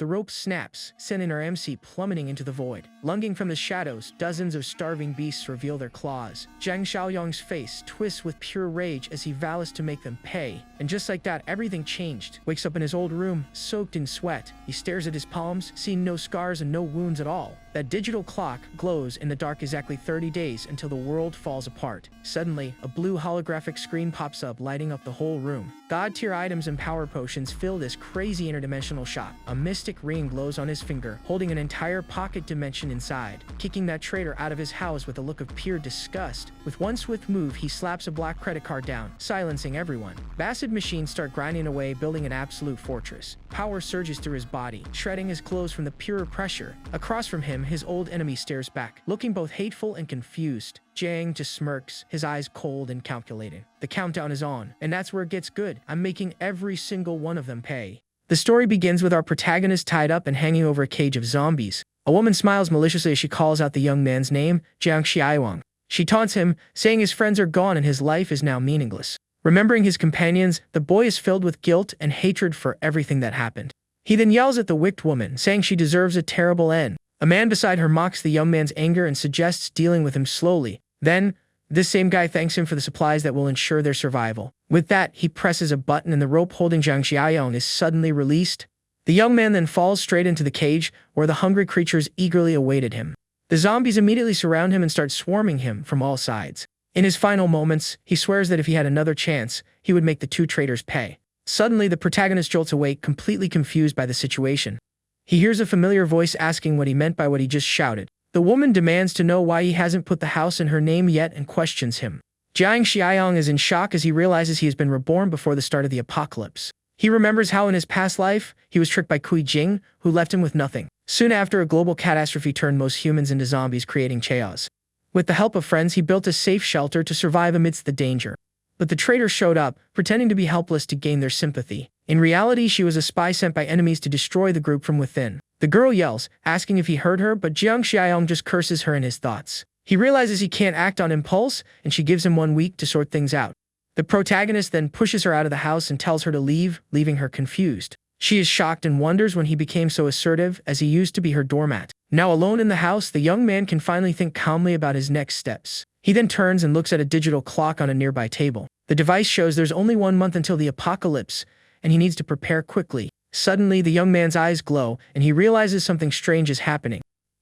the rope snaps, sending our MC plummeting into the void. Lunging from the shadows, dozens of starving beasts reveal their claws. Zhang Xiaoyang's face twists with pure rage as he vows to make them pay. And just like that, everything changed. Wakes up in his old room, soaked in sweat. He stares at his palms, seeing no scars and no wounds at all. That digital clock glows in the dark exactly 30 days until the world falls apart. Suddenly, a blue holographic screen pops up, lighting up the whole room. God-tier items and power potions fill this crazy interdimensional shop. A mystic ring glows on his finger, holding an entire pocket dimension inside. Kicking that traitor out of his house with a look of pure disgust. With one swift move, he slaps a black credit card down, silencing everyone. Bastard machines start grinding away, building an absolute fortress. Power surges through his body, shredding his clothes from the pure pressure. Across from him, his old enemy stares back, looking both hateful and confused. Jiang just smirks, his eyes cold and calculating. The countdown is on, and that's where it gets good. I'm making every single one of them pay. The story begins with our protagonist tied up and hanging over a cage of zombies. A woman smiles maliciously as she calls out the young man's name, Jiang Xiaowang. She taunts him, saying his friends are gone and his life is now meaningless. Remembering his companions, the boy is filled with guilt and hatred for everything that happened. He then yells at the wicked woman, saying she deserves a terrible end. A man beside her mocks the young man's anger and suggests dealing with him slowly. Then, this same guy thanks him for the supplies that will ensure their survival. With that, he presses a button and the rope holding Zhang Xiaoyang is suddenly released. The young man then falls straight into the cage, where the hungry creatures eagerly awaited him. The zombies immediately surround him and start swarming him from all sides. In his final moments, he swears that if he had another chance, he would make the two traitors pay. Suddenly, the protagonist jolts awake, completely confused by the situation. He hears a familiar voice asking what he meant by what he just shouted. The woman demands to know why he hasn't put the house in her name yet and questions him. Jiang Xiaoyang is in shock as he realizes he has been reborn before the start of the apocalypse. He remembers how in his past life, he was tricked by Kui Jing, who left him with nothing. Soon after, a global catastrophe turned most humans into zombies, creating chaos. With the help of friends, he built a safe shelter to survive amidst the danger. But the traitor showed up, pretending to be helpless to gain their sympathy. In reality, she was a spy sent by enemies to destroy the group from within. The girl yells, asking if he heard her, but Jiang Xiaoyang just curses her in his thoughts. He realizes he can't act on impulse, and she gives him 1 week to sort things out. The protagonist then pushes her out of the house and tells her to leave, leaving her confused. She is shocked and wonders when he became so assertive, as he used to be her doormat. Now alone in the house, the young man can finally think calmly about his next steps. He then turns and looks at a digital clock on a nearby table. The device shows there's only 1 month until the apocalypse, and he needs to prepare quickly. Suddenly, the young man's eyes glow, and he realizes something strange is happening.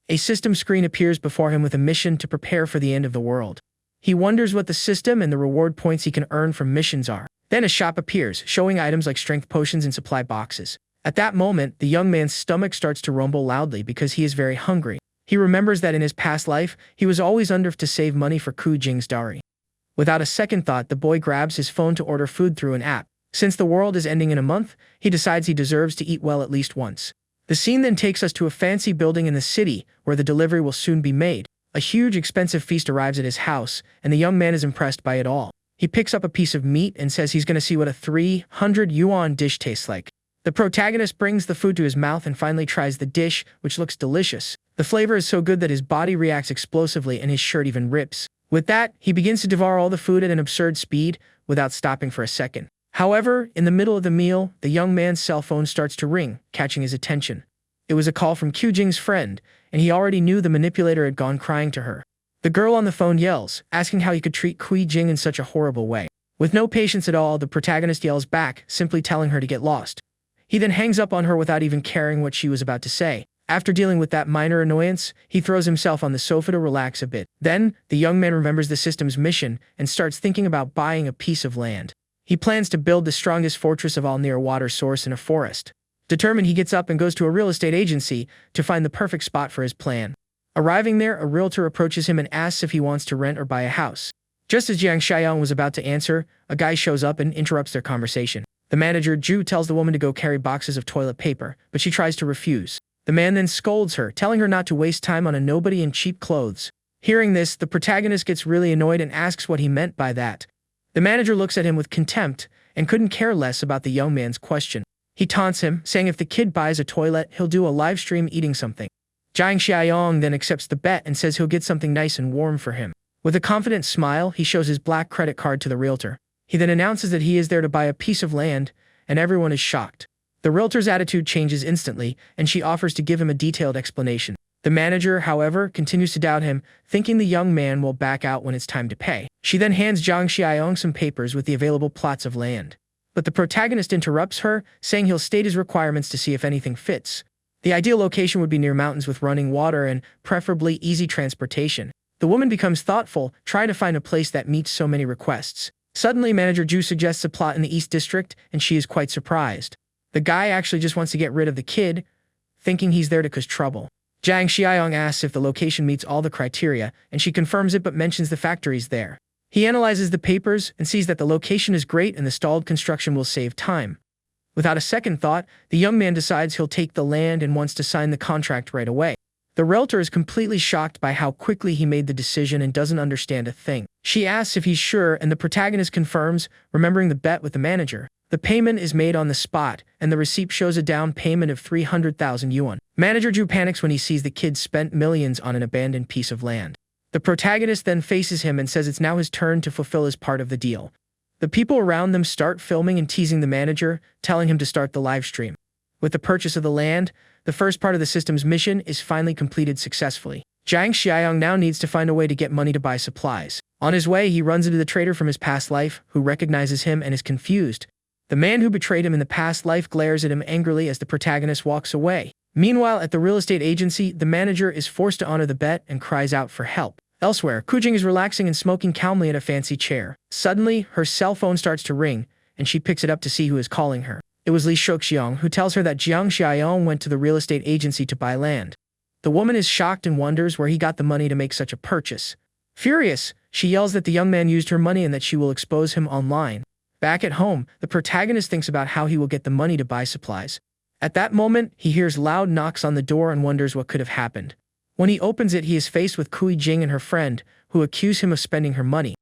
A system screen appears before him with a mission to prepare for the end of the world. He wonders what the system and the reward points he can earn from missions are. Then a shop appears, showing items like strength potions and supply boxes. At that moment, the young man's stomach starts to rumble loudly because he is very hungry. He remembers that in his past life, he was always under to save money for Ku Jing's dowry. Without a second thought, the boy grabs his phone to order food through an app. Since the world is ending in a month, he decides he deserves to eat well at least once. The scene then takes us to a fancy building in the city, where the delivery will soon be made. A huge, expensive feast arrives at his house, and the young man is impressed by it all. He picks up a piece of meat and says he's going to see what a 300 yuan dish tastes like. The protagonist brings the food to his mouth and finally tries the dish, which looks delicious. The flavor is so good that his body reacts explosively and his shirt even rips. With that, he begins to devour all the food at an absurd speed, without stopping for a second. However, in the middle of the meal, the young man's cell phone starts to ring, catching his attention. It was a call from Ku Jing's friend, and he already knew the manipulator had gone crying to her. The girl on the phone yells, asking how he could treat Kui Jing in such a horrible way. With no patience at all, the protagonist yells back, simply telling her to get lost. He then hangs up on her without even caring what she was about to say. After dealing with that minor annoyance, he throws himself on the sofa to relax a bit. Then, the young man remembers the system's mission and starts thinking about buying a piece of land. He plans to build the strongest fortress of all near a water source in a forest. Determined, he gets up and goes to a real estate agency to find the perfect spot for his plan. Arriving there, a realtor approaches him and asks if he wants to rent or buy a house. Just as Jiang Xiaoyang was about to answer, a guy shows up and interrupts their conversation. The manager, Zhu, tells the woman to go carry boxes of toilet paper, but she tries to refuse. The man then scolds her, telling her not to waste time on a nobody in cheap clothes. Hearing this, the protagonist gets really annoyed and asks what he meant by that. The manager looks at him with contempt and couldn't care less about the young man's question. He taunts him, saying if the kid buys a toilet, he'll do a live stream eating something. Jiang Xiaoyang then accepts the bet and says he'll get something nice and warm for him. With a confident smile, he shows his black credit card to the realtor. He then announces that he is there to buy a piece of land, and everyone is shocked. The realtor's attitude changes instantly, and she offers to give him a detailed explanation. The manager, however, continues to doubt him, thinking the young man will back out when it's time to pay. She then hands Jiang Xiaoyong some papers with the available plots of land. But the protagonist interrupts her, saying he'll state his requirements to see if anything fits. The ideal location would be near mountains with running water and preferably easy transportation. The woman becomes thoughtful, trying to find a place that meets so many requests. Suddenly, Manager Ju suggests a plot in the East District, and she is quite surprised. The guy actually just wants to get rid of the kid, thinking he's there to cause trouble. Jiang Xiaoyong asks if the location meets all the criteria, and she confirms it but mentions the factories there. He analyzes the papers and sees that the location is great and the stalled construction will save time. Without a second thought, the young man decides he'll take the land and wants to sign the contract right away. The realtor is completely shocked by how quickly he made the decision and doesn't understand a thing. She asks if he's sure, and the protagonist confirms, remembering the bet with the manager. The payment is made on the spot, and the receipt shows a down payment of 300,000 yuan. Manager Ju panics when he sees the kid spent millions on an abandoned piece of land. The protagonist then faces him and says it's now his turn to fulfill his part of the deal. The people around them start filming and teasing the manager, telling him to start the live stream. With the purchase of the land, the first part of the system's mission is finally completed successfully. Jiang Xiaoyong now needs to find a way to get money to buy supplies. On his way, he runs into the trader from his past life, who recognizes him and is confused. The man who betrayed him in the past life glares at him angrily as the protagonist walks away. Meanwhile, at the real estate agency, the manager is forced to honor the bet and cries out for help. Elsewhere, Kujing is relaxing and smoking calmly at a fancy chair. Suddenly, her cell phone starts to ring, and she picks it up to see who is calling her. It was Li Shoxiang, who tells her that Jiang Xiaoyong went to the real estate agency to buy land. The woman is shocked and wonders where he got the money to make such a purchase. Furious, she yells that the young man used her money and that she will expose him online. Back at home, the protagonist thinks about how he will get the money to buy supplies. At that moment, he hears loud knocks on the door and wonders what could have happened. When he opens it, he is faced with Kui Jing and her friend, who accuse him of spending her money.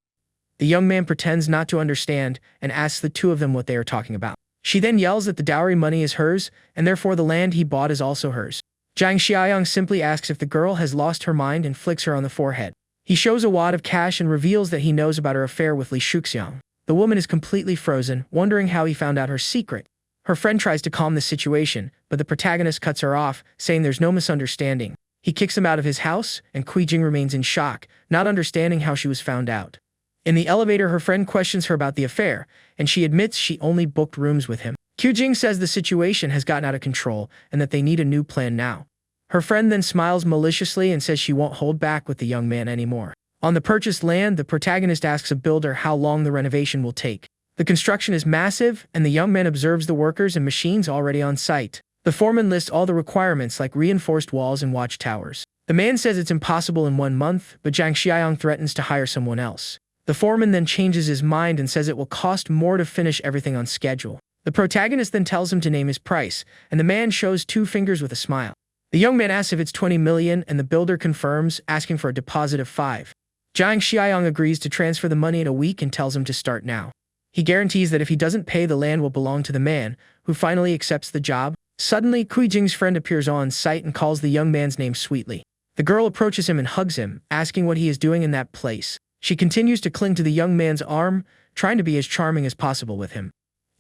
The young man pretends not to understand and asks the two of them what they are talking about. She then yells that the dowry money is hers, and therefore the land he bought is also hers. Jiang Xiaoyong simply asks if the girl has lost her mind and flicks her on the forehead. He shows a wad of cash and reveals that he knows about her affair with Li Shoxiang. The woman is completely frozen, wondering how he found out her secret. Her friend tries to calm the situation, but the protagonist cuts her off, saying there's no misunderstanding. He kicks him out of his house, and Kui Jing remains in shock, not understanding how she was found out. In the elevator, her friend questions her about the affair, and she admits she only booked rooms with him. Kui Jing says the situation has gotten out of control and that they need a new plan now. Her friend then smiles maliciously and says she won't hold back with the young man anymore. On the purchased land, the protagonist asks a builder how long the renovation will take. The construction is massive, and the young man observes the workers and machines already on site. The foreman lists all the requirements like reinforced walls and watchtowers. The man says it's impossible in 1 month, but Jiang Xiaoyong threatens to hire someone else. The foreman then changes his mind and says it will cost more to finish everything on schedule. The protagonist then tells him to name his price, and the man shows 2 fingers with a smile. The young man asks if it's 20 million, and the builder confirms, asking for a deposit of 5. Jiang Xiaoyong agrees to transfer the money in a week and tells him to start now. He guarantees that if he doesn't pay, the land will belong to the man, who finally accepts the job. Suddenly, Kui Jing's friend appears on site and calls the young man's name sweetly. The girl approaches him and hugs him, asking what he is doing in that place. She continues to cling to the young man's arm, trying to be as charming as possible with him.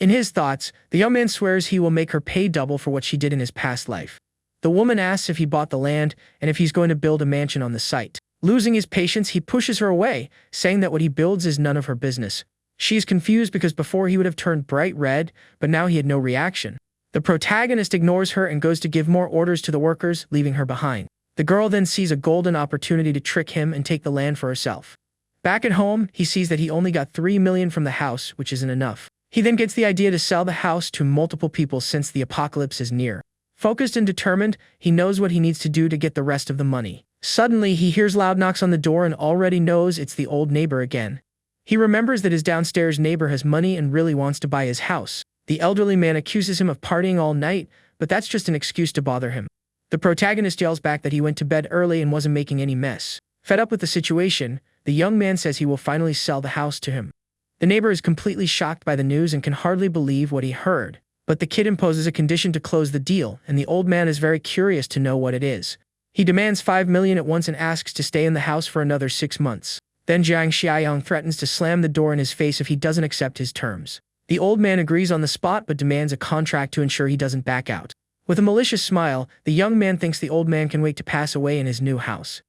In his thoughts, the young man swears he will make her pay double for what she did in his past life. The woman asks if he bought the land and if he's going to build a mansion on the site. Losing his patience, he pushes her away, saying that what he builds is none of her business. She is confused because before he would have turned bright red, but now he had no reaction. The protagonist ignores her and goes to give more orders to the workers, leaving her behind. The girl then sees a golden opportunity to trick him and take the land for herself. Back at home, he sees that he only got 3 million from the house, which isn't enough. He then gets the idea to sell the house to multiple people since the apocalypse is near. Focused and determined, he knows what he needs to do to get the rest of the money. Suddenly, he hears loud knocks on the door and already knows it's the old neighbor again. He remembers that his downstairs neighbor has money and really wants to buy his house. The elderly man accuses him of partying all night, but that's just an excuse to bother him. The protagonist yells back that he went to bed early and wasn't making any mess. Fed up with the situation, the young man says he will finally sell the house to him. The neighbor is completely shocked by the news and can hardly believe what he heard. But the kid imposes a condition to close the deal, and the old man is very curious to know what it is. He demands 5 million at once and asks to stay in the house for another 6 months. Then Jiang Xiaoyong threatens to slam the door in his face if he doesn't accept his terms. The old man agrees on the spot but demands a contract to ensure he doesn't back out. With a malicious smile, the young man thinks the old man can wait to pass away in his new house.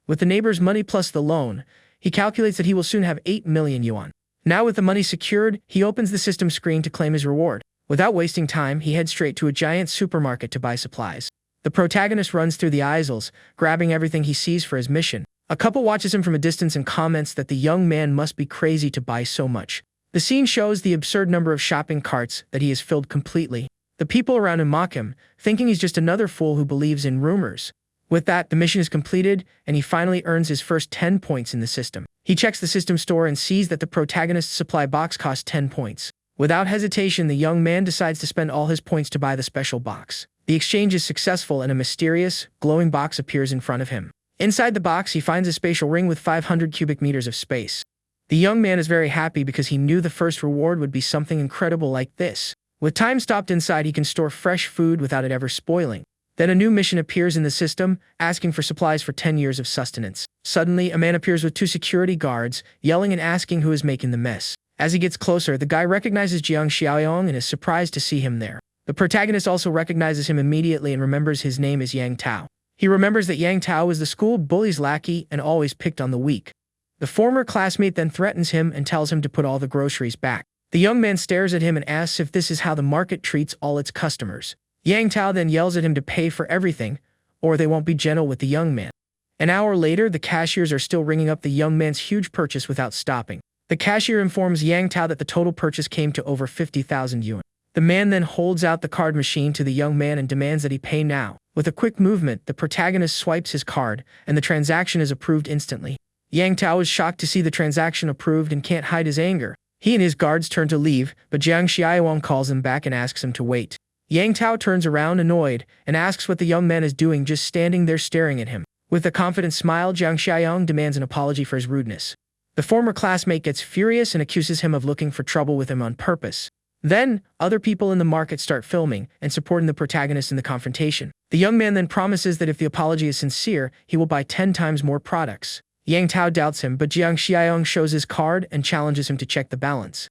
With the neighbor's money plus the loan, he calculates that he will soon have 8 million yuan. Now with the money secured, he opens the system screen to claim his reward. Without wasting time, he heads straight to a giant supermarket to buy supplies. The protagonist runs through the aisles, grabbing everything he sees for his mission. A couple watches him from a distance and comments that the young man must be crazy to buy so much. The scene shows the absurd number of shopping carts that he has filled completely. The people around him mock him, thinking he's just another fool who believes in rumors. With that, the mission is completed, and he finally earns his first 10 points in the system. He checks the system store and sees that the protagonist's supply box costs 10 points. Without hesitation, the young man decides to spend all his points to buy the special box. The exchange is successful and a mysterious, glowing box appears in front of him. Inside the box, he finds a spatial ring with 500 cubic meters of space. The young man is very happy because he knew the first reward would be something incredible like this. With time stopped inside, he can store fresh food without it ever spoiling. Then a new mission appears in the system, asking for supplies for 10 years of sustenance. Suddenly, a man appears with 2 security guards, yelling and asking who is making the mess. As he gets closer, the guy recognizes Jiang Xiaoyong and is surprised to see him there. The protagonist also recognizes him immediately and remembers his name is Yang Tao. He remembers that Yang Tao was the school bully's lackey and always picked on the weak. The former classmate then threatens him and tells him to put all the groceries back. The young man stares at him and asks if this is how the market treats all its customers. Yang Tao then yells at him to pay for everything, or they won't be gentle with the young man. An hour later, the cashiers are still ringing up the young man's huge purchase without stopping. The cashier informs Yang Tao that the total purchase came to over 50,000 yuan. The man then holds out the card machine to the young man and demands that he pay now. With a quick movement, the protagonist swipes his card, and the transaction is approved instantly. Yang Tao is shocked to see the transaction approved and can't hide his anger. He and his guards turn to leave, but Jiang Xiaoyong calls him back and asks him to wait. Yang Tao turns around annoyed and asks what the young man is doing just standing there staring at him. With a confident smile, Jiang Xiaoyong demands an apology for his rudeness. The former classmate gets furious and accuses him of looking for trouble with him on purpose. Then, other people in the market start filming and supporting the protagonist in the confrontation. The young man then promises that if the apology is sincere, he will buy 10 times more products. Yang Tao doubts him, but Jiang Xiaoyong shows his card and challenges him to check the balance.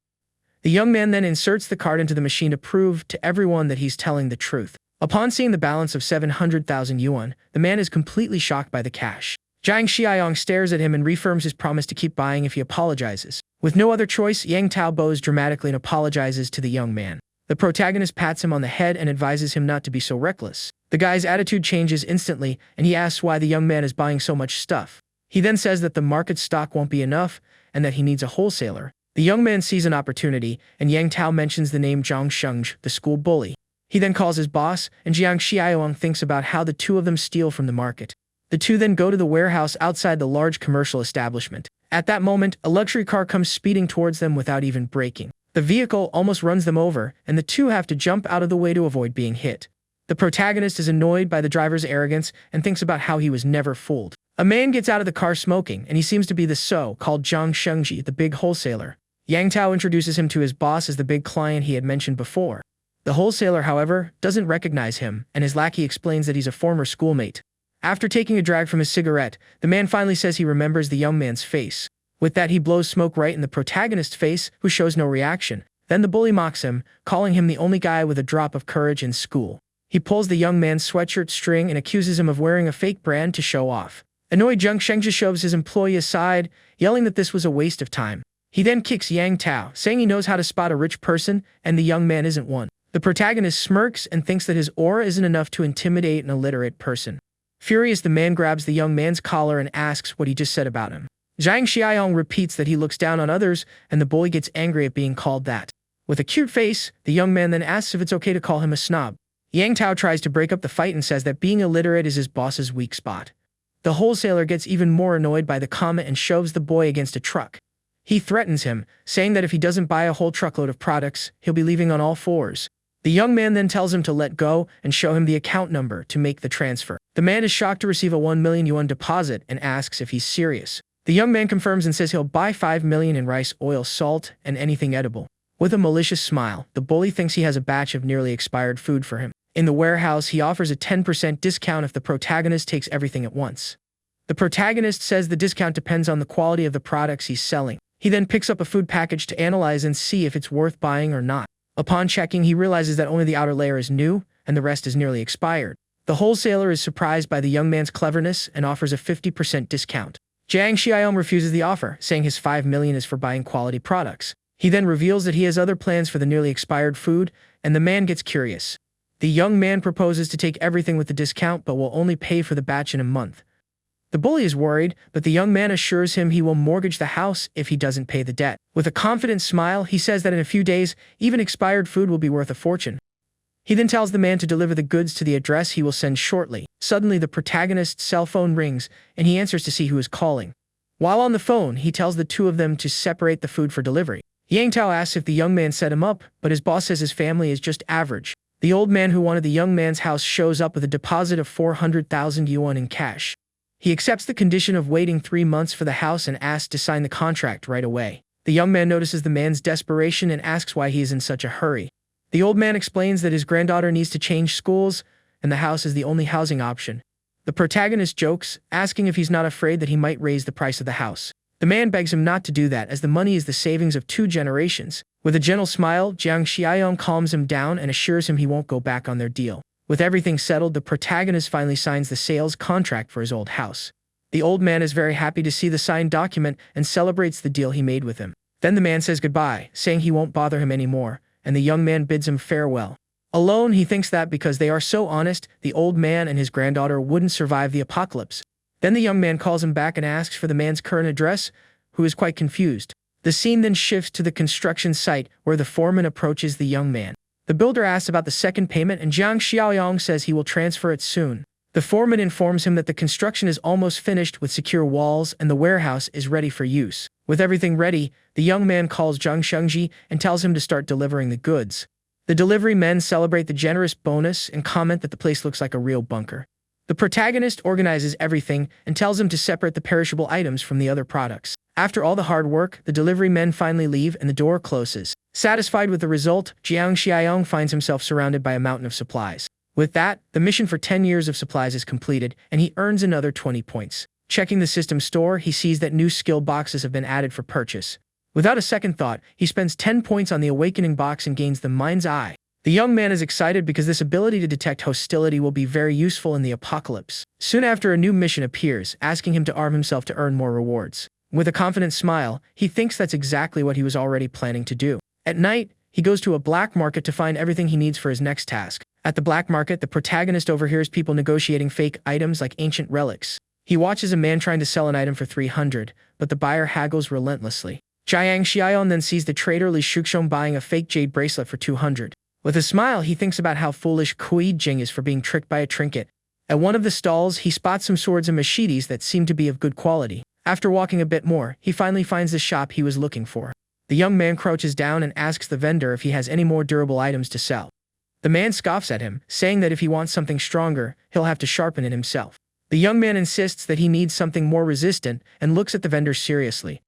The young man then inserts the card into the machine to prove to everyone that he's telling the truth. Upon seeing the balance of 700,000 yuan, the man is completely shocked by the cash. Jiang Xiaoyong stares at him and reaffirms his promise to keep buying if he apologizes. With no other choice, Yang Tao bows dramatically and apologizes to the young man. The protagonist pats him on the head and advises him not to be so reckless. The guy's attitude changes instantly, and he asks why the young man is buying so much stuff. He then says that the market stock won't be enough and that he needs a wholesaler. The young man sees an opportunity, and Yang Tao mentions the name Zhang Shengzhi, the school bully. He then calls his boss, and Jiang Xiaoyong thinks about how the two of them steal from the market. The two then go to the warehouse outside the large commercial establishment. At that moment, a luxury car comes speeding towards them without even braking. The vehicle almost runs them over, and the two have to jump out of the way to avoid being hit. The protagonist is annoyed by the driver's arrogance and thinks about how he was never fooled. A man gets out of the car smoking, and he seems to be the so-called Zhang Shengzhi, the big wholesaler. Yang Tao introduces him to his boss as the big client he had mentioned before. The wholesaler, however, doesn't recognize him, and his lackey explains that he's a former schoolmate. After taking a drag from his cigarette, the man finally says he remembers the young man's face. With that, he blows smoke right in the protagonist's face, who shows no reaction. Then the bully mocks him, calling him the only guy with a drop of courage in school. He pulls the young man's sweatshirt string and accuses him of wearing a fake brand to show off. Annoyed, Zhang Shengzhi shoves his employee aside, yelling that this was a waste of time. He then kicks Yang Tao, saying he knows how to spot a rich person, and the young man isn't one. The protagonist smirks and thinks that his aura isn't enough to intimidate an illiterate person. Furious, the man grabs the young man's collar and asks what he just said about him. Jiang Xiaoyong repeats that he looks down on others, and the bully gets angry at being called that. With a cute face, the young man then asks if it's okay to call him a snob. Yang Tao tries to break up the fight and says that being illiterate is his boss's weak spot. The wholesaler gets even more annoyed by the comment and shoves the boy against a truck. He threatens him, saying that if he doesn't buy a whole truckload of products, he'll be leaving on all fours. The young man then tells him to let go and show him the account number to make the transfer. The man is shocked to receive a 1 million yuan deposit and asks if he's serious. The young man confirms and says he'll buy 5 million in rice, oil, salt, and anything edible. With a malicious smile, the bully thinks he has a batch of nearly expired food for him. In the warehouse, he offers a 10% discount if the protagonist takes everything at once. The protagonist says the discount depends on the quality of the products he's selling. He then picks up a food package to analyze and see if it's worth buying or not. Upon checking, he realizes that only the outer layer is new, and the rest is nearly expired. The wholesaler is surprised by the young man's cleverness and offers a 50% discount. Jiang Xiaoyong refuses the offer, saying his 5 million is for buying quality products. He then reveals that he has other plans for the nearly expired food, and the man gets curious. The young man proposes to take everything with the discount but will only pay for the batch in a month. The bully is worried, but the young man assures him he will mortgage the house if he doesn't pay the debt. With a confident smile, he says that in a few days, even expired food will be worth a fortune. He then tells the man to deliver the goods to the address he will send shortly. Suddenly, the protagonist's cell phone rings, and he answers to see who is calling. While on the phone, he tells the two of them to separate the food for delivery. Yang Tao asks if the young man set him up, but his boss says his family is just average. The old man who wanted the young man's house shows up with a deposit of 400,000 yuan in cash. He accepts the condition of waiting 3 months for the house and asks to sign the contract right away. The young man notices the man's desperation and asks why he is in such a hurry. The old man explains that his granddaughter needs to change schools, and the house is the only housing option. The protagonist jokes, asking if he's not afraid that he might raise the price of the house. The man begs him not to do that as the money is the savings of 2 generations. With a gentle smile, Jiang Xiaoyong calms him down and assures him he won't go back on their deal. With everything settled, the protagonist finally signs the sales contract for his old house. The old man is very happy to see the signed document and celebrates the deal he made with him. Then the man says goodbye, saying he won't bother him anymore, and the young man bids him farewell. Alone, he thinks that because they are so honest, the old man and his granddaughter wouldn't survive the apocalypse. Then the young man calls him back and asks for the man's current address, who is quite confused. The scene then shifts to the construction site where the foreman approaches the young man. The builder asks about the second payment and Jiang Xiaoyong says he will transfer it soon. The foreman informs him that the construction is almost finished with secure walls and the warehouse is ready for use. With everything ready, the young man calls Zhang Shengji and tells him to start delivering the goods. The delivery men celebrate the generous bonus and comment that the place looks like a real bunker. The protagonist organizes everything and tells him to separate the perishable items from the other products. After all the hard work, the delivery men finally leave and the door closes. Satisfied with the result, Jiang Xiaoyong finds himself surrounded by a mountain of supplies. With that, the mission for 10 years of supplies is completed, and he earns another 20 points. Checking the system store, he sees that new skill boxes have been added for purchase. Without a second thought, he spends 10 points on the awakening box and gains the mind's eye. The young man is excited because this ability to detect hostility will be very useful in the apocalypse. Soon after, a new mission appears, asking him to arm himself to earn more rewards. With a confident smile, he thinks that's exactly what he was already planning to do. At night, he goes to a black market to find everything he needs for his next task. At the black market, the protagonist overhears people negotiating fake items like ancient relics. He watches a man trying to sell an item for 300, but the buyer haggles relentlessly. Jiang Xiaoyong then sees the trader Li Shuxiong buying a fake jade bracelet for 200. With a smile, he thinks about how foolish Kui Jing is for being tricked by a trinket. At one of the stalls, he spots some swords and machetes that seem to be of good quality. After walking a bit more, he finally finds the shop he was looking for. The young man crouches down and asks the vendor if he has any more durable items to sell. The man scoffs at him, saying that if he wants something stronger, he'll have to sharpen it himself. The young man insists that he needs something more resistant and looks at the vendor seriously.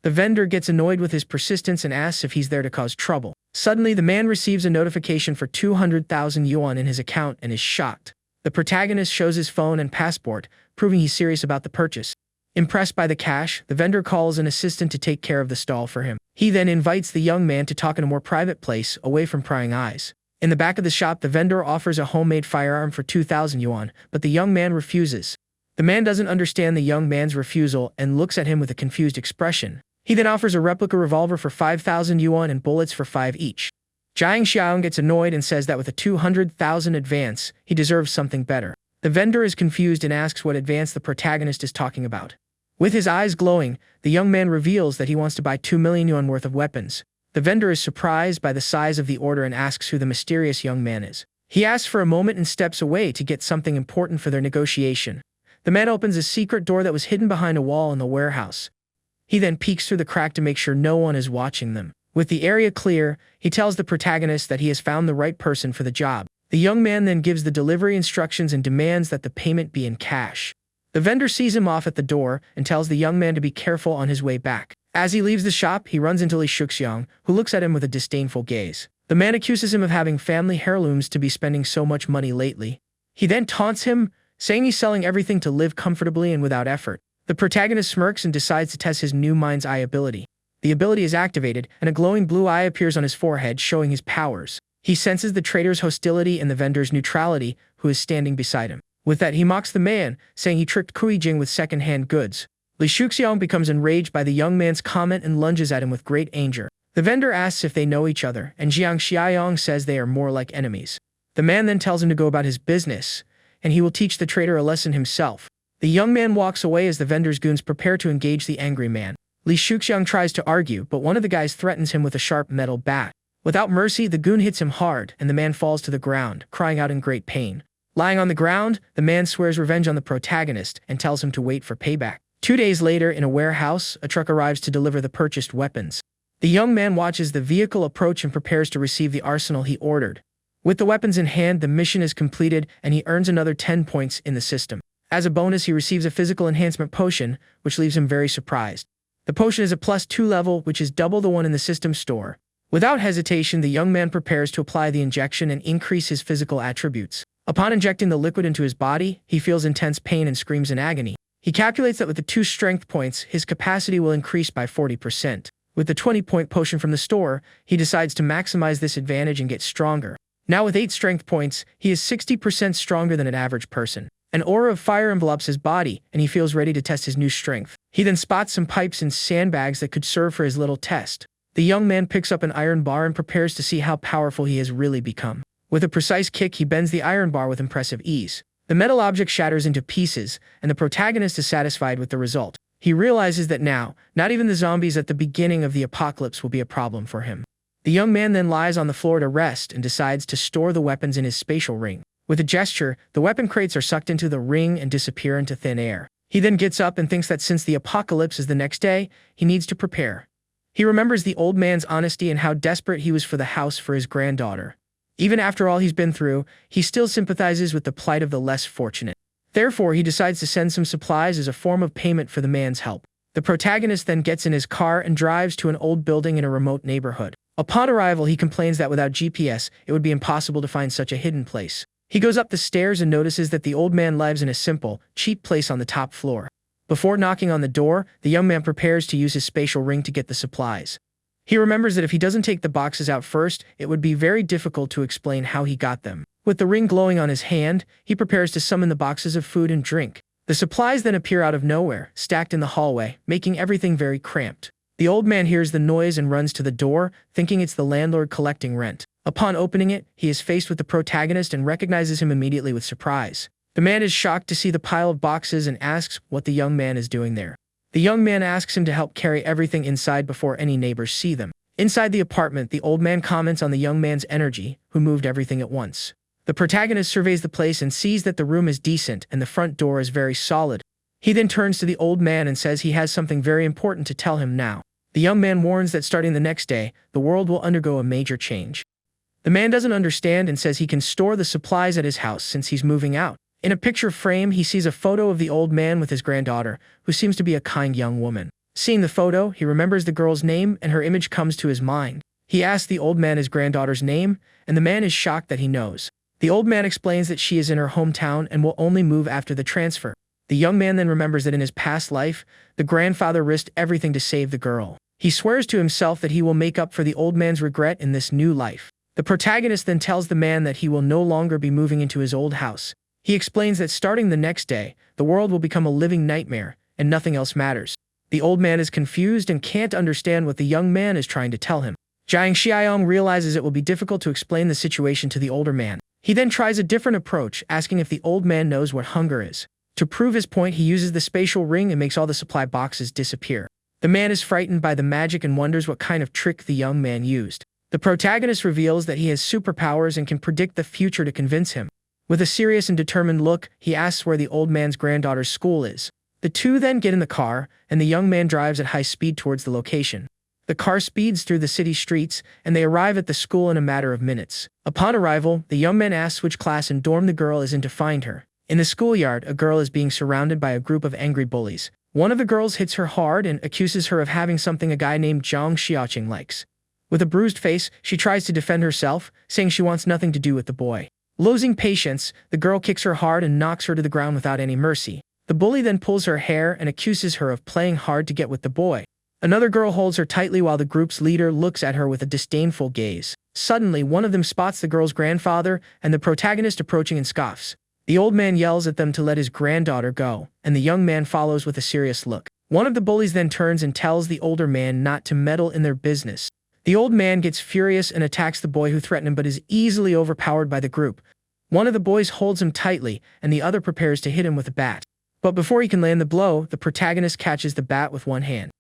The vendor gets annoyed with his persistence and asks if he's there to cause trouble. Suddenly, the man receives a notification for 200,000 yuan in his account and is shocked. The protagonist shows his phone and passport, proving he's serious about the purchase. Impressed by the cash, the vendor calls an assistant to take care of the stall for him. He then invites the young man to talk in a more private place, away from prying eyes. In the back of the shop, the vendor offers a homemade firearm for 2,000 yuan, but the young man refuses. The man doesn't understand the young man's refusal and looks at him with a confused expression. He then offers a replica revolver for 5,000 yuan and bullets for 5 each. Jiang Xiaoyong gets annoyed and says that with a 200,000 advance, he deserves something better. The vendor is confused and asks what advance the protagonist is talking about. With his eyes glowing, the young man reveals that he wants to buy 2 million yuan worth of weapons. The vendor is surprised by the size of the order and asks who the mysterious young man is. He asks for a moment and steps away to get something important for their negotiation. The man opens a secret door that was hidden behind a wall in the warehouse. He then peeks through the crack to make sure no one is watching them. With the area clear, he tells the protagonist that he has found the right person for the job. The young man then gives the delivery instructions and demands that the payment be in cash. The vendor sees him off at the door and tells the young man to be careful on his way back. As he leaves the shop, he runs into Li Shuxiong, who looks at him with a disdainful gaze. The man accuses him of having family heirlooms to be spending so much money lately. He then taunts him, saying he's selling everything to live comfortably and without effort. The protagonist smirks and decides to test his new mind's eye ability. the ability is activated, and a glowing blue eye appears on his forehead showing his powers. He senses the trader's hostility and the vendor's neutrality, who is standing beside him. With that, he mocks the man, saying he tricked Kui Jing with second-hand goods. Li Shuxiang becomes enraged by the young man's comment and lunges at him with great anger. The vendor asks if they know each other, and Jiang Xiaoyong says they are more like enemies. The man then tells him to go about his business, and he will teach the trader a lesson himself. The young man walks away as the vendor's goons prepare to engage the angry man. Li Shuxiang tries to argue, but one of the guys threatens him with a sharp metal bat. Without mercy, the goon hits him hard, and the man falls to the ground, crying out in great pain. Lying on the ground, the man swears revenge on the protagonist and tells him to wait for payback. 2 days later, in a warehouse, a truck arrives to deliver the purchased weapons. The young man watches the vehicle approach and prepares to receive the arsenal he ordered. With the weapons in hand, the mission is completed, and he earns another 10 points in the system. As a bonus, he receives a physical enhancement potion, which leaves him very surprised. The potion is a +2 level, which is double the one in the system store. Without hesitation, the young man prepares to apply the injection and increase his physical attributes. Upon injecting the liquid into his body, he feels intense pain and screams in agony. He calculates that with the 2 strength points, his capacity will increase by 40%. With the 20-point potion from the store, he decides to maximize this advantage and get stronger. Now with 8 strength points, he is 60% stronger than an average person. An aura of fire envelops his body, and he feels ready to test his new strength. He then spots some pipes and sandbags that could serve for his little test. The young man picks up an iron bar and prepares to see how powerful he has really become. With a precise kick, he bends the iron bar with impressive ease. The metal object shatters into pieces, and the protagonist is satisfied with the result. He realizes that now, not even the zombies at the beginning of the apocalypse will be a problem for him. The young man then lies on the floor to rest and decides to store the weapons in his spatial ring. With a gesture, the weapon crates are sucked into the ring and disappear into thin air. He then gets up and thinks that since the apocalypse is the next day, he needs to prepare. He remembers the old man's honesty and how desperate he was for the house for his granddaughter. Even after all he's been through, he still sympathizes with the plight of the less fortunate. Therefore, he decides to send some supplies as a form of payment for the man's help. The protagonist then gets in his car and drives to an old building in a remote neighborhood. Upon arrival, he complains that without GPS, it would be impossible to find such a hidden place. He goes up the stairs and notices that the old man lives in a simple, cheap place on the top floor. Before knocking on the door, the young man prepares to use his spatial ring to get the supplies. He remembers that if he doesn't take the boxes out first, it would be very difficult to explain how he got them. With the ring glowing on his hand, he prepares to summon the boxes of food and drink. The supplies then appear out of nowhere, stacked in the hallway, making everything very cramped. The old man hears the noise and runs to the door, thinking it's the landlord collecting rent. Upon opening it, he is faced with the protagonist and recognizes him immediately with surprise. The man is shocked to see the pile of boxes and asks what the young man is doing there. The young man asks him to help carry everything inside before any neighbors see them. Inside the apartment, the old man comments on the young man's energy, who moved everything at once. The protagonist surveys the place and sees that the room is decent and the front door is very solid. He then turns to the old man and says he has something very important to tell him now. The young man warns that starting the next day, the world will undergo a major change. The man doesn't understand and says he can store the supplies at his house since he's moving out. In a picture frame, he sees a photo of the old man with his granddaughter, who seems to be a kind young woman. Seeing the photo, he remembers the girl's name and her image comes to his mind. He asks the old man his granddaughter's name, and the man is shocked that he knows. The old man explains that she is in her hometown and will only move after the transfer. The young man then remembers that in his past life, the grandfather risked everything to save the girl. He swears to himself that he will make up for the old man's regret in this new life. The protagonist then tells the man that he will no longer be moving into his old house. He explains that starting the next day, the world will become a living nightmare, and nothing else matters. The old man is confused and can't understand what the young man is trying to tell him. Jiang Xiaoyong realizes it will be difficult to explain the situation to the older man. He then tries a different approach, asking if the old man knows what hunger is. To prove his point, he uses the spatial ring and makes all the supply boxes disappear. The man is frightened by the magic and wonders what kind of trick the young man used. The protagonist reveals that he has superpowers and can predict the future to convince him. With a serious and determined look, he asks where the old man's granddaughter's school is. The two then get in the car, and the young man drives at high speed towards the location. The car speeds through the city streets, and they arrive at the school in a matter of minutes. Upon arrival, the young man asks which class and dorm the girl is in to find her. In the schoolyard, a girl is being surrounded by a group of angry bullies. One of the girls hits her hard and accuses her of having something a guy named Zhang Xiaoqing likes. With a bruised face, she tries to defend herself, saying she wants nothing to do with the boy. Losing patience, the girl kicks her hard and knocks her to the ground without any mercy. The bully then pulls her hair and accuses her of playing hard to get with the boy. Another girl holds her tightly while the group's leader looks at her with a disdainful gaze. Suddenly, one of them spots the girl's grandfather and the protagonist approaching and scoffs. The old man yells at them to let his granddaughter go, and the young man follows with a serious look. One of the bullies then turns and tells the older man not to meddle in their business. The old man gets furious and attacks the boy who threatened him but is easily overpowered by the group. One of the boys holds him tightly, and the other prepares to hit him with a bat. But before he can land the blow, the protagonist catches the bat with one hand.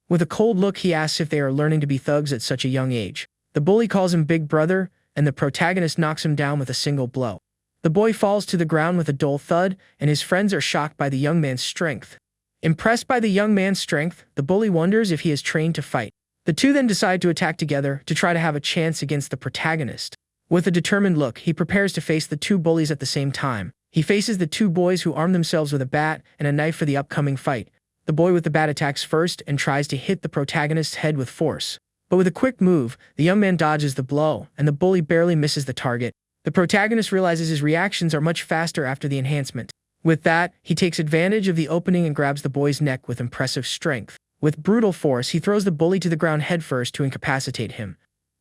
With a cold look, he asks if they are learning to be thugs at such a young age. The bully calls him Big Brother, and the protagonist knocks him down with a single blow. The boy falls to the ground with a dull thud, and his friends are shocked by the young man's strength. Impressed by the young man's strength, the bully wonders if he is trained to fight. The two then decide to attack together to try to have a chance against the protagonist. With a determined look, he prepares to face the two bullies at the same time. He faces the two boys who arm themselves with a bat and a knife for the upcoming fight. The boy with the bat attacks first and tries to hit the protagonist's head with force. But with a quick move, the young man dodges the blow, and the bully barely misses the target. The protagonist realizes his reactions are much faster after the enhancement. With that, he takes advantage of the opening and grabs the boy's neck with impressive strength. With brutal force, he throws the bully to the ground headfirst to incapacitate him.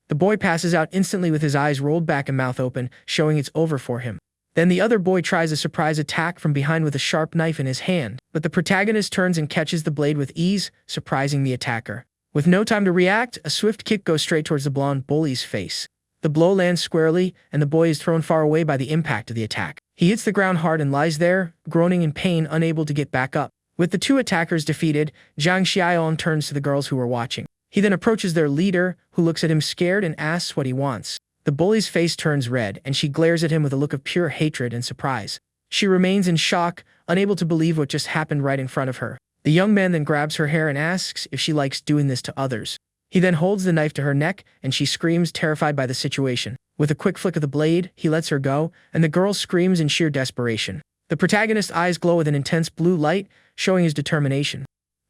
The boy passes out instantly with his eyes rolled back and mouth open, showing it's over for him. Then the other boy tries a surprise attack from behind with a sharp knife in his hand, but the protagonist turns and catches the blade with ease, surprising the attacker. With no time to react, a swift kick goes straight towards the blonde bully's face. The blow lands squarely, and the boy is thrown far away by the impact of the attack. He hits the ground hard and lies there, groaning in pain, unable to get back up. With the two attackers defeated, Zhang Xiaoyong turns to the girls who were watching. He then approaches their leader, who looks at him scared and asks what he wants. The bully's face turns red, and she glares at him with a look of pure hatred and surprise. She remains in shock, unable to believe what just happened right in front of her. The young man then grabs her hair and asks if she likes doing this to others. He then holds the knife to her neck, and she screams, terrified by the situation. With a quick flick of the blade, he lets her go, and the girl screams in sheer desperation. The protagonist's eyes glow with an intense blue light, showing his determination.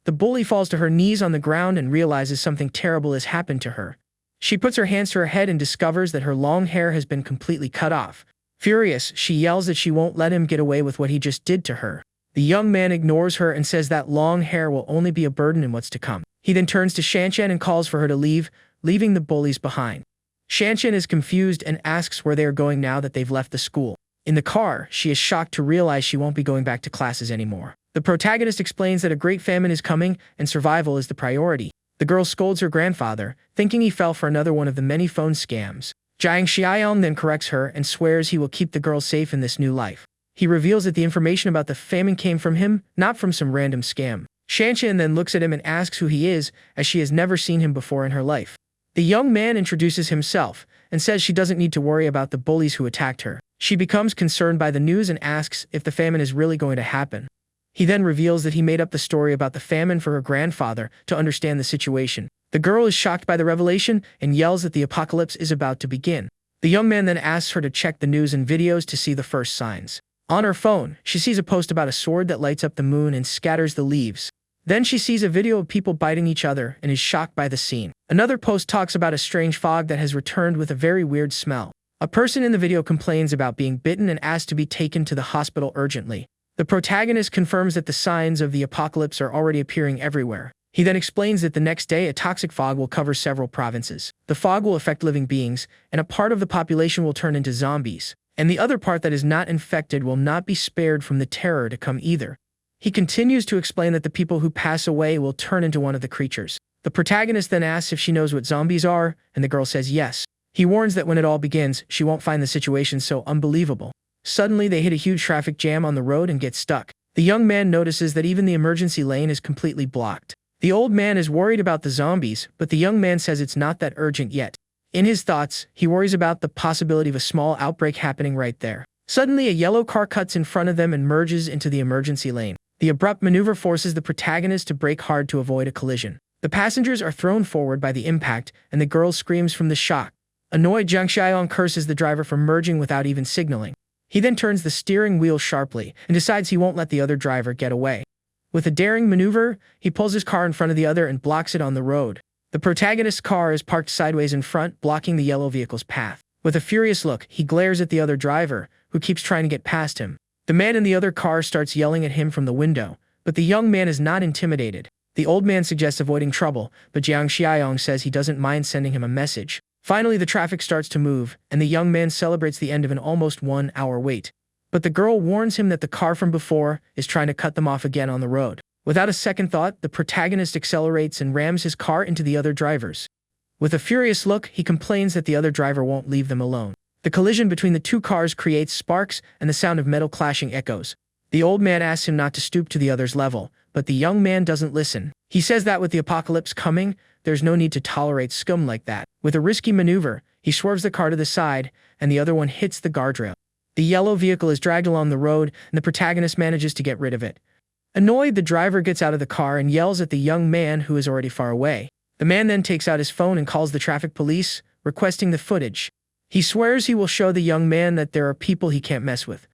The bully falls to her knees on the ground and realizes something terrible has happened to her. She puts her hands to her head and discovers that her long hair has been completely cut off. Furious, she yells that she won't let him get away with what he just did to her. The young man ignores her and says that long hair will only be a burden in what's to come. He then turns to Shanshan and calls for her to leave, leaving the bullies behind. Shanshan is confused and asks where they are going now that they've left the school. In the car, she is shocked to realize she won't be going back to classes anymore. The protagonist explains that a great famine is coming and survival is the priority. The girl scolds her grandfather, thinking he fell for another one of the many phone scams. Zhang Xiaoyong then corrects her and swears he will keep the girl safe in this new life. He reveals that the information about the famine came from him, not from some random scam. Shanshan then looks at him and asks who he is, as she has never seen him before in her life. The young man introduces himself and says she doesn't need to worry about the bullies who attacked her. She becomes concerned by the news and asks if the famine is really going to happen. He then reveals that he made up the story about the famine for her grandfather to understand the situation. The girl is shocked by the revelation and yells that the apocalypse is about to begin. The young man then asks her to check the news and videos to see the first signs. On her phone, she sees a post about a sword that lights up the moon and scatters the leaves. Then she sees a video of people biting each other and is shocked by the scene. Another post talks about a strange fog that has returned with a very weird smell. A person in the video complains about being bitten and asks to be taken to the hospital urgently. The protagonist confirms that the signs of the apocalypse are already appearing everywhere. He then explains that the next day a toxic fog will cover several provinces. The fog will affect living beings, and a part of the population will turn into zombies. And the other part that is not infected will not be spared from the terror to come either. He continues to explain that the people who pass away will turn into one of the creatures. The protagonist then asks if she knows what zombies are, and the girl says yes. He warns that when it all begins, she won't find the situation so unbelievable. Suddenly, they hit a huge traffic jam on the road and get stuck. The young man notices that even the emergency lane is completely blocked. The old man is worried about the zombies, but the young man says it's not that urgent yet. In his thoughts, he worries about the possibility of a small outbreak happening right there. Suddenly, a yellow car cuts in front of them and merges into the emergency lane. The abrupt maneuver forces the protagonist to brake hard to avoid a collision. The passengers are thrown forward by the impact, and the girl screams from the shock. Annoyed, Zhang Xiaoyong curses the driver for merging without even signaling. He then turns the steering wheel sharply and decides he won't let the other driver get away. With a daring maneuver, he pulls his car in front of the other and blocks it on the road. The protagonist's car is parked sideways in front, blocking the yellow vehicle's path. With a furious look, he glares at the other driver, who keeps trying to get past him. The man in the other car starts yelling at him from the window, but the young man is not intimidated. The old man suggests avoiding trouble, but Jiang Xiaoyong says he doesn't mind sending him a message. Finally, the traffic starts to move, and the young man celebrates the end of an almost 1-hour wait. But the girl warns him that the car from before is trying to cut them off again on the road. Without a second thought, the protagonist accelerates and rams his car into the other drivers. With a furious look, he complains that the other driver won't leave them alone. The collision between the two cars creates sparks and the sound of metal clashing echoes. The old man asks him not to stoop to the other's level, but the young man doesn't listen. He says that with the apocalypse coming, there's no need to tolerate scum like that. With a risky maneuver, he swerves the car to the side, and the other one hits the guardrail. The yellow vehicle is dragged along the road, and the protagonist manages to get rid of it. Annoyed, the driver gets out of the car and yells at the young man who is already far away. The man then takes out his phone and calls the traffic police, requesting the footage. He swears he will show the young man that there are people he can't mess with.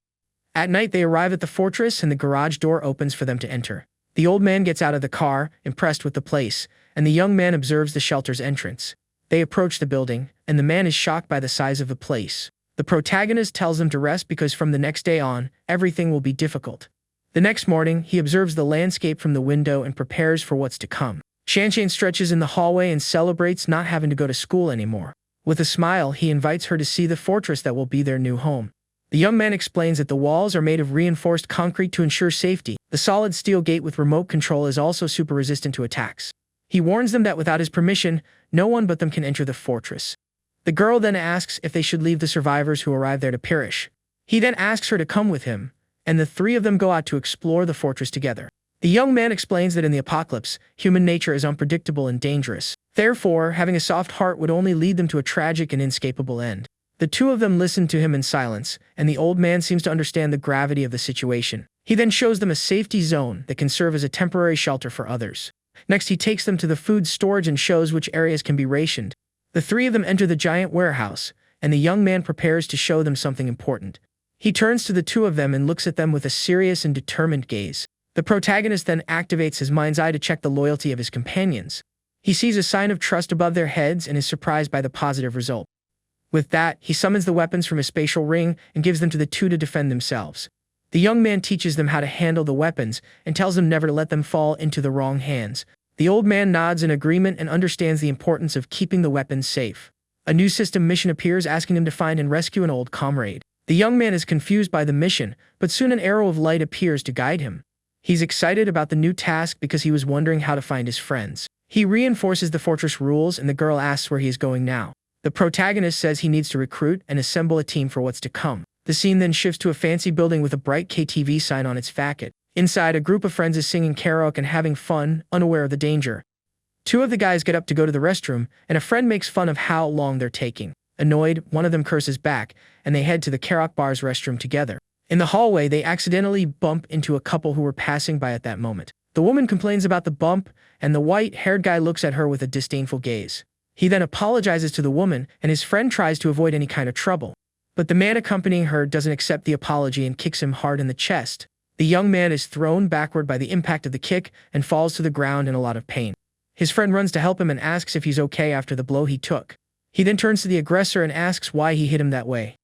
At night, they arrive at the fortress and the garage door opens for them to enter. The old man gets out of the car, impressed with the place, and the young man observes the shelter's entrance. They approach the building, and the man is shocked by the size of the place. The protagonist tells them to rest because from the next day on, everything will be difficult. The next morning, he observes the landscape from the window and prepares for what's to come. Shanshan stretches in the hallway and celebrates not having to go to school anymore. With a smile, he invites her to see the fortress that will be their new home. The young man explains that the walls are made of reinforced concrete to ensure safety. The solid steel gate with remote control is also super resistant to attacks. He warns them that without his permission, no one but them can enter the fortress. The girl then asks if they should leave the survivors who arrive there to perish. He then asks her to come with him, and the three of them go out to explore the fortress together. The young man explains that in the apocalypse, human nature is unpredictable and dangerous. Therefore, having a soft heart would only lead them to a tragic and inescapable end. The two of them listen to him in silence, and the old man seems to understand the gravity of the situation. He then shows them a safety zone that can serve as a temporary shelter for others. Next, he takes them to the food storage and shows which areas can be rationed. The three of them enter the giant warehouse, and the young man prepares to show them something important. He turns to the two of them and looks at them with a serious and determined gaze. The protagonist then activates his mind's eye to check the loyalty of his companions. He sees a sign of trust above their heads and is surprised by the positive result. With that, he summons the weapons from his spatial ring and gives them to the two to defend themselves. The young man teaches them how to handle the weapons and tells them never to let them fall into the wrong hands. The old man nods in agreement and understands the importance of keeping the weapons safe. A new system mission appears asking him to find and rescue an old comrade. The young man is confused by the mission, but soon an arrow of light appears to guide him. He's excited about the new task because he was wondering how to find his friends. He reinforces the fortress rules and the girl asks where he is going now. The protagonist says he needs to recruit and assemble a team for what's to come. The scene then shifts to a fancy building with a bright KTV sign on its facade. Inside, a group of friends is singing karaoke and having fun, unaware of the danger. Two of the guys get up to go to the restroom, and a friend makes fun of how long they're taking. Annoyed, one of them curses back, and they head to the karaoke bar's restroom together. In the hallway, they accidentally bump into a couple who were passing by at that moment. The woman complains about the bump, and the white-haired guy looks at her with a disdainful gaze. He then apologizes to the woman, and his friend tries to avoid any kind of trouble. But the man accompanying her doesn't accept the apology and kicks him hard in the chest. The young man is thrown backward by the impact of the kick and falls to the ground in a lot of pain. His friend runs to help him and asks if he's okay after the blow he took. He then turns to the aggressor and asks why he hit him that way.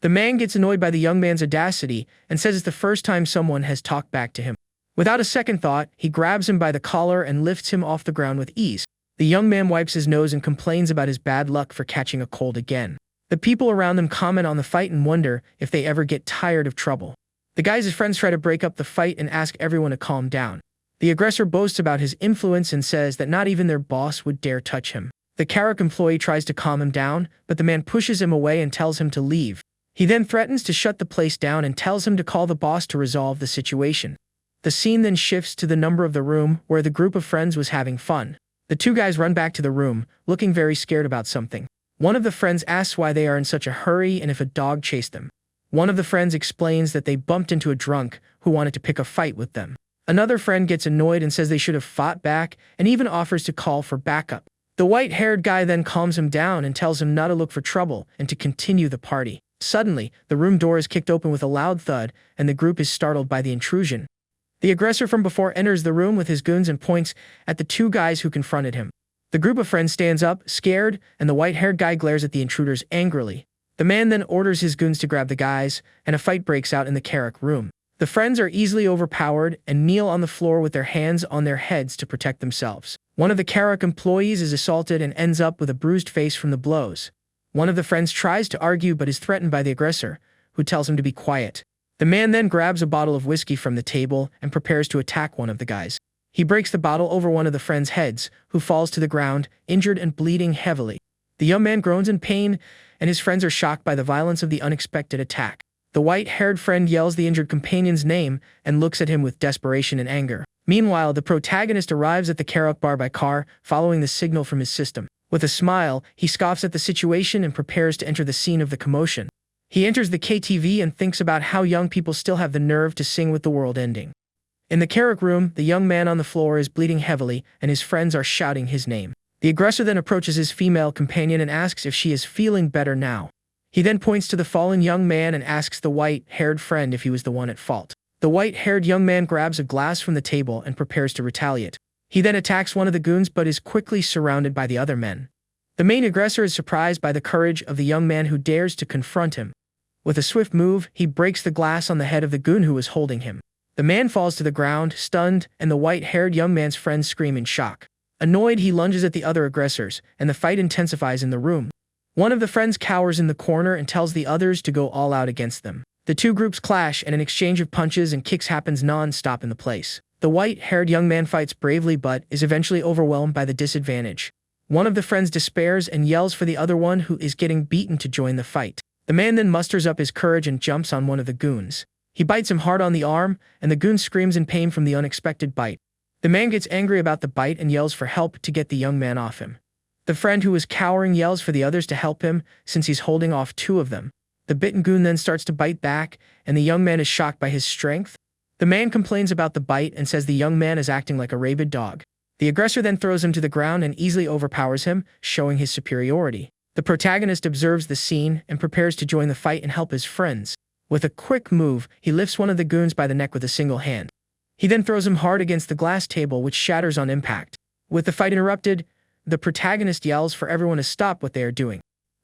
The man gets annoyed by the young man's audacity and says it's the first time someone has talked back to him. Without a second thought, he grabs him by the collar and lifts him off the ground with ease. The young man wipes his nose and complains about his bad luck for catching a cold again. The people around them comment on the fight and wonder if they ever get tired of trouble. The guys' friends try to break up the fight and ask everyone to calm down. The aggressor boasts about his influence and says that not even their boss would dare touch him. The karaoke employee tries to calm him down, but the man pushes him away and tells him to leave. He then threatens to shut the place down and tells him to call the boss to resolve the situation. The scene then shifts to the number of the room where the group of friends was having fun. The two guys run back to the room, looking very scared about something. One of the friends asks why they are in such a hurry and if a dog chased them. One of the friends explains that they bumped into a drunk who wanted to pick a fight with them. Another friend gets annoyed and says they should have fought back and even offers to call for backup. The white-haired guy then calms him down and tells him not to look for trouble and to continue the party. Suddenly, the room door is kicked open with a loud thud and the group is startled by the intrusion. The aggressor from before enters the room with his goons and points at the two guys who confronted him. The group of friends stands up, scared, and the white-haired guy glares at the intruders angrily. The man then orders his goons to grab the guys, and a fight breaks out in the karaoke room. The friends are easily overpowered and kneel on the floor with their hands on their heads to protect themselves. One of the Karak employees is assaulted and ends up with a bruised face from the blows. One of the friends tries to argue but is threatened by the aggressor, who tells him to be quiet. The man then grabs a bottle of whiskey from the table and prepares to attack one of the guys. He breaks the bottle over one of the friends' heads, who falls to the ground, injured and bleeding heavily. The young man groans in pain, and his friends are shocked by the violence of the unexpected attack. The white-haired friend yells the injured companion's name and looks at him with desperation and anger. Meanwhile, the protagonist arrives at the karaoke bar by car, following the signal from his system. With a smile, he scoffs at the situation and prepares to enter the scene of the commotion. He enters the KTV and thinks about how young people still have the nerve to sing with the world ending. In the karaoke room, the young man on the floor is bleeding heavily, and his friends are shouting his name. The aggressor then approaches his female companion and asks if she is feeling better now. He then points to the fallen young man and asks the white-haired friend if he was the one at fault. The white-haired young man grabs a glass from the table and prepares to retaliate. He then attacks one of the goons but is quickly surrounded by the other men. The main aggressor is surprised by the courage of the young man who dares to confront him. With a swift move, he breaks the glass on the head of the goon who is holding him. The man falls to the ground, stunned, and the white-haired young man's friends scream in shock. Annoyed, he lunges at the other aggressors, and the fight intensifies in the room. One of the friends cowers in the corner and tells the others to go all out against them. The two groups clash, and an exchange of punches and kicks happens non-stop in the place. The white-haired young man fights bravely but is eventually overwhelmed by the disadvantage. One of the friends despairs and yells for the other one who is getting beaten to join the fight. The man then musters up his courage and jumps on one of the goons. He bites him hard on the arm, and the goon screams in pain from the unexpected bite. The man gets angry about the bite and yells for help to get the young man off him. The friend who is cowering yells for the others to help him, since he's holding off two of them. The bitten goon then starts to bite back, and the young man is shocked by his strength. The man complains about the bite and says the young man is acting like a rabid dog. The aggressor then throws him to the ground and easily overpowers him, showing his superiority. The protagonist observes the scene and prepares to join the fight and help his friends. With a quick move, he lifts one of the goons by the neck with a single hand. He then throws him hard against the glass table, which shatters on impact. With the fight interrupted, the protagonist yells for everyone to stop what they are doing.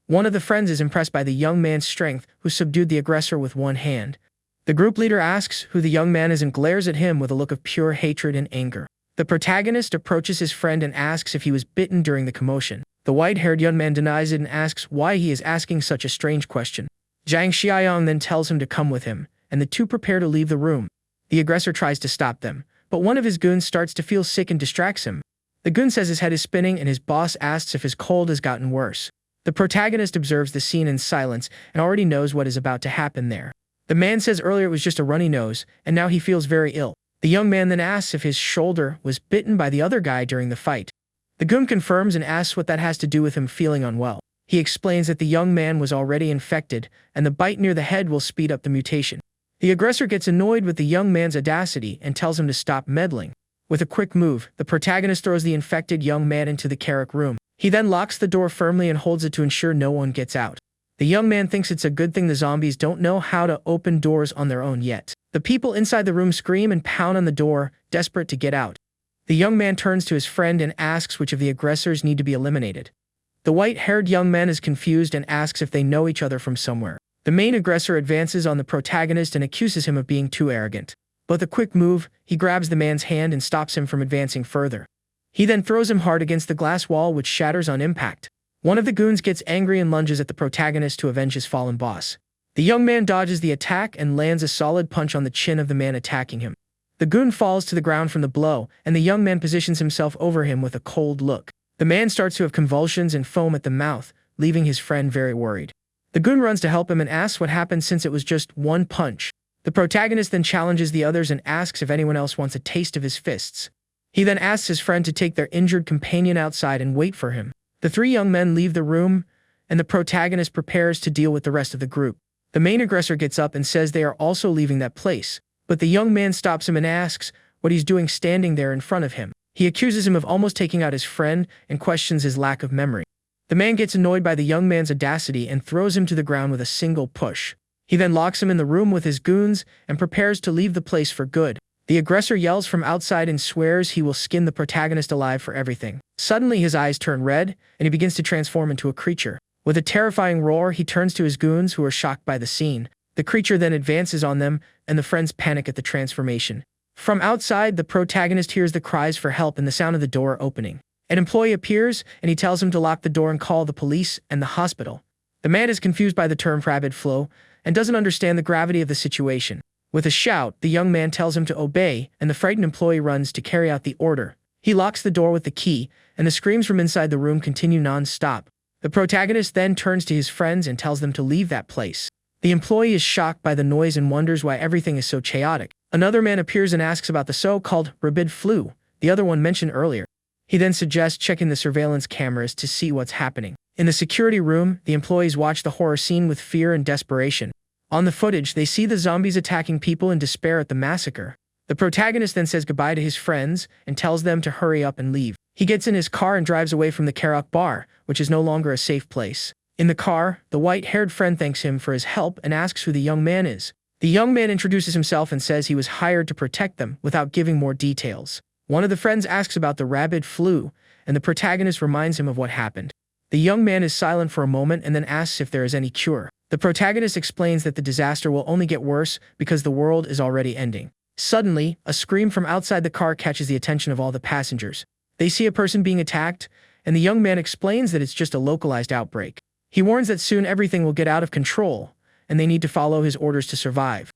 One of the friends is impressed by the young man's strength, who subdued the aggressor with one hand. The group leader asks who the young man is and glares at him with a look of pure hatred and anger. The protagonist approaches his friend and asks if he was bitten during the commotion. The white-haired young man denies it and asks why he is asking such a strange question. Zhang Xiaoyang then tells him to come with him, and the two prepare to leave the room. The aggressor tries to stop them, but one of his goons starts to feel sick and distracts him. The goon says his head is spinning and his boss asks if his cold has gotten worse. The protagonist observes the scene in silence and already knows what is about to happen there. The man says earlier it was just a runny nose, and now he feels very ill. The young man then asks if his shoulder was bitten by the other guy during the fight. The goon confirms and asks what that has to do with him feeling unwell. He explains that the young man was already infected, and the bite near the head will speed up the mutation. The aggressor gets annoyed with the young man's audacity and tells him to stop meddling. With a quick move, the protagonist throws the infected young man into the karaoke room. He then locks the door firmly and holds it to ensure no one gets out. The young man thinks it's a good thing the zombies don't know how to open doors on their own yet. The people inside the room scream and pound on the door, desperate to get out. The young man turns to his friend and asks which of the aggressors need to be eliminated. The white-haired young man is confused and asks if they know each other from somewhere. The main aggressor advances on the protagonist and accuses him of being too arrogant. With a quick move, he grabs the man's hand and stops him from advancing further. He then throws him hard against the glass wall, which shatters on impact. One of the goons gets angry and lunges at the protagonist to avenge his fallen boss. The young man dodges the attack and lands a solid punch on the chin of the man attacking him. The goon falls to the ground from the blow, and the young man positions himself over him with a cold look. The man starts to have convulsions and foam at the mouth, leaving his friend very worried. The goon runs to help him and asks what happened since it was just one punch. The protagonist then challenges the others and asks if anyone else wants a taste of his fists. He then asks his friend to take their injured companion outside and wait for him. The three young men leave the room, and the protagonist prepares to deal with the rest of the group. The main aggressor gets up and says they are also leaving that place, but the young man stops him and asks what he's doing standing there in front of him. He accuses him of almost taking out his friend and questions his lack of memory. The man gets annoyed by the young man's audacity and throws him to the ground with a single push. He then locks him in the room with his goons and prepares to leave the place for good. The aggressor yells from outside and swears he will skin the protagonist alive for everything. Suddenly his eyes turn red, and he begins to transform into a creature. With a terrifying roar, he turns to his goons who are shocked by the scene. The creature then advances on them, and the friends panic at the transformation. From outside, the protagonist hears the cries for help and the sound of the door opening. An employee appears, and he tells him to lock the door and call the police and the hospital. The man is confused by the term rapid flow and doesn't understand the gravity of the situation. With a shout, the young man tells him to obey, and the frightened employee runs to carry out the order. He locks the door with the key, and the screams from inside the room continue non-stop. The protagonist then turns to his friends and tells them to leave that place. The employee is shocked by the noise and wonders why everything is so chaotic. Another man appears and asks about the so-called rabid flu, the other one mentioned earlier. He then suggests checking the surveillance cameras to see what's happening. In the security room, the employees watch the horror scene with fear and desperation. On the footage, they see the zombies attacking people in despair at the massacre. The protagonist then says goodbye to his friends and tells them to hurry up and leave. He gets in his car and drives away from the karaoke bar, which is no longer a safe place. In the car, the white-haired friend thanks him for his help and asks who the young man is. The young man introduces himself and says he was hired to protect them without giving more details. One of the friends asks about the rabid flu, and the protagonist reminds him of what happened. The young man is silent for a moment and then asks if there is any cure. The protagonist explains that the disaster will only get worse because the world is already ending. Suddenly, a scream from outside the car catches the attention of all the passengers. They see a person being attacked, and the young man explains that it's just a localized outbreak. He warns that soon everything will get out of control, and they need to follow his orders to survive.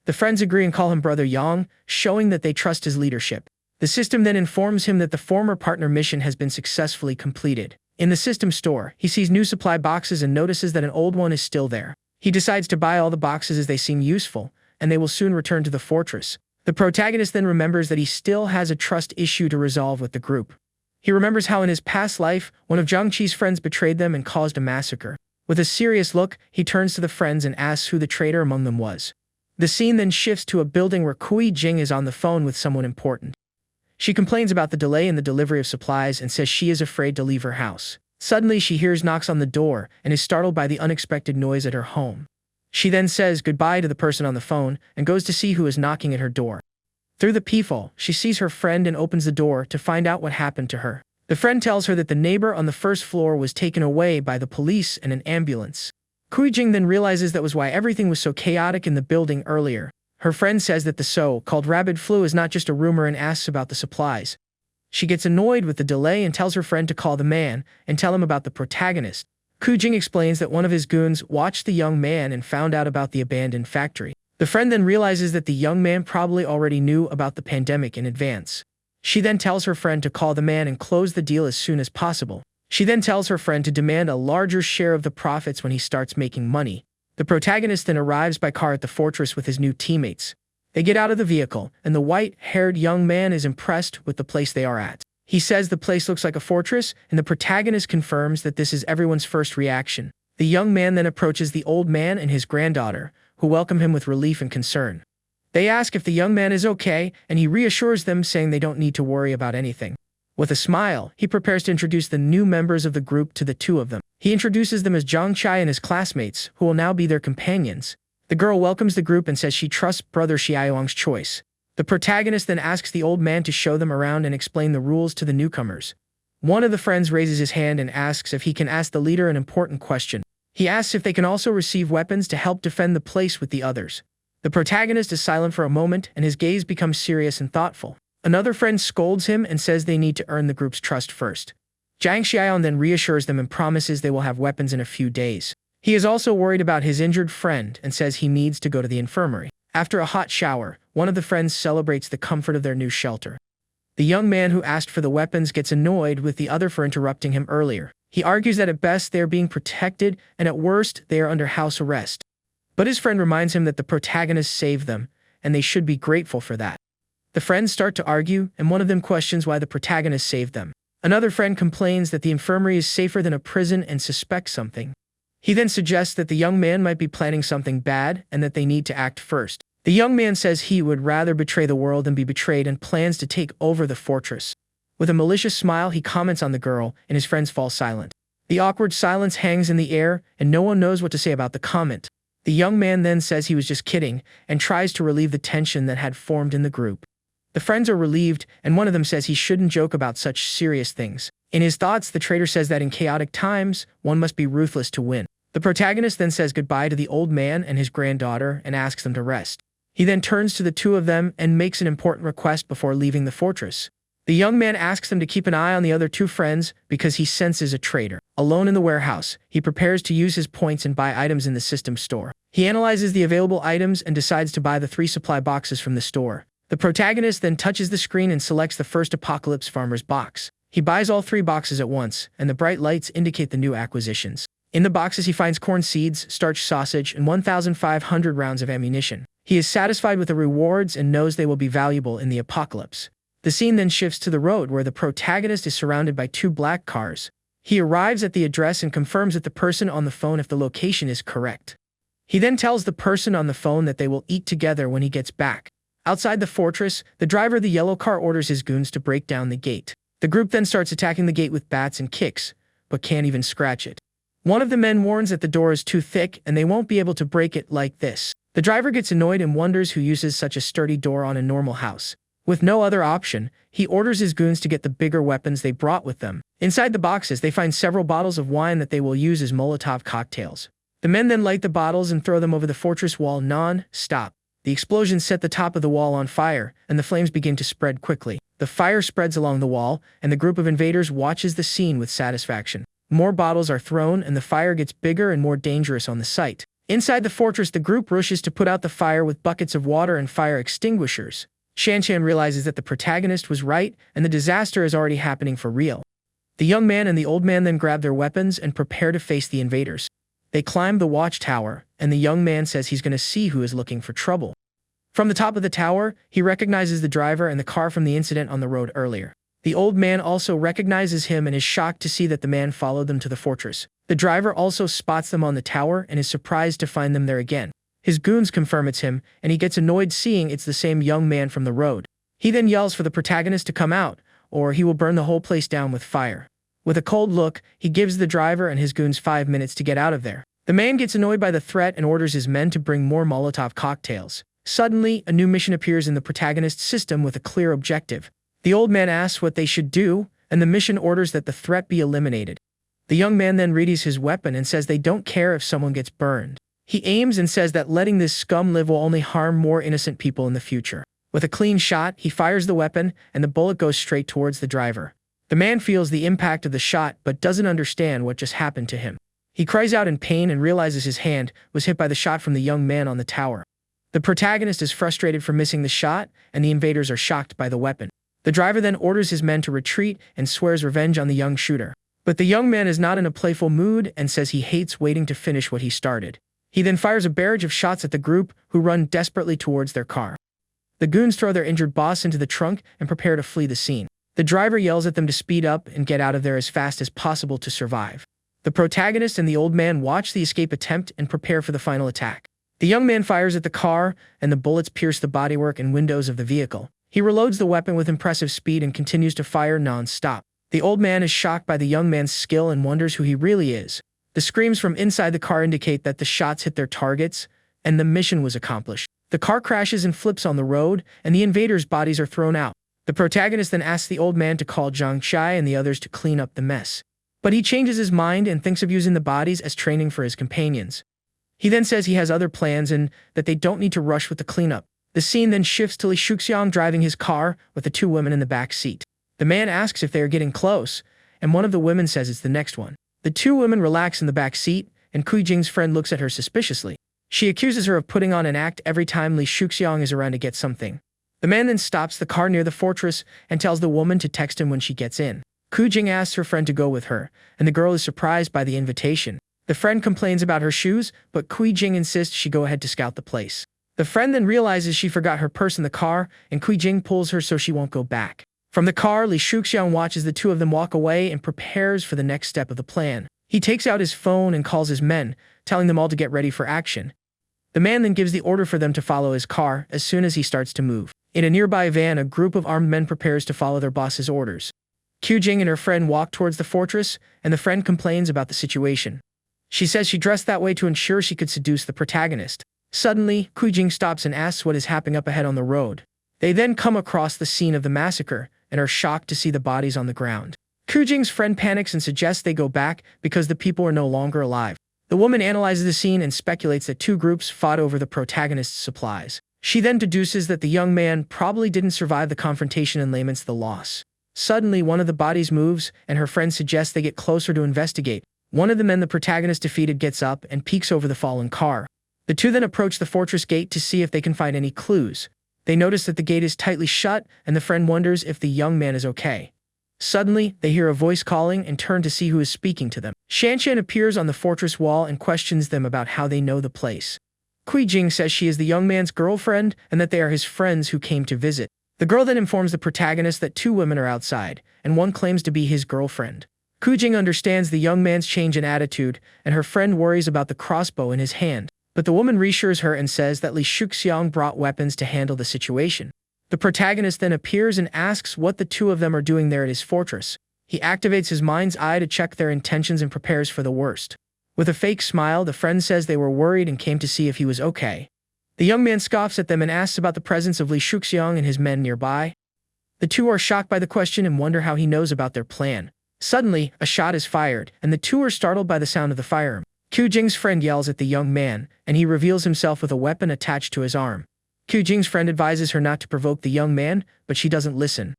The friends agree and call him Brother Yang, showing that they trust his leadership. The system then informs him that the former partner mission has been successfully completed. In the system store, he sees new supply boxes and notices that an old one is still there. He decides to buy all the boxes as they seem useful, and they will soon return to the fortress. The protagonist then remembers that he still has a trust issue to resolve with the group. He remembers how in his past life, one of Zhangqi's friends betrayed them and caused a massacre. With a serious look, he turns to the friends and asks who the traitor among them was. The scene then shifts to a building where Kui Jing is on the phone with someone important. She complains about the delay in the delivery of supplies and says she is afraid to leave her house. Suddenly, she hears knocks on the door and is startled by the unexpected noise at her home. She then says goodbye to the person on the phone and goes to see who is knocking at her door. Through the peephole, she sees her friend and opens the door to find out what happened to her. The friend tells her that the neighbor on the first floor was taken away by the police and an ambulance. Kui Jing then realizes that was why everything was so chaotic in the building earlier. Her friend says that the so-called rabid flu is not just a rumor and asks about the supplies. She gets annoyed with the delay and tells her friend to call the man and tell him about the protagonist. Kui Jing explains that one of his goons watched the young man and found out about the abandoned factory. The friend then realizes that the young man probably already knew about the pandemic in advance. She then tells her friend to call the man and close the deal as soon as possible. She then tells her friend to demand a larger share of the profits when he starts making money. The protagonist then arrives by car at the fortress with his new teammates. They get out of the vehicle, and the white-haired young man is impressed with the place they are at. He says the place looks like a fortress, and the protagonist confirms that this is everyone's first reaction. The young man then approaches the old man and his granddaughter, who welcome him with relief and concern. They ask if the young man is okay, and he reassures them, saying they don't need to worry about anything. With a smile, he prepares to introduce the new members of the group to the two of them. He introduces them as Zhang Chai and his classmates, who will now be their companions. The girl welcomes the group and says she trusts Brother Xiaoyang's choice. The protagonist then asks the old man to show them around and explain the rules to the newcomers. One of the friends raises his hand and asks if he can ask the leader an important question. He asks if they can also receive weapons to help defend the place with the others. The protagonist is silent for a moment, and his gaze becomes serious and thoughtful. Another friend scolds him and says they need to earn the group's trust first. Zhang Xiaoyan then reassures them and promises they will have weapons in a few days. He is also worried about his injured friend and says he needs to go to the infirmary. After a hot shower, one of the friends celebrates the comfort of their new shelter. The young man who asked for the weapons gets annoyed with the other for interrupting him earlier. He argues that at best they are being protected and at worst they are under house arrest. But his friend reminds him that the protagonist saved them, and they should be grateful for that. The friends start to argue, and one of them questions why the protagonist saved them. Another friend complains that the infirmary is safer than a prison and suspects something. He then suggests that the young man might be planning something bad and that they need to act first. The young man says he would rather betray the world than be betrayed and plans to take over the fortress. With a malicious smile, he comments on the girl, and his friends fall silent. The awkward silence hangs in the air, and no one knows what to say about the comment. The young man then says he was just kidding and tries to relieve the tension that had formed in the group. The friends are relieved, and one of them says he shouldn't joke about such serious things. In his thoughts, the traitor says that in chaotic times, one must be ruthless to win. The protagonist then says goodbye to the old man and his granddaughter and asks them to rest. He then turns to the two of them and makes an important request before leaving the fortress. The young man asks them to keep an eye on the other two friends because he senses a traitor. Alone in the warehouse, he prepares to use his points and buy items in the system store. He analyzes the available items and decides to buy the 3 supply boxes from the store. The protagonist then touches the screen and selects the first Apocalypse Farmer's box. He buys all 3 boxes at once, and the bright lights indicate the new acquisitions. In the boxes he finds corn seeds, starch sausage, and 1,500 rounds of ammunition. He is satisfied with the rewards and knows they will be valuable in the apocalypse. The scene then shifts to the road where the protagonist is surrounded by 2 black cars. He arrives at the address and confirms with the person on the phone if the location is correct. He then tells the person on the phone that they will eat together when he gets back. Outside the fortress, the driver of the yellow car orders his goons to break down the gate. The group then starts attacking the gate with bats and kicks, but can't even scratch it. One of the men warns that the door is too thick and they won't be able to break it like this. The driver gets annoyed and wonders who uses such a sturdy door on a normal house. With no other option, he orders his goons to get the bigger weapons they brought with them. Inside the boxes, they find several bottles of wine that they will use as Molotov cocktails. The men then light the bottles and throw them over the fortress wall non-stop. The explosions set the top of the wall on fire, and the flames begin to spread quickly. The fire spreads along the wall, and the group of invaders watches the scene with satisfaction. More bottles are thrown, and the fire gets bigger and more dangerous on the site. Inside the fortress, the group rushes to put out the fire with buckets of water and fire extinguishers. Shan realizes that the protagonist was right, and the disaster is already happening for real. The young man and the old man then grab their weapons and prepare to face the invaders. They climb the watchtower, and the young man says he's going to see who is looking for trouble. From the top of the tower, he recognizes the driver and the car from the incident on the road earlier. The old man also recognizes him and is shocked to see that the man followed them to the fortress. The driver also spots them on the tower and is surprised to find them there again. His goons confirm it's him, and he gets annoyed seeing it's the same young man from the road. He then yells for the protagonist to come out, or he will burn the whole place down with fire. With a cold look, he gives the driver and his goons 5 minutes to get out of there. The man gets annoyed by the threat and orders his men to bring more Molotov cocktails. Suddenly, a new mission appears in the protagonist's system with a clear objective. The old man asks what they should do, and the mission orders that the threat be eliminated. The young man then readies his weapon and says they don't care if someone gets burned. He aims and says that letting this scum live will only harm more innocent people in the future. With a clean shot, he fires the weapon, and the bullet goes straight towards the driver. The man feels the impact of the shot but doesn't understand what just happened to him. He cries out in pain and realizes his hand was hit by the shot from the young man on the tower. The protagonist is frustrated for missing the shot, and the invaders are shocked by the weapon. The driver then orders his men to retreat and swears revenge on the young shooter. But the young man is not in a playful mood and says he hates waiting to finish what he started. He then fires a barrage of shots at the group, who run desperately towards their car. The goons throw their injured boss into the trunk and prepare to flee the scene. The driver yells at them to speed up and get out of there as fast as possible to survive. The protagonist and the old man watch the escape attempt and prepare for the final attack. The young man fires at the car, and the bullets pierce the bodywork and windows of the vehicle. He reloads the weapon with impressive speed and continues to fire non-stop. The old man is shocked by the young man's skill and wonders who he really is. The screams from inside the car indicate that the shots hit their targets, and the mission was accomplished. The car crashes and flips on the road, and the invaders' bodies are thrown out. The protagonist then asks the old man to call Zhang Chai and the others to clean up the mess. But he changes his mind and thinks of using the bodies as training for his companions. He then says he has other plans and that they don't need to rush with the cleanup. The scene then shifts to Li Shuxiang driving his car with the 2 women in the back seat. The man asks if they are getting close, and one of the women says it's the next one. The 2 women relax in the back seat, and Kui Jing's friend looks at her suspiciously. She accuses her of putting on an act every time Li Shuxiang is around to get something. The man then stops the car near the fortress and tells the woman to text him when she gets in. Kui Jing asks her friend to go with her, and the girl is surprised by the invitation. The friend complains about her shoes, but Kui Jing insists she go ahead to scout the place. The friend then realizes she forgot her purse in the car, and Kui Jing pulls her so she won't go back. From the car, Li Shuxiang watches the 2 of them walk away and prepares for the next step of the plan. He takes out his phone and calls his men, telling them all to get ready for action. The man then gives the order for them to follow his car as soon as he starts to move. In a nearby van, a group of armed men prepares to follow their boss's orders. Kui Jing and her friend walk towards the fortress, and the friend complains about the situation. She says she dressed that way to ensure she could seduce the protagonist. Suddenly, Kui Jing stops and asks what is happening up ahead on the road. They then come across the scene of the massacre and are shocked to see the bodies on the ground. Kui Jing's friend panics and suggests they go back because the people are no longer alive. The woman analyzes the scene and speculates that two groups fought over the protagonist's supplies. She then deduces that the young man probably didn't survive the confrontation and laments the loss. Suddenly, one of the bodies moves, and her friend suggests they get closer to investigate. One of the men the protagonist defeated gets up and peeks over the fallen car. The two then approach the fortress gate to see if they can find any clues. They notice that the gate is tightly shut, and the friend wonders if the young man is okay. Suddenly, they hear a voice calling and turn to see who is speaking to them. Shanshan appears on the fortress wall and questions them about how they know the place. Kui Jing says she is the young man's girlfriend and that they are his friends who came to visit. The girl then informs the protagonist that two women are outside, and one claims to be his girlfriend. Kui Jing understands the young man's change in attitude, and her friend worries about the crossbow in his hand. But the woman reassures her and says that Li Shuxiang brought weapons to handle the situation. The protagonist then appears and asks what the two of them are doing there at his fortress. He activates his mind's eye to check their intentions and prepares for the worst. With a fake smile, the friend says they were worried and came to see if he was okay. The young man scoffs at them and asks about the presence of Li Shuxiang and his men nearby. The two are shocked by the question and wonder how he knows about their plan. Suddenly, a shot is fired, and the two are startled by the sound of the firearm. Kui Jing's friend yells at the young man, and he reveals himself with a weapon attached to his arm. Kui Jing's friend advises her not to provoke the young man, but she doesn't listen.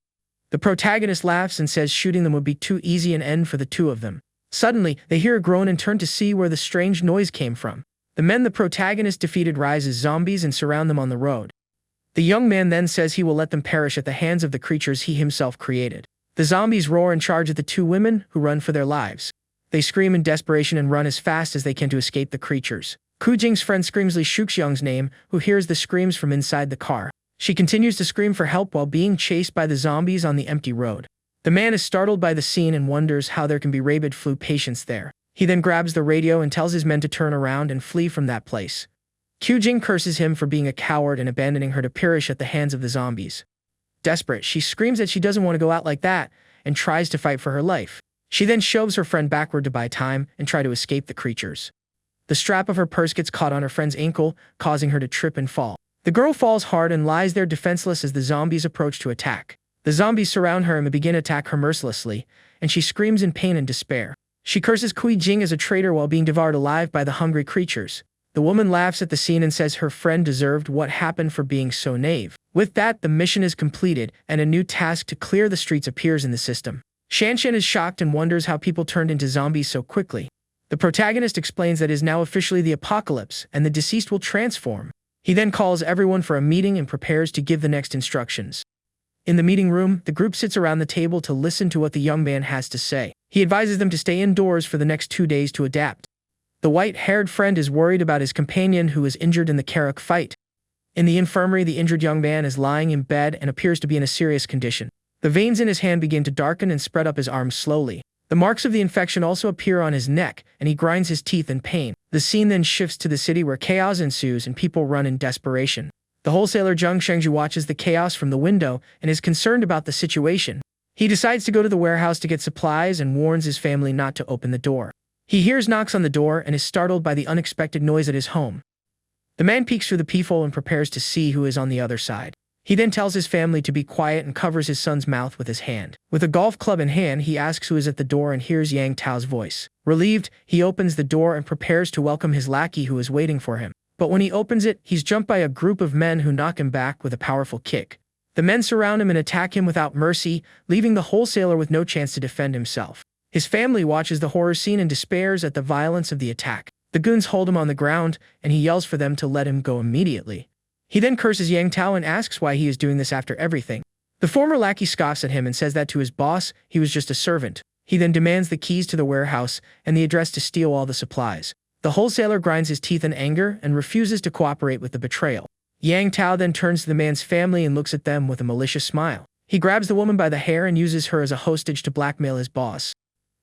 The protagonist laughs and says shooting them would be too easy an end for the two of them. Suddenly, they hear a groan and turn to see where the strange noise came from. The men the protagonist defeated rise as zombies and surround them on the road. The young man then says he will let them perish at the hands of the creatures he himself created. The zombies roar and charge at the two women, who run for their lives. They scream in desperation and run as fast as they can to escape the creatures. Kui Jing's friend screams Li Shuxiang's name, who hears the screams from inside the car. She continues to scream for help while being chased by the zombies on the empty road. The man is startled by the scene and wonders how there can be rabid flu patients there. He then grabs the radio and tells his men to turn around and flee from that place. Kui Jing curses him for being a coward and abandoning her to perish at the hands of the zombies. Desperate, she screams that she doesn't want to go out like that and tries to fight for her life. She then shoves her friend backward to buy time and try to escape the creatures. The strap of her purse gets caught on her friend's ankle, causing her to trip and fall. The girl falls hard and lies there defenseless as the zombies approach to attack. The zombies surround her and begin to attack her mercilessly, and she screams in pain and despair. She curses Kui Jing as a traitor while being devoured alive by the hungry creatures. The woman laughs at the scene and says her friend deserved what happened for being so naive. With that, the mission is completed, and a new task to clear the streets appears in the system. Shanshan is shocked and wonders how people turned into zombies so quickly. The protagonist explains that it is now officially the apocalypse, and the deceased will transform. He then calls everyone for a meeting and prepares to give the next instructions. In the meeting room, the group sits around the table to listen to what the young man has to say. He advises them to stay indoors for the next 2 days to adapt. The white-haired friend is worried about his companion who is injured in the Karuk fight. In the infirmary, the injured young man is lying in bed and appears to be in a serious condition. The veins in his hand begin to darken and spread up his arms slowly. The marks of the infection also appear on his neck, and he grinds his teeth in pain. The scene then shifts to the city where chaos ensues and people run in desperation. The wholesaler Zheng Shengzhu watches the chaos from the window and is concerned about the situation. He decides to go to the warehouse to get supplies and warns his family not to open the door. He hears knocks on the door and is startled by the unexpected noise at his home. The man peeks through the peephole and prepares to see who is on the other side. He then tells his family to be quiet and covers his son's mouth with his hand. With a golf club in hand, he asks who is at the door and hears Yang Tao's voice. Relieved, he opens the door and prepares to welcome his lackey who is waiting for him. But when he opens it, he's jumped by a group of men who knock him back with a powerful kick. The men surround him and attack him without mercy, leaving the wholesaler with no chance to defend himself. His family watches the horror scene and despairs at the violence of the attack. The goons hold him on the ground, and he yells for them to let him go immediately. He then curses Yang Tao and asks why he is doing this after everything. The former lackey scoffs at him and says that to his boss, he was just a servant. He then demands the keys to the warehouse and the address to steal all the supplies. The wholesaler grinds his teeth in anger and refuses to cooperate with the betrayal. Yang Tao then turns to the man's family and looks at them with a malicious smile. He grabs the woman by the hair and uses her as a hostage to blackmail his boss.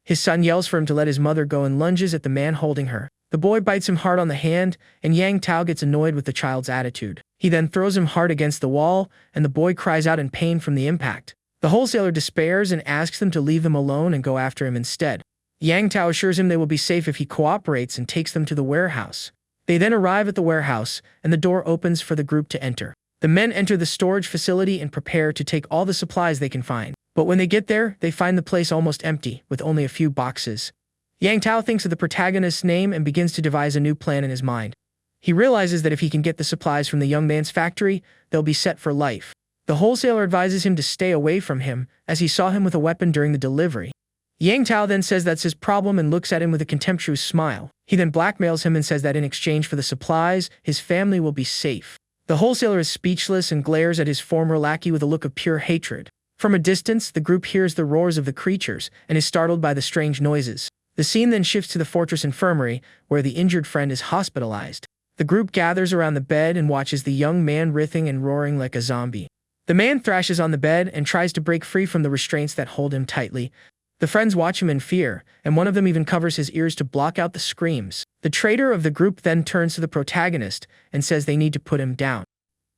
His son yells for him to let his mother go and lunges at the man holding her. The boy bites him hard on the hand, and Yang Tao gets annoyed with the child's attitude. He then throws him hard against the wall, and the boy cries out in pain from the impact. The wholesaler despairs and asks them to leave him alone and go after him instead. Yang Tao assures him they will be safe if he cooperates and takes them to the warehouse. They then arrive at the warehouse, and the door opens for the group to enter. The men enter the storage facility and prepare to take all the supplies they can find. But when they get there, they find the place almost empty, with only a few boxes. Yang Tao thinks of the protagonist's name and begins to devise a new plan in his mind. He realizes that if he can get the supplies from the young man's factory, they'll be set for life. The wholesaler advises him to stay away from him, as he saw him with a weapon during the delivery. Yang Tao then says that's his problem and looks at him with a contemptuous smile. He then blackmails him and says that in exchange for the supplies, his family will be safe. The wholesaler is speechless and glares at his former lackey with a look of pure hatred. From a distance, the group hears the roars of the creatures and is startled by the strange noises. The scene then shifts to the fortress infirmary, where the injured friend is hospitalized. The group gathers around the bed and watches the young man writhing and roaring like a zombie. The man thrashes on the bed and tries to break free from the restraints that hold him tightly. The friends watch him in fear, and one of them even covers his ears to block out the screams. The traitor of the group then turns to the protagonist and says they need to put him down.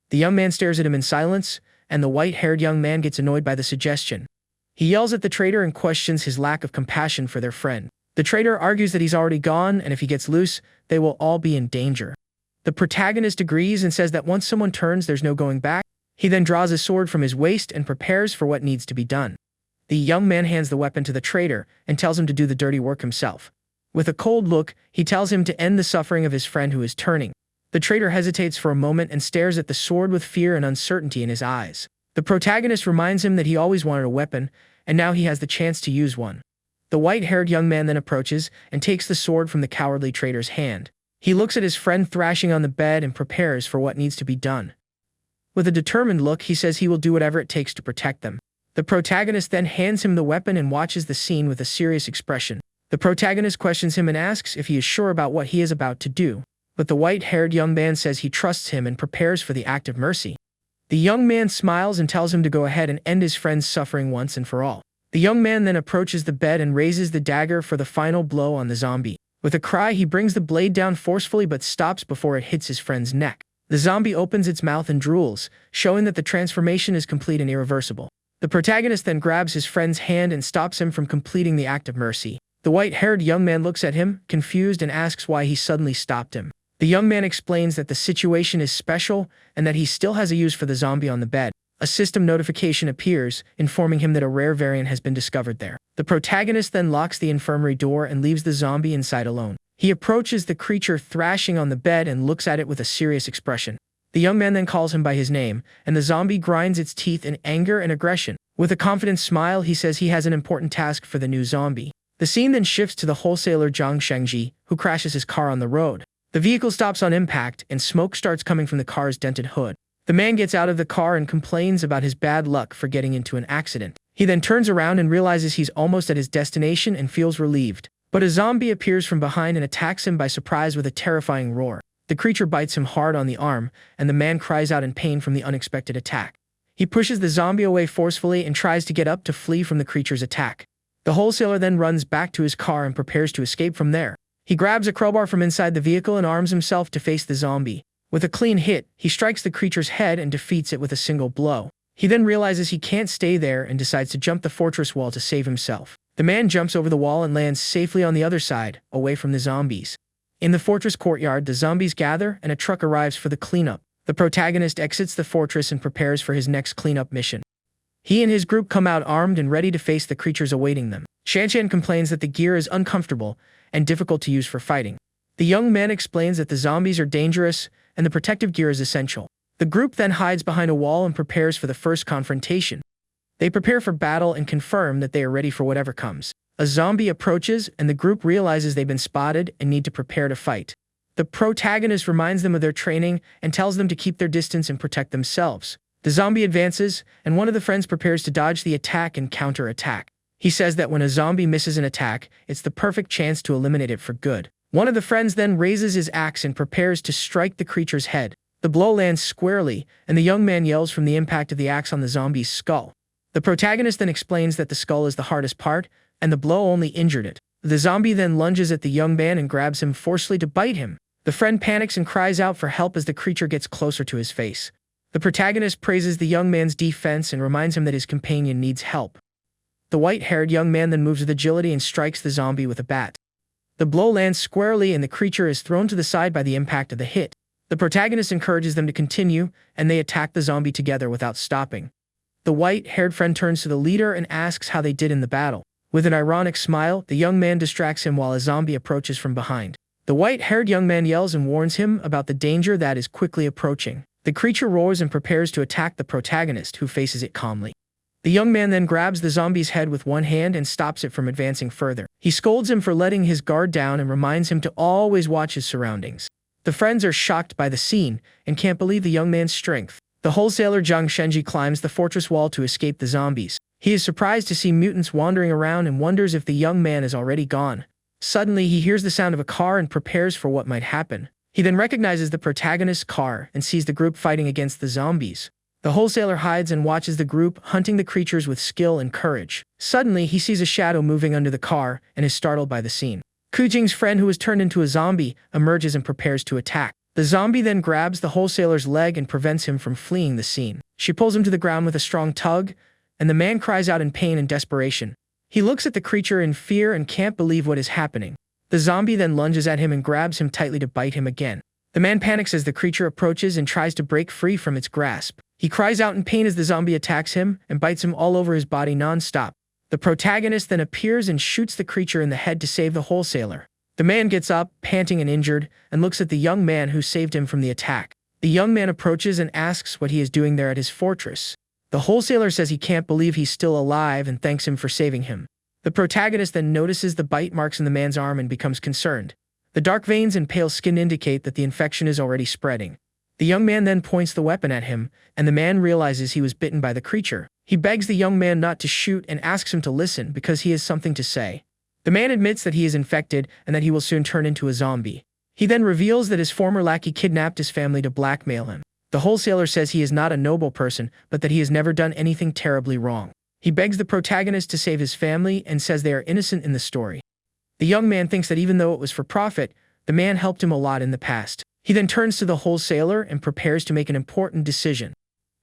The young man stares at him in silence, and the white-haired young man gets annoyed by the suggestion. He yells at the traitor and questions his lack of compassion for their friend. The traitor argues that he's already gone, and if he gets loose, they will all be in danger. The protagonist agrees and says that once someone turns, there's no going back. He then draws a sword from his waist and prepares for what needs to be done. The young man hands the weapon to the traitor and tells him to do the dirty work himself. With a cold look, he tells him to end the suffering of his friend who is turning. The traitor hesitates for a moment and stares at the sword with fear and uncertainty in his eyes. The protagonist reminds him that he always wanted a weapon, and now he has the chance to use one. The white-haired young man then approaches and takes the sword from the cowardly traitor's hand. He looks at his friend thrashing on the bed and prepares for what needs to be done. With a determined look, he says he will do whatever it takes to protect them. The protagonist then hands him the weapon and watches the scene with a serious expression. The protagonist questions him and asks if he is sure about what he is about to do, but the white-haired young man says he trusts him and prepares for the act of mercy. The young man smiles and tells him to go ahead and end his friend's suffering once and for all. The young man then approaches the bed and raises the dagger for the final blow on the zombie. With a cry, he brings the blade down forcefully but stops before it hits his friend's neck. The zombie opens its mouth and drools, showing that the transformation is complete and irreversible. The protagonist then grabs his friend's hand and stops him from completing the act of mercy. The white-haired young man looks at him, confused, and asks why he suddenly stopped him. The young man explains that the situation is special and that he still has a use for the zombie on the bed. A system notification appears, informing him that a rare variant has been discovered there. The protagonist then locks the infirmary door and leaves the zombie inside alone. He approaches the creature thrashing on the bed and looks at it with a serious expression. The young man then calls him by his name, and the zombie grinds its teeth in anger and aggression. With a confident smile, he says he has an important task for the new zombie. The scene then shifts to the wholesaler Zhang Shengji, who crashes his car on the road. The vehicle stops on impact, and smoke starts coming from the car's dented hood. The man gets out of the car and complains about his bad luck for getting into an accident. He then turns around and realizes he's almost at his destination and feels relieved. But a zombie appears from behind and attacks him by surprise with a terrifying roar. The creature bites him hard on the arm, and the man cries out in pain from the unexpected attack. He pushes the zombie away forcefully and tries to get up to flee from the creature's attack. The wholesaler then runs back to his car and prepares to escape from there. He grabs a crowbar from inside the vehicle and arms himself to face the zombie. With a clean hit, he strikes the creature's head and defeats it with a single blow. He then realizes he can't stay there and decides to jump the fortress wall to save himself. The man jumps over the wall and lands safely on the other side, away from the zombies. In the fortress courtyard, the zombies gather and a truck arrives for the cleanup. The protagonist exits the fortress and prepares for his next cleanup mission. He and his group come out armed and ready to face the creatures awaiting them. Shanshan complains that the gear is uncomfortable and difficult to use for fighting. The young man explains that the zombies are dangerous and the protective gear is essential. The group then hides behind a wall and prepares for the first confrontation. They prepare for battle and confirm that they are ready for whatever comes. A zombie approaches, and the group realizes they've been spotted and need to prepare to fight. The protagonist reminds them of their training and tells them to keep their distance and protect themselves. The zombie advances, and one of the friends prepares to dodge the attack and counter-attack. He says that when a zombie misses an attack, it's the perfect chance to eliminate it for good. One of the friends then raises his axe and prepares to strike the creature's head. The blow lands squarely, and the young man yells from the impact of the axe on the zombie's skull. The protagonist then explains that the skull is the hardest part, and the blow only injured it. The zombie then lunges at the young man and grabs him forcefully to bite him. The friend panics and cries out for help as the creature gets closer to his face. The protagonist praises the young man's defense and reminds him that his companion needs help. The white-haired young man then moves with agility and strikes the zombie with a bat. The blow lands squarely and the creature is thrown to the side by the impact of the hit. The protagonist encourages them to continue, and they attack the zombie together without stopping. The white-haired friend turns to the leader and asks how they did in the battle. With an ironic smile, the young man distracts him while a zombie approaches from behind. The white-haired young man yells and warns him about the danger that is quickly approaching. The creature roars and prepares to attack the protagonist, who faces it calmly. The young man then grabs the zombie's head with one hand and stops it from advancing further. He scolds him for letting his guard down and reminds him to always watch his surroundings. The friends are shocked by the scene and can't believe the young man's strength. The wholesaler Zhang Shenji climbs the fortress wall to escape the zombies. He is surprised to see mutants wandering around and wonders if the young man is already gone. Suddenly, he hears the sound of a car and prepares for what might happen. He then recognizes the protagonist's car and sees the group fighting against the zombies. The wholesaler hides and watches the group hunting the creatures with skill and courage. Suddenly, he sees a shadow moving under the car and is startled by the scene. Kujing's friend, who has turned into a zombie, emerges and prepares to attack. The zombie then grabs the wholesaler's leg and prevents him from fleeing the scene. She pulls him to the ground with a strong tug, and the man cries out in pain and desperation. He looks at the creature in fear and can't believe what is happening. The zombie then lunges at him and grabs him tightly to bite him again. The man panics as the creature approaches and tries to break free from its grasp. He cries out in pain as the zombie attacks him and bites him all over his body non-stop. The protagonist then appears and shoots the creature in the head to save the wholesaler. The man gets up, panting and injured, and looks at the young man who saved him from the attack. The young man approaches and asks what he is doing there at his fortress. The wholesaler says he can't believe he's still alive and thanks him for saving him. The protagonist then notices the bite marks in the man's arm and becomes concerned. The dark veins and pale skin indicate that the infection is already spreading. The young man then points the weapon at him, and the man realizes he was bitten by the creature. He begs the young man not to shoot and asks him to listen because he has something to say. The man admits that he is infected and that he will soon turn into a zombie. He then reveals that his former lackey kidnapped his family to blackmail him. The wholesaler says he is not a noble person, but that he has never done anything terribly wrong. He begs the protagonist to save his family and says they are innocent in the story. The young man thinks that even though it was for profit, the man helped him a lot in the past. He then turns to the wholesaler and prepares to make an important decision.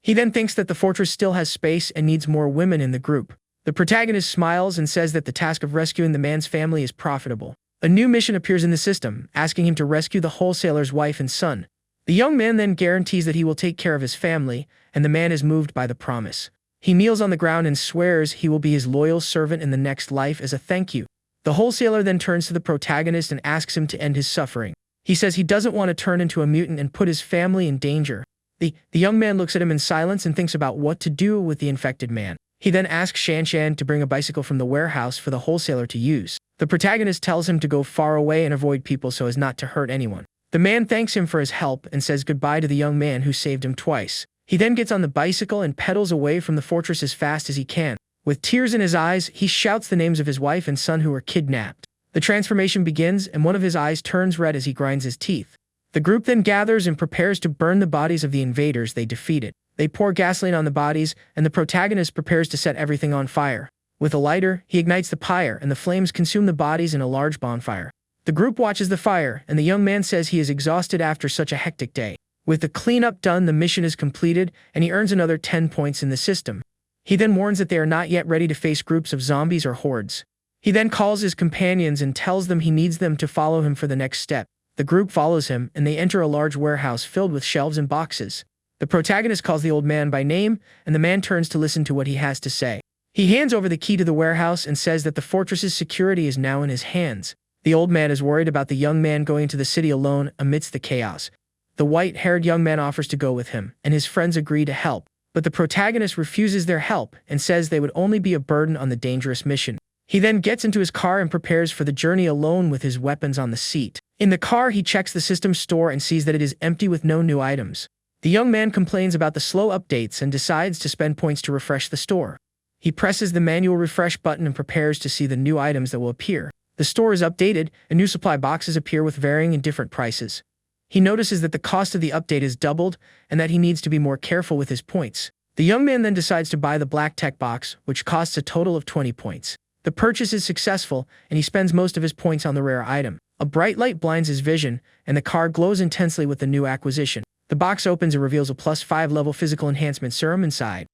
He then thinks that the fortress still has space and needs more women in the group. The protagonist smiles and says that the task of rescuing the man's family is profitable. A new mission appears in the system, asking him to rescue the wholesaler's wife and son. The young man then guarantees that he will take care of his family, and the man is moved by the promise. He kneels on the ground and swears he will be his loyal servant in the next life as a thank you. The wholesaler then turns to the protagonist and asks him to end his suffering. He says he doesn't want to turn into a mutant and put his family in danger. The young man looks at him in silence and thinks about what to do with the infected man. He then asks Shanshan to bring a bicycle from the warehouse for the wholesaler to use. The protagonist tells him to go far away and avoid people so as not to hurt anyone. The man thanks him for his help and says goodbye to the young man who saved him twice. He then gets on the bicycle and pedals away from the fortress as fast as he can. With tears in his eyes, he shouts the names of his wife and son who were kidnapped. The transformation begins and one of his eyes turns red as he grinds his teeth. The group then gathers and prepares to burn the bodies of the invaders they defeated. They pour gasoline on the bodies, and the protagonist prepares to set everything on fire. With a lighter, he ignites the pyre, and the flames consume the bodies in a large bonfire. The group watches the fire, and the young man says he is exhausted after such a hectic day. With the cleanup done, the mission is completed, and he earns another 10 points in the system. He then warns that they are not yet ready to face groups of zombies or hordes. He then calls his companions and tells them he needs them to follow him for the next step. The group follows him, and they enter a large warehouse filled with shelves and boxes. The protagonist calls the old man by name, and the man turns to listen to what he has to say. He hands over the key to the warehouse and says that the fortress's security is now in his hands. The old man is worried about the young man going to the city alone amidst the chaos. The white-haired young man offers to go with him, and his friends agree to help. But the protagonist refuses their help and says they would only be a burden on the dangerous mission. He then gets into his car and prepares for the journey alone with his weapons on the seat. In the car, he checks the system store and sees that it is empty with no new items. The young man complains about the slow updates and decides to spend points to refresh the store. He presses the manual refresh button and prepares to see the new items that will appear. The store is updated, and new supply boxes appear with varying and different prices. He notices that the cost of the update is doubled and that he needs to be more careful with his points. The young man then decides to buy the black tech box, which costs a total of 20 points. The purchase is successful, and he spends most of his points on the rare item. A bright light blinds his vision, and the car glows intensely with the new acquisition. The box opens and reveals a +5 level physical enhancement serum inside.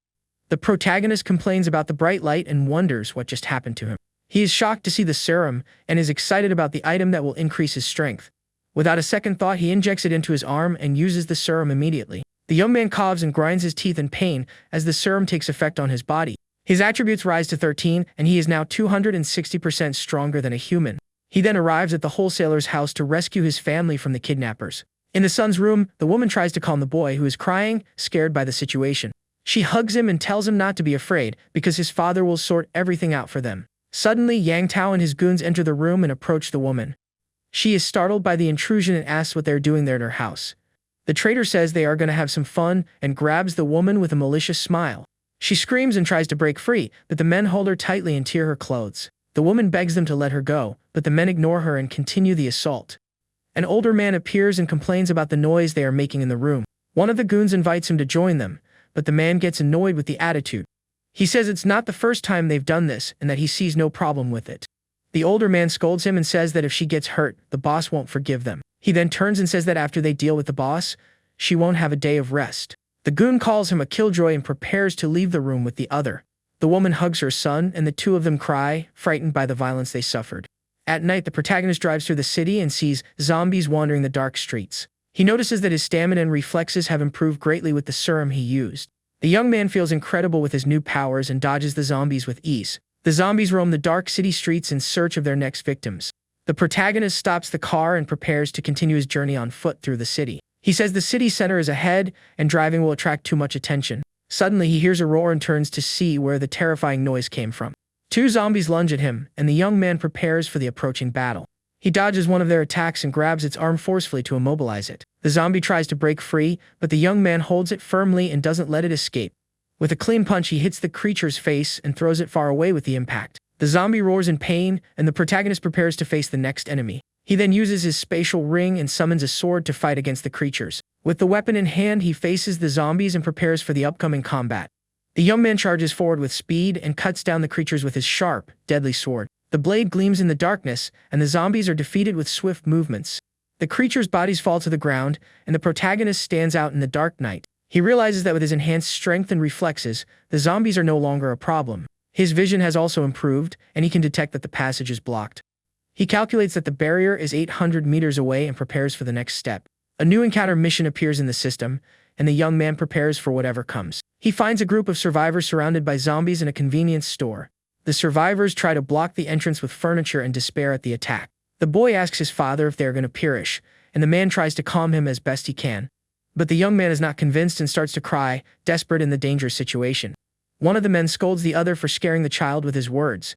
The protagonist complains about the bright light and wonders what just happened to him. He is shocked to see the serum and is excited about the item that will increase his strength. Without a second thought, he injects it into his arm and uses the serum immediately. The young man coughs and grinds his teeth in pain as the serum takes effect on his body. His attributes rise to 13, and he is now 260% stronger than a human. He then arrives at the wholesaler's house to rescue his family from the kidnappers. In the son's room, the woman tries to calm the boy, who is crying, scared by the situation. She hugs him and tells him not to be afraid, because his father will sort everything out for them. Suddenly, Yang Tao and his goons enter the room and approach the woman. She is startled by the intrusion and asks what they're doing there in her house. The traitor says they are going to have some fun and grabs the woman with a malicious smile. She screams and tries to break free, but the men hold her tightly and tear her clothes. The woman begs them to let her go, but the men ignore her and continue the assault. An older man appears and complains about the noise they are making in the room. One of the goons invites him to join them, but the man gets annoyed with the attitude. He says it's not the first time they've done this and that he sees no problem with it. The older man scolds him and says that if she gets hurt, the boss won't forgive them. He then turns and says that after they deal with the boss, she won't have a day of rest. The goon calls him a killjoy and prepares to leave the room with the other. The woman hugs her son, and the two of them cry, frightened by the violence they suffered. At night, the protagonist drives through the city and sees zombies wandering the dark streets. He notices that his stamina and reflexes have improved greatly with the serum he used. The young man feels incredible with his new powers and dodges the zombies with ease. The zombies roam the dark city streets in search of their next victims. The protagonist stops the car and prepares to continue his journey on foot through the city. He says the city center is ahead and driving will attract too much attention. Suddenly, he hears a roar and turns to see where the terrifying noise came from. Two zombies lunge at him, and the young man prepares for the approaching battle. He dodges one of their attacks and grabs its arm forcefully to immobilize it. The zombie tries to break free, but the young man holds it firmly and doesn't let it escape. With a clean punch, he hits the creature's face and throws it far away with the impact. The zombie roars in pain, and the protagonist prepares to face the next enemy. He then uses his spatial ring and summons a sword to fight against the creatures. With the weapon in hand, he faces the zombies and prepares for the upcoming combat. The young man charges forward with speed and cuts down the creatures with his sharp, deadly sword. The blade gleams in the darkness, and the zombies are defeated with swift movements. The creatures' bodies fall to the ground, and the protagonist stands out in the dark night. He realizes that with his enhanced strength and reflexes, the zombies are no longer a problem. His vision has also improved, and he can detect that the passage is blocked. He calculates that the barrier is 800 meters away and prepares for the next step. A new encounter mission appears in the system, and the young man prepares for whatever comes. He finds a group of survivors surrounded by zombies in a convenience store. The survivors try to block the entrance with furniture and despair at the attack. The boy asks his father if they are going to perish, and the man tries to calm him as best he can. But the young man is not convinced and starts to cry, desperate in the dangerous situation. One of the men scolds the other for scaring the child with his words.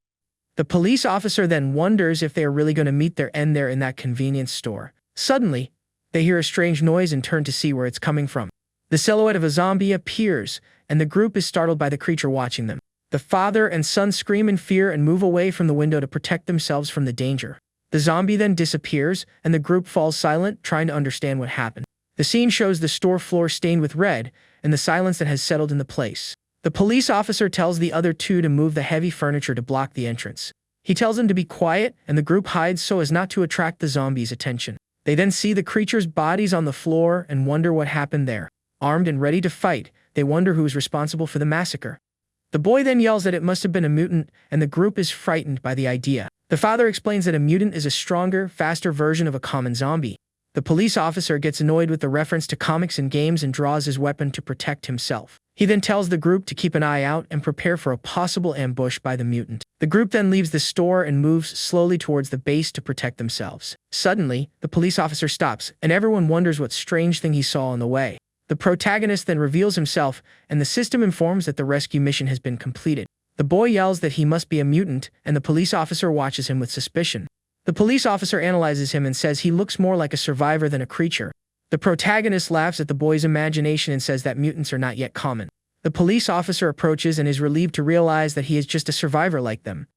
The police officer then wonders if they are really going to meet their end there in that convenience store. Suddenly, they hear a strange noise and turn to see where it's coming from. The silhouette of a zombie appears, and the group is startled by the creature watching them. The father and son scream in fear and move away from the window to protect themselves from the danger. The zombie then disappears, and the group falls silent, trying to understand what happened. The scene shows the store floor stained with red, and the silence that has settled in the place. The police officer tells the other two to move the heavy furniture to block the entrance. He tells them to be quiet, and the group hides so as not to attract the zombies' attention. They then see the creatures' bodies on the floor and wonder what happened there. Armed and ready to fight, they wonder who is responsible for the massacre. The boy then yells that it must have been a mutant, and the group is frightened by the idea. The father explains that a mutant is a stronger, faster version of a common zombie. The police officer gets annoyed with the reference to comics and games and draws his weapon to protect himself. He then tells the group to keep an eye out and prepare for a possible ambush by the mutant. The group then leaves the store and moves slowly towards the base to protect themselves. Suddenly, the police officer stops, and everyone wonders what strange thing he saw on the way. The protagonist then reveals himself, and the system informs that the rescue mission has been completed. The boy yells that he must be a mutant, and the police officer watches him with suspicion. The police officer analyzes him and says he looks more like a survivor than a creature. The protagonist laughs at the boy's imagination and says that mutants are not yet common. The police officer approaches and is relieved to realize that he is just a survivor like them.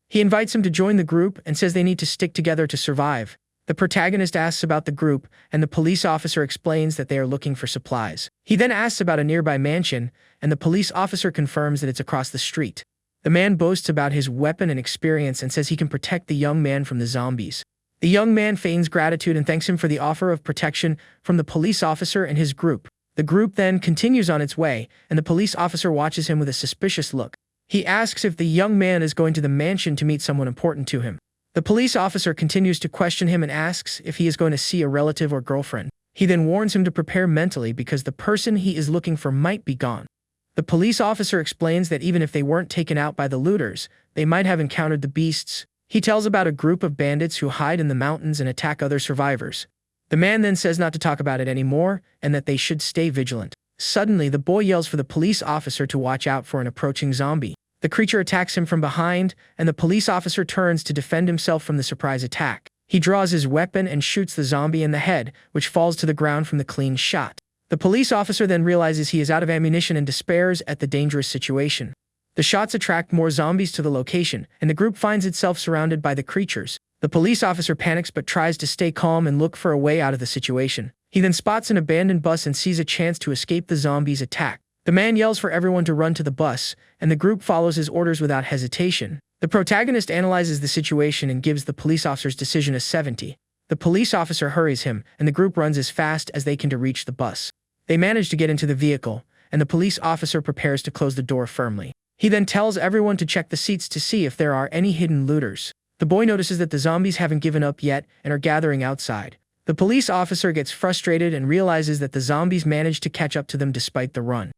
He invites him to join the group and says they need to stick together to survive. The protagonist asks about the group, and the police officer explains that they are looking for supplies. He then asks about a nearby mansion, and the police officer confirms that it's across the street. The man boasts about his weapon and experience and says he can protect the young man from the zombies. The young man feigns gratitude and thanks him for the offer of protection from the police officer and his group. The group then continues on its way, and the police officer watches him with a suspicious look. He asks if the young man is going to the mansion to meet someone important to him. The police officer continues to question him and asks if he is going to see a relative or girlfriend. He then warns him to prepare mentally because the person he is looking for might be gone. The police officer explains that even if they weren't taken out by the looters, they might have encountered the beasts. He tells about a group of bandits who hide in the mountains and attack other survivors. The man then says not to talk about it anymore and that they should stay vigilant. Suddenly, the boy yells for the police officer to watch out for an approaching zombie. The creature attacks him from behind, and the police officer turns to defend himself from the surprise attack. He draws his weapon and shoots the zombie in the head, which falls to the ground from the clean shot. The police officer then realizes he is out of ammunition and despairs at the dangerous situation. The shots attract more zombies to the location, and the group finds itself surrounded by the creatures. The police officer panics but tries to stay calm and look for a way out of the situation. He then spots an abandoned bus and sees a chance to escape the zombies' attack. The man yells for everyone to run to the bus, and the group follows his orders without hesitation. The protagonist analyzes the situation and gives the police officer's decision a 70. The police officer hurries him, and the group runs as fast as they can to reach the bus. They manage to get into the vehicle, and the police officer prepares to close the door firmly. He then tells everyone to check the seats to see if there are any hidden looters. The boy notices that the zombies haven't given up yet and are gathering outside. The police officer gets frustrated and realizes that the zombies managed to catch up to them despite the run.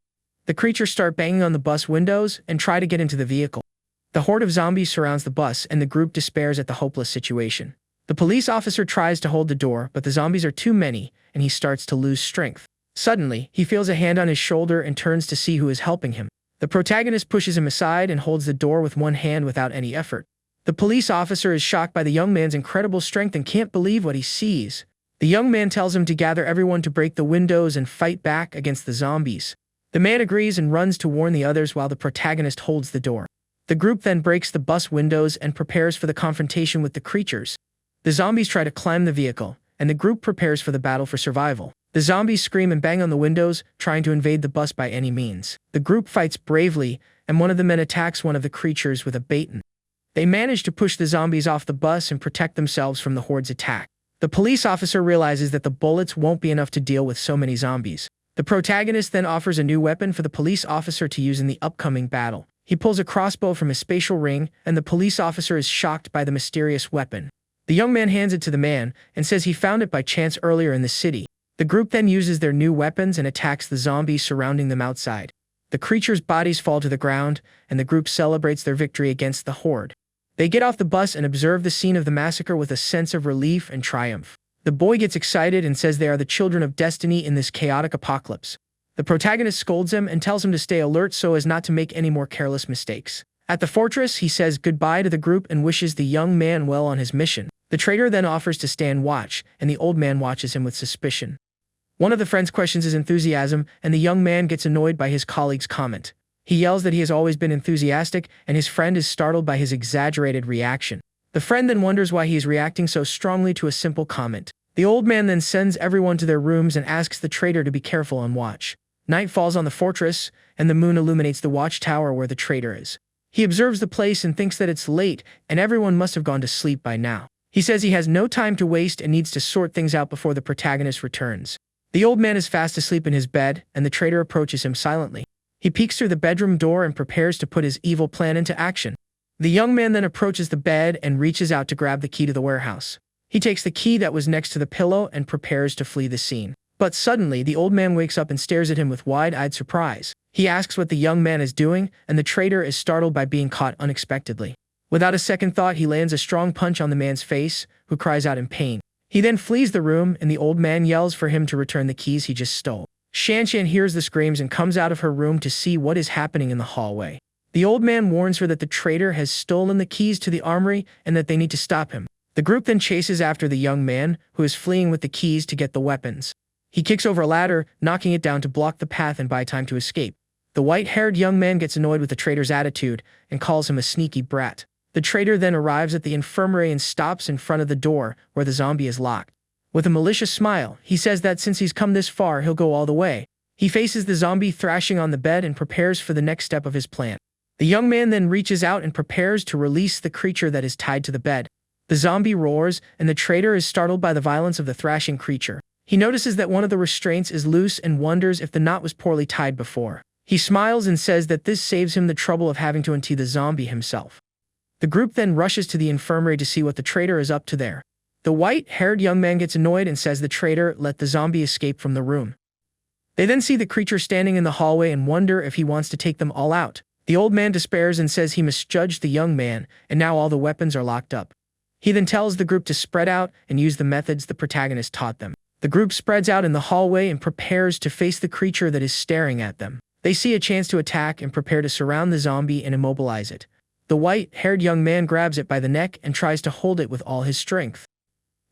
The creatures start banging on the bus windows and try to get into the vehicle. The horde of zombies surrounds the bus and the group despairs at the hopeless situation. The police officer tries to hold the door, but the zombies are too many and he starts to lose strength. Suddenly, he feels a hand on his shoulder and turns to see who is helping him. The protagonist pushes him aside and holds the door with one hand without any effort. The police officer is shocked by the young man's incredible strength and can't believe what he sees. The young man tells him to gather everyone to break the windows and fight back against the zombies. The man agrees and runs to warn the others while the protagonist holds the door. The group then breaks the bus windows and prepares for the confrontation with the creatures. The zombies try to climb the vehicle, and the group prepares for the battle for survival. The zombies scream and bang on the windows, trying to invade the bus by any means. The group fights bravely, and one of the men attacks one of the creatures with a baton. They manage to push the zombies off the bus and protect themselves from the horde's attack. The police officer realizes that the bullets won't be enough to deal with so many zombies. The protagonist then offers a new weapon for the police officer to use in the upcoming battle. He pulls a crossbow from his spatial ring, and the police officer is shocked by the mysterious weapon. The young man hands it to the man and says he found it by chance earlier in the city. The group then uses their new weapons and attacks the zombies surrounding them outside. The creatures' bodies fall to the ground, and the group celebrates their victory against the horde. They get off the bus and observe the scene of the massacre with a sense of relief and triumph. The boy gets excited and says they are the children of destiny in this chaotic apocalypse. The protagonist scolds him and tells him to stay alert so as not to make any more careless mistakes. At the fortress, he says goodbye to the group and wishes the young man well on his mission. The traitor then offers to stand watch, and the old man watches him with suspicion. One of the friends questions his enthusiasm, and the young man gets annoyed by his colleague's comment. He yells that he has always been enthusiastic, and his friend is startled by his exaggerated reaction. The friend then wonders why he is reacting so strongly to a simple comment. The old man then sends everyone to their rooms and asks the traitor to be careful on watch. Night falls on the fortress, and the moon illuminates the watchtower where the traitor is. He observes the place and thinks that it's late, and everyone must have gone to sleep by now. He says he has no time to waste and needs to sort things out before the protagonist returns. The old man is fast asleep in his bed, and the traitor approaches him silently. He peeks through the bedroom door and prepares to put his evil plan into action. The young man then approaches the bed and reaches out to grab the key to the warehouse. He takes the key that was next to the pillow and prepares to flee the scene. But suddenly, the old man wakes up and stares at him with wide-eyed surprise. He asks what the young man is doing, and the traitor is startled by being caught unexpectedly. Without a second thought, he lands a strong punch on the man's face, who cries out in pain. He then flees the room, and the old man yells for him to return the keys he just stole. Shanshan hears the screams and comes out of her room to see what is happening in the hallway. The old man warns her that the traitor has stolen the keys to the armory and that they need to stop him. The group then chases after the young man, who is fleeing with the keys to get the weapons. He kicks over a ladder, knocking it down to block the path and buy time to escape. The white-haired young man gets annoyed with the traitor's attitude and calls him a sneaky brat. The traitor then arrives at the infirmary and stops in front of the door where the zombie is locked. With a malicious smile, he says that since he's come this far, he'll go all the way. He faces the zombie thrashing on the bed and prepares for the next step of his plan. The young man then reaches out and prepares to release the creature that is tied to the bed. The zombie roars, and the traitor is startled by the violence of the thrashing creature. He notices that one of the restraints is loose and wonders if the knot was poorly tied before. He smiles and says that this saves him the trouble of having to untie the zombie himself. The group then rushes to the infirmary to see what the traitor is up to there. The white-haired young man gets annoyed and says the traitor let the zombie escape from the room. They then see the creature standing in the hallway and wonder if he wants to take them all out. The old man despairs and says he misjudged the young man, and now all the weapons are locked up. He then tells the group to spread out and use the methods the protagonist taught them. The group spreads out in the hallway and prepares to face the creature that is staring at them. They see a chance to attack and prepare to surround the zombie and immobilize it. The white-haired young man grabs it by the neck and tries to hold it with all his strength.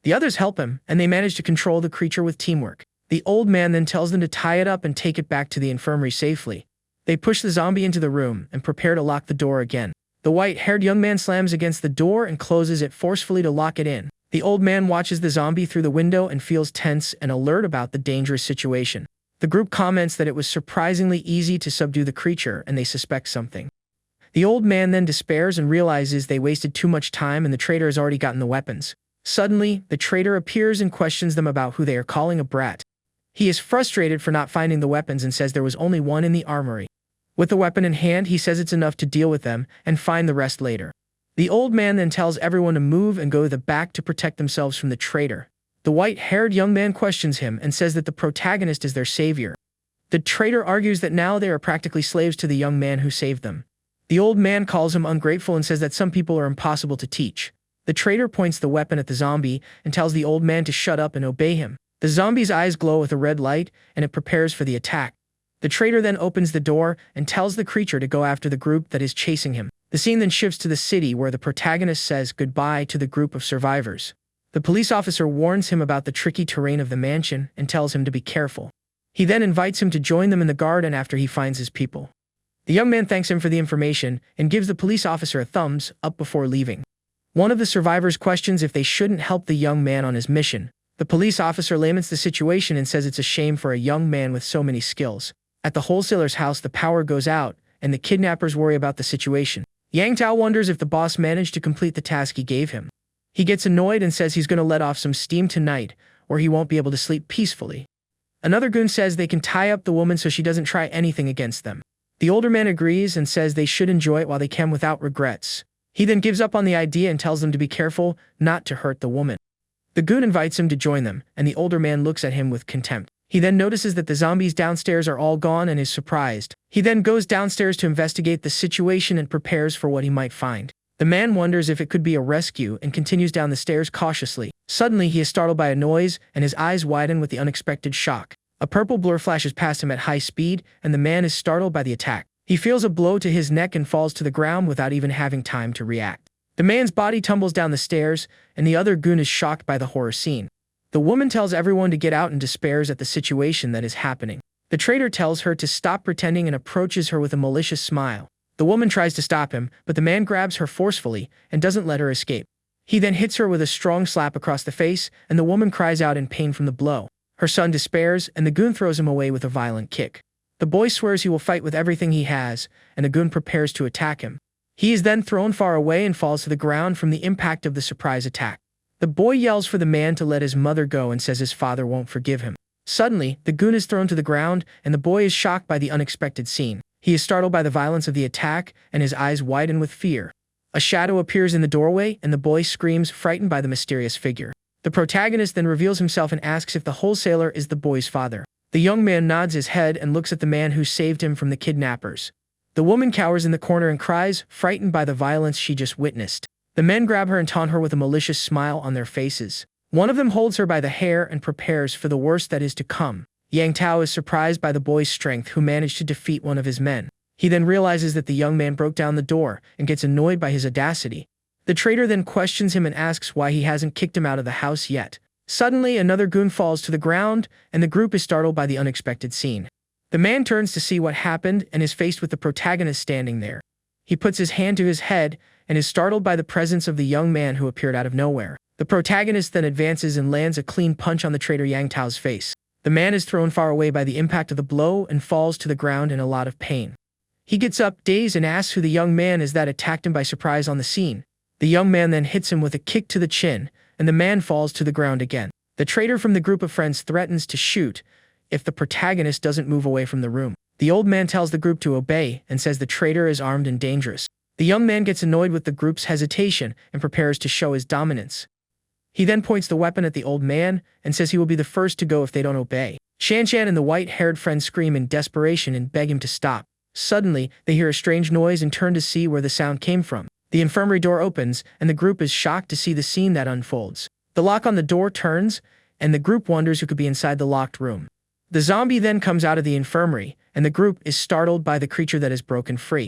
The others help him, and they manage to control the creature with teamwork. The old man then tells them to tie it up and take it back to the infirmary safely. They push the zombie into the room and prepare to lock the door again. The white-haired young man slams against the door and closes it forcefully to lock it in. The old man watches the zombie through the window and feels tense and alert about the dangerous situation. The group comments that it was surprisingly easy to subdue the creature and they suspect something. The old man then despairs and realizes they wasted too much time and the traitor has already gotten the weapons. Suddenly, the traitor appears and questions them about who they are calling a brat. He is frustrated for not finding the weapons and says there was only one in the armory. With the weapon in hand, he says it's enough to deal with them and find the rest later. The old man then tells everyone to move and go to the back to protect themselves from the traitor. The white-haired young man questions him and says that the protagonist is their savior. The traitor argues that now they are practically slaves to the young man who saved them. The old man calls him ungrateful and says that some people are impossible to teach. The traitor points the weapon at the zombie and tells the old man to shut up and obey him. The zombie's eyes glow with a red light and it prepares for the attack. The traitor then opens the door and tells the creature to go after the group that is chasing him. The scene then shifts to the city where the protagonist says goodbye to the group of survivors. The police officer warns him about the tricky terrain of the mansion and tells him to be careful. He then invites him to join them in the garden after he finds his people. The young man thanks him for the information and gives the police officer a thumbs up before leaving. One of the survivors questions if they shouldn't help the young man on his mission. The police officer laments the situation and says it's a shame for a young man with so many skills. At the wholesaler's house, the power goes out, and the kidnappers worry about the situation. Yang Tao wonders if the boss managed to complete the task he gave him. He gets annoyed and says he's going to let off some steam tonight, or he won't be able to sleep peacefully. Another goon says they can tie up the woman so she doesn't try anything against them. The older man agrees and says they should enjoy it while they can without regrets. He then gives up on the idea and tells them to be careful not to hurt the woman. The goon invites him to join them, and the older man looks at him with contempt. He then notices that the zombies downstairs are all gone and is surprised. He then goes downstairs to investigate the situation and prepares for what he might find. The man wonders if it could be a rescue and continues down the stairs cautiously. Suddenly, he is startled by a noise and his eyes widen with the unexpected shock. A purple blur flashes past him at high speed and the man is startled by the attack. He feels a blow to his neck and falls to the ground without even having time to react. The man's body tumbles down the stairs and the other goon is shocked by the horror scene. The woman tells everyone to get out and despairs at the situation that is happening. The traitor tells her to stop pretending and approaches her with a malicious smile. The woman tries to stop him, but the man grabs her forcefully and doesn't let her escape. He then hits her with a strong slap across the face, and the woman cries out in pain from the blow. Her son despairs, and the goon throws him away with a violent kick. The boy swears he will fight with everything he has, and the goon prepares to attack him. He is then thrown far away and falls to the ground from the impact of the surprise attack. The boy yells for the man to let his mother go and says his father won't forgive him. Suddenly, the goon is thrown to the ground, and the boy is shocked by the unexpected scene. He is startled by the violence of the attack, and his eyes widen with fear. A shadow appears in the doorway, and the boy screams, frightened by the mysterious figure. The protagonist then reveals himself and asks if the wholesaler is the boy's father. The young man nods his head and looks at the man who saved him from the kidnappers. The woman cowers in the corner and cries, frightened by the violence she just witnessed. The men grab her and taunt her with a malicious smile on their faces. One of them holds her by the hair and prepares for the worst that is to come. Yang Tao is surprised by the boy's strength, who managed to defeat one of his men. He then realizes that the young man broke down the door and gets annoyed by his audacity. The traitor then questions him and asks why he hasn't kicked him out of the house yet. Suddenly, another goon falls to the ground, and the group is startled by the unexpected scene. The man turns to see what happened and is faced with the protagonist standing there. He puts his hand to his head and is startled by the presence of the young man who appeared out of nowhere. The protagonist then advances and lands a clean punch on the traitor Yang Tao's face. The man is thrown far away by the impact of the blow and falls to the ground in a lot of pain. He gets up, dazed, and asks who the young man is that attacked him by surprise on the scene. The young man then hits him with a kick to the chin, and the man falls to the ground again. The traitor from the group of friends threatens to shoot if the protagonist doesn't move away from the room. The old man tells the group to obey and says the traitor is armed and dangerous. The young man gets annoyed with the group's hesitation and prepares to show his dominance. He then points the weapon at the old man and says he will be the first to go if they don't obey. Shan Shan and the white-haired friend scream in desperation and beg him to stop. Suddenly, they hear a strange noise and turn to see where the sound came from. The infirmary door opens, and the group is shocked to see the scene that unfolds. The lock on the door turns, and the group wonders who could be inside the locked room. The zombie then comes out of the infirmary, and the group is startled by the creature that has broken free.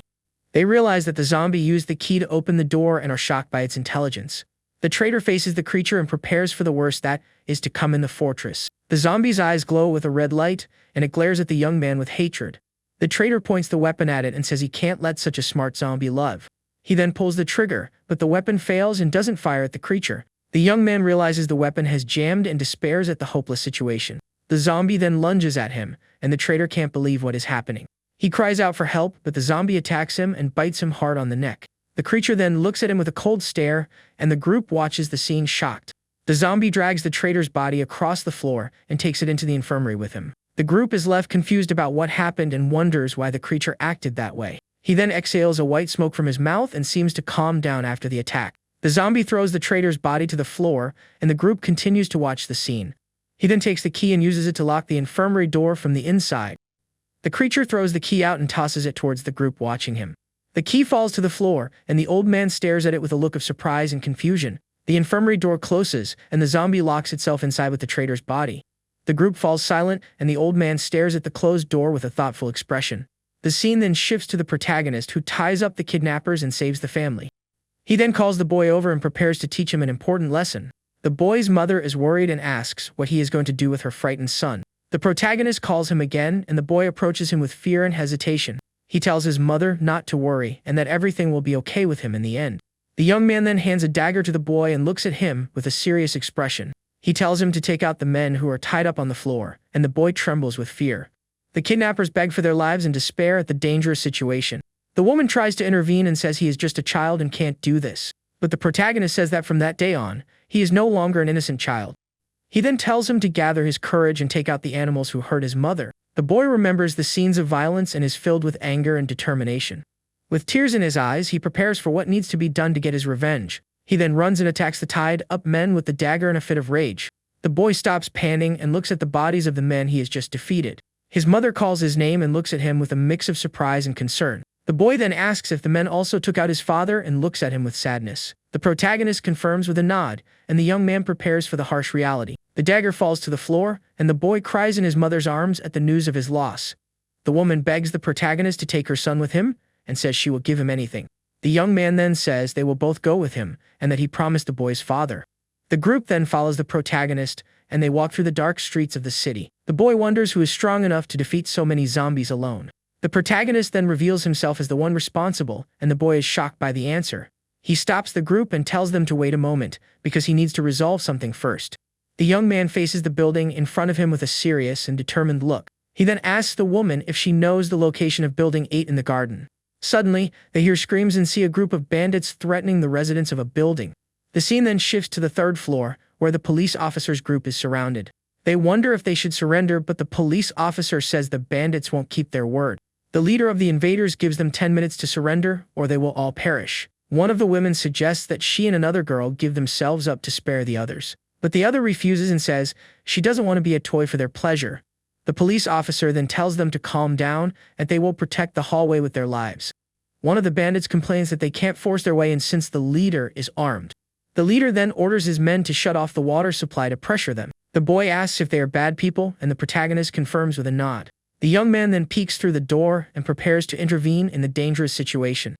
They realize that the zombie used the key to open the door and are shocked by its intelligence. The traitor faces the creature and prepares for the worst that is to come in the fortress. The zombie's eyes glow with a red light, and it glares at the young man with hatred. The traitor points the weapon at it and says he can't let such a smart zombie live. He then pulls the trigger, but the weapon fails and doesn't fire at the creature. The young man realizes the weapon has jammed and despairs at the hopeless situation. The zombie then lunges at him, and the traitor can't believe what is happening. He cries out for help, but the zombie attacks him and bites him hard on the neck. The creature then looks at him with a cold stare, and the group watches the scene shocked. The zombie drags the traitor's body across the floor and takes it into the infirmary with him. The group is left confused about what happened and wonders why the creature acted that way. He then exhales a white smoke from his mouth and seems to calm down after the attack. The zombie throws the traitor's body to the floor, and the group continues to watch the scene. He then takes the key and uses it to lock the infirmary door from the inside. The creature throws the key out and tosses it towards the group watching him. The key falls to the floor, and the old man stares at it with a look of surprise and confusion. The infirmary door closes, and the zombie locks itself inside with the traitor's body. The group falls silent, and the old man stares at the closed door with a thoughtful expression. The scene then shifts to the protagonist, who ties up the kidnappers and saves the family. He then calls the boy over and prepares to teach him an important lesson. The boy's mother is worried and asks what he is going to do with her frightened son. The protagonist calls him again, and the boy approaches him with fear and hesitation. He tells his mother not to worry and that everything will be okay with him in the end. The young man then hands a dagger to the boy and looks at him with a serious expression. He tells him to take out the men who are tied up on the floor, and the boy trembles with fear. The kidnappers beg for their lives in despair at the dangerous situation. The woman tries to intervene and says he is just a child and can't do this. But the protagonist says that from that day on, he is no longer an innocent child. He then tells him to gather his courage and take out the animals who hurt his mother. The boy remembers the scenes of violence and is filled with anger and determination. With tears in his eyes, he prepares for what needs to be done to get his revenge. He then runs and attacks the tied-up men with the dagger in a fit of rage. The boy stops panting and looks at the bodies of the men he has just defeated. His mother calls his name and looks at him with a mix of surprise and concern. The boy then asks if the men also took out his father and looks at him with sadness. The protagonist confirms with a nod, and the young man prepares for the harsh reality. The dagger falls to the floor, and the boy cries in his mother's arms at the news of his loss. The woman begs the protagonist to take her son with him, and says she will give him anything. The young man then says they will both go with him, and that he promised the boy's father. The group then follows the protagonist, and they walk through the dark streets of the city. The boy wonders who is strong enough to defeat so many zombies alone. The protagonist then reveals himself as the one responsible, and the boy is shocked by the answer. He stops the group and tells them to wait a moment, because he needs to resolve something first. The young man faces the building in front of him with a serious and determined look. He then asks the woman if she knows the location of Building 8 in the garden. Suddenly, they hear screams and see a group of bandits threatening the residents of a building. The scene then shifts to the third floor, where the police officers' group is surrounded. They wonder if they should surrender, but the police officer says the bandits won't keep their word. The leader of the invaders gives them 10 minutes to surrender, or they will all perish. One of the women suggests that she and another girl give themselves up to spare the others. But the other refuses and says she doesn't want to be a toy for their pleasure. The police officer then tells them to calm down and they will protect the hallway with their lives. One of the bandits complains that they can't force their way in since the leader is armed. The leader then orders his men to shut off the water supply to pressure them. The boy asks if they are bad people, and the protagonist confirms with a nod. The young man then peeks through the door and prepares to intervene in the dangerous situation.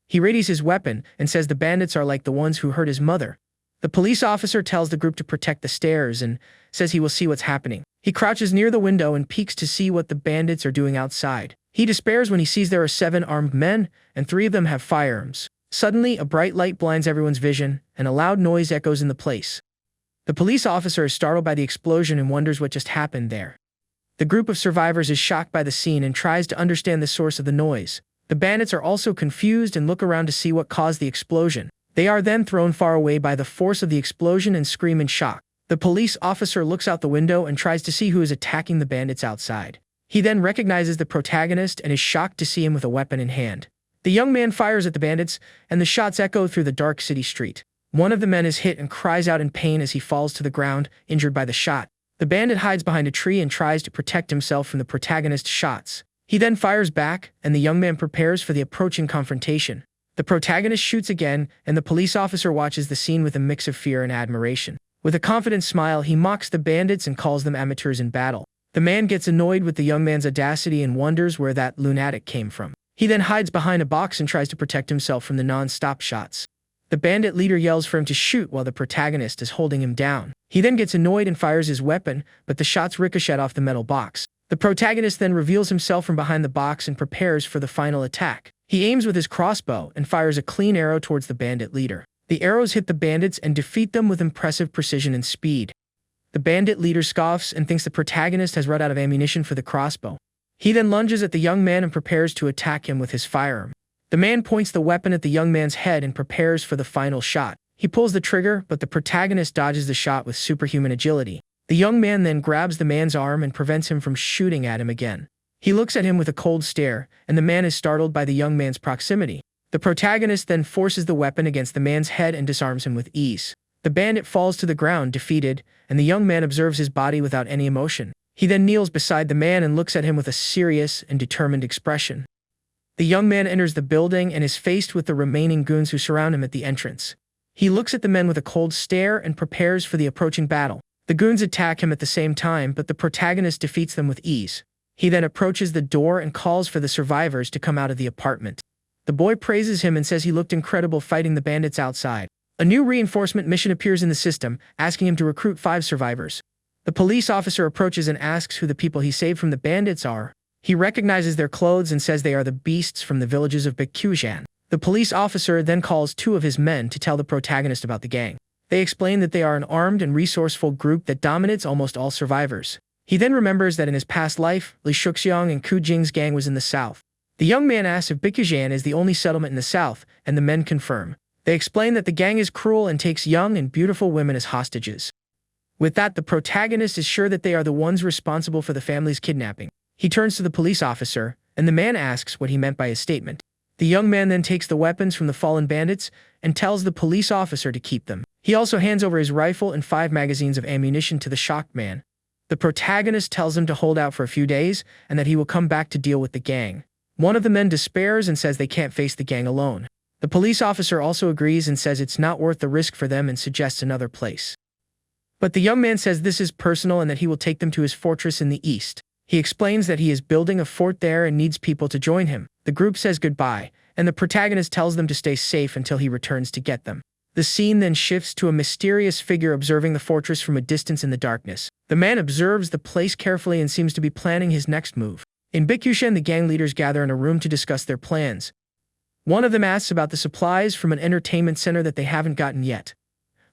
He readies his weapon and says the bandits are like the ones who hurt his mother. The police officer tells the group to protect the stairs and says he will see what's happening. He crouches near the window and peeks to see what the bandits are doing outside. He despairs when he sees there are 7 armed men, and 3 of them have firearms. Suddenly, a bright light blinds everyone's vision, and a loud noise echoes in the place. The police officer is startled by the explosion and wonders what just happened there. The group of survivors is shocked by the scene and tries to understand the source of the noise. The bandits are also confused and look around to see what caused the explosion. They are then thrown far away by the force of the explosion and scream in shock. The police officer looks out the window and tries to see who is attacking the bandits outside. He then recognizes the protagonist and is shocked to see him with a weapon in hand. The young man fires at the bandits, and the shots echo through the dark city street. One of the men is hit and cries out in pain as he falls to the ground, injured by the shot. The bandit hides behind a tree and tries to protect himself from the protagonist's shots. He then fires back, and the young man prepares for the approaching confrontation. The protagonist shoots again, and the police officer watches the scene with a mix of fear and admiration. With a confident smile, he mocks the bandits and calls them amateurs in battle. The man gets annoyed with the young man's audacity and wonders where that lunatic came from. He then hides behind a box and tries to protect himself from the non-stop shots. The bandit leader yells for him to shoot while the protagonist is holding him down. He then gets annoyed and fires his weapon, but the shots ricochet off the metal box. The protagonist then reveals himself from behind the box and prepares for the final attack. He aims with his crossbow and fires a clean arrow towards the bandit leader. The arrows hit the bandits and defeat them with impressive precision and speed. The bandit leader scoffs and thinks the protagonist has run out of ammunition for the crossbow. He then lunges at the young man and prepares to attack him with his firearm. The man points the weapon at the young man's head and prepares for the final shot. He pulls the trigger, but the protagonist dodges the shot with superhuman agility. The young man then grabs the man's arm and prevents him from shooting at him again. He looks at him with a cold stare, and the man is startled by the young man's proximity. The protagonist then forces the weapon against the man's head and disarms him with ease. The bandit falls to the ground defeated, and the young man observes his body without any emotion. He then kneels beside the man and looks at him with a serious and determined expression. The young man enters the building and is faced with the remaining goons who surround him at the entrance. He looks at the men with a cold stare and prepares for the approaching battle. The goons attack him at the same time, but the protagonist defeats them with ease. He then approaches the door and calls for the survivors to come out of the apartment. The boy praises him and says he looked incredible fighting the bandits outside. A new reinforcement mission appears in the system, asking him to recruit 5 survivors. The police officer approaches and asks who the people he saved from the bandits are. He recognizes their clothes and says they are the beasts from the villages of Baekhyusan. The police officer then calls 2 of his men to tell the protagonist about the gang. They explain that they are an armed and resourceful group that dominates almost all survivors. He then remembers that in his past life, Li Shuxiang and Ku Jing's gang was in the south. The young man asks if Baekhyusan is the only settlement in the south, and the men confirm. They explain that the gang is cruel and takes young and beautiful women as hostages. With that, the protagonist is sure that they are the ones responsible for the family's kidnapping. He turns to the police officer, and the man asks what he meant by his statement. The young man then takes the weapons from the fallen bandits and tells the police officer to keep them. He also hands over his rifle and 5 magazines of ammunition to the shocked man. The protagonist tells him to hold out for a few days and that he will come back to deal with the gang. One of the men despairs and says they can't face the gang alone. The police officer also agrees and says it's not worth the risk for them and suggests another place. But the young man says this is personal and that he will take them to his fortress in the east. He explains that he is building a fort there and needs people to join him. The group says goodbye, and the protagonist tells them to stay safe until he returns to get them. The scene then shifts to a mysterious figure observing the fortress from a distance in the darkness. The man observes the place carefully and seems to be planning his next move. In Baekhyusan, the gang leaders gather in a room to discuss their plans. One of them asks about the supplies from an entertainment center that they haven't gotten yet.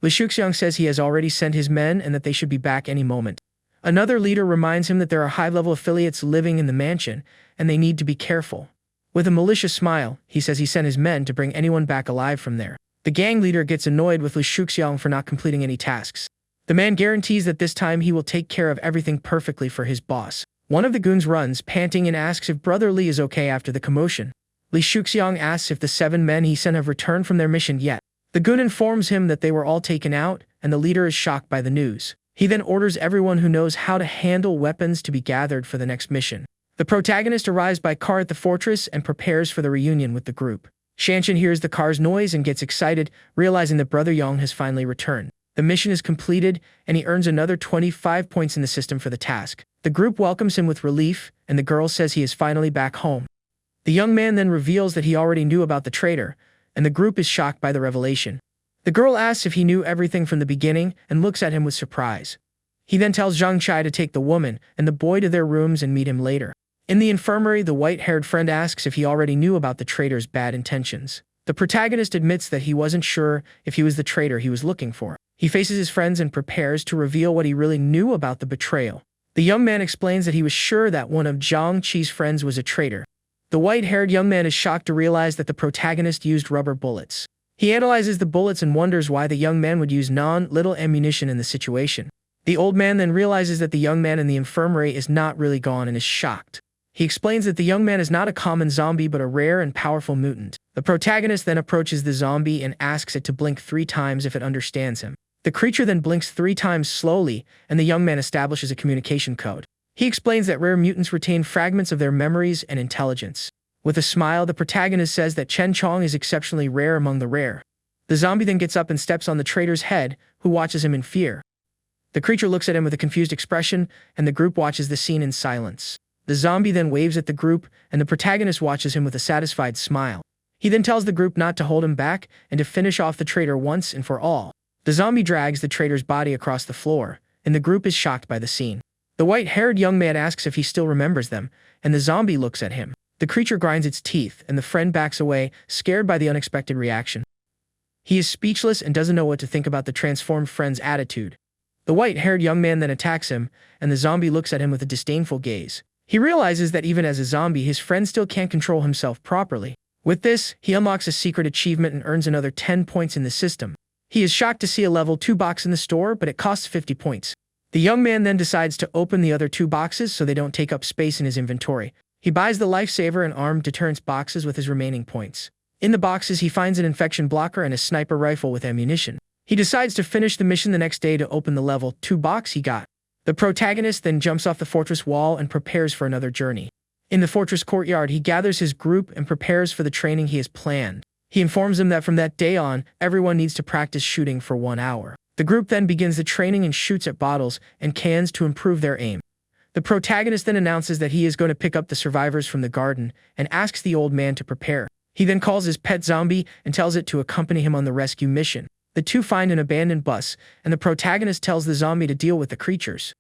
Li Shuxiang says he has already sent his men and that they should be back any moment. Another leader reminds him that there are high-level affiliates living in the mansion, and they need to be careful. With a malicious smile, he says he sent his men to bring anyone back alive from there. The gang leader gets annoyed with Li Shuxiang for not completing any tasks. The man guarantees that this time he will take care of everything perfectly for his boss. One of the goons runs, panting, and asks if Brother Li is okay after the commotion. Li Shuxiang asks if the 7 men he sent have returned from their mission yet. The goon informs him that they were all taken out, and the leader is shocked by the news. He then orders everyone who knows how to handle weapons to be gathered for the next mission. The protagonist arrives by car at the fortress and prepares for the reunion with the group. Shanshan hears the car's noise and gets excited, realizing that Brother Yang has finally returned. The mission is completed, and he earns another 25 points in the system for the task. The group welcomes him with relief, and the girl says he is finally back home. The young man then reveals that he already knew about the traitor, and the group is shocked by the revelation. The girl asks if he knew everything from the beginning and looks at him with surprise. He then tells Zhang Chai to take the woman and the boy to their rooms and meet him later. In the infirmary, the white-haired friend asks if he already knew about the traitor's bad intentions. The protagonist admits that he wasn't sure if he was the traitor he was looking for. He faces his friends and prepares to reveal what he really knew about the betrayal. The young man explains that he was sure that one of Zhang Chi's friends was a traitor. The white-haired young man is shocked to realize that the protagonist used rubber bullets. He analyzes the bullets and wonders why the young man would use little ammunition in the situation. The old man then realizes that the young man in the infirmary is not really gone and is shocked. He explains that the young man is not a common zombie but a rare and powerful mutant. The protagonist then approaches the zombie and asks it to blink 3 times if it understands him. The creature then blinks 3 times slowly, and the young man establishes a communication code. He explains that rare mutants retain fragments of their memories and intelligence. With a smile, the protagonist says that Chen Chong is exceptionally rare among the rare. The zombie then gets up and steps on the traitor's head, who watches him in fear. The creature looks at him with a confused expression, and the group watches the scene in silence. The zombie then waves at the group, and the protagonist watches him with a satisfied smile. He then tells the group not to hold him back and to finish off the traitor once and for all. The zombie drags the traitor's body across the floor, and the group is shocked by the scene. The white-haired young man asks if he still remembers them, and the zombie looks at him. The creature grinds its teeth, and the friend backs away, scared by the unexpected reaction. He is speechless and doesn't know what to think about the transformed friend's attitude. The white-haired young man then attacks him, and the zombie looks at him with a disdainful gaze. He realizes that even as a zombie, his friend still can't control himself properly. With this, he unlocks a secret achievement and earns another 10 points in the system. He is shocked to see a level 2 box in the store, but it costs 50 points. The young man then decides to open the other 2 boxes so they don't take up space in his inventory. He buys the lifesaver and armed deterrence boxes with his remaining points. In the boxes, he finds an infection blocker and a sniper rifle with ammunition. He decides to finish the mission the next day to open the level 2 box he got. The protagonist then jumps off the fortress wall and prepares for another journey. In the fortress courtyard, he gathers his group and prepares for the training he has planned. He informs them that from that day on, everyone needs to practice shooting for 1 hour. The group then begins the training and shoots at bottles and cans to improve their aim. The protagonist then announces that he is going to pick up the survivors from the garden and asks the old man to prepare. He then calls his pet zombie and tells it to accompany him on the rescue mission. The two find an abandoned bus, and the protagonist tells the zombie to deal with the creatures.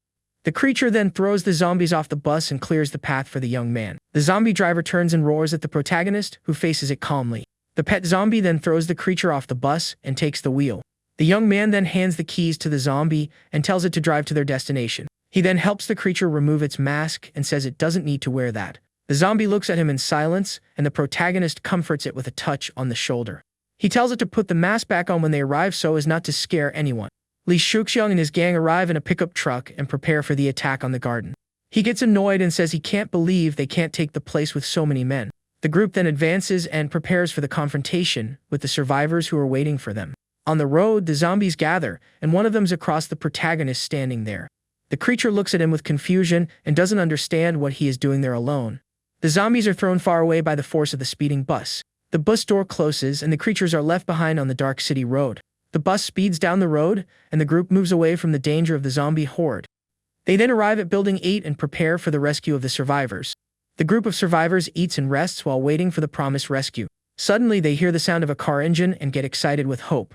The creature then throws the zombies off the bus and clears the path for the young man. The zombie driver turns and roars at the protagonist, who faces it calmly. The pet zombie then throws the creature off the bus and takes the wheel. The young man then hands the keys to the zombie and tells it to drive to their destination. He then helps the creature remove its mask and says it doesn't need to wear that. The zombie looks at him in silence, and the protagonist comforts it with a touch on the shoulder. He tells it to put the mask back on when they arrive so as not to scare anyone. Li Shuxiang and his gang arrive in a pickup truck and prepare for the attack on the garden. He gets annoyed and says he can't believe they can't take the place with so many men. The group then advances and prepares for the confrontation with the survivors who are waiting for them. On the road, the zombies gather, and one of them's across the protagonist standing there. The creature looks at him with confusion and doesn't understand what he is doing there alone. The zombies are thrown far away by the force of the speeding bus. The bus door closes and the creatures are left behind on the dark city road. The bus speeds down the road, and the group moves away from the danger of the zombie horde. They then arrive at Building 8 and prepare for the rescue of the survivors. The group of survivors eats and rests while waiting for the promised rescue. Suddenly, they hear the sound of a car engine and get excited with hope.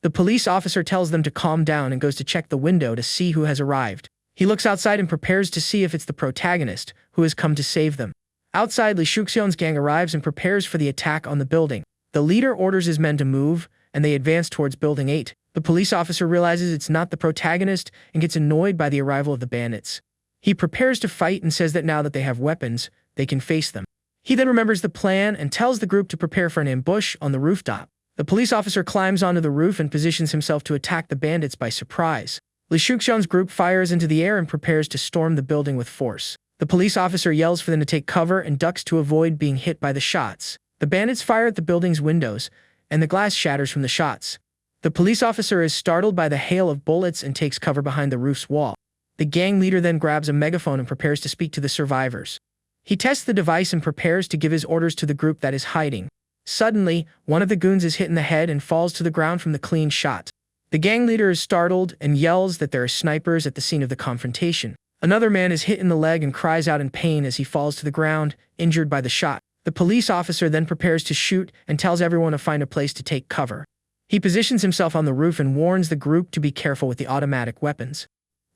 The police officer tells them to calm down and goes to check the window to see who has arrived. He looks outside and prepares to see if it's the protagonist, who has come to save them. Outside, Li Shuxian's gang arrives and prepares for the attack on the building. The leader orders his men to move, and they advance towards Building 8. The police officer realizes it's not the protagonist and gets annoyed by the arrival of the bandits. He prepares to fight and says that now that they have weapons, they can face them. He then remembers the plan and tells the group to prepare for an ambush on the rooftop. The police officer climbs onto the roof and positions himself to attack the bandits by surprise. Li Shuxian's group fires into the air and prepares to storm the building with force. The police officer yells for them to take cover and ducks to avoid being hit by the shots. The bandits fire at the building's windows, and the glass shatters from the shots. The police officer is startled by the hail of bullets and takes cover behind the roof's wall. The gang leader then grabs a megaphone and prepares to speak to the survivors. He tests the device and prepares to give his orders to the group that is hiding. Suddenly, one of the goons is hit in the head and falls to the ground from the clean shot. The gang leader is startled and yells that there are snipers at the scene of the confrontation. Another man is hit in the leg and cries out in pain as he falls to the ground, injured by the shot. The police officer then prepares to shoot and tells everyone to find a place to take cover. He positions himself on the roof and warns the group to be careful with the automatic weapons.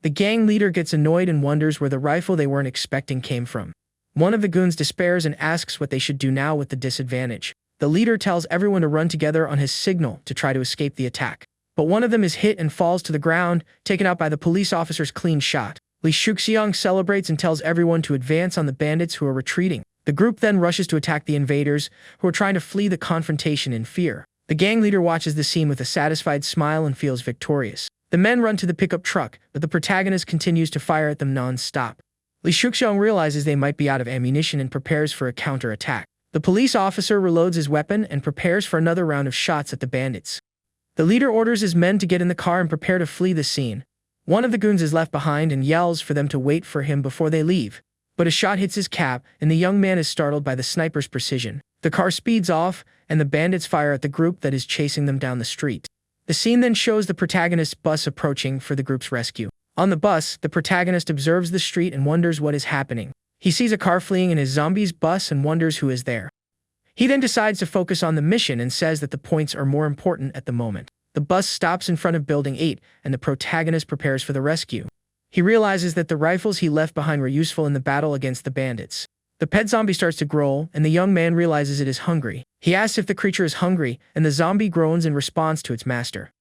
The gang leader gets annoyed and wonders where the rifle they weren't expecting came from. One of the goons despairs and asks what they should do now with the disadvantage. The leader tells everyone to run together on his signal to try to escape the attack. But one of them is hit and falls to the ground, taken out by the police officer's clean shot. Li Shuxiang celebrates and tells everyone to advance on the bandits who are retreating. The group then rushes to attack the invaders, who are trying to flee the confrontation in fear. The gang leader watches the scene with a satisfied smile and feels victorious. The men run to the pickup truck, but the protagonist continues to fire at them non-stop. Li Shuxiang realizes they might be out of ammunition and prepares for a counter-attack. The police officer reloads his weapon and prepares for another round of shots at the bandits. The leader orders his men to get in the car and prepare to flee the scene. One of the goons is left behind and yells for them to wait for him before they leave. But a shot hits his cap, and the young man is startled by the sniper's precision. The car speeds off, and the bandits fire at the group that is chasing them down the street. The scene then shows the protagonist's bus approaching for the group's rescue. On the bus, the protagonist observes the street and wonders what is happening. He sees a car fleeing in his zombie's bus and wonders who is there. He then decides to focus on the mission and says that the points are more important at the moment. The bus stops in front of Building 8, and the protagonist prepares for the rescue. He realizes that the rifles he left behind were useful in the battle against the bandits. The pet zombie starts to growl, and the young man realizes it is hungry. He asks if the creature is hungry, and the zombie groans in response to its master.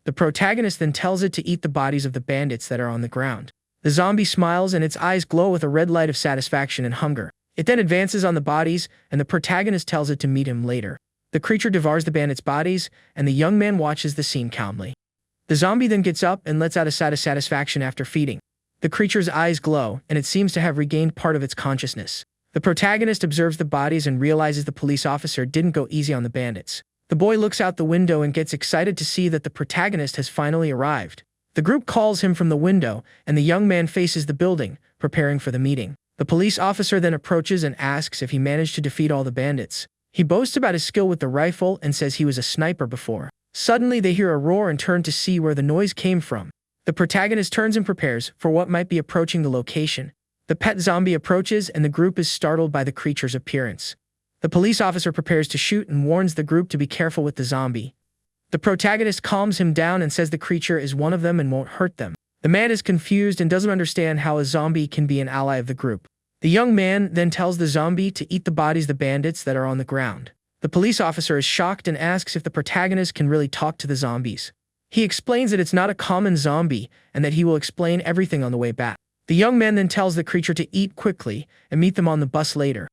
The protagonist then tells it to eat the bodies of the bandits that are on the ground. The zombie smiles, and its eyes glow with a red light of satisfaction and hunger. It then advances on the bodies, and the protagonist tells it to meet him later. The creature devours the bandits' bodies, and the young man watches the scene calmly. The zombie then gets up and lets out a sigh of satisfaction after feeding. The creature's eyes glow, and it seems to have regained part of its consciousness. The protagonist observes the bodies and realizes the police officer didn't go easy on the bandits. The boy looks out the window and gets excited to see that the protagonist has finally arrived. The group calls him from the window, and the young man faces the building, preparing for the meeting. The police officer then approaches and asks if he managed to defeat all the bandits. He boasts about his skill with the rifle and says he was a sniper before. Suddenly, they hear a roar and turn to see where the noise came from. The protagonist turns and prepares for what might be approaching the location. The pet zombie approaches, and the group is startled by the creature's appearance. The police officer prepares to shoot and warns the group to be careful with the zombie. The protagonist calms him down and says the creature is one of them and won't hurt them. The man is confused and doesn't understand how a zombie can be an ally of the group. The young man then tells the zombie to eat the bodies of the bandits that are on the ground. The police officer is shocked and asks if the protagonist can really talk to the zombies. He explains that it's not a common zombie and that he will explain everything on the way back. The young man then tells the creature to eat quickly and meet them on the bus later.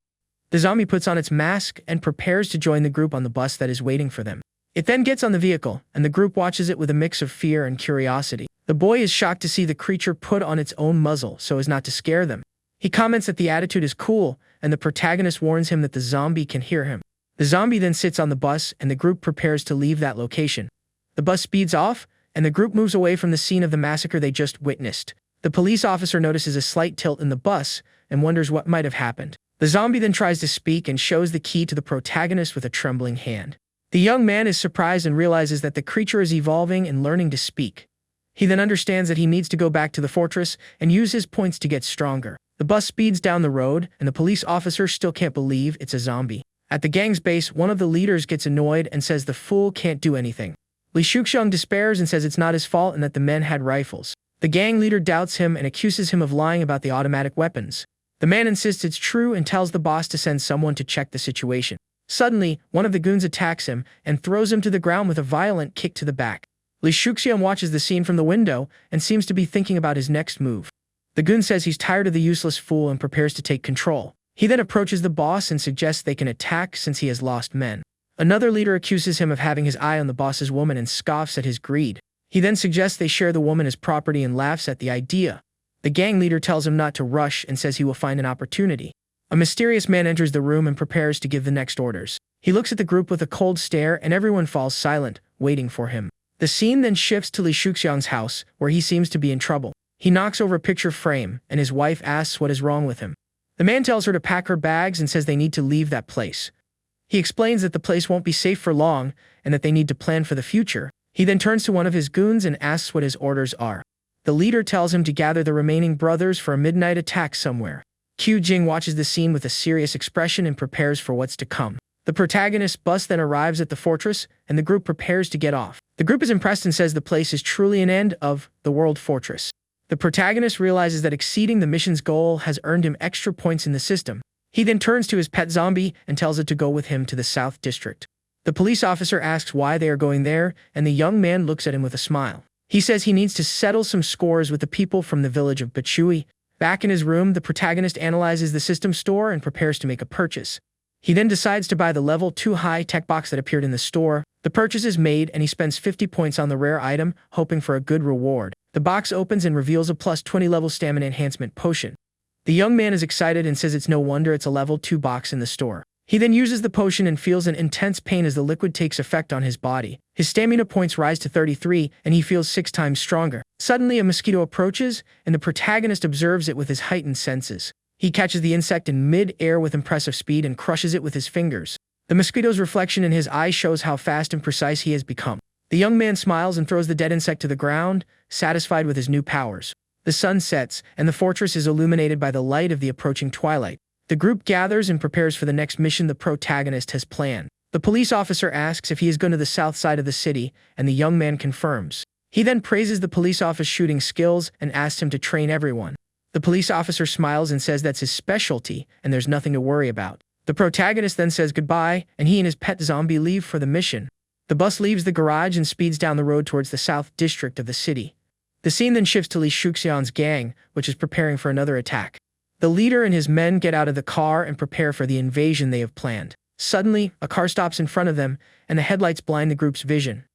The zombie puts on its mask and prepares to join the group on the bus that is waiting for them. It then gets on the vehicle, and the group watches it with a mix of fear and curiosity. The boy is shocked to see the creature put on its own muzzle so as not to scare them. He comments that the attitude is cool, and the protagonist warns him that the zombie can hear him. The zombie then sits on the bus, and the group prepares to leave that location. The bus speeds off, and the group moves away from the scene of the massacre they just witnessed. The police officer notices a slight tilt in the bus and wonders what might have happened. The zombie then tries to speak and shows the key to the protagonist with a trembling hand. The young man is surprised and realizes that the creature is evolving and learning to speak. He then understands that he needs to go back to the fortress and use his points to get stronger. The bus speeds down the road, and the police officer still can't believe it's a zombie. At the gang's base, one of the leaders gets annoyed and says the fool can't do anything. Li Shuxiang despairs and says it's not his fault and that the men had rifles. The gang leader doubts him and accuses him of lying about the automatic weapons. The man insists it's true and tells the boss to send someone to check the situation. Suddenly, one of the goons attacks him and throws him to the ground with a violent kick to the back. Li Shuxiang watches the scene from the window and seems to be thinking about his next move. The goon says he's tired of the useless fool and prepares to take control. He then approaches the boss and suggests they can attack since he has lost men. Another leader accuses him of having his eye on the boss's woman and scoffs at his greed. He then suggests they share the woman as property and laughs at the idea. The gang leader tells him not to rush and says he will find an opportunity. A mysterious man enters the room and prepares to give the next orders. He looks at the group with a cold stare and everyone falls silent, waiting for him. The scene then shifts to Li Shuxiang's house, where he seems to be in trouble. He knocks over a picture frame, and his wife asks what is wrong with him. The man tells her to pack her bags and says they need to leave that place. He explains that the place won't be safe for long and that they need to plan for the future. He then turns to one of his goons and asks what his orders are. The leader tells him to gather the remaining brothers for a midnight attack somewhere. Qiu Jing watches the scene with a serious expression and prepares for what's to come. The protagonist's bus then arrives at the fortress, and the group prepares to get off. The group is impressed and says the place is truly an end of the world fortress. The protagonist realizes that exceeding the mission's goal has earned him extra points in the system. He then turns to his pet zombie and tells it to go with him to the South District. The police officer asks why they are going there, and the young man looks at him with a smile. He says he needs to settle some scores with the people from the village of Bachui. Back in his room, the protagonist analyzes the system store and prepares to make a purchase. He then decides to buy the level 2 high-tech box that appeared in the store. The purchase is made and he spends 50 points on the rare item, hoping for a good reward. The box opens and reveals a plus 20 level stamina enhancement potion. The young man is excited and says it's no wonder it's a level 2 box in the store. He then uses the potion and feels an intense pain as the liquid takes effect on his body. His stamina points rise to 33, and he feels 6 times stronger. Suddenly, a mosquito approaches, and the protagonist observes it with his heightened senses. He catches the insect in mid-air with impressive speed and crushes it with his fingers. The mosquito's reflection in his eye shows how fast and precise he has become. The young man smiles and throws the dead insect to the ground, satisfied with his new powers. The sun sets, and the fortress is illuminated by the light of the approaching twilight. The group gathers and prepares for the next mission the protagonist has planned. The police officer asks if he is going to the south side of the city, and the young man confirms. He then praises the police officer's shooting skills and asks him to train everyone. The police officer smiles and says that's his specialty, and there's nothing to worry about. The protagonist then says goodbye, and he and his pet zombie leave for the mission. The bus leaves the garage and speeds down the road towards the south district of the city. The scene then shifts to Li Shuxian's gang, which is preparing for another attack. The leader and his men get out of the car and prepare for the invasion they have planned. Suddenly, a car stops in front of them, and the headlights blind the group's vision.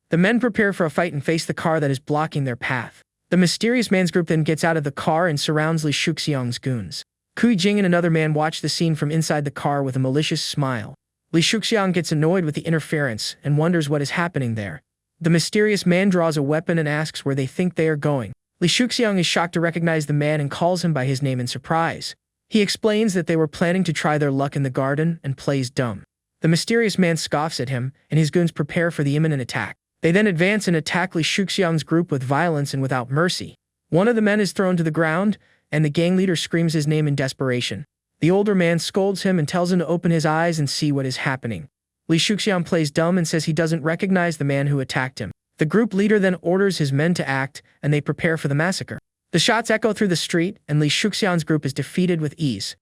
The men prepare for a fight and face the car that is blocking their path. The mysterious man's group then gets out of the car and surrounds Li Shuxiang's goons. Kui Jing and another man watch the scene from inside the car with a malicious smile. Li Shuxiang gets annoyed with the interference and wonders what is happening there. The mysterious man draws a weapon and asks where they think they are going. Li Shuxiang is shocked to recognize the man and calls him by his name in surprise. He explains that they were planning to try their luck in the garden and plays dumb. The mysterious man scoffs at him, and his goons prepare for the imminent attack. They then advance and attack Li Shuxiang's group with violence and without mercy. One of the men is thrown to the ground, and the gang leader screams his name in desperation. The older man scolds him and tells him to open his eyes and see what is happening. Li Shuxiang plays dumb and says he doesn't recognize the man who attacked him. The group leader then orders his men to act, and they prepare for the massacre. The shots echo through the street, and Li Shuxiang's group is defeated with ease.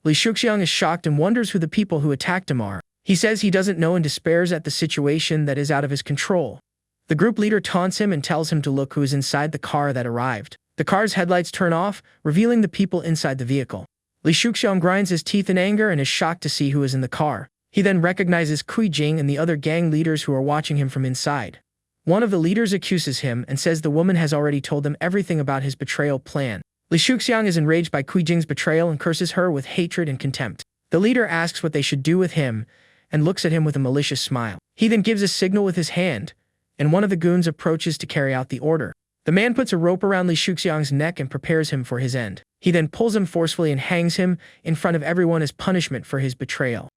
Li Shuxiang is shocked and wonders who the people who attacked him are. He says he doesn't know and despairs at the situation that is out of his control. The group leader taunts him and tells him to look who is inside the car that arrived. The car's headlights turn off, revealing the people inside the vehicle. Li Shuxiang grinds his teeth in anger and is shocked to see who is in the car. He then recognizes Kui Jing and the other gang leaders who are watching him from inside. One of the leaders accuses him and says the woman has already told them everything about his betrayal plan. Li Shuxiang is enraged by Kui Jing's betrayal and curses her with hatred and contempt. The leader asks what they should do with him and looks at him with a malicious smile. He then gives a signal with his hand, and one of the goons approaches to carry out the order. The man puts a rope around Li Shuxiang's neck and prepares him for his end. He then pulls him forcefully and hangs him in front of everyone as punishment for his betrayal.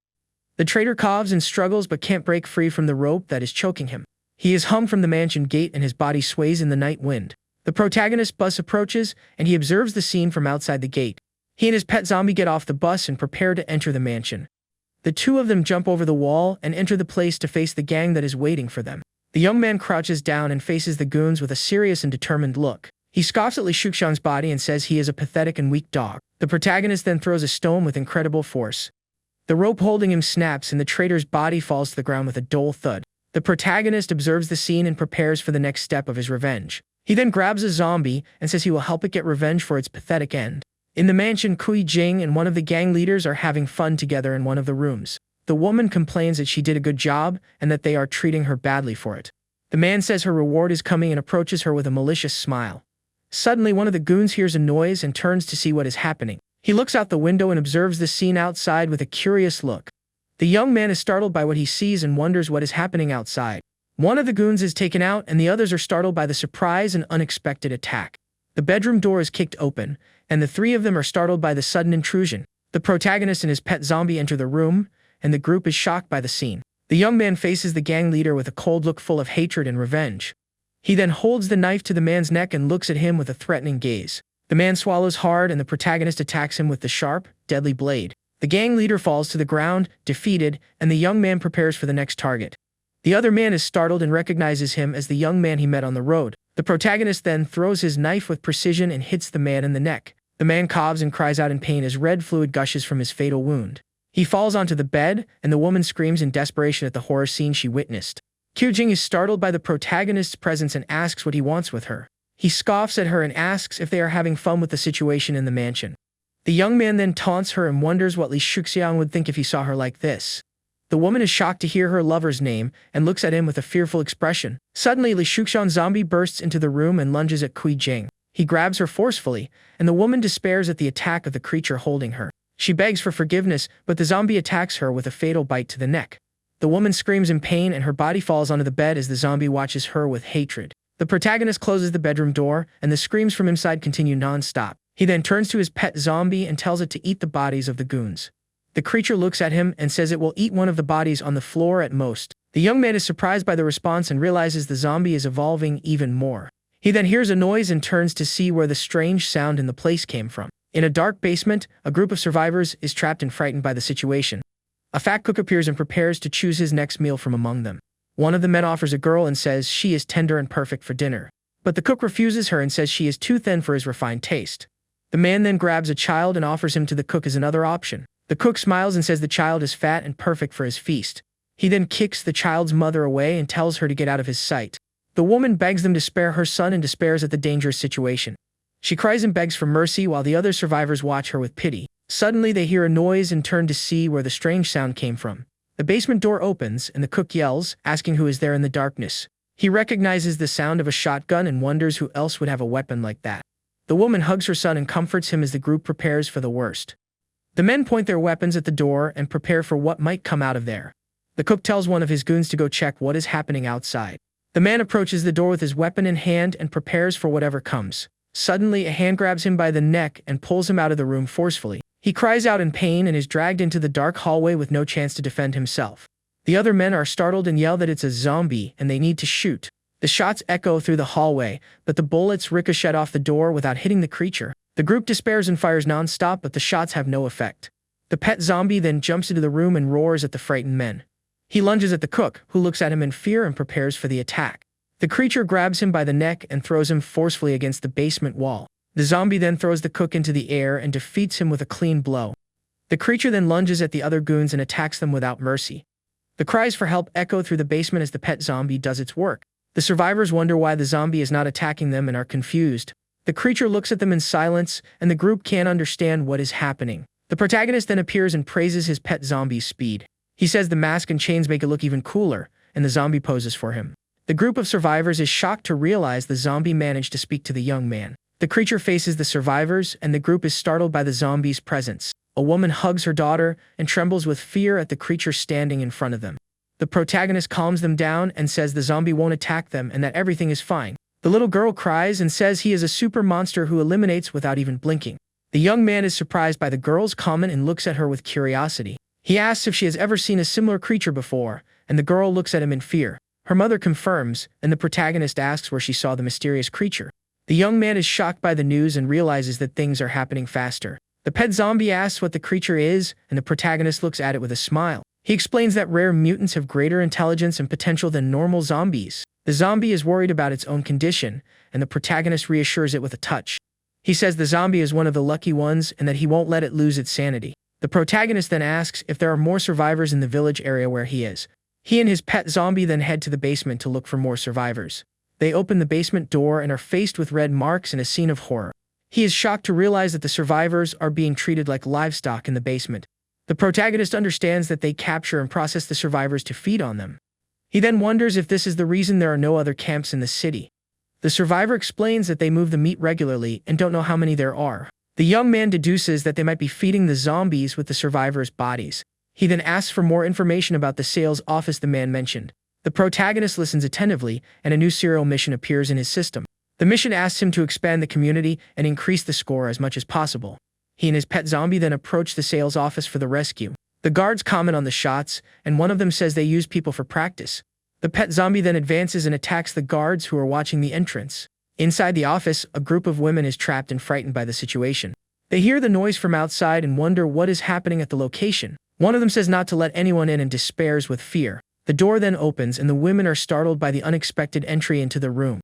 The traitor coughs and struggles but can't break free from the rope that is choking him. He is hung from the mansion gate and his body sways in the night wind. The protagonist's bus approaches, and he observes the scene from outside the gate. He and his pet zombie get off the bus and prepare to enter the mansion. The two of them jump over the wall and enter the place to face the gang that is waiting for them. The young man crouches down and faces the goons with a serious and determined look. He scoffs at Li Shuxiang's body and says he is a pathetic and weak dog. The protagonist then throws a stone with incredible force. The rope holding him snaps and the traitor's body falls to the ground with a dull thud. The protagonist observes the scene and prepares for the next step of his revenge. He then grabs a zombie and says he will help it get revenge for its pathetic end. In the mansion, Kui Jing and one of the gang leaders are having fun together in one of the rooms. The woman complains that she did a good job and that they are treating her badly for it. The man says her reward is coming and approaches her with a malicious smile. Suddenly, one of the goons hears a noise and turns to see what is happening. He looks out the window and observes the scene outside with a curious look. The young man is startled by what he sees and wonders what is happening outside. One of the goons is taken out and the others are startled by the surprise and unexpected attack. The bedroom door is kicked open, and the three of them are startled by the sudden intrusion. The protagonist and his pet zombie enter the room, and the group is shocked by the scene. The young man faces the gang leader with a cold look full of hatred and revenge. He then holds the knife to the man's neck and looks at him with a threatening gaze. The man swallows hard and the protagonist attacks him with the sharp, deadly blade. The gang leader falls to the ground, defeated, and the young man prepares for the next target. The other man is startled and recognizes him as the young man he met on the road. The protagonist then throws his knife with precision and hits the man in the neck. The man coughs and cries out in pain as red fluid gushes from his fatal wound. He falls onto the bed, and the woman screams in desperation at the horror scene she witnessed. Kyujing is startled by the protagonist's presence and asks what he wants with her. He scoffs at her and asks if they are having fun with the situation in the mansion. The young man then taunts her and wonders what Li Shuxiang would think if he saw her like this. The woman is shocked to hear her lover's name and looks at him with a fearful expression. Suddenly, Li Shuxiang's zombie bursts into the room and lunges at Kui Jing. He grabs her forcefully, and the woman despairs at the attack of the creature holding her. She begs for forgiveness, but the zombie attacks her with a fatal bite to the neck. The woman screams in pain and her body falls onto the bed as the zombie watches her with hatred. The protagonist closes the bedroom door, and the screams from inside continue non-stop. He then turns to his pet zombie and tells it to eat the bodies of the goons. The creature looks at him and says it will eat one of the bodies on the floor at most. The young man is surprised by the response and realizes the zombie is evolving even more. He then hears a noise and turns to see where the strange sound in the place came from. In a dark basement, a group of survivors is trapped and frightened by the situation. A fat cook appears and prepares to choose his next meal from among them. One of the men offers a girl and says she is tender and perfect for dinner. But the cook refuses her and says she is too thin for his refined taste. The man then grabs a child and offers him to the cook as another option. The cook smiles and says the child is fat and perfect for his feast. He then kicks the child's mother away and tells her to get out of his sight. The woman begs them to spare her son and despairs at the dangerous situation. She cries and begs for mercy while the other survivors watch her with pity. Suddenly they hear a noise and turn to see where the strange sound came from. The basement door opens and the cook yells, asking who is there in the darkness. He recognizes the sound of a shotgun and wonders who else would have a weapon like that. The woman hugs her son and comforts him as the group prepares for the worst. The men point their weapons at the door and prepare for what might come out of there. The cook tells one of his goons to go check what is happening outside. The man approaches the door with his weapon in hand and prepares for whatever comes. Suddenly, a hand grabs him by the neck and pulls him out of the room forcefully. He cries out in pain and is dragged into the dark hallway with no chance to defend himself. The other men are startled and yell that it's a zombie and they need to shoot. The shots echo through the hallway, but the bullets ricochet off the door without hitting the creature. The group despairs and fires non-stop, but the shots have no effect. The pet zombie then jumps into the room and roars at the frightened men. He lunges at the cook, who looks at him in fear and prepares for the attack. The creature grabs him by the neck and throws him forcefully against the basement wall. The zombie then throws the cook into the air and defeats him with a clean blow. The creature then lunges at the other goons and attacks them without mercy. The cries for help echo through the basement as the pet zombie does its work. The survivors wonder why the zombie is not attacking them and are confused. The creature looks at them in silence, and the group can't understand what is happening. The protagonist then appears and praises his pet zombie's speed. He says the mask and chains make it look even cooler, and the zombie poses for him. The group of survivors is shocked to realize the zombie managed to speak to the young man. The creature faces the survivors, and the group is startled by the zombie's presence. A woman hugs her daughter and trembles with fear at the creature standing in front of them. The protagonist calms them down and says the zombie won't attack them and that everything is fine. The little girl cries and says he is a super monster who eliminates without even blinking. The young man is surprised by the girl's comment and looks at her with curiosity. He asks if she has ever seen a similar creature before, and the girl looks at him in fear. Her mother confirms, and the protagonist asks where she saw the mysterious creature. The young man is shocked by the news and realizes that things are happening faster. The pet zombie asks what the creature is, and the protagonist looks at it with a smile. He explains that rare mutants have greater intelligence and potential than normal zombies. The zombie is worried about its own condition, and the protagonist reassures it with a touch. He says the zombie is one of the lucky ones and that he won't let it lose its sanity. The protagonist then asks if there are more survivors in the village area where he is. He and his pet zombie then head to the basement to look for more survivors. They open the basement door and are faced with red marks and a scene of horror. He is shocked to realize that the survivors are being treated like livestock in the basement. The protagonist understands that they capture and process the survivors to feed on them. He then wonders if this is the reason there are no other camps in the city. The survivor explains that they move the meat regularly and don't know how many there are. The young man deduces that they might be feeding the zombies with the survivors' bodies. He then asks for more information about the sales office the man mentioned. The protagonist listens attentively, and a new serial mission appears in his system. The mission asks him to expand the community and increase the score as much as possible. He and his pet zombie then approach the sales office for the rescue. The guards comment on the shots, and one of them says they use people for practice. The pet zombie then advances and attacks the guards who are watching the entrance. Inside the office, a group of women is trapped and frightened by the situation. They hear the noise from outside and wonder what is happening at the location. One of them says not to let anyone in and despairs with fear. The door then opens and the women are startled by the unexpected entry into the room.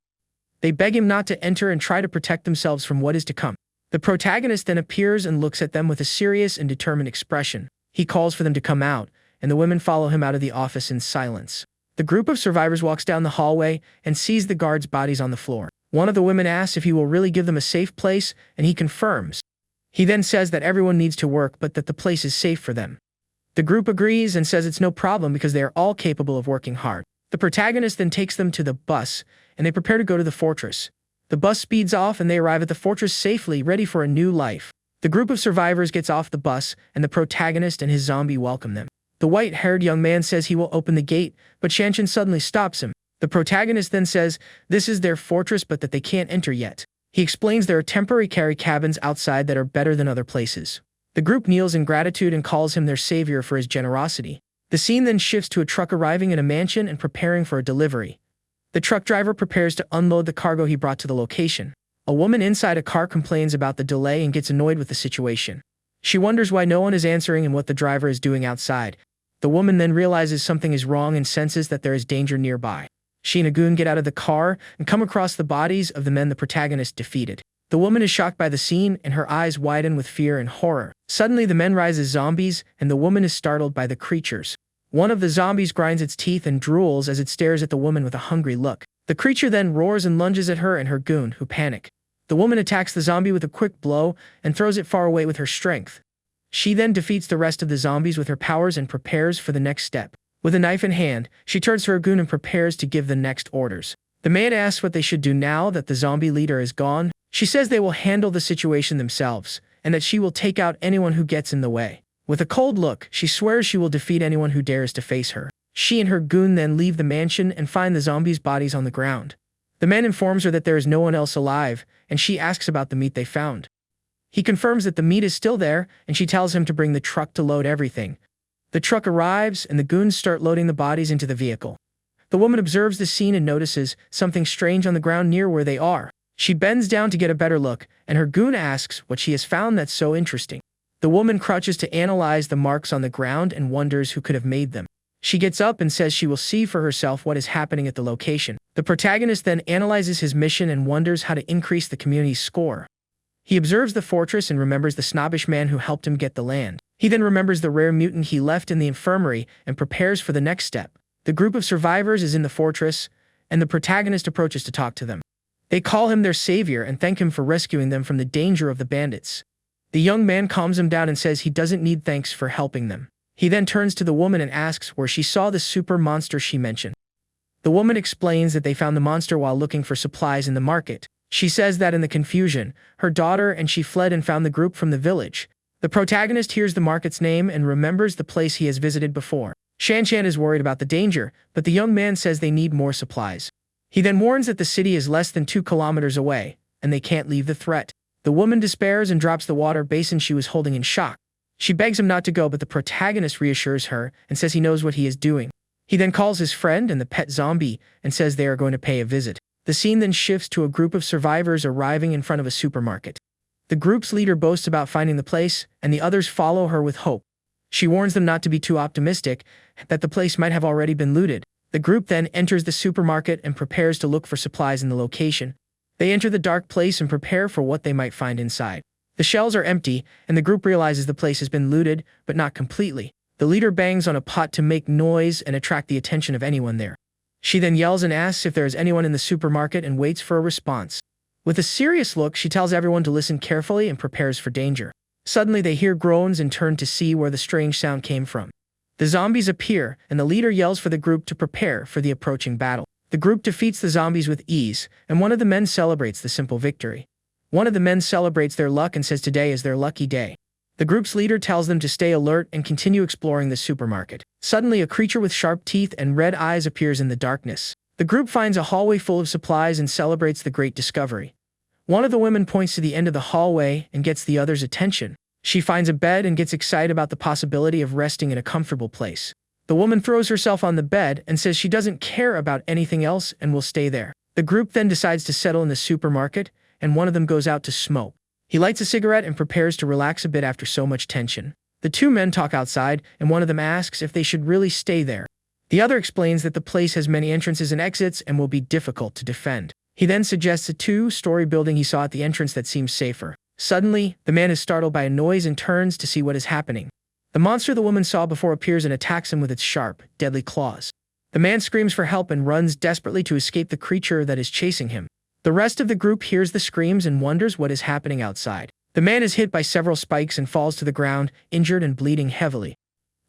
They beg him not to enter and try to protect themselves from what is to come. The protagonist then appears and looks at them with a serious and determined expression. He calls for them to come out, and the women follow him out of the office in silence. The group of survivors walks down the hallway and sees the guards' bodies on the floor. One of the women asks if he will really give them a safe place, and he confirms. He then says that everyone needs to work but that the place is safe for them. The group agrees and says it's no problem because they are all capable of working hard. The protagonist then takes them to the bus, and they prepare to go to the fortress. The bus speeds off and they arrive at the fortress safely, ready for a new life. The group of survivors gets off the bus, and the protagonist and his zombie welcome them. The white-haired young man says he will open the gate, but Shanshan suddenly stops him. The protagonist then says this is their fortress but that they can't enter yet. He explains there are temporary carry cabins outside that are better than other places. The group kneels in gratitude and calls him their savior for his generosity. The scene then shifts to a truck arriving at a mansion and preparing for a delivery. The truck driver prepares to unload the cargo he brought to the location. A woman inside a car complains about the delay and gets annoyed with the situation. She wonders why no one is answering and what the driver is doing outside. The woman then realizes something is wrong and senses that there is danger nearby. She and a goon get out of the car and come across the bodies of the men the protagonist defeated. The woman is shocked by the scene and her eyes widen with fear and horror. Suddenly the men rise as zombies and the woman is startled by the creatures. One of the zombies grinds its teeth and drools as it stares at the woman with a hungry look. The creature then roars and lunges at her and her goon, who panic. The woman attacks the zombie with a quick blow and throws it far away with her strength. She then defeats the rest of the zombies with her powers and prepares for the next step. With a knife in hand, she turns to her goon and prepares to give the next orders. The man asks what they should do now that the zombie leader is gone. She says they will handle the situation themselves, and that she will take out anyone who gets in the way. With a cold look, she swears she will defeat anyone who dares to face her. She and her goon then leave the mansion and find the zombies' bodies on the ground. The man informs her that there is no one else alive, and she asks about the meat they found. He confirms that the meat is still there, and she tells him to bring the truck to load everything. The truck arrives, and the goons start loading the bodies into the vehicle. The woman observes the scene and notices something strange on the ground near where they are. She bends down to get a better look, and her goon asks what she has found that's so interesting. The woman crouches to analyze the marks on the ground and wonders who could have made them. She gets up and says she will see for herself what is happening at the location. The protagonist then analyzes his mission and wonders how to increase the community's score. He observes the fortress and remembers the snobbish man who helped him get the land. He then remembers the rare mutant he left in the infirmary and prepares for the next step. The group of survivors is in the fortress, and the protagonist approaches to talk to them. They call him their savior and thank him for rescuing them from the danger of the bandits. The young man calms him down and says he doesn't need thanks for helping them. He then turns to the woman and asks where she saw the super monster she mentioned. The woman explains that they found the monster while looking for supplies in the market. She says that in the confusion, her daughter and she fled and found the group from the village. The protagonist hears the market's name and remembers the place he has visited before. Shanshan is worried about the danger, but the young man says they need more supplies. He then warns that the city is less than 2 kilometers away, and they can't leave the threat. The woman despairs and drops the water basin she was holding in shock. She begs him not to go, but the protagonist reassures her and says he knows what he is doing. He then calls his friend and the pet zombie and says they are going to pay a visit. The scene then shifts to a group of survivors arriving in front of a supermarket. The group's leader boasts about finding the place, and the others follow her with hope. She warns them not to be too optimistic, that the place might have already been looted. The group then enters the supermarket and prepares to look for supplies in the location. They enter the dark place and prepare for what they might find inside. The shelves are empty, and the group realizes the place has been looted, but not completely. The leader bangs on a pot to make noise and attract the attention of anyone there. She then yells and asks if there is anyone in the supermarket and waits for a response. With a serious look, she tells everyone to listen carefully and prepares for danger. Suddenly, they hear groans and turn to see where the strange sound came from. The zombies appear, and the leader yells for the group to prepare for the approaching battle. The group defeats the zombies with ease, and one of the men celebrates the simple victory. One of the men celebrates their luck and says today is their lucky day. The group's leader tells them to stay alert and continue exploring the supermarket. Suddenly, a creature with sharp teeth and red eyes appears in the darkness. The group finds a hallway full of supplies and celebrates the great discovery. One of the women points to the end of the hallway and gets the other's attention. She finds a bed and gets excited about the possibility of resting in a comfortable place. The woman throws herself on the bed and says she doesn't care about anything else and will stay there. The group then decides to settle in the supermarket, and one of them goes out to smoke. He lights a cigarette and prepares to relax a bit after so much tension. The two men talk outside, and one of them asks if they should really stay there. The other explains that the place has many entrances and exits and will be difficult to defend. He then suggests a 2-story building he saw at the entrance that seems safer. Suddenly, the man is startled by a noise and turns to see what is happening. The monster the woman saw before appears and attacks him with its sharp, deadly claws. The man screams for help and runs desperately to escape the creature that is chasing him. The rest of the group hears the screams and wonders what is happening outside. The man is hit by several spikes and falls to the ground, injured and bleeding heavily.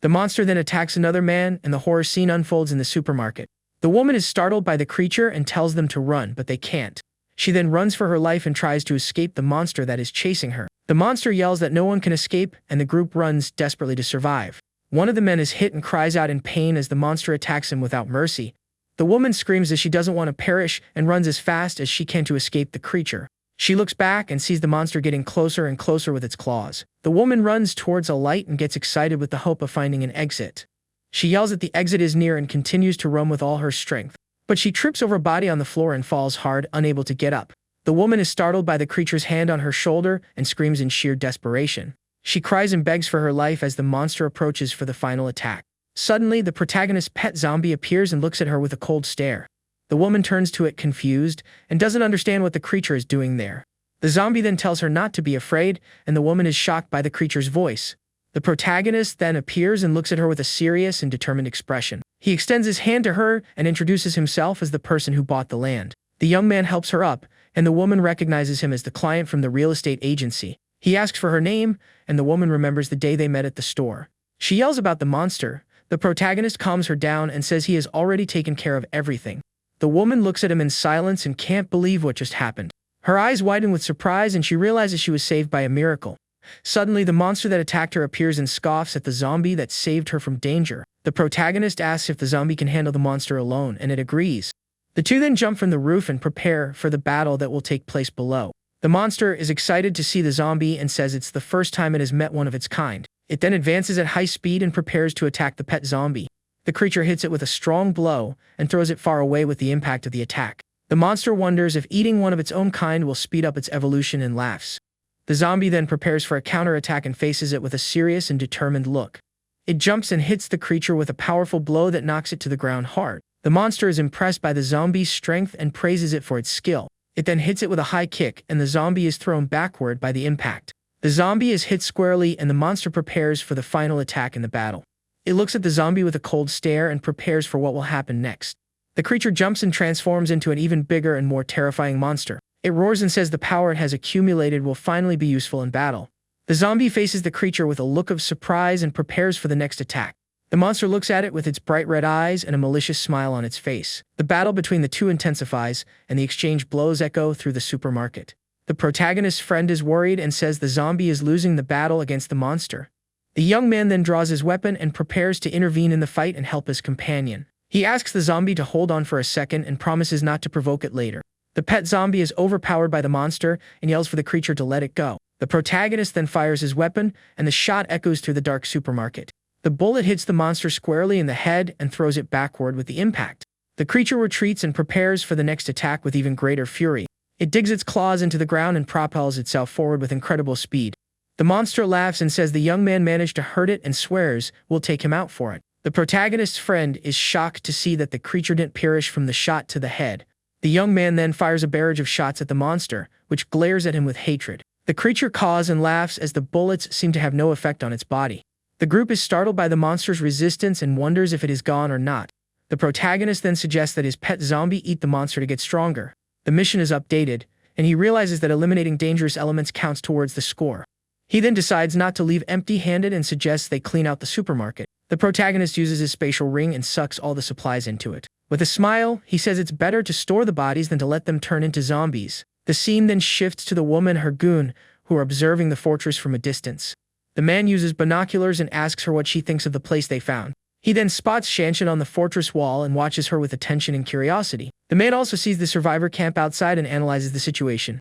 The monster then attacks another man, and the horror scene unfolds in the supermarket. The woman is startled by the creature and tells them to run, but they can't. She then runs for her life and tries to escape the monster that is chasing her. The monster yells that no one can escape, and the group runs desperately to survive. One of the men is hit and cries out in pain as the monster attacks him without mercy. The woman screams as she doesn't want to perish and runs as fast as she can to escape the creature. She looks back and sees the monster getting closer and closer with its claws. The woman runs towards a light and gets excited with the hope of finding an exit. She yells that the exit is near and continues to run with all her strength. But she trips over body on the floor and falls hard, unable to get up. The woman is startled by the creature's hand on her shoulder and screams in sheer desperation. She cries and begs for her life as the monster approaches for the final attack. Suddenly, the protagonist's pet zombie appears and looks at her with a cold stare. The woman turns to it confused and doesn't understand what the creature is doing there. The zombie then tells her not to be afraid, and the woman is shocked by the creature's voice. The protagonist then appears and looks at her with a serious and determined expression. He extends his hand to her and introduces himself as the person who bought the land. The young man helps her up, and the woman recognizes him as the client from the real estate agency. He asks for her name, and the woman remembers the day they met at the store. She yells about the monster. The protagonist calms her down and says he has already taken care of everything. The woman looks at him in silence and can't believe what just happened. Her eyes widen with surprise and she realizes she was saved by a miracle. Suddenly, the monster that attacked her appears and scoffs at the zombie that saved her from danger. The protagonist asks if the zombie can handle the monster alone, and it agrees. The two then jump from the roof and prepare for the battle that will take place below. The monster is excited to see the zombie and says it's the first time it has met one of its kind. It then advances at high speed and prepares to attack the pet zombie. The creature hits it with a strong blow and throws it far away with the impact of the attack. The monster wonders if eating one of its own kind will speed up its evolution and laughs. The zombie then prepares for a counterattack and faces it with a serious and determined look. It jumps and hits the creature with a powerful blow that knocks it to the ground hard. The monster is impressed by the zombie's strength and praises it for its skill. It then hits it with a high kick, and the zombie is thrown backward by the impact. The zombie is hit squarely, and the monster prepares for the final attack in the battle. It looks at the zombie with a cold stare and prepares for what will happen next. The creature jumps and transforms into an even bigger and more terrifying monster. It roars and says the power it has accumulated will finally be useful in battle. The zombie faces the creature with a look of surprise and prepares for the next attack. The monster looks at it with its bright red eyes and a malicious smile on its face. The battle between the two intensifies, and the exchange blows echo through the supermarket. The protagonist's friend is worried and says the zombie is losing the battle against the monster. The young man then draws his weapon and prepares to intervene in the fight and help his companion. He asks the zombie to hold on for a second and promises not to provoke it later. The pet zombie is overpowered by the monster and yells for the creature to let it go. The protagonist then fires his weapon, and the shot echoes through the dark supermarket. The bullet hits the monster squarely in the head and throws it backward with the impact. The creature retreats and prepares for the next attack with even greater fury. It digs its claws into the ground and propels itself forward with incredible speed. The monster laughs and says the young man managed to hurt it and swears we'll take him out for it. The protagonist's friend is shocked to see that the creature didn't perish from the shot to the head. The young man then fires a barrage of shots at the monster, which glares at him with hatred. The creature caws and laughs as the bullets seem to have no effect on its body. The group is startled by the monster's resistance and wonders if it is gone or not. The protagonist then suggests that his pet zombie eat the monster to get stronger. The mission is updated, and he realizes that eliminating dangerous elements counts towards the score. He then decides not to leave empty-handed and suggests they clean out the supermarket. The protagonist uses his spatial ring and sucks all the supplies into it. With a smile, he says it's better to store the bodies than to let them turn into zombies. The scene then shifts to the woman and her goon, who are observing the fortress from a distance. The man uses binoculars and asks her what she thinks of the place they found. He then spots Shanshan on the fortress wall and watches her with attention and curiosity. The man also sees the survivor camp outside and analyzes the situation.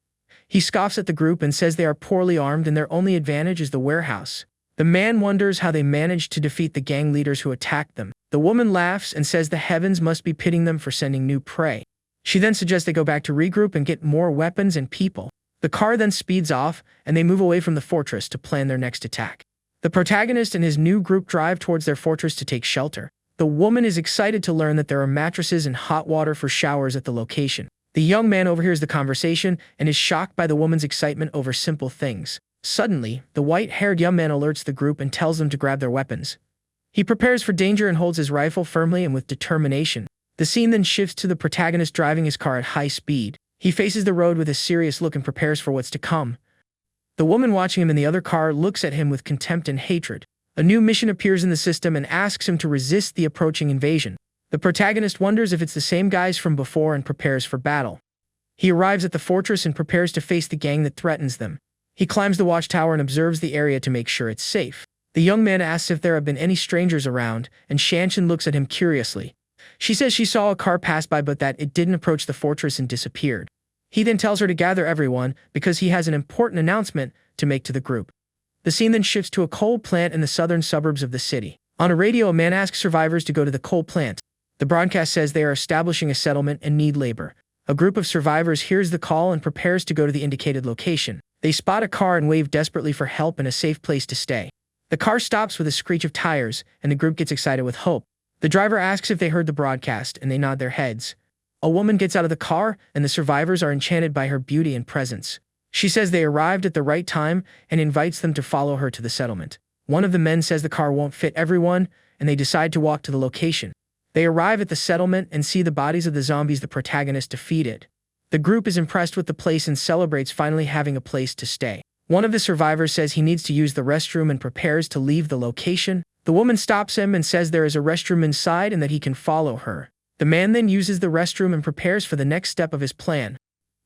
He scoffs at the group and says they are poorly armed and their only advantage is the warehouse. The man wonders how they managed to defeat the gang leaders who attacked them. The woman laughs and says the heavens must be pitying them for sending new prey. She then suggests they go back to regroup and get more weapons and people. The car then speeds off, and they move away from the fortress to plan their next attack. The protagonist and his new group drive towards their fortress to take shelter. The woman is excited to learn that there are mattresses and hot water for showers at the location. The young man overhears the conversation and is shocked by the woman's excitement over simple things. Suddenly, the white-haired young man alerts the group and tells them to grab their weapons. He prepares for danger and holds his rifle firmly and with determination. The scene then shifts to the protagonist driving his car at high speed. He faces the road with a serious look and prepares for what's to come. The woman watching him in the other car looks at him with contempt and hatred. A new mission appears in the system and asks him to resist the approaching invasion. The protagonist wonders if it's the same guys from before and prepares for battle. He arrives at the fortress and prepares to face the gang that threatens them. He climbs the watchtower and observes the area to make sure it's safe. The young man asks if there have been any strangers around, and Shanshan looks at him curiously. She says she saw a car pass by but that it didn't approach the fortress and disappeared. He then tells her to gather everyone because he has an important announcement to make to the group. The scene then shifts to a coal plant in the southern suburbs of the city. On a radio, a man asks survivors to go to the coal plant. The broadcast says they are establishing a settlement and need labor. A group of survivors hears the call and prepares to go to the indicated location. They spot a car and wave desperately for help and a safe place to stay. The car stops with a screech of tires, and the group gets excited with hope. The driver asks if they heard the broadcast, and they nod their heads. A woman gets out of the car, and the survivors are enchanted by her beauty and presence. She says they arrived at the right time and invites them to follow her to the settlement. One of the men says the car won't fit everyone, and they decide to walk to the location. They arrive at the settlement and see the bodies of the zombies the protagonist defeated. The group is impressed with the place and celebrates finally having a place to stay. One of the survivors says he needs to use the restroom and prepares to leave the location. The woman stops him and says there is a restroom inside and that he can follow her. The man then uses the restroom and prepares for the next step of his plan.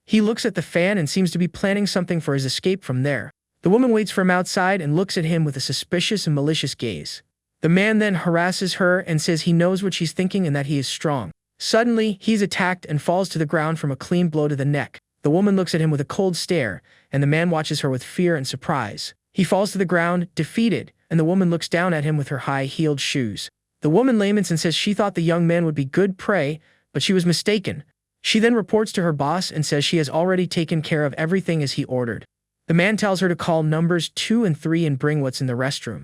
He looks at the fan and seems to be planning something for his escape from there. The woman waits for him outside and looks at him with a suspicious and malicious gaze. The man then harasses her and says he knows what she's thinking and that he is strong. Suddenly, he's attacked and falls to the ground from a clean blow to the neck. The woman looks at him with a cold stare, and the man watches her with fear and surprise. He falls to the ground, defeated, and the woman looks down at him with her high-heeled shoes. The woman laments and says she thought the young man would be good prey, but she was mistaken. She then reports to her boss and says she has already taken care of everything as he ordered. The man tells her to call numbers 2 and 3 and bring what's in the restroom.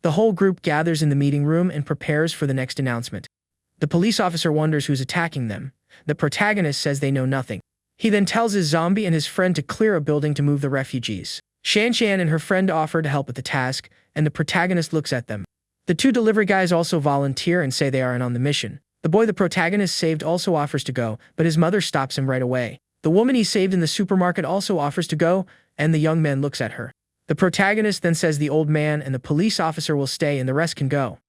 The whole group gathers in the meeting room and prepares for the next announcement. The police officer wonders who's attacking them. The protagonist says they know nothing. He then tells his zombie and his friend to clear a building to move the refugees. Shanshan and her friend offer to help with the task, and the protagonist looks at them. The 2 delivery guys also volunteer and say they are in on the mission. The boy the protagonist saved also offers to go, but his mother stops him right away. The woman he saved in the supermarket also offers to go, and the young man looks at her. The protagonist then says the old man and the police officer will stay and the rest can go.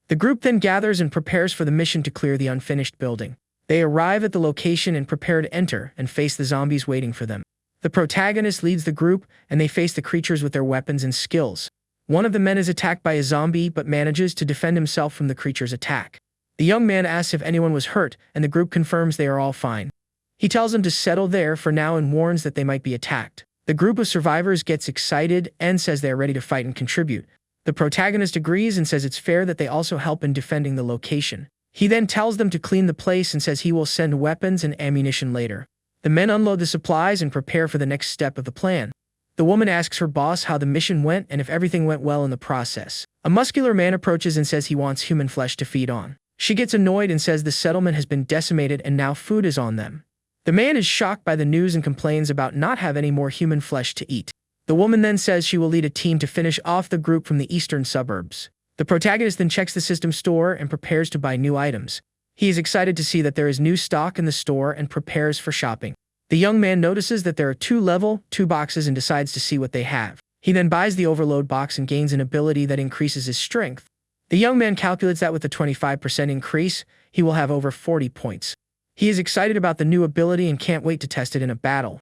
The group then gathers and prepares for the mission to clear the unfinished building. They arrive at the location and prepare to enter and face the zombies waiting for them. The protagonist leads the group, and they face the creatures with their weapons and skills. One of the men is attacked by a zombie but manages to defend himself from the creature's attack. The young man asks if anyone was hurt, and the group confirms they are all fine. He tells them to settle there for now and warns that they might be attacked. The group of survivors gets excited and says they are ready to fight and contribute. The protagonist agrees and says it's fair that they also help in defending the location. He then tells them to clean the place and says he will send weapons and ammunition later. The men unload the supplies and prepare for the next step of the plan. The woman asks her boss how the mission went and if everything went well in the process. A muscular man approaches and says he wants human flesh to feed on. She gets annoyed and says the settlement has been decimated and now food is on them. The man is shocked by the news and complains about not having any more human flesh to eat. The woman then says she will lead a team to finish off the group from the eastern suburbs. The protagonist then checks the system store and prepares to buy new items. He is excited to see that there is new stock in the store and prepares for shopping. The young man notices that there are 2 level 2 boxes and decides to see what they have. He then buys the overload box and gains an ability that increases his strength. The young man calculates that with a 25% increase, he will have over 40 points. He is excited about the new ability and can't wait to test it in a battle.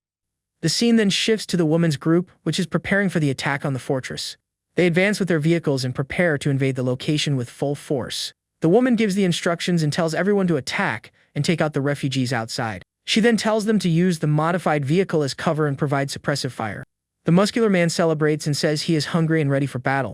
The scene then shifts to the woman's group, which is preparing for the attack on the fortress. They advance with their vehicles and prepare to invade the location with full force. The woman gives the instructions and tells everyone to attack and take out the refugees outside. She then tells them to use the modified vehicle as cover and provide suppressive fire. The muscular man celebrates and says he is hungry and ready for battle.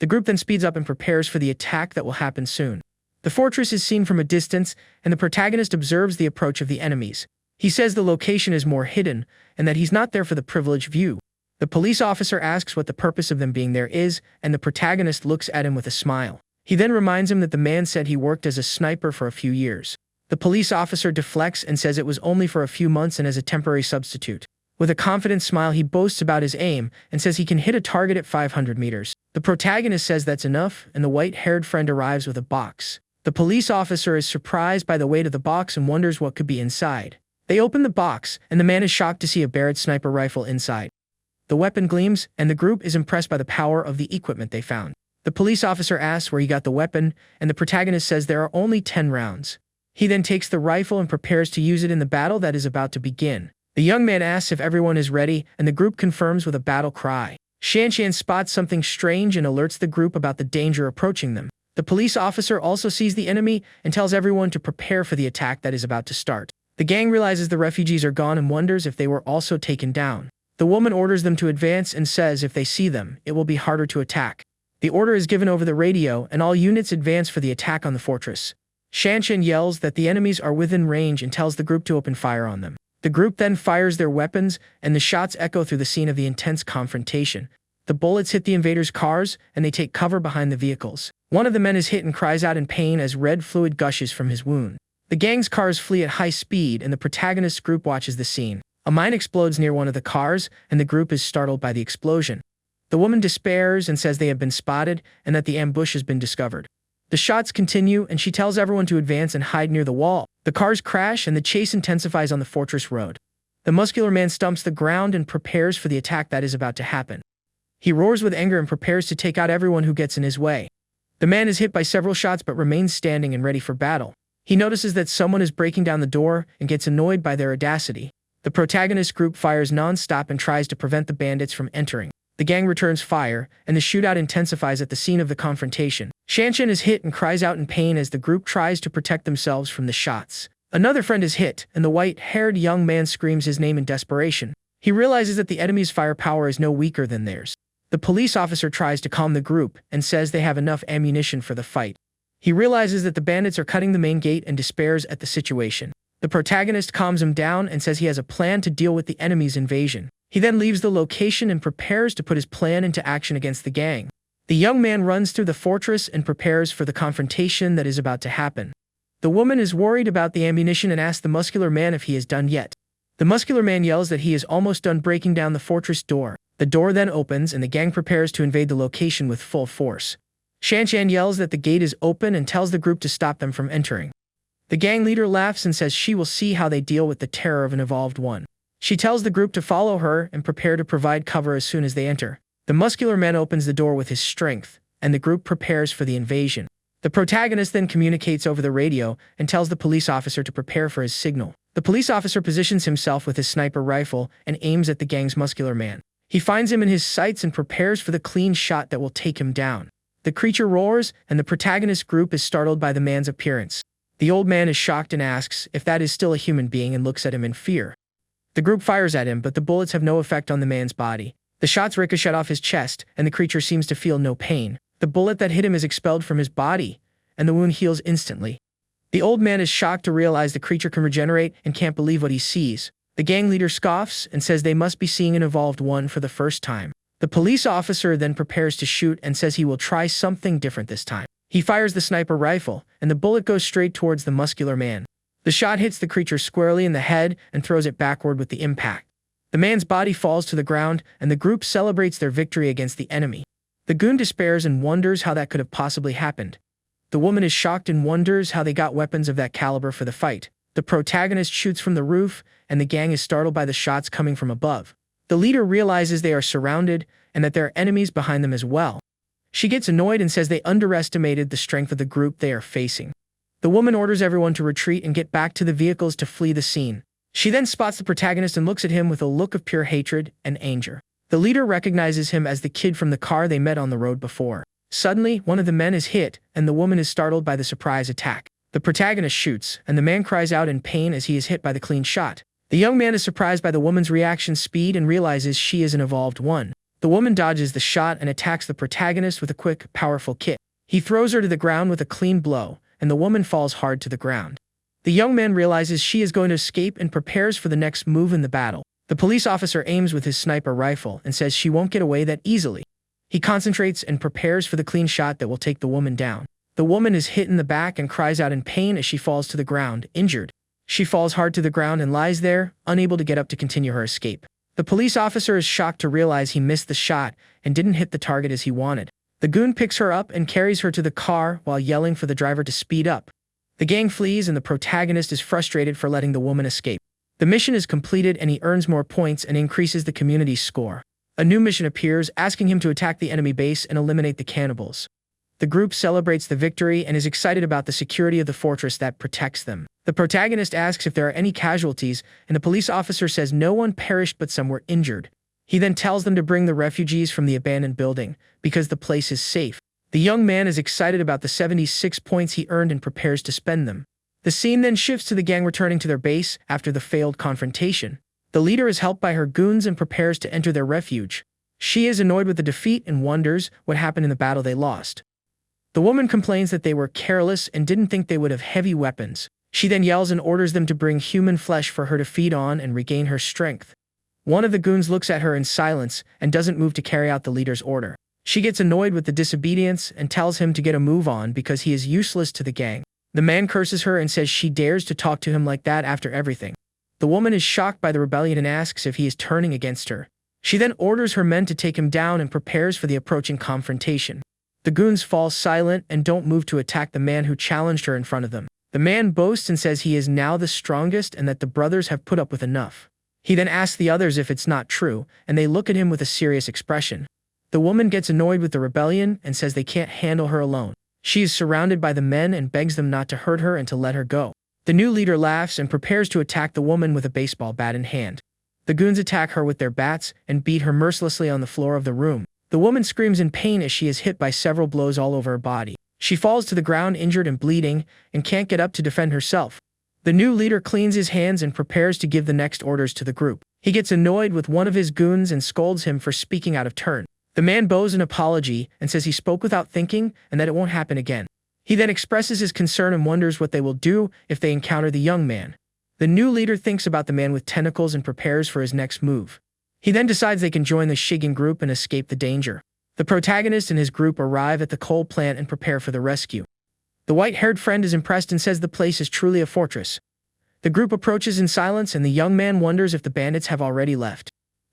The group then speeds up and prepares for the attack that will happen soon. The fortress is seen from a distance, and the protagonist observes the approach of the enemies. He says the location is more hidden, and that he's not there for the privileged view. The police officer asks what the purpose of them being there is, and the protagonist looks at him with a smile. He then reminds him that the man said he worked as a sniper for a few years. The police officer deflects and says it was only for a few months and as a temporary substitute. With a confident smile, he boasts about his aim and says he can hit a target at 500 meters. The protagonist says that's enough, and the white-haired friend arrives with a box. The police officer is surprised by the weight of the box and wonders what could be inside. They open the box, and the man is shocked to see a Barrett sniper rifle inside. The weapon gleams, and the group is impressed by the power of the equipment they found. The police officer asks where he got the weapon, and the protagonist says there are only 10 rounds. He then takes the rifle and prepares to use it in the battle that is about to begin. The young man asks if everyone is ready, and the group confirms with a battle cry. Shanshan spots something strange and alerts the group about the danger approaching them. The police officer also sees the enemy and tells everyone to prepare for the attack that is about to start. The gang realizes the refugees are gone and wonders if they were also taken down. The woman orders them to advance and says if they see them, it will be harder to attack. The order is given over the radio, and all units advance for the attack on the fortress. Shanshan yells that the enemies are within range and tells the group to open fire on them. The group then fires their weapons, and the shots echo through the scene of the intense confrontation. The bullets hit the invaders' cars, and they take cover behind the vehicles. One of the men is hit and cries out in pain as red fluid gushes from his wound. The gang's cars flee at high speed, and the protagonist's group watches the scene. A mine explodes near one of the cars, and the group is startled by the explosion. The woman despairs and says they have been spotted and that the ambush has been discovered. The shots continue, and she tells everyone to advance and hide near the wall. The cars crash, and the chase intensifies on the fortress road. The muscular man stumps the ground and prepares for the attack that is about to happen. He roars with anger and prepares to take out everyone who gets in his way. The man is hit by several shots but remains standing and ready for battle. He notices that someone is breaking down the door and gets annoyed by their audacity. The protagonist group fires non-stop and tries to prevent the bandits from entering. The gang returns fire, and the shootout intensifies at the scene of the confrontation. Shanshan is hit and cries out in pain as the group tries to protect themselves from the shots. Another friend is hit, and the white-haired young man screams his name in desperation. He realizes that the enemy's firepower is no weaker than theirs. The police officer tries to calm the group and says they have enough ammunition for the fight. He realizes that the bandits are cutting the main gate and despairs at the situation. The protagonist calms him down and says he has a plan to deal with the enemy's invasion. He then leaves the location and prepares to put his plan into action against the gang. The young man runs through the fortress and prepares for the confrontation that is about to happen. The woman is worried about the ammunition and asks the muscular man if he is done yet. The muscular man yells that he is almost done breaking down the fortress door. The door then opens and the gang prepares to invade the location with full force. Shanshan yells that the gate is open and tells the group to stop them from entering. The gang leader laughs and says she will see how they deal with the terror of an evolved one. She tells the group to follow her and prepare to provide cover as soon as they enter. The muscular man opens the door with his strength, and the group prepares for the invasion. The protagonist then communicates over the radio and tells the police officer to prepare for his signal. The police officer positions himself with his sniper rifle and aims at the gang's muscular man. He finds him in his sights and prepares for the clean shot that will take him down. The creature roars, and the protagonist group is startled by the man's appearance. The old man is shocked and asks if that is still a human being and looks at him in fear. The group fires at him, but the bullets have no effect on the man's body. The shots ricochet off his chest, and the creature seems to feel no pain. The bullet that hit him is expelled from his body, and the wound heals instantly. The old man is shocked to realize the creature can regenerate and can't believe what he sees. The gang leader scoffs and says they must be seeing an evolved one for the first time. The police officer then prepares to shoot and says he will try something different this time. He fires the sniper rifle, and the bullet goes straight towards the muscular man. The shot hits the creature squarely in the head and throws it backward with the impact. The man's body falls to the ground, and the group celebrates their victory against the enemy. The goon despairs and wonders how that could have possibly happened. The woman is shocked and wonders how they got weapons of that caliber for the fight. The protagonist shoots from the roof, and the gang is startled by the shots coming from above. The leader realizes they are surrounded and that there are enemies behind them as well. She gets annoyed and says they underestimated the strength of the group they are facing. The woman orders everyone to retreat and get back to the vehicles to flee the scene. She then spots the protagonist and looks at him with a look of pure hatred and anger. The leader recognizes him as the kid from the car they met on the road before. Suddenly, one of the men is hit, and the woman is startled by the surprise attack. The protagonist shoots, and the man cries out in pain as he is hit by the clean shot. The young man is surprised by the woman's reaction speed and realizes she is an evolved one. The woman dodges the shot and attacks the protagonist with a quick, powerful kick. He throws her to the ground with a clean blow, and the woman falls hard to the ground. The young man realizes she is going to escape and prepares for the next move in the battle. The police officer aims with his sniper rifle and says she won't get away that easily. He concentrates and prepares for the clean shot that will take the woman down. The woman is hit in the back and cries out in pain as she falls to the ground, injured. She falls hard to the ground and lies there, unable to get up to continue her escape. The police officer is shocked to realize he missed the shot and didn't hit the target as he wanted. The goon picks her up and carries her to the car while yelling for the driver to speed up. The gang flees and the protagonist is frustrated for letting the woman escape. The mission is completed and he earns more points and increases the community's score. A new mission appears, asking him to attack the enemy base and eliminate the cannibals. The group celebrates the victory and is excited about the security of the fortress that protects them. The protagonist asks if there are any casualties, and the police officer says no one perished but some were injured. He then tells them to bring the refugees from the abandoned building, because the place is safe. The young man is excited about the 76 points he earned and prepares to spend them. The scene then shifts to the gang returning to their base after the failed confrontation. The leader is helped by her goons and prepares to enter their refuge. She is annoyed with the defeat and wonders what happened in the battle they lost. The woman complains that they were careless and didn't think they would have heavy weapons. She then yells and orders them to bring human flesh for her to feed on and regain her strength. One of the goons looks at her in silence and doesn't move to carry out the leader's order. She gets annoyed with the disobedience and tells him to get a move on because he is useless to the gang. The man curses her and says she dares to talk to him like that after everything. The woman is shocked by the rebellion and asks if he is turning against her. She then orders her men to take him down and prepares for the approaching confrontation. The goons fall silent and don't move to attack the man who challenged her in front of them. The man boasts and says he is now the strongest and that the brothers have put up with enough. He then asks the others if it's not true, and they look at him with a serious expression. The woman gets annoyed with the rebellion and says they can't handle her alone. She is surrounded by the men and begs them not to hurt her and to let her go. The new leader laughs and prepares to attack the woman with a baseball bat in hand. The goons attack her with their bats and beat her mercilessly on the floor of the room. The woman screams in pain as she is hit by several blows all over her body. She falls to the ground injured and bleeding and can't get up to defend herself. The new leader cleans his hands and prepares to give the next orders to the group. He gets annoyed with one of his goons and scolds him for speaking out of turn. The man bows an apology and says he spoke without thinking and that it won't happen again. He then expresses his concern and wonders what they will do if they encounter the young man. The new leader thinks about the man with tentacles and prepares for his next move. He then decides they can join the Shigen group and escape the danger. The protagonist and his group arrive at the coal plant and prepare for the rescue. The white-haired friend is impressed and says the place is truly a fortress. The group approaches in silence and the young man wonders if the bandits have already left.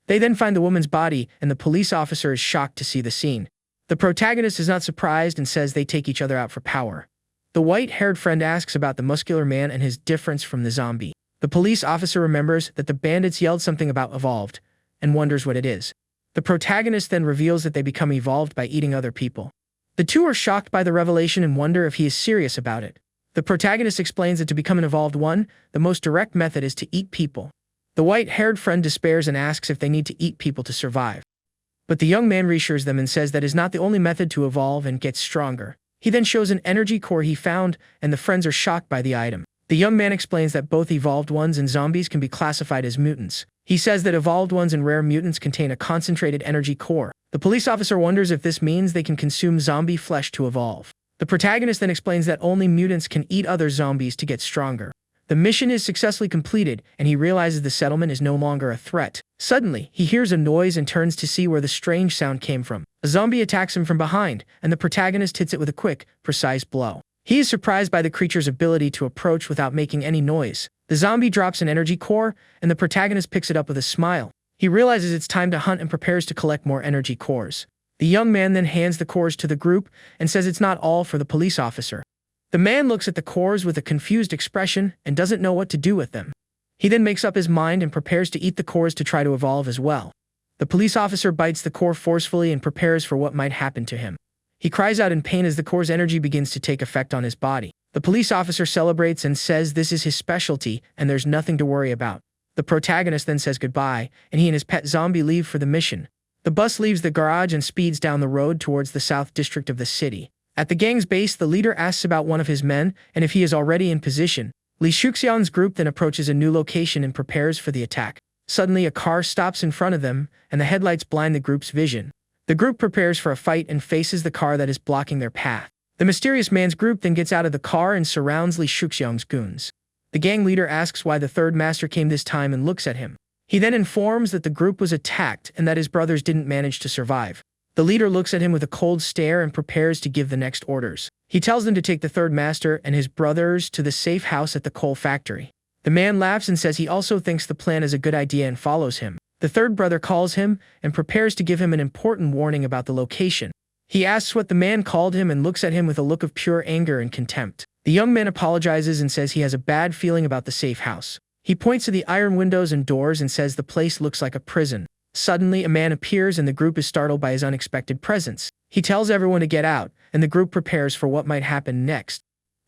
They then find the woman's body and the police officer is shocked to see the scene. The protagonist is not surprised and says they take each other out for power. The white-haired friend asks about the muscular man and his difference from the zombie. The police officer remembers that the bandits yelled something about evolved and wonders what it is. The protagonist then reveals that they become evolved by eating other people. The two are shocked by the revelation and wonder if he is serious about it. The protagonist explains that to become an evolved one, the most direct method is to eat people. The white-haired friend despairs and asks if they need to eat people to survive. But the young man reassures them and says that is not the only method to evolve and get stronger. He then shows an energy core he found, and the friends are shocked by the item. The young man explains that both evolved ones and zombies can be classified as mutants. He says that evolved ones and rare mutants contain a concentrated energy core. The police officer wonders if this means they can consume zombie flesh to evolve. The protagonist then explains that only mutants can eat other zombies to get stronger. The mission is successfully completed, and he realizes the settlement is no longer a threat. Suddenly, he hears a noise and turns to see where the strange sound came from. A zombie attacks him from behind, and the protagonist hits it with a quick, precise blow. He is surprised by the creature's ability to approach without making any noise. The zombie drops an energy core, and the protagonist picks it up with a smile. He realizes it's time to hunt and prepares to collect more energy cores. The young man then hands the cores to the group and says it's not all for the police officer. The man looks at the cores with a confused expression and doesn't know what to do with them. He then makes up his mind and prepares to eat the cores to try to evolve as well. The police officer bites the core forcefully and prepares for what might happen to him. He cries out in pain as the core's energy begins to take effect on his body. The police officer celebrates and says this is his specialty and there's nothing to worry about. The protagonist then says goodbye, and he and his pet zombie leave for the mission. The bus leaves the garage and speeds down the road towards the south district of the city. At the gang's base, the leader asks about one of his men and if he is already in position. Li Shuxian's group then approaches a new location and prepares for the attack. Suddenly, a car stops in front of them, and the headlights blind the group's vision. The group prepares for a fight and faces the car that is blocking their path. The mysterious man's group then gets out of the car and surrounds Li Shuxiang's goons. The gang leader asks why the third master came this time and looks at him. He then informs that the group was attacked and that his brothers didn't manage to survive. The leader looks at him with a cold stare and prepares to give the next orders. He tells them to take the third master and his brothers to the safe house at the coal factory. The man laughs and says he also thinks the plan is a good idea and follows him. The third brother calls him and prepares to give him an important warning about the location. He asks what the man called him and looks at him with a look of pure anger and contempt. The young man apologizes and says he has a bad feeling about the safe house. He points to the iron windows and doors and says the place looks like a prison. Suddenly, a man appears and the group is startled by his unexpected presence. He tells everyone to get out, and the group prepares for what might happen next.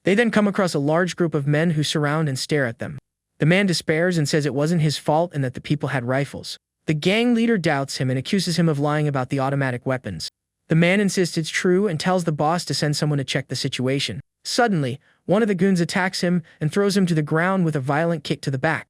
They then come across a large group of men who surround and stare at them. The man despairs and says it wasn't his fault and that the people had rifles. The gang leader doubts him and accuses him of lying about the automatic weapons. The man insists it's true and tells the boss to send someone to check the situation. Suddenly, one of the goons attacks him and throws him to the ground with a violent kick to the back.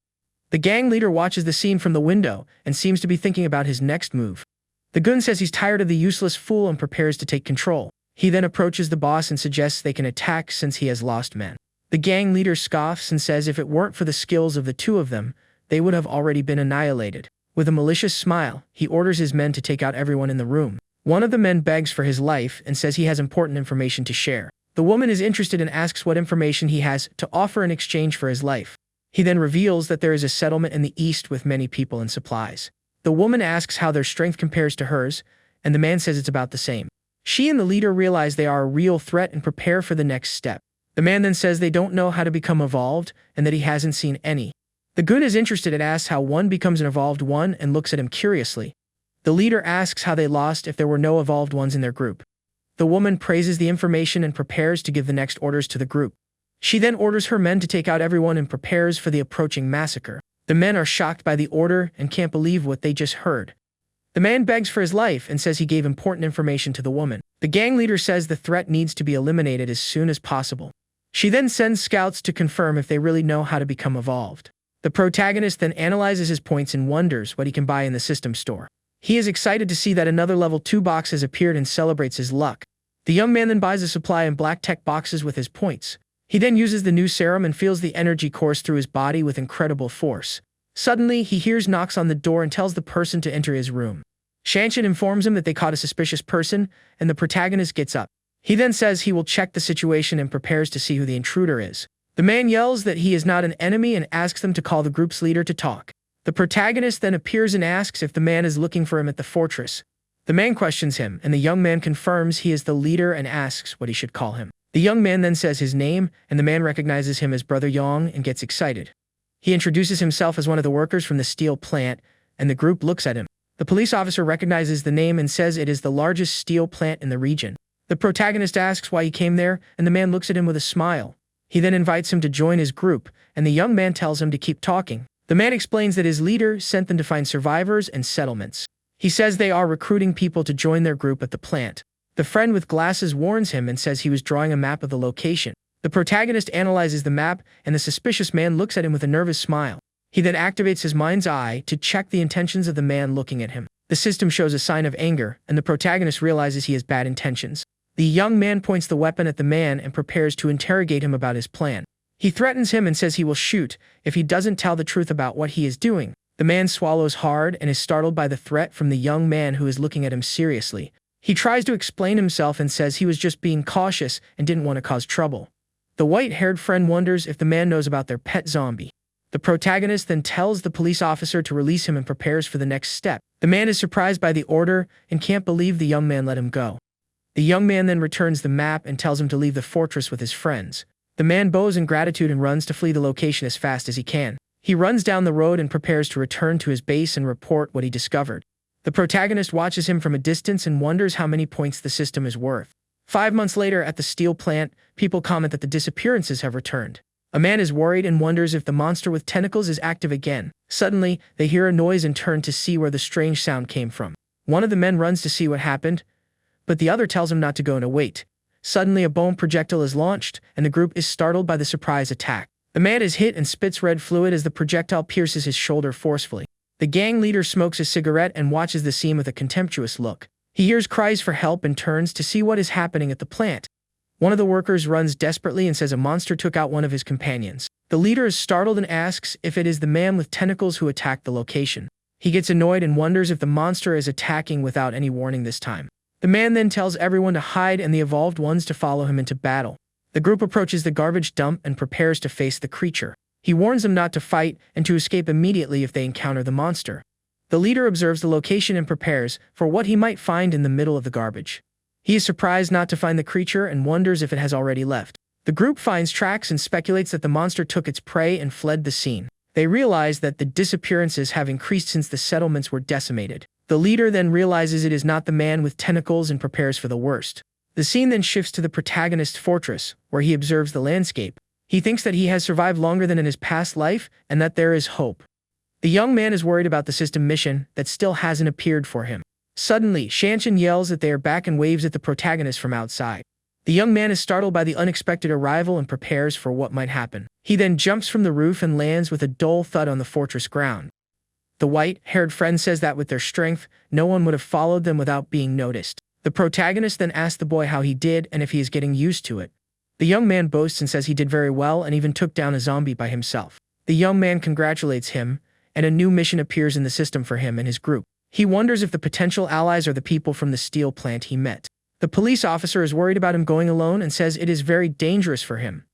The gang leader watches the scene from the window and seems to be thinking about his next move. The goon says he's tired of the useless fool and prepares to take control. He then approaches the boss and suggests they can attack since he has lost men. The gang leader scoffs and says if it weren't for the skills of the two of them, they would have already been annihilated. With a malicious smile, he orders his men to take out everyone in the room. One of the men begs for his life and says he has important information to share. The woman is interested and asks what information he has to offer in exchange for his life. He then reveals that there is a settlement in the east with many people and supplies. The woman asks how their strength compares to hers, and the man says it's about the same. She and the leader realize they are a real threat and prepare for the next step. The man then says they don't know how to become evolved and that he hasn't seen any. The goon is interested and asks how one becomes an evolved one and looks at him curiously. The leader asks how they lost if there were no evolved ones in their group. The woman praises the information and prepares to give the next orders to the group. She then orders her men to take out everyone and prepares for the approaching massacre. The men are shocked by the order and can't believe what they just heard. The man begs for his life and says he gave important information to the woman. The gang leader says the threat needs to be eliminated as soon as possible. She then sends scouts to confirm if they really know how to become evolved. The protagonist then analyzes his points and wonders what he can buy in the system store. He is excited to see that another level 2 box has appeared and celebrates his luck. The young man then buys a supply in black tech boxes with his points. He then uses the new serum and feels the energy course through his body with incredible force. Suddenly, he hears knocks on the door and tells the person to enter his room. Shanshan informs him that they caught a suspicious person, and the protagonist gets up. He then says he will check the situation and prepares to see who the intruder is. The man yells that he is not an enemy and asks them to call the group's leader to talk. The protagonist then appears and asks if the man is looking for him at the fortress. The man questions him, and the young man confirms he is the leader and asks what he should call him. The young man then says his name, and the man recognizes him as Brother Yong and gets excited. He introduces himself as one of the workers from the steel plant, and the group looks at him. The police officer recognizes the name and says it is the largest steel plant in the region. The protagonist asks why he came there, and the man looks at him with a smile. He then invites him to join his group, and the young man tells him to keep talking. The man explains that his leader sent them to find survivors and settlements. He says they are recruiting people to join their group at the plant. The friend with glasses warns him and says he was drawing a map of the location. The protagonist analyzes the map, and the suspicious man looks at him with a nervous smile. He then activates his mind's eye to check the intentions of the man looking at him. The system shows a sign of anger, and the protagonist realizes he has bad intentions. The young man points the weapon at the man and prepares to interrogate him about his plan. He threatens him and says he will shoot if he doesn't tell the truth about what he is doing. The man swallows hard and is startled by the threat from the young man who is looking at him seriously. He tries to explain himself and says he was just being cautious and didn't want to cause trouble. The white-haired friend wonders if the man knows about their pet zombie. The protagonist then tells the police officer to release him and prepares for the next step. The man is surprised by the order and can't believe the young man let him go. The young man then returns the map and tells him to leave the fortress with his friends. The man bows in gratitude and runs to flee the location as fast as he can. He runs down the road and prepares to return to his base and report what he discovered. The protagonist watches him from a distance and wonders how many points the system is worth. 5 months later, at the steel plant, people comment that the disappearances have returned. A man is worried and wonders if the monster with tentacles is active again. Suddenly, they hear a noise and turn to see where the strange sound came from. One of the men runs to see what happened, but the other tells him not to go and wait. Suddenly, a bomb projectile is launched, and the group is startled by the surprise attack. The man is hit and spits red fluid as the projectile pierces his shoulder forcefully. The gang leader smokes a cigarette and watches the scene with a contemptuous look. He hears cries for help and turns to see what is happening at the plant. One of the workers runs desperately and says a monster took out one of his companions. The leader is startled and asks if it is the man with tentacles who attacked the location. He gets annoyed and wonders if the monster is attacking without any warning this time. The man then tells everyone to hide and the evolved ones to follow him into battle. The group approaches the garbage dump and prepares to face the creature. He warns them not to fight and to escape immediately if they encounter the monster. The leader observes the location and prepares for what he might find in the middle of the garbage. He is surprised not to find the creature and wonders if it has already left. The group finds tracks and speculates that the monster took its prey and fled the scene. They realize that the disappearances have increased since the settlements were decimated. The leader then realizes it is not the man with tentacles and prepares for the worst. The scene then shifts to the protagonist's fortress, where he observes the landscape. He thinks that he has survived longer than in his past life and that there is hope. The young man is worried about the system mission that still hasn't appeared for him. Suddenly, Shanshan yells that they are back and waves at the protagonist from outside. The young man is startled by the unexpected arrival and prepares for what might happen. He then jumps from the roof and lands with a dull thud on the fortress ground. The white-haired friend says that with their strength, no one would have followed them without being noticed. The protagonist then asks the boy how he did and if he is getting used to it. The young man boasts and says he did very well and even took down a zombie by himself. The young man congratulates him, and a new mission appears in the system for him and his group. He wonders if the potential allies are the people from the steel plant he met. The police officer is worried about him going alone and says it is very dangerous for him.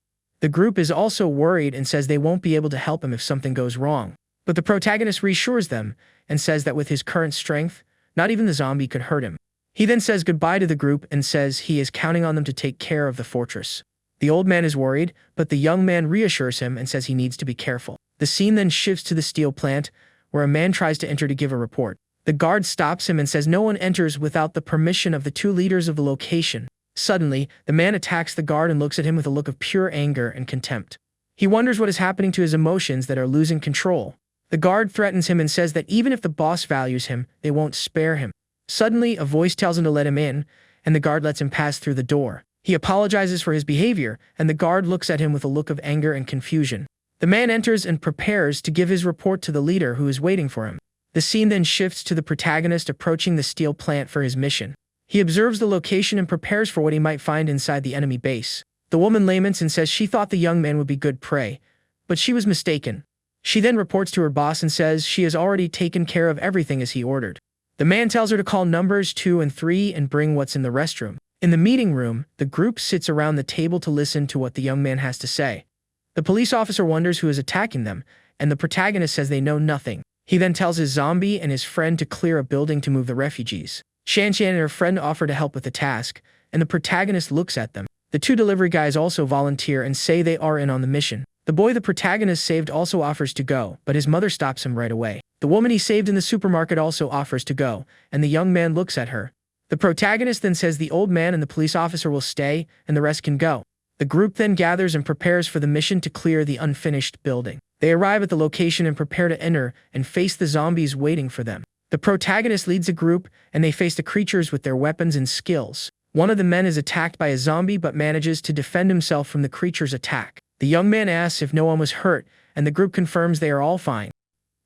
The group is also worried and says they won't be able to help him if something goes wrong. But the protagonist reassures them and says that with his current strength, not even the zombie could hurt him. He then says goodbye to the group and says he is counting on them to take care of the fortress. The old man is worried, but the young man reassures him and says he needs to be careful. The scene then shifts to the steel plant, where a man tries to enter to give a report. The guard stops him and says no one enters without the permission of the two leaders of the location. Suddenly, the man attacks the guard and looks at him with a look of pure anger and contempt. He wonders what is happening to his emotions that are losing control. The guard threatens him and says that even if the boss values him, they won't spare him. Suddenly, a voice tells him to let him in, and the guard lets him pass through the door. He apologizes for his behavior, and the guard looks at him with a look of anger and confusion. The man enters and prepares to give his report to the leader who is waiting for him. The scene then shifts to the protagonist approaching the steel plant for his mission. He observes the location and prepares for what he might find inside the enemy base. The woman laments and says she thought the young man would be good prey, but she was mistaken. She then reports to her boss and says she has already taken care of everything as he ordered. The man tells her to call numbers 2 and 3 and bring what's in the restroom. In the meeting room, the group sits around the table to listen to what the young man has to say. The police officer wonders who is attacking them, and the protagonist says they know nothing. He then tells his zombie and his friend to clear a building to move the refugees. Shanshan and her friend offer to help with the task, and the protagonist looks at them. The two delivery guys also volunteer and say they are in on the mission. The boy the protagonist saved also offers to go, but his mother stops him right away. The woman he saved in the supermarket also offers to go, and the young man looks at her. The protagonist then says the old man and the police officer will stay, and the rest can go. The group then gathers and prepares for the mission to clear the unfinished building. They arrive at the location and prepare to enter and face the zombies waiting for them. The protagonist leads the group, and they face the creatures with their weapons and skills. One of the men is attacked by a zombie but manages to defend himself from the creature's attack. The young man asks if no one was hurt, and the group confirms they are all fine.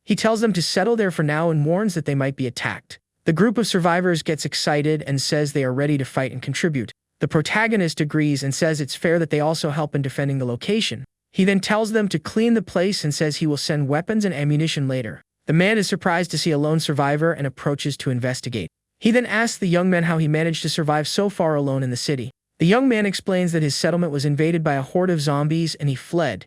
He tells them to settle there for now and warns that they might be attacked. The group of survivors gets excited and says they are ready to fight and contribute. The protagonist agrees and says it's fair that they also help in defending the location. He then tells them to clean the place and says he will send weapons and ammunition later. The man is surprised to see a lone survivor and approaches to investigate. He then asks the young man how he managed to survive so far alone in the city. The young man explains that his settlement was invaded by a horde of zombies and he fled.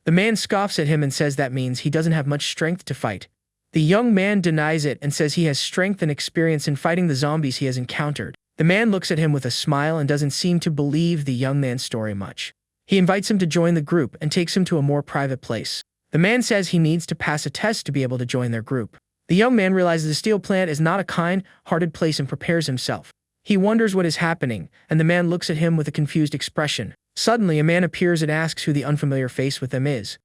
The man scoffs at him and says that means he doesn't have much strength to fight. The young man denies it and says he has strength and experience in fighting the zombies he has encountered. The man looks at him with a smile and doesn't seem to believe the young man's story much. He invites him to join the group and takes him to a more private place. The man says he needs to pass a test to be able to join their group. The young man realizes the steel plant is not a kind-hearted place and prepares himself. He wonders what is happening, and the man looks at him with a confused expression. Suddenly, a man appears and asks who the unfamiliar face with them is.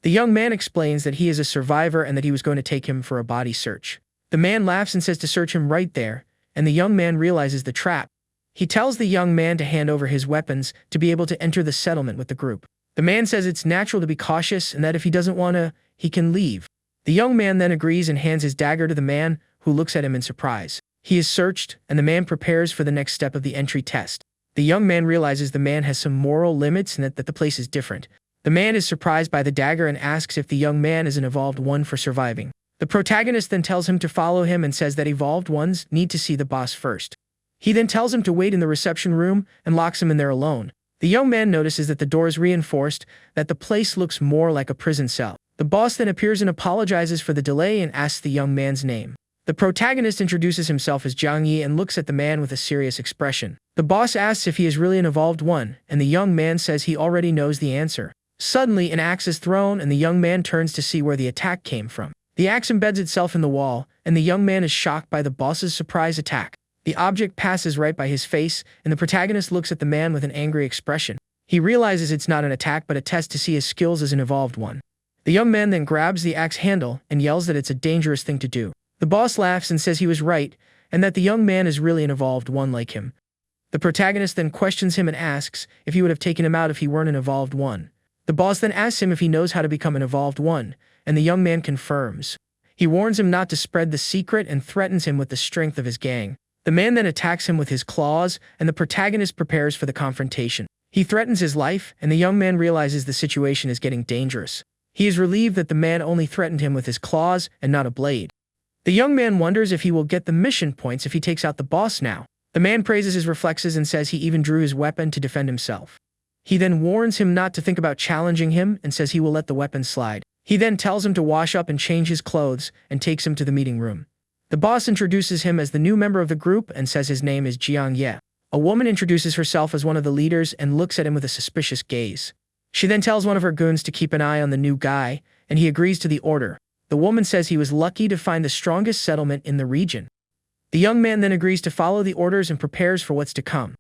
The young man explains that he is a survivor and that he was going to take him for a body search. The man laughs and says to search him right there, and the young man realizes the trap. He tells the young man to hand over his weapons to be able to enter the settlement with the group. The man says it's natural to be cautious and that if he doesn't want to, he can leave. The young man then agrees and hands his dagger to the man, who looks at him in surprise. He is searched, and the man prepares for the next step of the entry test. The young man realizes the man has some moral limits and that the place is different. The man is surprised by the dagger and asks if the young man is an evolved one for surviving. The protagonist then tells him to follow him and says that evolved ones need to see the boss first. He then tells him to wait in the reception room and locks him in there alone. The young man notices that the door is reinforced, that the place looks more like a prison cell. The boss then appears and apologizes for the delay and asks the young man's name. The protagonist introduces himself as Jiang Yi and looks at the man with a serious expression. The boss asks if he is really an evolved one, and the young man says he already knows the answer. Suddenly, an axe is thrown and the young man turns to see where the attack came from. The axe embeds itself in the wall, and the young man is shocked by the boss's surprise attack. The object passes right by his face, and the protagonist looks at the man with an angry expression. He realizes it's not an attack but a test to see his skills as an evolved one. The young man then grabs the axe handle and yells that it's a dangerous thing to do. The boss laughs and says he was right, and that the young man is really an evolved one like him. The protagonist then questions him and asks if he would have taken him out if he weren't an evolved one. The boss then asks him if he knows how to become an evolved one, and the young man confirms. He warns him not to spread the secret and threatens him with the strength of his gang. The man then attacks him with his claws, and the protagonist prepares for the confrontation. He threatens his life, and the young man realizes the situation is getting dangerous. He is relieved that the man only threatened him with his claws and not a blade. The young man wonders if he will get the mission points if he takes out the boss now. The man praises his reflexes and says he even drew his weapon to defend himself. He then warns him not to think about challenging him and says he will let the weapon slide. He then tells him to wash up and change his clothes and takes him to the meeting room. The boss introduces him as the new member of the group and says his name is Jiang Ye. A woman introduces herself as one of the leaders and looks at him with a suspicious gaze. She then tells one of her goons to keep an eye on the new guy, and he agrees to the order. The woman says he was lucky to find the strongest settlement in the region. The young man then agrees to follow the orders and prepares for what's to come.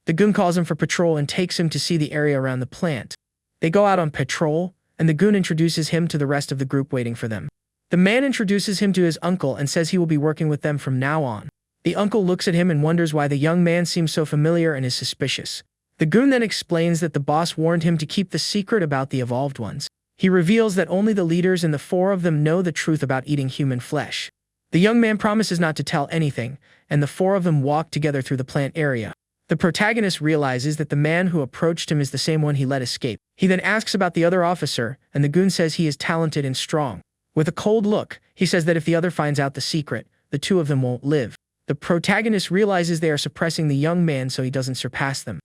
The goon calls him for patrol and takes him to see the area around the plant. They go out on patrol, and the goon introduces him to the rest of the group waiting for them. The man introduces him to his uncle and says he will be working with them from now on. The uncle looks at him and wonders why the young man seems so familiar and is suspicious. The goon then explains that the boss warned him to keep the secret about the evolved ones. He reveals that only the leaders and the four of them know the truth about eating human flesh. The young man promises not to tell anything, and the four of them walk together through the plant area. The protagonist realizes that the man who approached him is the same one he let escape. He then asks about the other officer, and the goon says he is talented and strong. With a cold look, he says that if the other finds out the secret, the two of them won't live. The protagonist realizes they are suppressing the young man so he doesn't surpass them.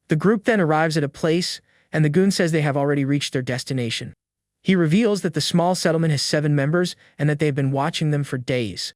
The group then arrives at a place, and the goon says they have already reached their destination. He reveals that the small settlement has 7 members and that they have been watching them for days.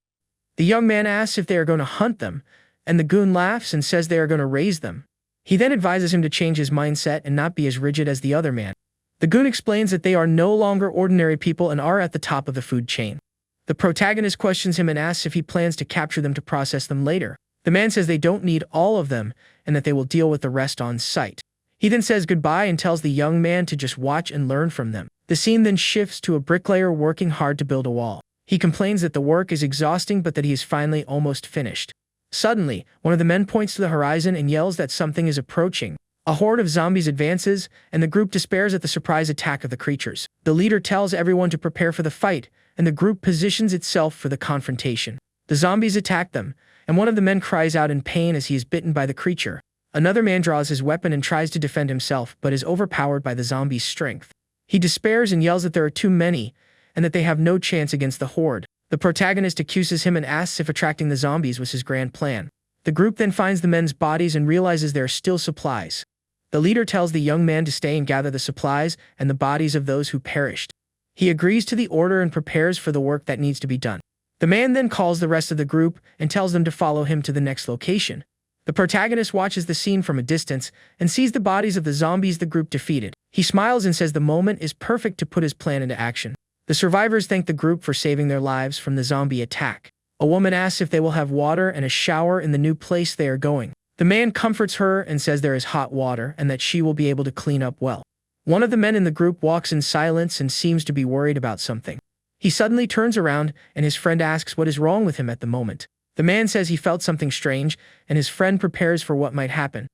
The young man asks if they are going to hunt them, and the goon laughs and says they are going to raise them. He then advises him to change his mindset and not be as rigid as the other man. The goon explains that they are no longer ordinary people and are at the top of the food chain. The protagonist questions him and asks if he plans to capture them to process them later. The man says they don't need all of them and that they will deal with the rest on site. He then says goodbye and tells the young man to just watch and learn from them. The scene then shifts to a bricklayer working hard to build a wall. He complains that the work is exhausting but that he is finally almost finished. Suddenly, one of the men points to the horizon and yells that something is approaching. A horde of zombies advances, and the group despairs at the surprise attack of the creatures. The leader tells everyone to prepare for the fight, and the group positions itself for the confrontation. The zombies attack them, and one of the men cries out in pain as he is bitten by the creature. Another man draws his weapon and tries to defend himself, but is overpowered by the zombies' strength. He despairs and yells that there are too many, and that they have no chance against the horde. The protagonist accuses him and asks if attracting the zombies was his grand plan. The group then finds the men's bodies and realizes there are still supplies. The leader tells the young man to stay and gather the supplies and the bodies of those who perished. He agrees to the order and prepares for the work that needs to be done. The man then calls the rest of the group and tells them to follow him to the next location. The protagonist watches the scene from a distance and sees the bodies of the zombies the group defeated. He smiles and says the moment is perfect to put his plan into action. The survivors thank the group for saving their lives from the zombie attack. A woman asks if they will have water and a shower in the new place they are going. The man comforts her and says there is hot water and that she will be able to clean up well. One of the men in the group walks in silence and seems to be worried about something. He suddenly turns around and his friend asks what is wrong with him at the moment. The man says he felt something strange and his friend prepares for what might happen.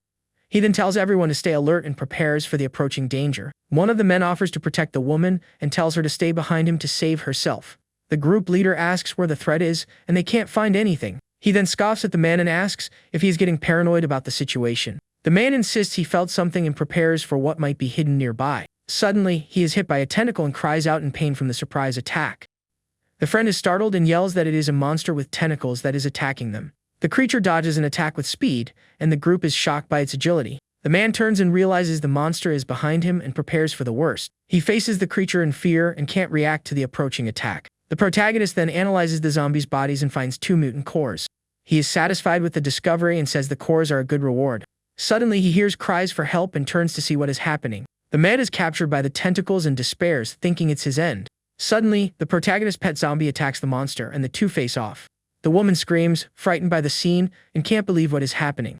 He then tells everyone to stay alert and prepares for the approaching danger. One of the men offers to protect the woman and tells her to stay behind him to save herself. The group leader asks where the threat is and they can't find anything. He then scoffs at the man and asks if he is getting paranoid about the situation. The man insists he felt something and prepares for what might be hidden nearby. Suddenly, he is hit by a tentacle and cries out in pain from the surprise attack. The friend is startled and yells that it is a monster with tentacles that is attacking them. The creature dodges an attack with speed, and the group is shocked by its agility. The man turns and realizes the monster is behind him and prepares for the worst. He faces the creature in fear and can't react to the approaching attack. The protagonist then analyzes the zombies' bodies and finds 2 mutant cores. He is satisfied with the discovery and says the cores are a good reward. Suddenly, he hears cries for help and turns to see what is happening. The man is captured by the tentacles and despairs, thinking it's his end. Suddenly, the protagonist's pet zombie attacks the monster and the two face off. The woman screams, frightened by the scene, and can't believe what is happening.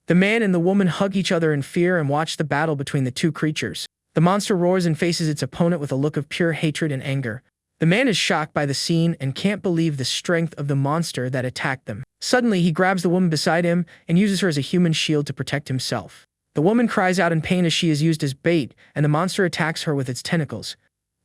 The man and the woman hug each other in fear and watch the battle between the two creatures. The monster roars and faces its opponent with a look of pure hatred and anger. The man is shocked by the scene and can't believe the strength of the monster that attacked them. Suddenly, he grabs the woman beside him and uses her as a human shield to protect himself. The woman cries out in pain as she is used as bait, and the monster attacks her with its tentacles.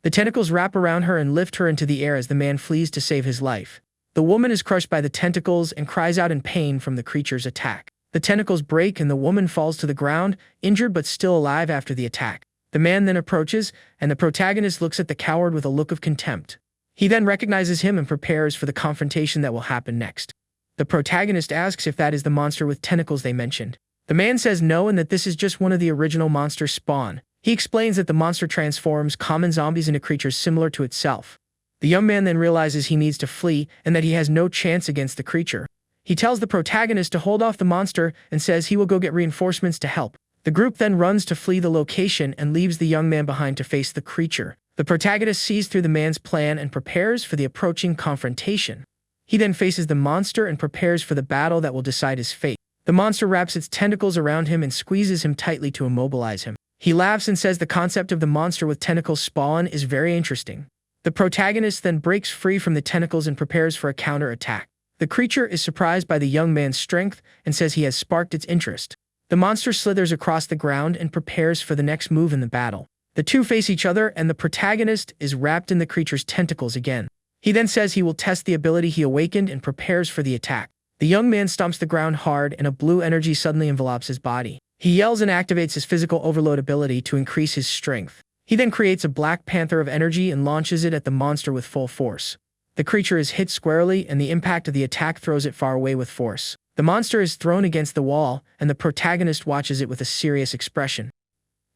The tentacles wrap around her and lift her into the air as the man flees to save his life. The woman is crushed by the tentacles and cries out in pain from the creature's attack. The tentacles break and the woman falls to the ground, injured but still alive after the attack. The man then approaches, and the protagonist looks at the coward with a look of contempt. He then recognizes him and prepares for the confrontation that will happen next. The protagonist asks if that is the monster with tentacles they mentioned. The man says no and that this is just one of the original monsters spawn. He explains that the monster transforms common zombies into creatures similar to itself. The young man then realizes he needs to flee and that he has no chance against the creature. He tells the protagonist to hold off the monster and says he will go get reinforcements to help. The group then runs to flee the location and leaves the young man behind to face the creature. The protagonist sees through the man's plan and prepares for the approaching confrontation. He then faces the monster and prepares for the battle that will decide his fate. The monster wraps its tentacles around him and squeezes him tightly to immobilize him. He laughs and says the concept of the monster with tentacles spawn is very interesting. The protagonist then breaks free from the tentacles and prepares for a counter-attack. The creature is surprised by the young man's strength and says he has sparked its interest. The monster slithers across the ground and prepares for the next move in the battle. The two face each other and the protagonist is wrapped in the creature's tentacles again. He then says he will test the ability he awakened and prepares for the attack. The young man stomps the ground hard and a blue energy suddenly envelops his body. He yells and activates his physical overload ability to increase his strength. He then creates a black panther of energy and launches it at the monster with full force. The creature is hit squarely and the impact of the attack throws it far away with force. The monster is thrown against the wall, and the protagonist watches it with a serious expression.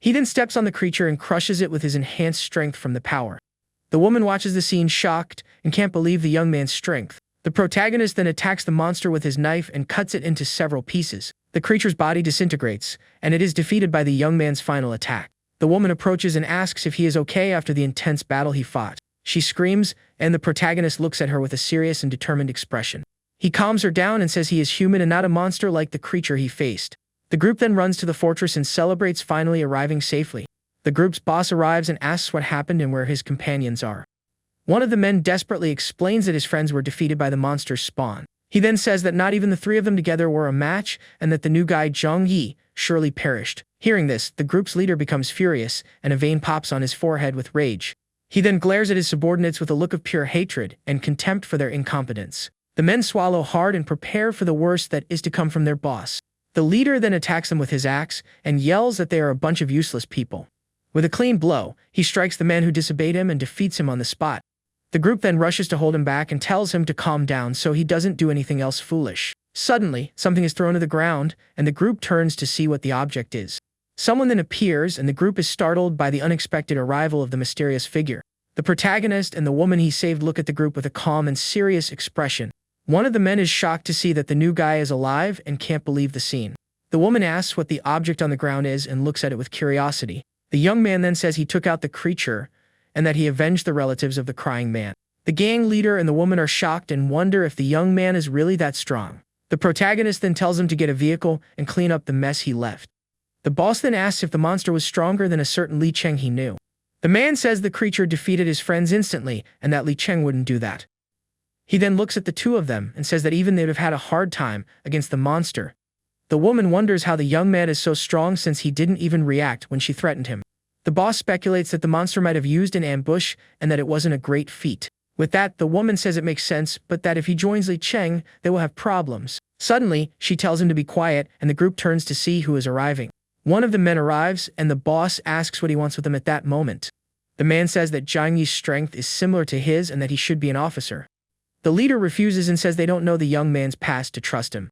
He then steps on the creature and crushes it with his enhanced strength from the power. The woman watches the scene shocked and can't believe the young man's strength. The protagonist then attacks the monster with his knife and cuts it into several pieces. The creature's body disintegrates, and it is defeated by the young man's final attack. The woman approaches and asks if he is okay after the intense battle he fought. She screams, and the protagonist looks at her with a serious and determined expression. He calms her down and says he is human and not a monster like the creature he faced. The group then runs to the fortress and celebrates finally arriving safely. The group's boss arrives and asks what happened and where his companions are. One of the men desperately explains that his friends were defeated by the monster's spawn. He then says that not even the three of them together were a match and that the new guy Zhang Yi surely perished. Hearing this, the group's leader becomes furious and a vein pops on his forehead with rage. He then glares at his subordinates with a look of pure hatred and contempt for their incompetence. The men swallow hard and prepare for the worst that is to come from their boss. The leader then attacks them with his axe and yells that they are a bunch of useless people. With a clean blow, he strikes the man who disobeyed him and defeats him on the spot. The group then rushes to hold him back and tells him to calm down so he doesn't do anything else foolish. Suddenly, something is thrown to the ground, and the group turns to see what the object is. Someone then appears, and the group is startled by the unexpected arrival of the mysterious figure. The protagonist and the woman he saved look at the group with a calm and serious expression. One of the men is shocked to see that the new guy is alive and can't believe the scene. The woman asks what the object on the ground is and looks at it with curiosity. The young man then says he took out the creature and that he avenged the relatives of the crying man. The gang leader and the woman are shocked and wonder if the young man is really that strong. The protagonist then tells him to get a vehicle and clean up the mess he left. The boss then asks if the monster was stronger than a certain Li Cheng he knew. The man says the creature defeated his friends instantly and that Li Cheng wouldn't do that. He then looks at the two of them and says that even they would have had a hard time against the monster. The woman wonders how the young man is so strong since he didn't even react when she threatened him. The boss speculates that the monster might have used an ambush and that it wasn't a great feat. With that, the woman says it makes sense, but that if he joins Li Cheng, they will have problems. Suddenly, she tells him to be quiet and the group turns to see who is arriving. One of the men arrives and the boss asks what he wants with him at that moment. The man says that Zhang Yi's strength is similar to his and that he should be an officer. The leader refuses and says they don't know the young man's past to trust him.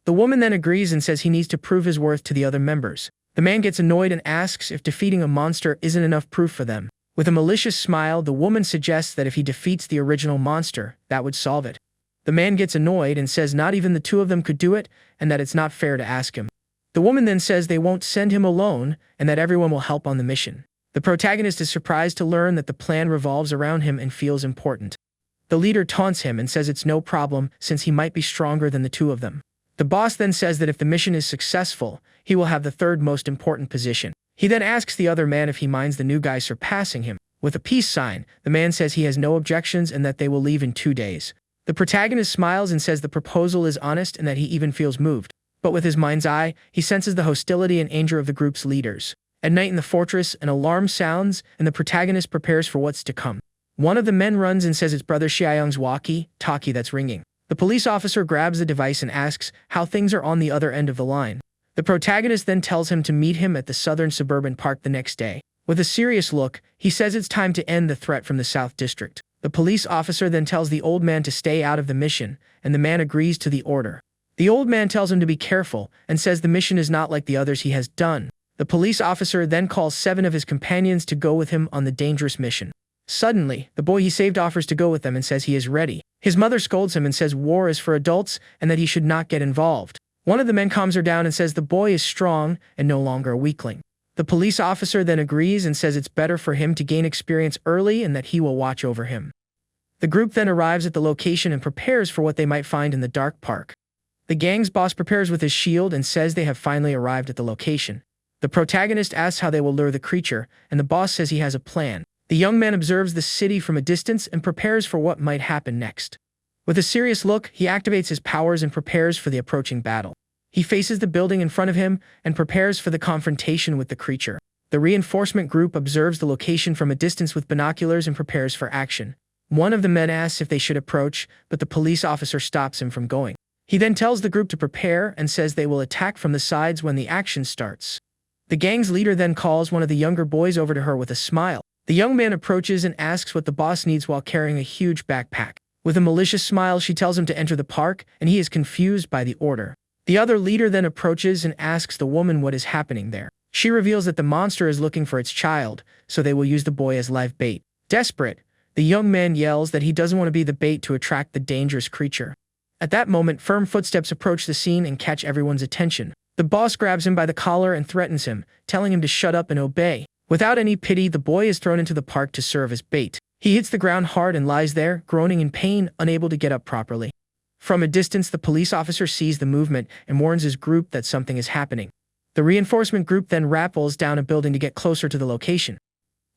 The woman then agrees and says he needs to prove his worth to the other members. The man gets annoyed and asks if defeating a monster isn't enough proof for them. With a malicious smile, the woman suggests that if he defeats the original monster, that would solve it. The man gets annoyed and says not even the two of them could do it and that it's not fair to ask him. The woman then says they won't send him alone and that everyone will help on the mission. The protagonist is surprised to learn that the plan revolves around him and feels important. The leader taunts him and says it's no problem since he might be stronger than the two of them. The boss then says that if the mission is successful, he will have the third most important position. He then asks the other man if he minds the new guy surpassing him. With a peace sign, the man says he has no objections and that they will leave in 2 days. The protagonist smiles and says the proposal is honest and that he even feels moved. But with his mind's eye, he senses the hostility and anger of the group's leaders. At night in the fortress, an alarm sounds, and the protagonist prepares for what's to come. One of the men runs and says it's brother Xiaoyang's walkie-talkie that's ringing. The police officer grabs the device and asks how things are on the other end of the line. The protagonist then tells him to meet him at the southern suburban park the next day. With a serious look, he says it's time to end the threat from the South District. The police officer then tells the old man to stay out of the mission, and the man agrees to the order. The old man tells him to be careful and says the mission is not like the others he has done. The police officer then calls 7 of his companions to go with him on the dangerous mission. Suddenly, the boy he saved offers to go with them and says he is ready. His mother scolds him and says war is for adults and that he should not get involved. One of the men calms her down and says the boy is strong and no longer a weakling. The police officer then agrees and says it's better for him to gain experience early and that he will watch over him. The group then arrives at the location and prepares for what they might find in the dark park. The gang's boss prepares with his shield and says they have finally arrived at the location. The protagonist asks how they will lure the creature, and the boss says he has a plan. The young man observes the city from a distance and prepares for what might happen next. With a serious look, he activates his powers and prepares for the approaching battle. He faces the building in front of him and prepares for the confrontation with the creature. The reinforcement group observes the location from a distance with binoculars and prepares for action. One of the men asks if they should approach, but the police officer stops him from going. He then tells the group to prepare and says they will attack from the sides when the action starts. The gang's leader then calls one of the younger boys over to her with a smile. The young man approaches and asks what the boss needs while carrying a huge backpack. With a malicious smile, she tells him to enter the park, and he is confused by the order. The other leader then approaches and asks the woman what is happening there. She reveals that the monster is looking for its child, so they will use the boy as live bait. Desperate, the young man yells that he doesn't want to be the bait to attract the dangerous creature. At that moment, firm footsteps approach the scene and catch everyone's attention. The boss grabs him by the collar and threatens him, telling him to shut up and obey. Without any pity, the boy is thrown into the park to serve as bait. He hits the ground hard and lies there, groaning in pain, unable to get up properly. From a distance, the police officer sees the movement and warns his group that something is happening. The reinforcement group then rappels down a building to get closer to the location.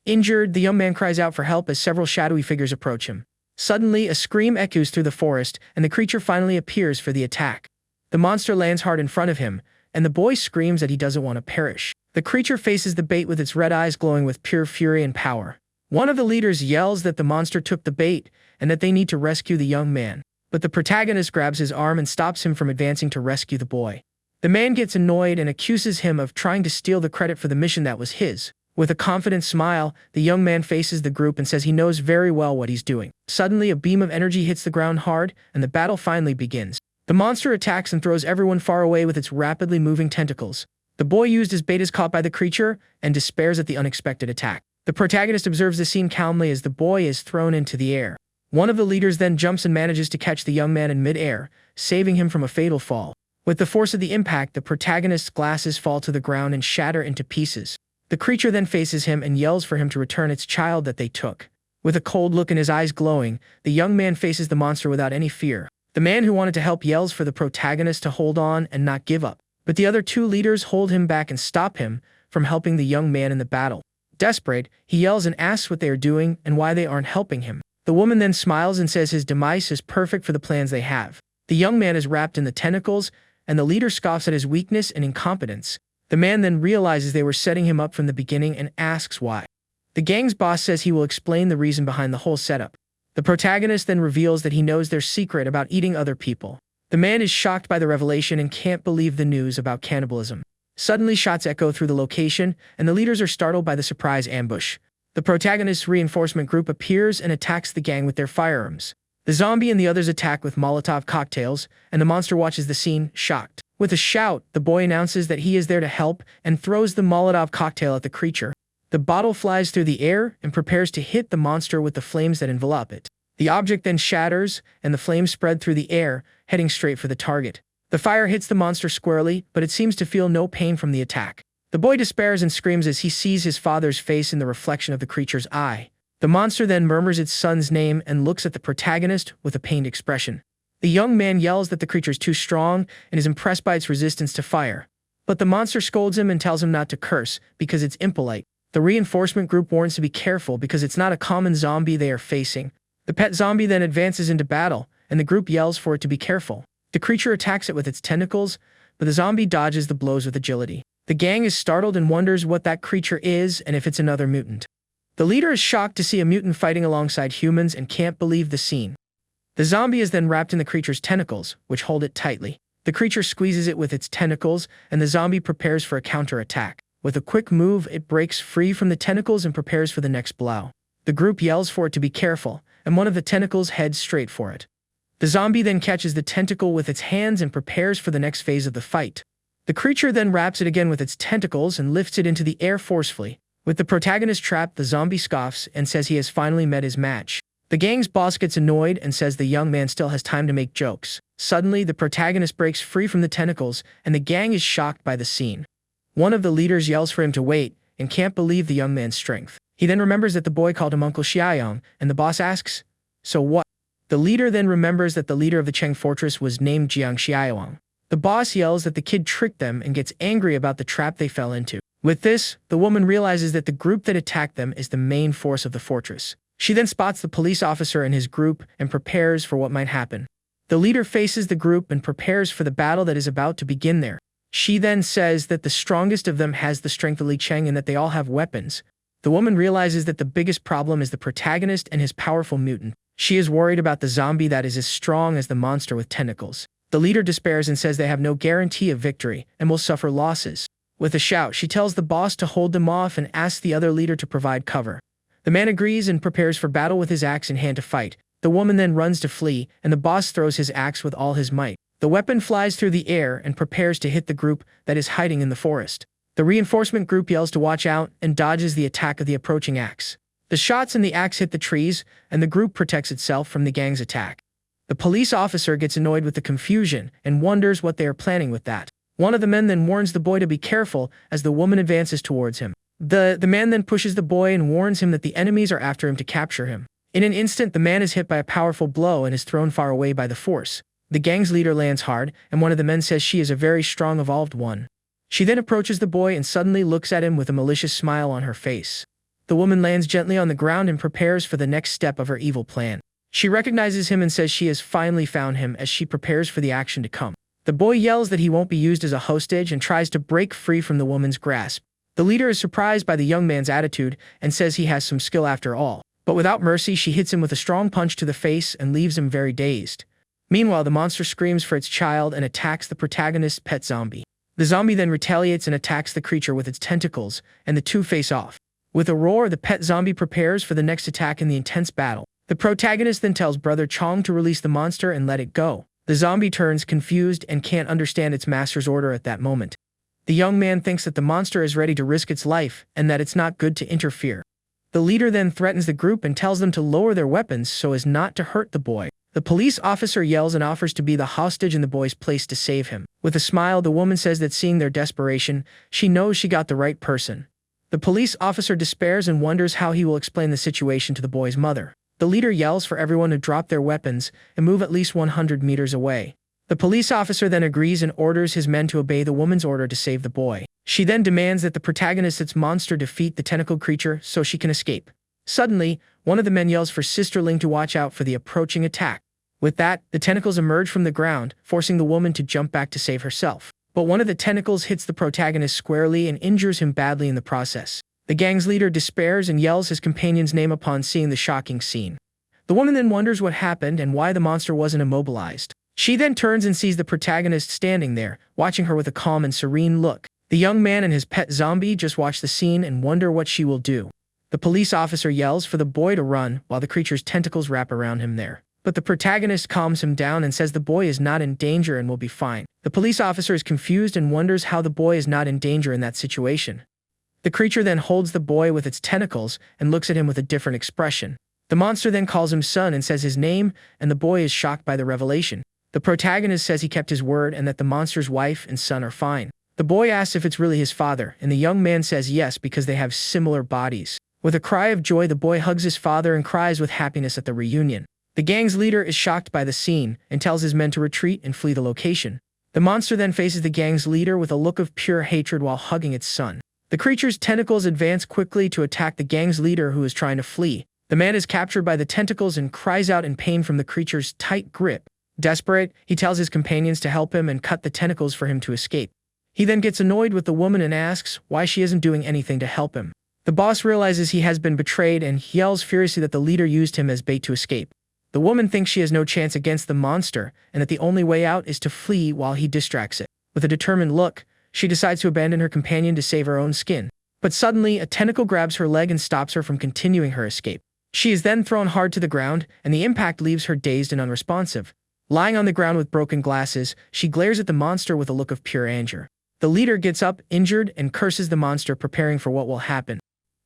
Injured, the young man cries out for help as several shadowy figures approach him. Suddenly, a scream echoes through the forest, and the creature finally appears for the attack. The monster lands hard in front of him, and the boy screams that he doesn't want to perish. The creature faces the bait with its red eyes glowing with pure fury and power. One of the leaders yells that the monster took the bait, and that they need to rescue the young man. But the protagonist grabs his arm and stops him from advancing to rescue the boy. The man gets annoyed and accuses him of trying to steal the credit for the mission that was his. With a confident smile, the young man faces the group and says he knows very well what he's doing. Suddenly, a beam of energy hits the ground hard, and the battle finally begins. The monster attacks and throws everyone far away with its rapidly moving tentacles. The boy used as bait is caught by the creature and despairs at the unexpected attack. The protagonist observes the scene calmly as the boy is thrown into the air. One of the leaders then jumps and manages to catch the young man in mid-air, saving him from a fatal fall. With the force of the impact, the protagonist's glasses fall to the ground and shatter into pieces. The creature then faces him and yells for him to return its child that they took. With a cold look and his eyes glowing, the young man faces the monster without any fear. The man who wanted to help yells for the protagonist to hold on and not give up. But the other two leaders hold him back and stop him from helping the young man in the battle. Desperate, he yells and asks what they are doing and why they aren't helping him. The woman then smiles and says his demise is perfect for the plans they have. The young man is wrapped in the tentacles, and the leader scoffs at his weakness and incompetence. The man then realizes they were setting him up from the beginning and asks why. The gang's boss says he will explain the reason behind the whole setup. The protagonist then reveals that he knows their secret about eating other people. The man is shocked by the revelation and can't believe the news about cannibalism. Suddenly, shots echo through the location, and the leaders are startled by the surprise ambush. The protagonist's reinforcement group appears and attacks the gang with their firearms. The zombie and the others attack with Molotov cocktails, and the monster watches the scene, shocked. With a shout, the boy announces that he is there to help and throws the Molotov cocktail at the creature. The bottle flies through the air and prepares to hit the monster with the flames that envelop it. The object then shatters, and the flames spread through the air, heading straight for the target. The fire hits the monster squarely, but it seems to feel no pain from the attack. The boy despairs and screams as he sees his father's face in the reflection of the creature's eye. The monster then murmurs its son's name and looks at the protagonist with a pained expression. The young man yells that the creature is too strong and is impressed by its resistance to fire. But the monster scolds him and tells him not to curse because it's impolite. The reinforcement group warns to be careful because it's not a common zombie they are facing. The pet zombie then advances into battle, and the group yells for it to be careful. The creature attacks it with its tentacles, but the zombie dodges the blows with agility. The gang is startled and wonders what that creature is and if it's another mutant. The leader is shocked to see a mutant fighting alongside humans and can't believe the scene. The zombie is then wrapped in the creature's tentacles, which hold it tightly. The creature squeezes it with its tentacles, and the zombie prepares for a counterattack. With a quick move, it breaks free from the tentacles and prepares for the next blow. The group yells for it to be careful, and one of the tentacles heads straight for it. The zombie then catches the tentacle with its hands and prepares for the next phase of the fight. The creature then wraps it again with its tentacles and lifts it into the air forcefully. With the protagonist trapped, the zombie scoffs and says he has finally met his match. The gang's boss gets annoyed and says the young man still has time to make jokes. Suddenly, the protagonist breaks free from the tentacles, and the gang is shocked by the scene. One of the leaders yells for him to wait and can't believe the young man's strength. He then remembers that the boy called him Uncle Xiaoyang, and the boss asks, "So what?" The leader then remembers that the leader of the Cheng fortress was named Jiang Xiaoyang. The boss yells that the kid tricked them and gets angry about the trap they fell into. With this, the woman realizes that the group that attacked them is the main force of the fortress. She then spots the police officer and his group and prepares for what might happen. The leader faces the group and prepares for the battle that is about to begin there. She then says that the strongest of them has the strength of Li Cheng and that they all have weapons. The woman realizes that the biggest problem is the protagonist and his powerful mutant. She is worried about the zombie that is as strong as the monster with tentacles. The leader despairs and says they have no guarantee of victory and will suffer losses. With a shout, she tells the boss to hold them off and asks the other leader to provide cover. The man agrees and prepares for battle with his axe in hand to fight. The woman then runs to flee, and the boss throws his axe with all his might. The weapon flies through the air and prepares to hit the group that is hiding in the forest. The reinforcement group yells to watch out and dodges the attack of the approaching axe. The shots and the axe hit the trees, and the group protects itself from the gang's attack. The police officer gets annoyed with the confusion and wonders what they are planning with that. One of the men then warns the boy to be careful as the woman advances towards him. The man then pushes the boy and warns him that the enemies are after him to capture him. In an instant, the man is hit by a powerful blow and is thrown far away by the force. The gang's leader lands hard, and one of the men says she is a very strong, evolved one. She then approaches the boy and suddenly looks at him with a malicious smile on her face. The woman lands gently on the ground and prepares for the next step of her evil plan. She recognizes him and says she has finally found him as she prepares for the action to come. The boy yells that he won't be used as a hostage and tries to break free from the woman's grasp. The leader is surprised by the young man's attitude and says he has some skill after all. But without mercy, she hits him with a strong punch to the face and leaves him very dazed. Meanwhile, the monster screams for its child and attacks the protagonist's pet zombie. The zombie then retaliates and attacks the creature with its tentacles, and the two face off. With a roar, the pet zombie prepares for the next attack in the intense battle. The protagonist then tells Brother Chong to release the monster and let it go. The zombie turns confused and can't understand its master's order at that moment. The young man thinks that the monster is ready to risk its life and that it's not good to interfere. The leader then threatens the group and tells them to lower their weapons so as not to hurt the boy. The police officer yells and offers to be the hostage in the boy's place to save him. With a smile, the woman says that seeing their desperation, she knows she got the right person. The police officer despairs and wonders how he will explain the situation to the boy's mother. The leader yells for everyone to drop their weapons and move at least 100 meters away. The police officer then agrees and orders his men to obey the woman's order to save the boy. She then demands that the protagonist's monster defeat the tentacled creature so she can escape. Suddenly, one of the men yells for Sister Ling to watch out for the approaching attack. With that, the tentacles emerge from the ground, forcing the woman to jump back to save herself. But one of the tentacles hits the protagonist squarely and injures him badly in the process. The gang's leader despairs and yells his companion's name upon seeing the shocking scene. The woman then wonders what happened and why the monster wasn't immobilized. She then turns and sees the protagonist standing there, watching her with a calm and serene look. The young man and his pet zombie just watch the scene and wonder what she will do. The police officer yells for the boy to run while the creature's tentacles wrap around him there. But the protagonist calms him down and says the boy is not in danger and will be fine. The police officer is confused and wonders how the boy is not in danger in that situation. The creature then holds the boy with its tentacles and looks at him with a different expression. The monster then calls him son and says his name, and the boy is shocked by the revelation. The protagonist says he kept his word and that the monster's wife and son are fine. The boy asks if it's really his father, and the young man says yes because they have similar bodies. With a cry of joy, the boy hugs his father and cries with happiness at the reunion. The gang's leader is shocked by the scene and tells his men to retreat and flee the location. The monster then faces the gang's leader with a look of pure hatred while hugging its son. The creature's tentacles advance quickly to attack the gang's leader who is trying to flee. The man is captured by the tentacles and cries out in pain from the creature's tight grip. Desperate, he tells his companions to help him and cut the tentacles for him to escape. He then gets annoyed with the woman and asks why she isn't doing anything to help him. The boss realizes he has been betrayed and yells furiously that the leader used him as bait to escape. The woman thinks she has no chance against the monster and that the only way out is to flee while he distracts it. With a determined look, she decides to abandon her companion to save her own skin. But suddenly, a tentacle grabs her leg and stops her from continuing her escape. She is then thrown hard to the ground, and the impact leaves her dazed and unresponsive. Lying on the ground with broken glasses, she glares at the monster with a look of pure anger. The leader gets up, injured, and curses the monster, preparing for what will happen.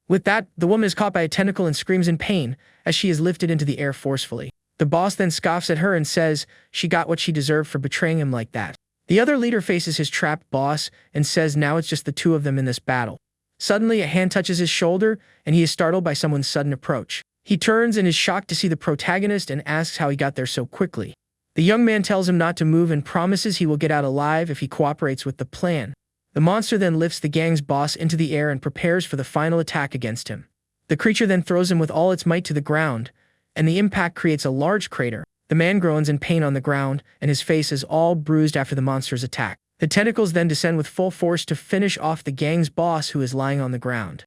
With that, the woman is caught by a tentacle and screams in pain as she is lifted into the air forcefully. The boss then scoffs at her and says she got what she deserved for betraying him like that. The other leader faces his trapped boss and says now it's just the two of them in this battle. Suddenly, a hand touches his shoulder, and he is startled by someone's sudden approach. He turns and is shocked to see the protagonist and asks how he got there so quickly. The young man tells him not to move and promises he will get out alive if he cooperates with the plan. The monster then lifts the gang's boss into the air and prepares for the final attack against him. The creature then throws him with all its might to the ground, and the impact creates a large crater. The man groans in pain on the ground, and his face is all bruised after the monster's attack. The tentacles then descend with full force to finish off the gang's boss who is lying on the ground.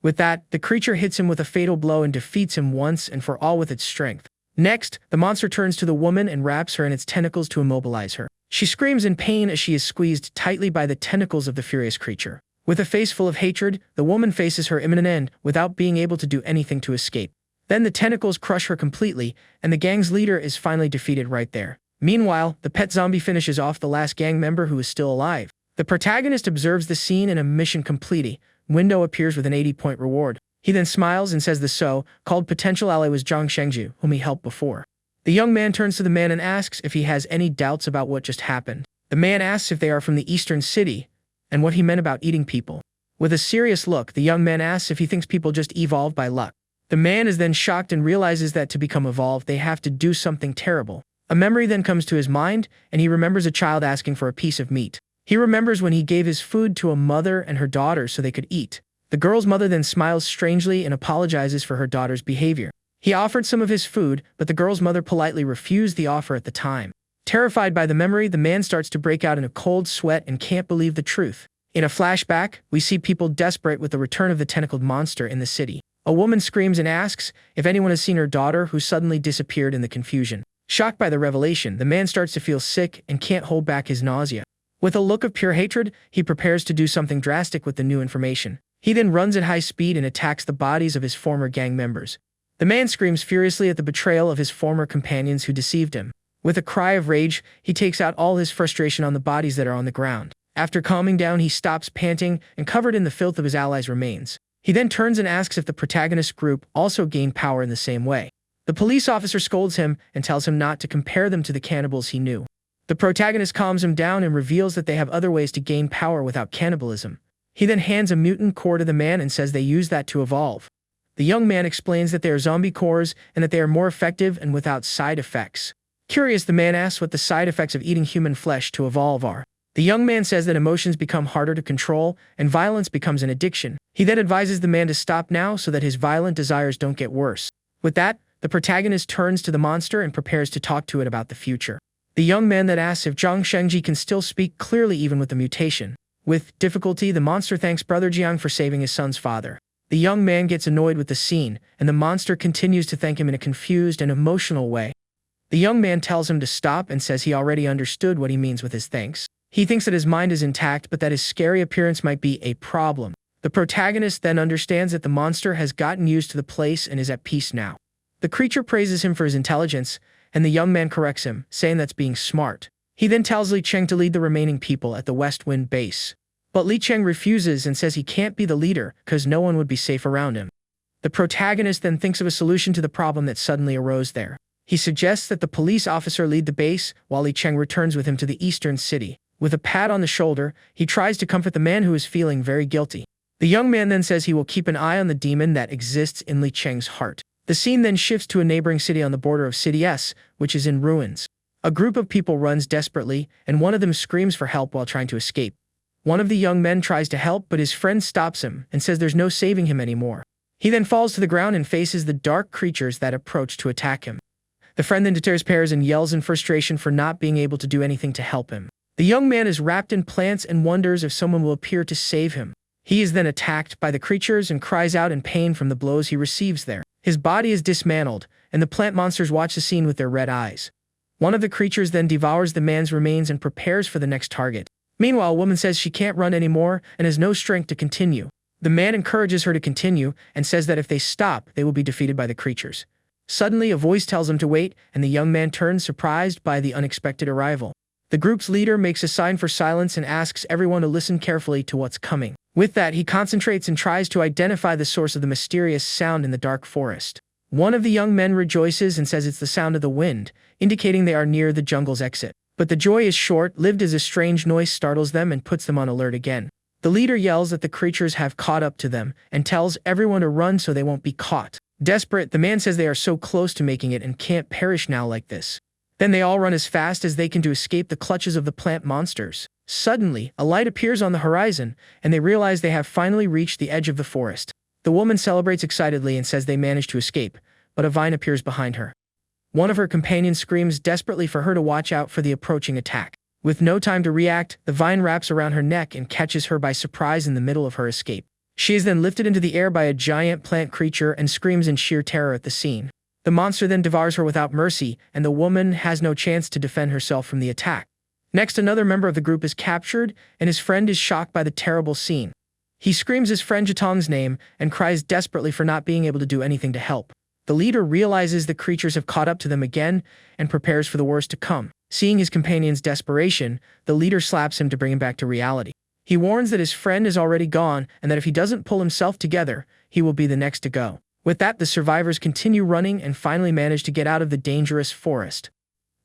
With that, the creature hits him with a fatal blow and defeats him once and for all with its strength. Next, the monster turns to the woman and wraps her in its tentacles to immobilize her. She screams in pain as she is squeezed tightly by the tentacles of the furious creature. With a face full of hatred, the woman faces her imminent end without being able to do anything to escape. Then the tentacles crush her completely, and the gang's leader is finally defeated right there. Meanwhile, the pet zombie finishes off the last gang member who is still alive. The protagonist observes the scene and a mission completed. Window appears with an 80-point reward. He then smiles and says the so-called potential ally was Zhang Shengju, whom he helped before. The young man turns to the man and asks if he has any doubts about what just happened. The man asks if they are from the eastern city and what he meant about eating people. With a serious look, the young man asks if he thinks people just evolved by luck. The man is then shocked and realizes that to become evolved, they have to do something terrible. A memory then comes to his mind, and he remembers a child asking for a piece of meat. He remembers when he gave his food to a mother and her daughter so they could eat. The girl's mother then smiles strangely and apologizes for her daughter's behavior. He offered some of his food, but the girl's mother politely refused the offer at the time. Terrified by the memory, the man starts to break out in a cold sweat and can't believe the truth. In a flashback, we see people desperate with the return of the tentacled monster in the city. A woman screams and asks if anyone has seen her daughter, who suddenly disappeared in the confusion. Shocked by the revelation, the man starts to feel sick and can't hold back his nausea. With a look of pure hatred, he prepares to do something drastic with the new information. He then runs at high speed and attacks the bodies of his former gang members. The man screams furiously at the betrayal of his former companions who deceived him. With a cry of rage, he takes out all his frustration on the bodies that are on the ground. After calming down, he stops panting and covered in the filth of his allies' remains. He then turns and asks if the protagonist group also gained power in the same way. The police officer scolds him and tells him not to compare them to the cannibals he knew. The protagonist calms him down and reveals that they have other ways to gain power without cannibalism. He then hands a mutant core to the man and says they use that to evolve. The young man explains that they are zombie cores and that they are more effective and without side effects. Curious, the man asks what the side effects of eating human flesh to evolve are. The young man says that emotions become harder to control and violence becomes an addiction. He then advises the man to stop now so that his violent desires don't get worse. With that, the protagonist turns to the monster and prepares to talk to it about the future. The young man then asks if Zhang Shengji can still speak clearly even with the mutation. With difficulty, the monster thanks Brother Jiang for saving his son's father. The young man gets annoyed with the scene, and the monster continues to thank him in a confused and emotional way. The young man tells him to stop and says he already understood what he means with his thanks. He thinks that his mind is intact, but that his scary appearance might be a problem. The protagonist then understands that the monster has gotten used to the place and is at peace now. The creature praises him for his intelligence, and the young man corrects him, saying that's being smart. He then tells Li Cheng to lead the remaining people at the West Wind base. But Li Cheng refuses and says he can't be the leader because no one would be safe around him. The protagonist then thinks of a solution to the problem that suddenly arose there. He suggests that the police officer lead the base while Li Cheng returns with him to the eastern city. With a pat on the shoulder, he tries to comfort the man who is feeling very guilty. The young man then says he will keep an eye on the demon that exists in Li Cheng's heart. The scene then shifts to a neighboring city on the border of City S, which is in ruins. A group of people runs desperately, and one of them screams for help while trying to escape. One of the young men tries to help, but his friend stops him and says there's no saving him anymore. He then falls to the ground and faces the dark creatures that approach to attack him. The friend then despairs and yells in frustration for not being able to do anything to help him. The young man is wrapped in plants and wonders if someone will appear to save him. He is then attacked by the creatures and cries out in pain from the blows he receives there. His body is dismantled, and the plant monsters watch the scene with their red eyes. One of the creatures then devours the man's remains and prepares for the next target. Meanwhile, a woman says she can't run anymore and has no strength to continue. The man encourages her to continue and says that if they stop, they will be defeated by the creatures. Suddenly, a voice tells him to wait, and the young man turns surprised by the unexpected arrival. The group's leader makes a sign for silence and asks everyone to listen carefully to what's coming. With that, he concentrates and tries to identify the source of the mysterious sound in the dark forest. One of the young men rejoices and says it's the sound of the wind, indicating they are near the jungle's exit. But the joy is short-lived as a strange noise startles them and puts them on alert again. The leader yells that the creatures have caught up to them and tells everyone to run so they won't be caught. Desperate, the man says they are so close to making it and can't perish now like this. Then they all run as fast as they can to escape the clutches of the plant monsters. Suddenly, a light appears on the horizon, and they realize they have finally reached the edge of the forest. The woman celebrates excitedly and says they managed to escape, but a vine appears behind her. One of her companions screams desperately for her to watch out for the approaching attack. With no time to react, the vine wraps around her neck and catches her by surprise in the middle of her escape. She is then lifted into the air by a giant plant creature and screams in sheer terror at the scene. The monster then devours her without mercy, and the woman has no chance to defend herself from the attack. Next, another member of the group is captured, and his friend is shocked by the terrible scene. He screams his friend Jatong's name and cries desperately for not being able to do anything to help. The leader realizes the creatures have caught up to them again and prepares for the worst to come. Seeing his companion's desperation, the leader slaps him to bring him back to reality. He warns that his friend is already gone and that if he doesn't pull himself together, he will be the next to go. With that, the survivors continue running and finally manage to get out of the dangerous forest.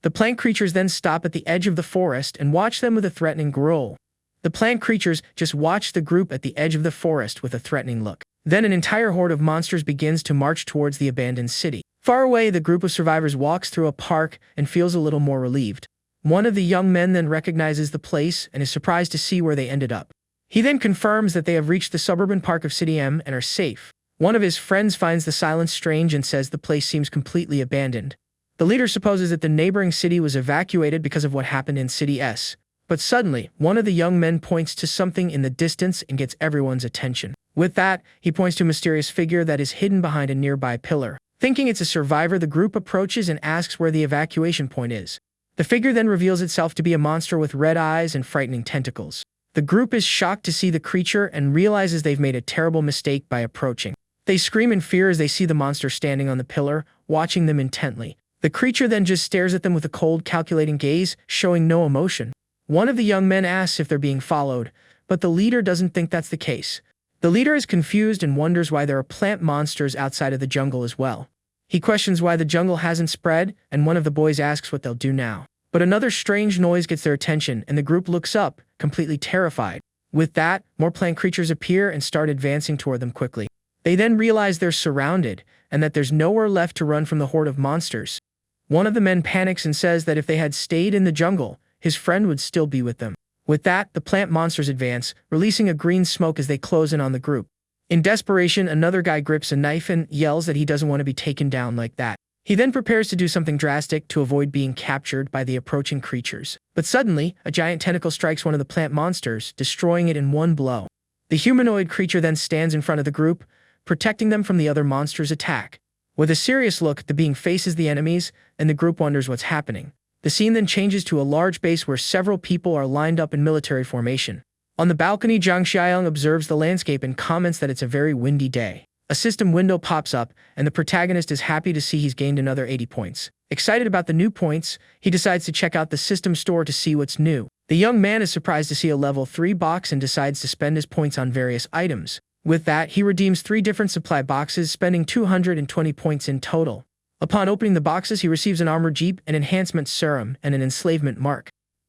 The plant creatures then stop at the edge of the forest and watch them with a threatening growl. The plant creatures just watch the group at the edge of the forest with a threatening look. Then an entire horde of monsters begins to march towards the abandoned city. Far away, the group of survivors walks through a park and feels a little more relieved. One of the young men then recognizes the place and is surprised to see where they ended up. He then confirms that they have reached the suburban park of City M and are safe. One of his friends finds the silence strange and says the place seems completely abandoned. The leader supposes that the neighboring city was evacuated because of what happened in City S. But suddenly, one of the young men points to something in the distance and gets everyone's attention. With that, he points to a mysterious figure that is hidden behind a nearby pillar. Thinking it's a survivor, the group approaches and asks where the evacuation point is. The figure then reveals itself to be a monster with red eyes and frightening tentacles. The group is shocked to see the creature and realizes they've made a terrible mistake by approaching. They scream in fear as they see the monster standing on the pillar, watching them intently. The creature then just stares at them with a cold, calculating gaze, showing no emotion. One of the young men asks if they're being followed, but the leader doesn't think that's the case. The leader is confused and wonders why there are plant monsters outside of the jungle as well. He questions why the jungle hasn't spread, and one of the boys asks what they'll do now. But another strange noise gets their attention, and the group looks up, completely terrified. With that, more plant creatures appear and start advancing toward them quickly. They then realize they're surrounded, and that there's nowhere left to run from the horde of monsters. One of the men panics and says that if they had stayed in the jungle, his friend would still be with them. With that, the plant monsters advance, releasing a green smoke as they close in on the group. In desperation, another guy grips a knife and yells that he doesn't want to be taken down like that. He then prepares to do something drastic to avoid being captured by the approaching creatures. But suddenly, a giant tentacle strikes one of the plant monsters, destroying it in one blow. The humanoid creature then stands in front of the group, protecting them from the other monster's attack. With a serious look, the being faces the enemies, and the group wonders what's happening. The scene then changes to a large base where several people are lined up in military formation. On the balcony, Zhang Xiaoyang observes the landscape and comments that it's a very windy day. A system window pops up, and the protagonist is happy to see he's gained another 80 points. Excited about the new points, he decides to check out the system store to see what's new. The young man is surprised to see a level 3 box and decides to spend his points on various items. With that, he redeems 3 different supply boxes, spending 220 points in total. Upon opening the boxes, he receives an armor jeep, an enhancement serum, and an enslavement mark.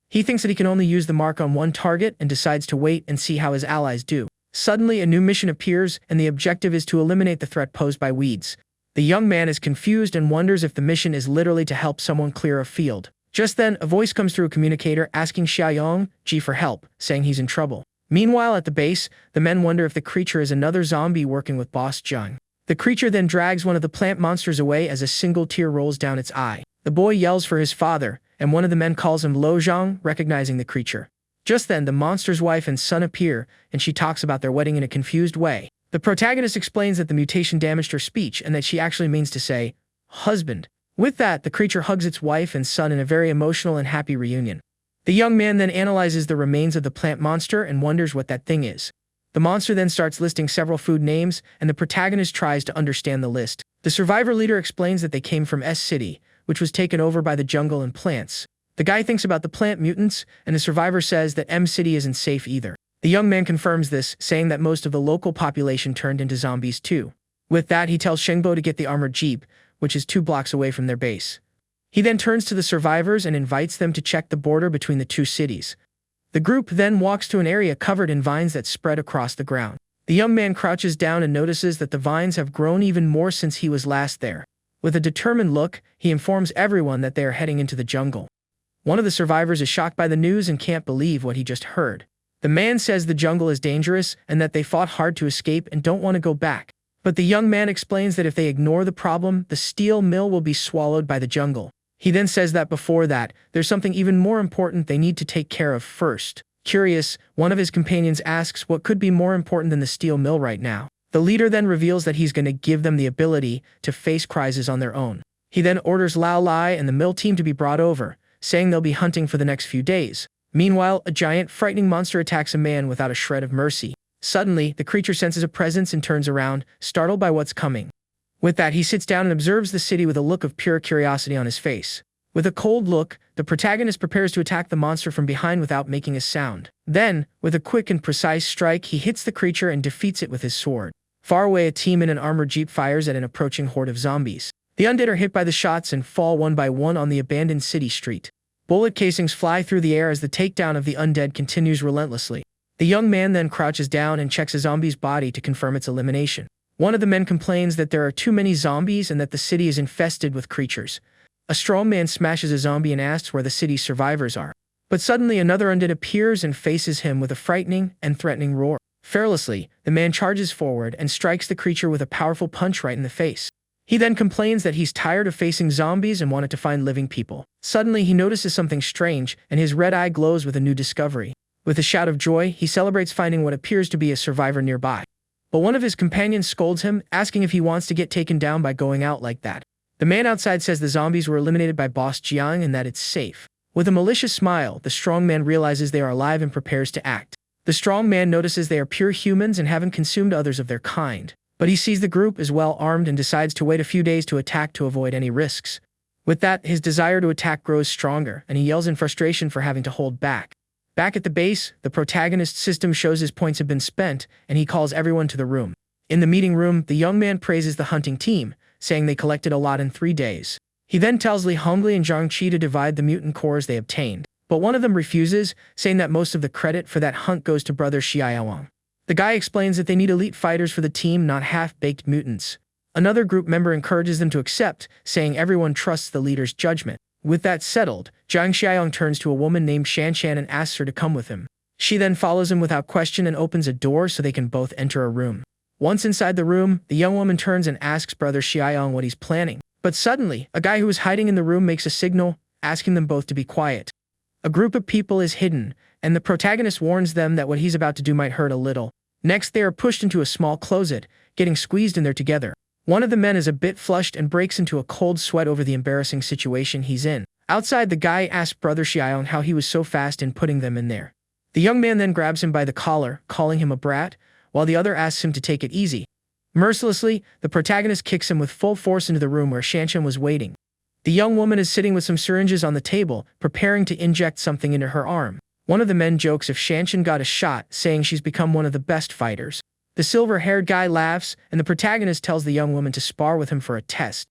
He thinks that he can only use the mark on one target and decides to wait and see how his allies do. Suddenly, a new mission appears, and the objective is to eliminate the threat posed by weeds. The young man is confused and wonders if the mission is literally to help someone clear a field. Just then, a voice comes through a communicator asking Xiaoyong for help, saying he's in trouble. Meanwhile, at the base, the men wonder if the creature is another zombie working with Boss Zhang. The creature then drags one of the plant monsters away as a single tear rolls down its eye. The boy yells for his father, and one of the men calls him Lo Zhang, recognizing the creature. Just then, the monster's wife and son appear, and she talks about their wedding in a confused way. The protagonist explains that the mutation damaged her speech and that she actually means to say, husband. With that, the creature hugs its wife and son in a very emotional and happy reunion. The young man then analyzes the remains of the plant monster and wonders what that thing is. The monster then starts listing several food names, and the protagonist tries to understand the list. The survivor leader explains that they came from S City, which was taken over by the jungle and plants. The guy thinks about the plant mutants, and the survivor says that M City isn't safe either. The young man confirms this, saying that most of the local population turned into zombies too. With that, he tells Shengbo to get the armored jeep, which is 2 blocks away from their base. He then turns to the survivors and invites them to check the border between the 2 cities. The group then walks to an area covered in vines that spread across the ground. The young man crouches down and notices that the vines have grown even more since he was last there. With a determined look, he informs everyone that they are heading into the jungle. One of the survivors is shocked by the news and can't believe what he just heard. The man says the jungle is dangerous and that they fought hard to escape and don't want to go back. But the young man explains that if they ignore the problem, the steel mill will be swallowed by the jungle. He then says that before that, there's something even more important they need to take care of first. Curious, one of his companions asks what could be more important than the steel mill right now. The leader then reveals that he's going to give them the ability to face crises on their own. He then orders Lao Lai and the mill team to be brought over, saying they'll be hunting for the next few days. Meanwhile, a giant, frightening monster attacks a man without a shred of mercy. Suddenly, the creature senses a presence and turns around, startled by what's coming. With that, he sits down and observes the city with a look of pure curiosity on his face. With a cold look, the protagonist prepares to attack the monster from behind without making a sound. Then, with a quick and precise strike, he hits the creature and defeats it with his sword. Far away, a team in an armored jeep fires at an approaching horde of zombies. The undead are hit by the shots and fall one by one on the abandoned city street. Bullet casings fly through the air as the takedown of the undead continues relentlessly. The young man then crouches down and checks a zombie's body to confirm its elimination. One of the men complains that there are too many zombies and that the city is infested with creatures. A strong man smashes a zombie and asks where the city's survivors are. But suddenly another undead appears and faces him with a frightening and threatening roar. Fearlessly, the man charges forward and strikes the creature with a powerful punch right in the face. He then complains that he's tired of facing zombies and wanted to find living people. Suddenly, he notices something strange, and his red eye glows with a new discovery. With a shout of joy, he celebrates finding what appears to be a survivor nearby. But one of his companions scolds him, asking if he wants to get taken down by going out like that. The man outside says the zombies were eliminated by Boss Jiang and that it's safe. With a malicious smile, the strong man realizes they are alive and prepares to act. The strong man notices they are pure humans and haven't consumed others of their kind. But he sees the group is well armed and decides to wait a few days to attack to avoid any risks. With that, his desire to attack grows stronger, and he yells in frustration for having to hold back. Back at the base, the protagonist's system shows his points have been spent, and he calls everyone to the room. In the meeting room, the young man praises the hunting team, saying they collected a lot in 3 days. He then tells Li Hongli and Zhang Qi to divide the mutant cores they obtained, but one of them refuses, saying that most of the credit for that hunt goes to brother Xiaowang. The guy explains that they need elite fighters for the team, not half-baked mutants. Another group member encourages them to accept, saying everyone trusts the leader's judgment. With that settled, Zhang Xiaoyang turns to a woman named Shan Shan and asks her to come with him. She then follows him without question and opens a door so they can both enter a room. Once inside the room, the young woman turns and asks brother Xiaoyang what he's planning. But suddenly, a guy who is hiding in the room makes a signal, asking them both to be quiet. A group of people is hidden, and the protagonist warns them that what he's about to do might hurt a little. Next, they are pushed into a small closet, getting squeezed in there together. One of the men is a bit flushed and breaks into a cold sweat over the embarrassing situation he's in. Outside, the guy asks brother Xiaoyang how he was so fast in putting them in there. The young man then grabs him by the collar, calling him a brat, while the other asks him to take it easy. Mercilessly, the protagonist kicks him with full force into the room where Shanshan was waiting. The young woman is sitting with some syringes on the table, preparing to inject something into her arm. One of the men jokes if Shanshan got a shot, saying she's become one of the best fighters. The silver-haired guy laughs, and the protagonist tells the young woman to spar with him for a test.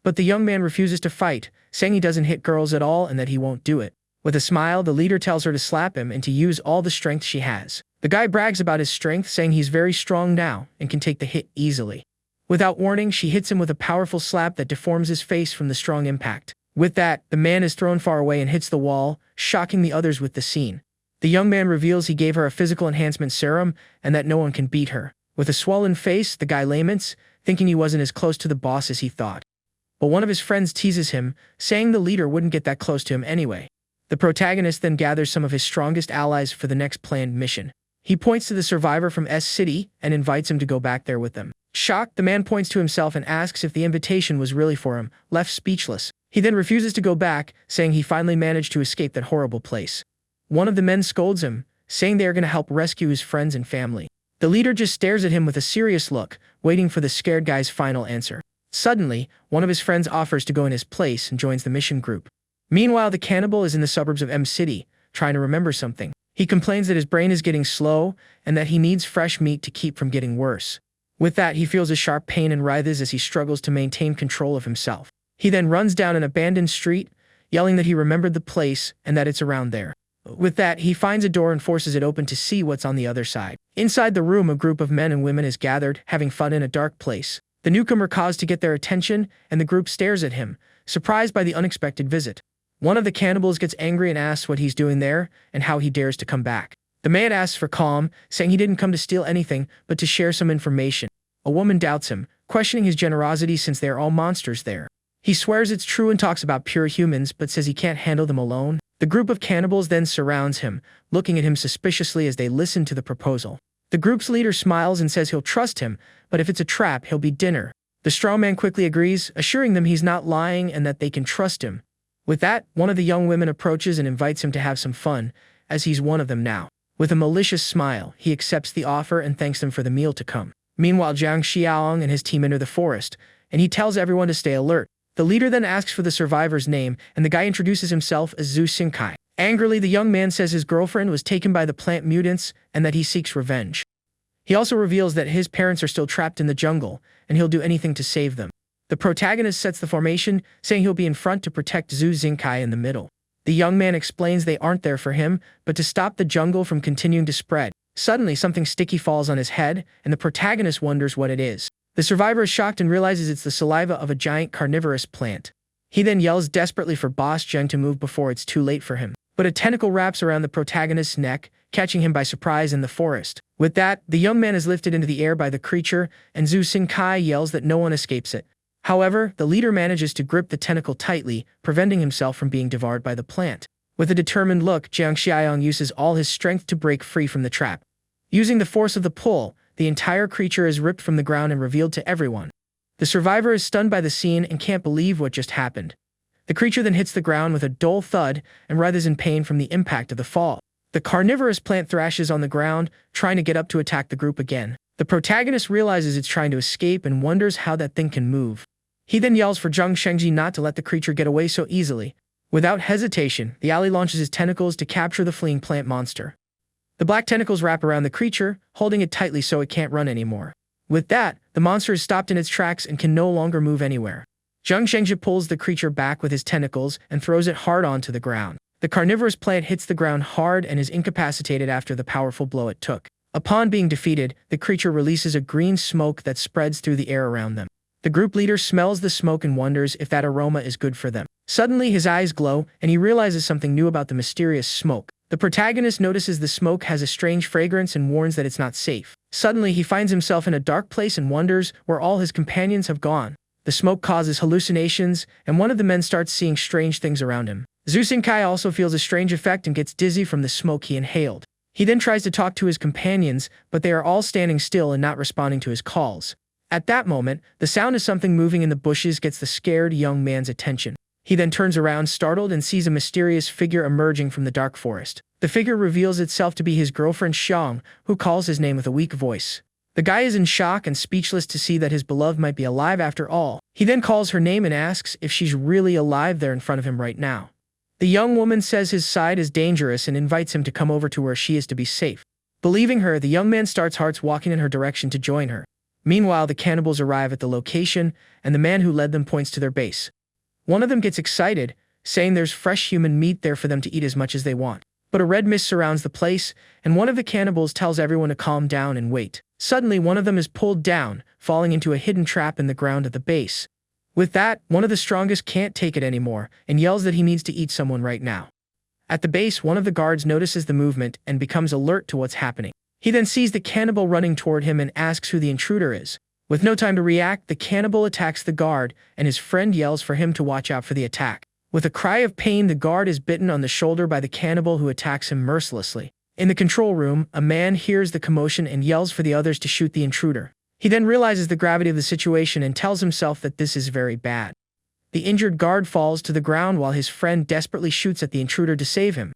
But the young man refuses to fight, saying he doesn't hit girls at all and that he won't do it. With a smile, the leader tells her to slap him and to use all the strength she has. The guy brags about his strength, saying he's very strong now and can take the hit easily. Without warning, she hits him with a powerful slap that deforms his face from the strong impact. With that, the man is thrown far away and hits the wall, shocking the others with the scene. The young man reveals he gave her a physical enhancement serum and that no one can beat her. With a swollen face, the guy laments, thinking he wasn't as close to the boss as he thought. But one of his friends teases him, saying the leader wouldn't get that close to him anyway. The protagonist then gathers some of his strongest allies for the next planned mission. He points to the survivor from S City and invites him to go back there with them. Shocked, the man points to himself and asks if the invitation was really for him, left speechless. He then refuses to go back, saying he finally managed to escape that horrible place. One of the men scolds him, saying they are going to help rescue his friends and family. The leader just stares at him with a serious look, waiting for the scared guy's final answer. Suddenly, one of his friends offers to go in his place and joins the mission group. Meanwhile, the cannibal is in the suburbs of M City, trying to remember something. He complains that his brain is getting slow and that he needs fresh meat to keep from getting worse. With that, he feels a sharp pain and writhes as he struggles to maintain control of himself. He then runs down an abandoned street, yelling that he remembered the place and that it's around there. With that, he finds a door and forces it open to see what's on the other side. Inside the room, a group of men and women is gathered, having fun in a dark place. The newcomer calls to get their attention, and the group stares at him, surprised by the unexpected visit. One of the cannibals gets angry and asks what he's doing there and how he dares to come back. The man asks for calm, saying he didn't come to steal anything, but to share some information. A woman doubts him, questioning his generosity since they are all monsters there. He swears it's true and talks about pure humans, but says he can't handle them alone. The group of cannibals then surrounds him, looking at him suspiciously as they listen to the proposal. The group's leader smiles and says he'll trust him, but if it's a trap, he'll be dinner. The strong man quickly agrees, assuring them he's not lying and that they can trust him. With that, one of the young women approaches and invites him to have some fun, as he's one of them now. With a malicious smile, he accepts the offer and thanks them for the meal to come. Meanwhile, Jiang Xiaong and his team enter the forest, and he tells everyone to stay alert. The leader then asks for the survivor's name, and the guy introduces himself as Zhu Xingkai. Angrily, the young man says his girlfriend was taken by the plant mutants and that he seeks revenge. He also reveals that his parents are still trapped in the jungle, and he'll do anything to save them. The protagonist sets the formation, saying he'll be in front to protect Zhu Xingkai in the middle. The young man explains they aren't there for him, but to stop the jungle from continuing to spread. Suddenly, something sticky falls on his head, and the protagonist wonders what it is. The survivor is shocked and realizes it's the saliva of a giant carnivorous plant. He then yells desperately for Boss Zheng to move before it's too late for him. But a tentacle wraps around the protagonist's neck, catching him by surprise in the forest. With that, the young man is lifted into the air by the creature, and Zhu Xingkai yells that no one escapes it. However, the leader manages to grip the tentacle tightly, preventing himself from being devoured by the plant. With a determined look, Jiang Xiaong uses all his strength to break free from the trap. Using the force of the pull, the entire creature is ripped from the ground and revealed to everyone. The survivor is stunned by the scene and can't believe what just happened. The creature then hits the ground with a dull thud and writhes in pain from the impact of the fall. The carnivorous plant thrashes on the ground, trying to get up to attack the group again. The protagonist realizes it's trying to escape and wonders how that thing can move. He then yells for Zhang Shengji not to let the creature get away so easily. Without hesitation, the ally launches his tentacles to capture the fleeing plant monster. The black tentacles wrap around the creature, holding it tightly so it can't run anymore. With that, the monster is stopped in its tracks and can no longer move anywhere. Zhang Shengji pulls the creature back with his tentacles and throws it hard onto the ground. The carnivorous plant hits the ground hard and is incapacitated after the powerful blow it took. Upon being defeated, the creature releases a green smoke that spreads through the air around them. The group leader smells the smoke and wonders if that aroma is good for them. Suddenly, his eyes glow, and he realizes something new about the mysterious smoke. The protagonist notices the smoke has a strange fragrance and warns that it's not safe. Suddenly, he finds himself in a dark place and wonders where all his companions have gone. The smoke causes hallucinations, and one of the men starts seeing strange things around him. Zhu Xingkai also feels a strange effect and gets dizzy from the smoke he inhaled. He then tries to talk to his companions, but they are all standing still and not responding to his calls. At that moment, the sound of something moving in the bushes gets the scared young man's attention. He then turns around startled and sees a mysterious figure emerging from the dark forest. The figure reveals itself to be his girlfriend Xiang, who calls his name with a weak voice. The guy is in shock and speechless to see that his beloved might be alive after all. He then calls her name and asks if she's really alive there in front of him right now. The young woman says his side is dangerous and invites him to come over to where she is to be safe. Believing her, the young man starts walking in her direction to join her. Meanwhile, the cannibals arrive at the location, and the man who led them points to their base. One of them gets excited, saying there's fresh human meat there for them to eat as much as they want. But a red mist surrounds the place, and one of the cannibals tells everyone to calm down and wait. Suddenly, one of them is pulled down, falling into a hidden trap in the ground at the base. With that, one of the strongest can't take it anymore, and yells that he needs to eat someone right now. At the base, one of the guards notices the movement and becomes alert to what's happening. He then sees the cannibal running toward him and asks who the intruder is. With no time to react, the cannibal attacks the guard, and his friend yells for him to watch out for the attack. With a cry of pain, the guard is bitten on the shoulder by the cannibal who attacks him mercilessly. In the control room, a man hears the commotion and yells for the others to shoot the intruder. He then realizes the gravity of the situation and tells himself that this is very bad. The injured guard falls to the ground while his friend desperately shoots at the intruder to save him.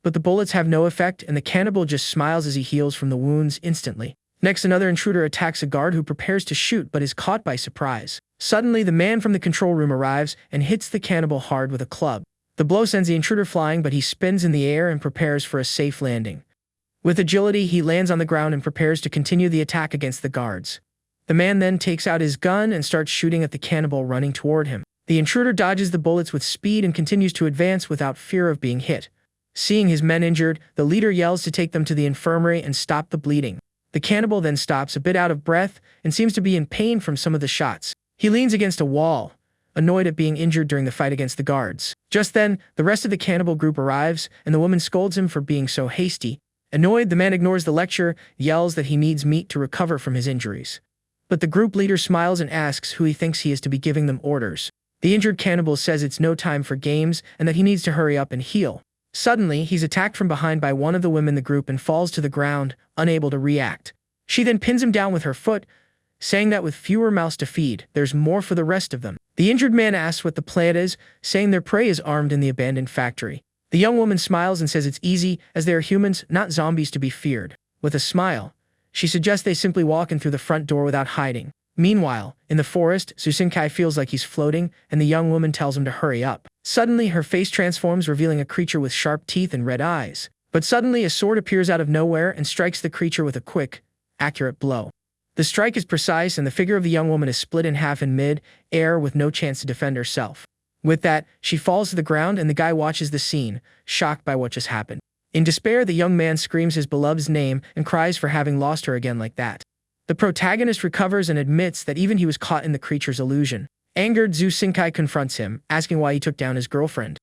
But the bullets have no effect, and the cannibal just smiles as he heals from the wounds instantly. Next, another intruder attacks a guard who prepares to shoot but is caught by surprise. Suddenly, the man from the control room arrives and hits the cannibal hard with a club. The blow sends the intruder flying, but he spins in the air and prepares for a safe landing. With agility, he lands on the ground and prepares to continue the attack against the guards. The man then takes out his gun and starts shooting at the cannibal running toward him. The intruder dodges the bullets with speed and continues to advance without fear of being hit. Seeing his men injured, the leader yells to take them to the infirmary and stop the bleeding. The cannibal then stops, a bit out of breath, and seems to be in pain from some of the shots. He leans against a wall, annoyed at being injured during the fight against the guards. Just then, the rest of the cannibal group arrives, and the woman scolds him for being so hasty. Annoyed, the man ignores the lecture, yells that he needs meat to recover from his injuries. But the group leader smiles and asks who he thinks he is to be giving them orders. The injured cannibal says it's no time for games and that he needs to hurry up and heal. Suddenly, he's attacked from behind by one of the women in the group and falls to the ground, unable to react. She then pins him down with her foot, saying that with fewer mouths to feed, there's more for the rest of them. The injured man asks what the plan is, saying their prey is armed in the abandoned factory. The young woman smiles and says it's easy, as they are humans, not zombies to be feared. With a smile, she suggests they simply walk in through the front door without hiding. Meanwhile, in the forest, Susinkai feels like he's floating, and the young woman tells him to hurry up. Suddenly, her face transforms, revealing a creature with sharp teeth and red eyes. But suddenly, a sword appears out of nowhere and strikes the creature with a quick, accurate blow. The strike is precise, and the figure of the young woman is split in half in mid-air with no chance to defend herself. With that, she falls to the ground, and the guy watches the scene, shocked by what just happened. In despair, the young man screams his beloved's name and cries for having lost her again like that. The protagonist recovers and admits that even he was caught in the creature's illusion. Angered, Susinkai confronts him, asking why he took down his girlfriend.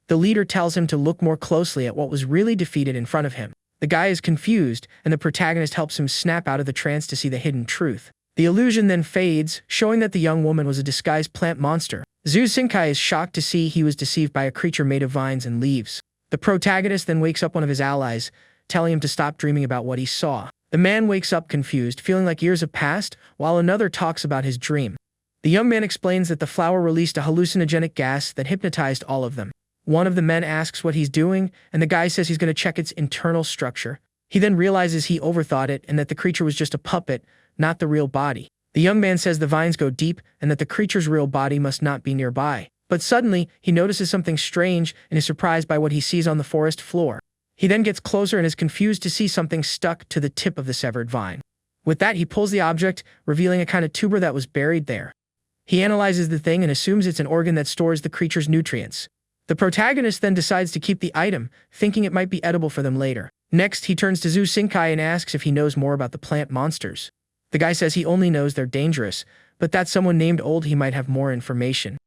The leader tells him to look more closely at what was really defeated in front of him. The guy is confused, and the protagonist helps him snap out of the trance to see the hidden truth. The illusion then fades, showing that the young woman was a disguised plant monster. Susinkai is shocked to see he was deceived by a creature made of vines and leaves. The protagonist then wakes up one of his allies, telling him to stop dreaming about what he saw. The man wakes up confused, feeling like years have passed, while another talks about his dream. The young man explains that the flower released a hallucinogenic gas that hypnotized all of them. One of the men asks what he's doing, and the guy says he's going to check its internal structure. He then realizes he overthought it and that the creature was just a puppet, not the real body. The young man says the vines go deep and that the creature's real body must not be nearby. But suddenly, he notices something strange and is surprised by what he sees on the forest floor. He then gets closer and is confused to see something stuck to the tip of the severed vine. With that, he pulls the object, revealing a kind of tuber that was buried there. He analyzes the thing and assumes it's an organ that stores the creature's nutrients. The protagonist then decides to keep the item, thinking it might be edible for them later. Next, he turns to Susinkai and asks if he knows more about the plant monsters. The guy says he only knows they're dangerous, but that someone named Old he might have more information.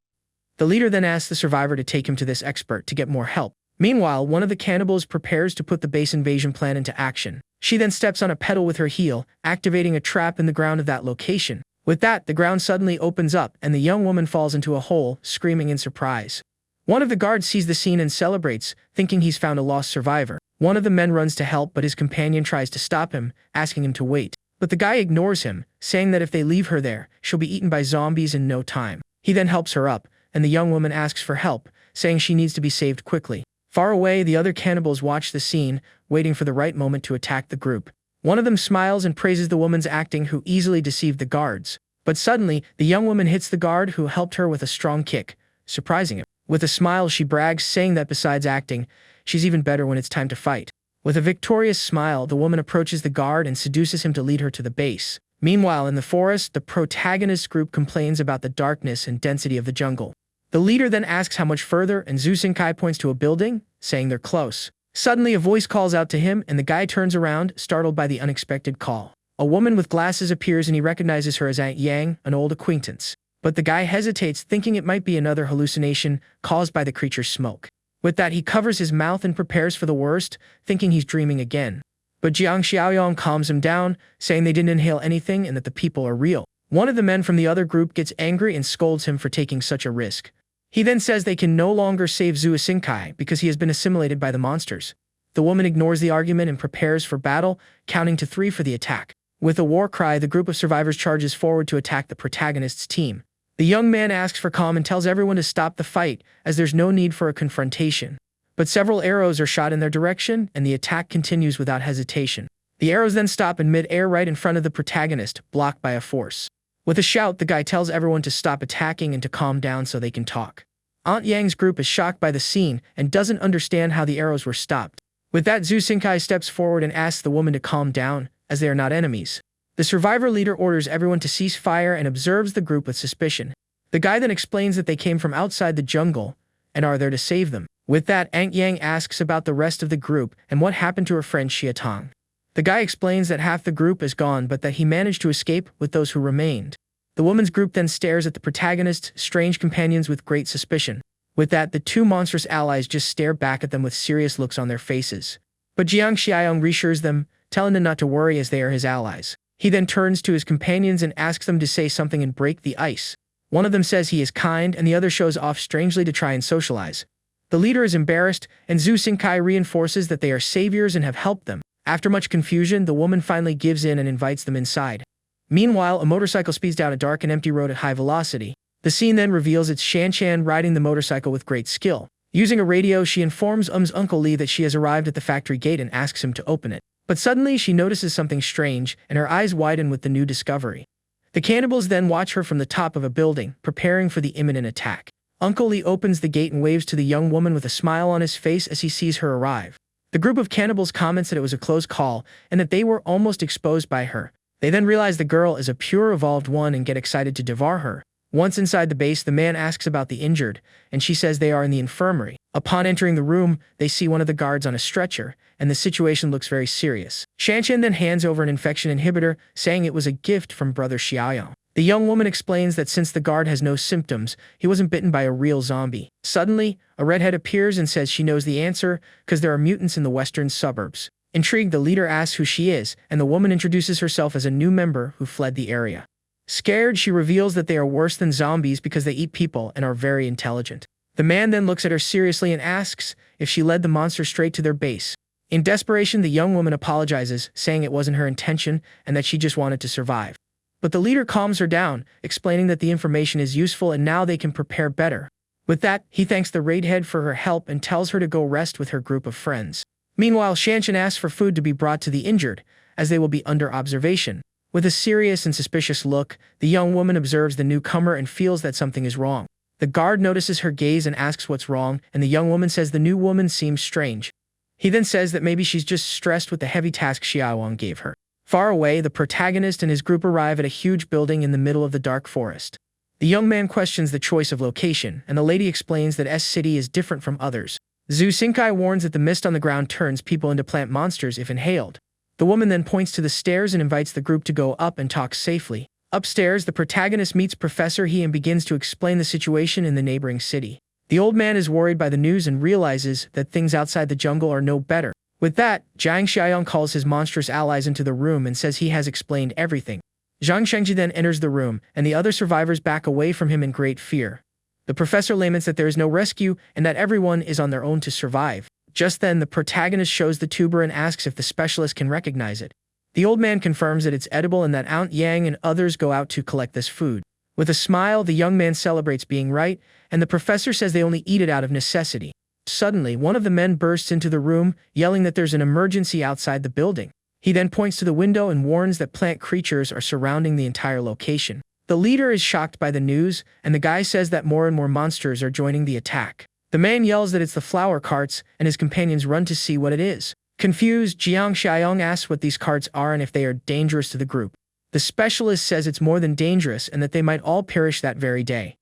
The leader then asks the survivor to take him to this expert to get more help. Meanwhile, one of the cannibals prepares to put the base invasion plan into action. She then steps on a pedal with her heel, activating a trap in the ground of that location. With that, the ground suddenly opens up, and the young woman falls into a hole, screaming in surprise. One of the guards sees the scene and celebrates, thinking he's found a lost survivor. One of the men runs to help, but his companion tries to stop him, asking him to wait. But the guy ignores him, saying that if they leave her there, she'll be eaten by zombies in no time. He then helps her up, and the young woman asks for help, saying she needs to be saved quickly. Far away, the other cannibals watch the scene, waiting for the right moment to attack the group. One of them smiles and praises the woman's acting, who easily deceived the guards. But suddenly, the young woman hits the guard who helped her with a strong kick, surprising him. With a smile, she brags, saying that besides acting, she's even better when it's time to fight. With a victorious smile, the woman approaches the guard and seduces him to lead her to the base. Meanwhile, in the forest, the protagonist group complains about the darkness and density of the jungle. The leader then asks how much further, and Zhu Xingkai points to a building, saying they're close. Suddenly, a voice calls out to him, and the guy turns around, startled by the unexpected call. A woman with glasses appears and he recognizes her as Aunt Yang, an old acquaintance. But the guy hesitates, thinking it might be another hallucination caused by the creature's smoke. With that, he covers his mouth and prepares for the worst, thinking he's dreaming again. But Jiang Xiaoyong calms him down, saying they didn't inhale anything and that the people are real. One of the men from the other group gets angry and scolds him for taking such a risk. He then says they can no longer save Zhu Xingkai because he has been assimilated by the monsters. The woman ignores the argument and prepares for battle, counting to 3 for the attack. With a war cry, the group of survivors charges forward to attack the protagonist's team. The young man asks for calm and tells everyone to stop the fight, as there's no need for a confrontation. But several arrows are shot in their direction, and the attack continues without hesitation. The arrows then stop in mid-air right in front of the protagonist, blocked by a force. With a shout, the guy tells everyone to stop attacking and to calm down so they can talk. Aunt Yang's group is shocked by the scene and doesn't understand how the arrows were stopped. With that, Zhu Xingkai steps forward and asks the woman to calm down, as they are not enemies. The survivor leader orders everyone to cease fire and observes the group with suspicion. The guy then explains that they came from outside the jungle and are there to save them. With that, Aunt Yang asks about the rest of the group and what happened to her friend Xia Tong. The guy explains that half the group is gone but that he managed to escape with those who remained. The woman's group then stares at the protagonist's strange companions with great suspicion. With that, the 2 monstrous allies just stare back at them with serious looks on their faces. But Jiang Xiaoyong reassures them, telling them not to worry as they are his allies. He then turns to his companions and asks them to say something and break the ice. One of them says he is kind and the other shows off strangely to try and socialize. The leader is embarrassed and Zhu Xingkai reinforces that they are saviors and have helped them. After much confusion, the woman finally gives in and invites them inside. Meanwhile, a motorcycle speeds down a dark and empty road at high velocity. The scene then reveals it's Shan riding the motorcycle with great skill. Using a radio, she informs Uncle Lee that she has arrived at the factory gate and asks him to open it. But suddenly, she notices something strange, and her eyes widen with the new discovery. The cannibals then watch her from the top of a building, preparing for the imminent attack. Uncle Lee opens the gate and waves to the young woman with a smile on his face as he sees her arrive. The group of cannibals comments that it was a close call and that they were almost exposed by her. They then realize the girl is a pure evolved one and get excited to devour her. Once inside the base, the man asks about the injured, and she says they are in the infirmary. Upon entering the room, they see one of the guards on a stretcher, and the situation looks very serious. Shanshan then hands over an infection inhibitor, saying it was a gift from Brother Xiaoyong. The young woman explains that since the guard has no symptoms, he wasn't bitten by a real zombie. Suddenly, a redhead appears and says she knows the answer because there are mutants in the western suburbs. Intrigued, the leader asks who she is, and the woman introduces herself as a new member who fled the area. Scared, she reveals that they are worse than zombies because they eat people and are very intelligent. The man then looks at her seriously and asks if she led the monster straight to their base. In desperation, the young woman apologizes, saying it wasn't her intention and that she just wanted to survive. But the leader calms her down, explaining that the information is useful and now they can prepare better. With that, he thanks the raid head for her help and tells her to go rest with her group of friends. Meanwhile, Shanshan asks for food to be brought to the injured, as they will be under observation. With a serious and suspicious look, the young woman observes the newcomer and feels that something is wrong. The guard notices her gaze and asks what's wrong, and the young woman says the new woman seems strange. He then says that maybe she's just stressed with the heavy task Xiaowang gave her. Far away, the protagonist and his group arrive at a huge building in the middle of the dark forest. The young man questions the choice of location, and the lady explains that S-City is different from others. Zhu Xingkai warns that the mist on the ground turns people into plant monsters if inhaled. The woman then points to the stairs and invites the group to go up and talk safely. Upstairs, the protagonist meets Professor He and begins to explain the situation in the neighboring city. The old man is worried by the news and realizes that things outside the jungle are no better. With that, Jiang Xiaoyong calls his monstrous allies into the room and says he has explained everything. Zhang Shengji then enters the room, and the other survivors back away from him in great fear. The professor laments that there is no rescue and that everyone is on their own to survive. Just then, the protagonist shows the tuber and asks if the specialist can recognize it. The old man confirms that it's edible and that Aunt Yang and others go out to collect this food. With a smile, the young man celebrates being right, and the professor says they only eat it out of necessity. Suddenly, one of the men bursts into the room, yelling that there's an emergency outside the building. He then points to the window and warns that plant creatures are surrounding the entire location. The leader is shocked by the news, and the guy says that more and more monsters are joining the attack. The man yells that it's the flower carts, and his companions run to see what it is. Confused, Jiang Xiaoyong asks what these carts are and if they are dangerous to the group. The specialist says it's more than dangerous and that they might all perish that very day.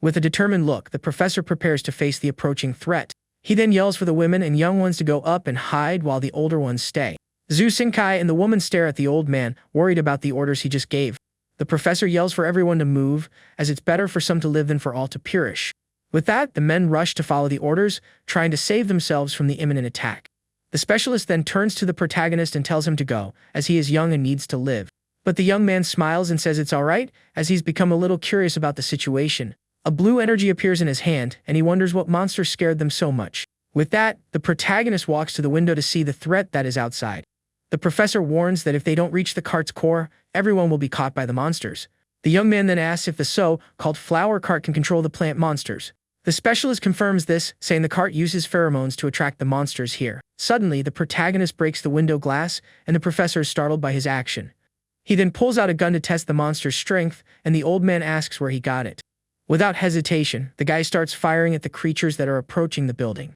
With a determined look, the professor prepares to face the approaching threat. He then yells for the women and young ones to go up and hide while the older ones stay. Zhu Xingkai and the woman stare at the old man, worried about the orders he just gave. The professor yells for everyone to move, as it's better for some to live than for all to perish. With that, the men rush to follow the orders, trying to save themselves from the imminent attack. The specialist then turns to the protagonist and tells him to go, as he is young and needs to live. But the young man smiles and says it's alright, as he's become a little curious about the situation. A blue energy appears in his hand, and he wonders what monster scared them so much. With that, the protagonist walks to the window to see the threat that is outside. The professor warns that if they don't reach the cart's core, everyone will be caught by the monsters. The young man then asks if the so-called flower cart can control the plant monsters. The specialist confirms this, saying the cart uses pheromones to attract the monsters here. Suddenly, the protagonist breaks the window glass, and the professor is startled by his action. He then pulls out a gun to test the monster's strength, and the old man asks where he got it. Without hesitation, the guy starts firing at the creatures that are approaching the building.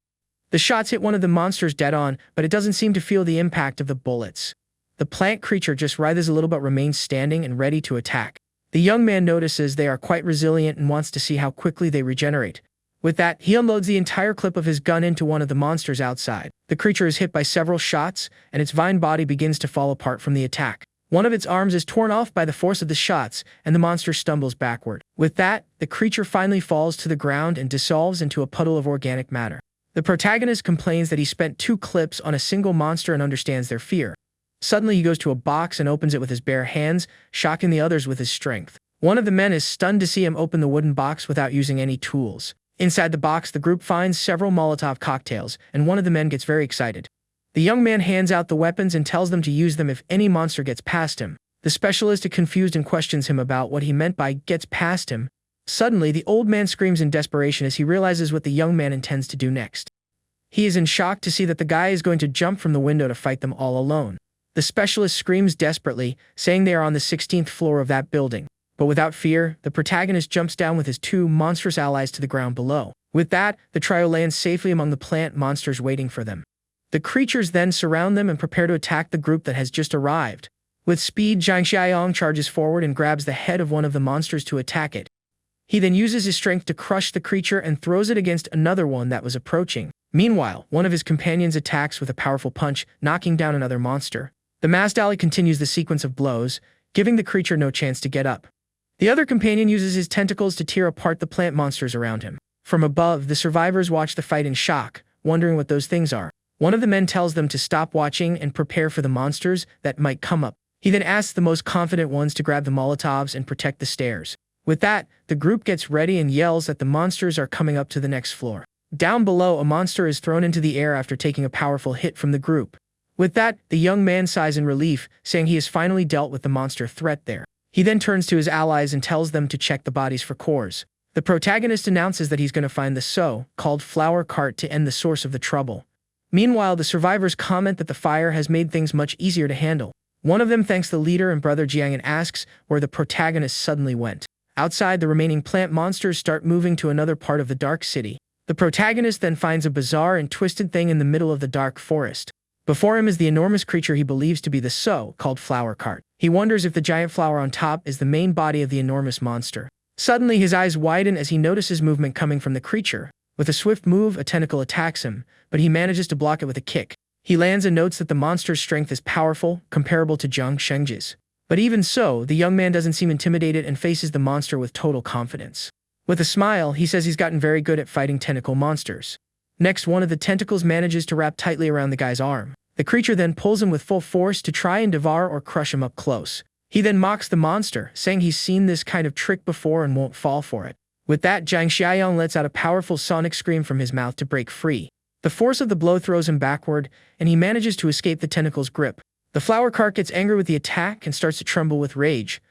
The shots hit one of the monsters dead on, but it doesn't seem to feel the impact of the bullets. The plant creature just writhes a little but remains standing and ready to attack. The young man notices they are quite resilient and wants to see how quickly they regenerate. With that, he unloads the entire clip of his gun into one of the monsters outside. The creature is hit by several shots, and its vine body begins to fall apart from the attack. One of its arms is torn off by the force of the shots, and the monster stumbles backward. With that, the creature finally falls to the ground and dissolves into a puddle of organic matter. The protagonist complains that he spent 2 clips on a single monster and understands their fear. Suddenly he goes to a box and opens it with his bare hands, shocking the others with his strength. One of the men is stunned to see him open the wooden box without using any tools. Inside the box, the group finds several Molotov cocktails, and one of the men gets very excited. The young man hands out the weapons and tells them to use them if any monster gets past him. The specialist is confused and questions him about what he meant by gets past him. Suddenly, the old man screams in desperation as he realizes what the young man intends to do next. He is in shock to see that the guy is going to jump from the window to fight them all alone. The specialist screams desperately, saying they are on the 16th floor of that building. But without fear, the protagonist jumps down with his 2 monstrous allies to the ground below. With that, the trio lands safely among the plant monsters waiting for them. The creatures then surround them and prepare to attack the group that has just arrived. With speed, Zhang Xiaoyong charges forward and grabs the head of one of the monsters to attack it. He then uses his strength to crush the creature and throws it against another one that was approaching. Meanwhile, one of his companions attacks with a powerful punch, knocking down another monster. The masked ally continues the sequence of blows, giving the creature no chance to get up. The other companion uses his tentacles to tear apart the plant monsters around him. From above, the survivors watch the fight in shock, wondering what those things are. One of the men tells them to stop watching and prepare for the monsters that might come up. He then asks the most confident ones to grab the Molotovs and protect the stairs. With that, the group gets ready and yells that the monsters are coming up to the next floor. Down below, a monster is thrown into the air after taking a powerful hit from the group. With that, the young man sighs in relief, saying he has finally dealt with the monster threat there. He then turns to his allies and tells them to check the bodies for cores. The protagonist announces that he's going to find the so-called flower cart to end the source of the trouble. Meanwhile, the survivors comment that the fire has made things much easier to handle. One of them thanks the leader and brother Jiang and asks where the protagonist suddenly went. Outside, the remaining plant monsters start moving to another part of the dark city. The protagonist then finds a bizarre and twisted thing in the middle of the dark forest. Before him is the enormous creature he believes to be the so-called flower cart. He wonders if the giant flower on top is the main body of the enormous monster. Suddenly, his eyes widen as he notices movement coming from the creature. With a swift move, a tentacle attacks him, but he manages to block it with a kick. He lands and notes that the monster's strength is powerful, comparable to Zhang Shengji's. But even so, the young man doesn't seem intimidated and faces the monster with total confidence. With a smile, he says he's gotten very good at fighting tentacle monsters. Next, one of the tentacles manages to wrap tightly around the guy's arm. The creature then pulls him with full force to try and devour or crush him up close. He then mocks the monster, saying he's seen this kind of trick before and won't fall for it. With that, Zhang Xiaoyong lets out a powerful sonic scream from his mouth to break free. The force of the blow throws him backward, and he manages to escape the tentacle's grip. The flower cart gets angry with the attack and starts to tremble with rage.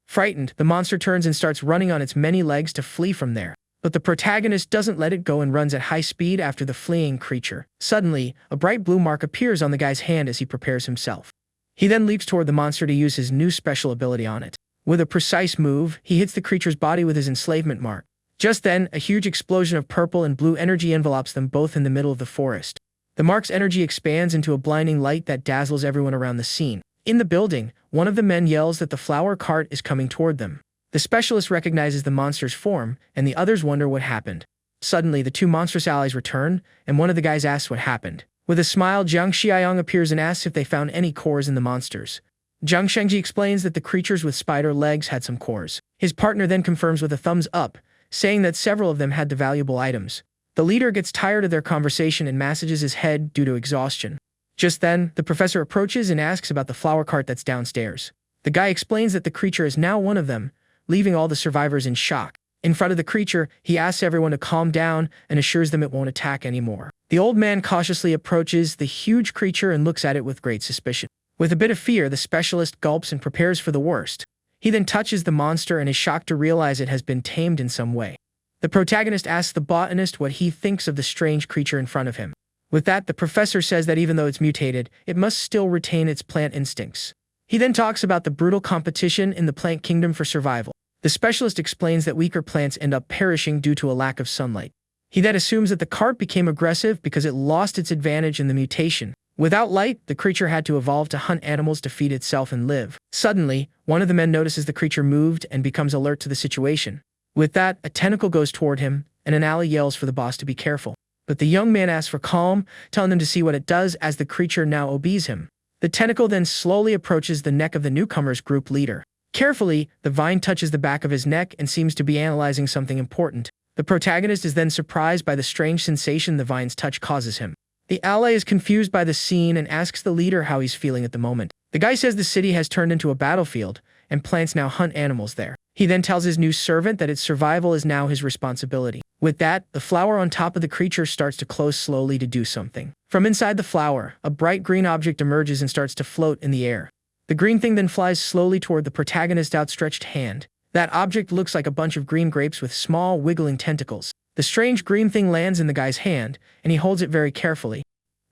Frightened, the monster turns and starts running on its many legs to flee from there. But the protagonist doesn't let it go and runs at high speed after the fleeing creature. Suddenly, a bright blue mark appears on the guy's hand as he prepares himself. He then leaps toward the monster to use his new special ability on it. With a precise move, he hits the creature's body with his enslavement mark. Just then, a huge explosion of purple and blue energy envelops them both in the middle of the forest. The mark's energy expands into a blinding light that dazzles everyone around the scene. In the building, one of the men yells that the flower cart is coming toward them. The specialist recognizes the monster's form, and the others wonder what happened. Suddenly, the two monstrous allies return, and one of the guys asks what happened. With a smile, Jiang Xiaoyang appears and asks if they found any cores in the monsters. Jiang Shengji explains that the creatures with spider legs had some cores. His partner then confirms with a thumbs up, saying that several of them had the valuable items. The leader gets tired of their conversation and massages his head due to exhaustion. Just then, the professor approaches and asks about the flower cart that's downstairs. The guy explains that the creature is now one of them, leaving all the survivors in shock. In front of the creature, he asks everyone to calm down and assures them it won't attack anymore. The old man cautiously approaches the huge creature and looks at it with great suspicion. With a bit of fear, the specialist gulps and prepares for the worst. He then touches the monster and is shocked to realize it has been tamed in some way. The protagonist asks the botanist what he thinks of the strange creature in front of him. With that, the professor says that even though it's mutated, it must still retain its plant instincts. He then talks about the brutal competition in the plant kingdom for survival. The specialist explains that weaker plants end up perishing due to a lack of sunlight. He then assumes that the cart became aggressive because it lost its advantage in the mutation. Without light, the creature had to evolve to hunt animals to feed itself and live. Suddenly, one of the men notices the creature moved and becomes alert to the situation. With that, a tentacle goes toward him, and an ally yells for the boss to be careful. But the young man asks for calm, telling them to see what it does as the creature now obeys him. The tentacle then slowly approaches the neck of the newcomer's group leader. Carefully, the vine touches the back of his neck and seems to be analyzing something important. The protagonist is then surprised by the strange sensation the vine's touch causes him. The ally is confused by the scene and asks the leader how he's feeling at the moment. The guy says the city has turned into a battlefield, and plants now hunt animals there. He then tells his new servant that its survival is now his responsibility. With that, the flower on top of the creature starts to close slowly to do something. From inside the flower, a bright green object emerges and starts to float in the air. The green thing then flies slowly toward the protagonist's outstretched hand. That object looks like a bunch of green grapes with small, wiggling tentacles. The strange green thing lands in the guy's hand, and he holds it very carefully.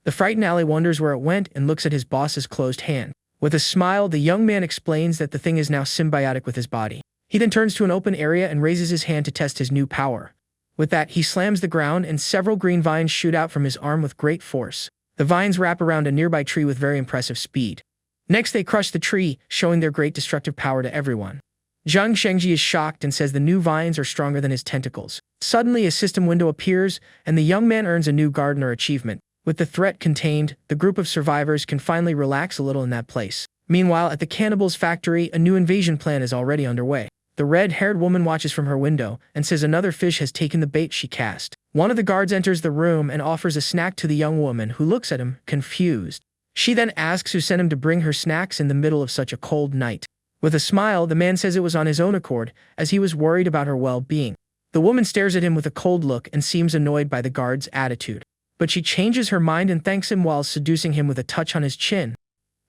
The frightened ally wonders where it went and looks at his boss's closed hand. With a smile, the young man explains that the thing is now symbiotic with his body. He then turns to an open area and raises his hand to test his new power. With that, he slams the ground and several green vines shoot out from his arm with great force. The vines wrap around a nearby tree with very impressive speed. Next, they crush the tree, showing their great destructive power to everyone. Jiang Shengji is shocked and says the new vines are stronger than his tentacles. Suddenly, a system window appears, and the young man earns a new gardener achievement. With the threat contained, the group of survivors can finally relax a little in that place. Meanwhile, at the cannibals' factory, a new invasion plan is already underway. The red-haired woman watches from her window and says another fish has taken the bait she cast. One of the guards enters the room and offers a snack to the young woman, who looks at him, confused. She then asks who sent him to bring her snacks in the middle of such a cold night. With a smile, the man says it was on his own accord, as he was worried about her well-being. The woman stares at him with a cold look and seems annoyed by the guard's attitude. But she changes her mind and thanks him while seducing him with a touch on his chin.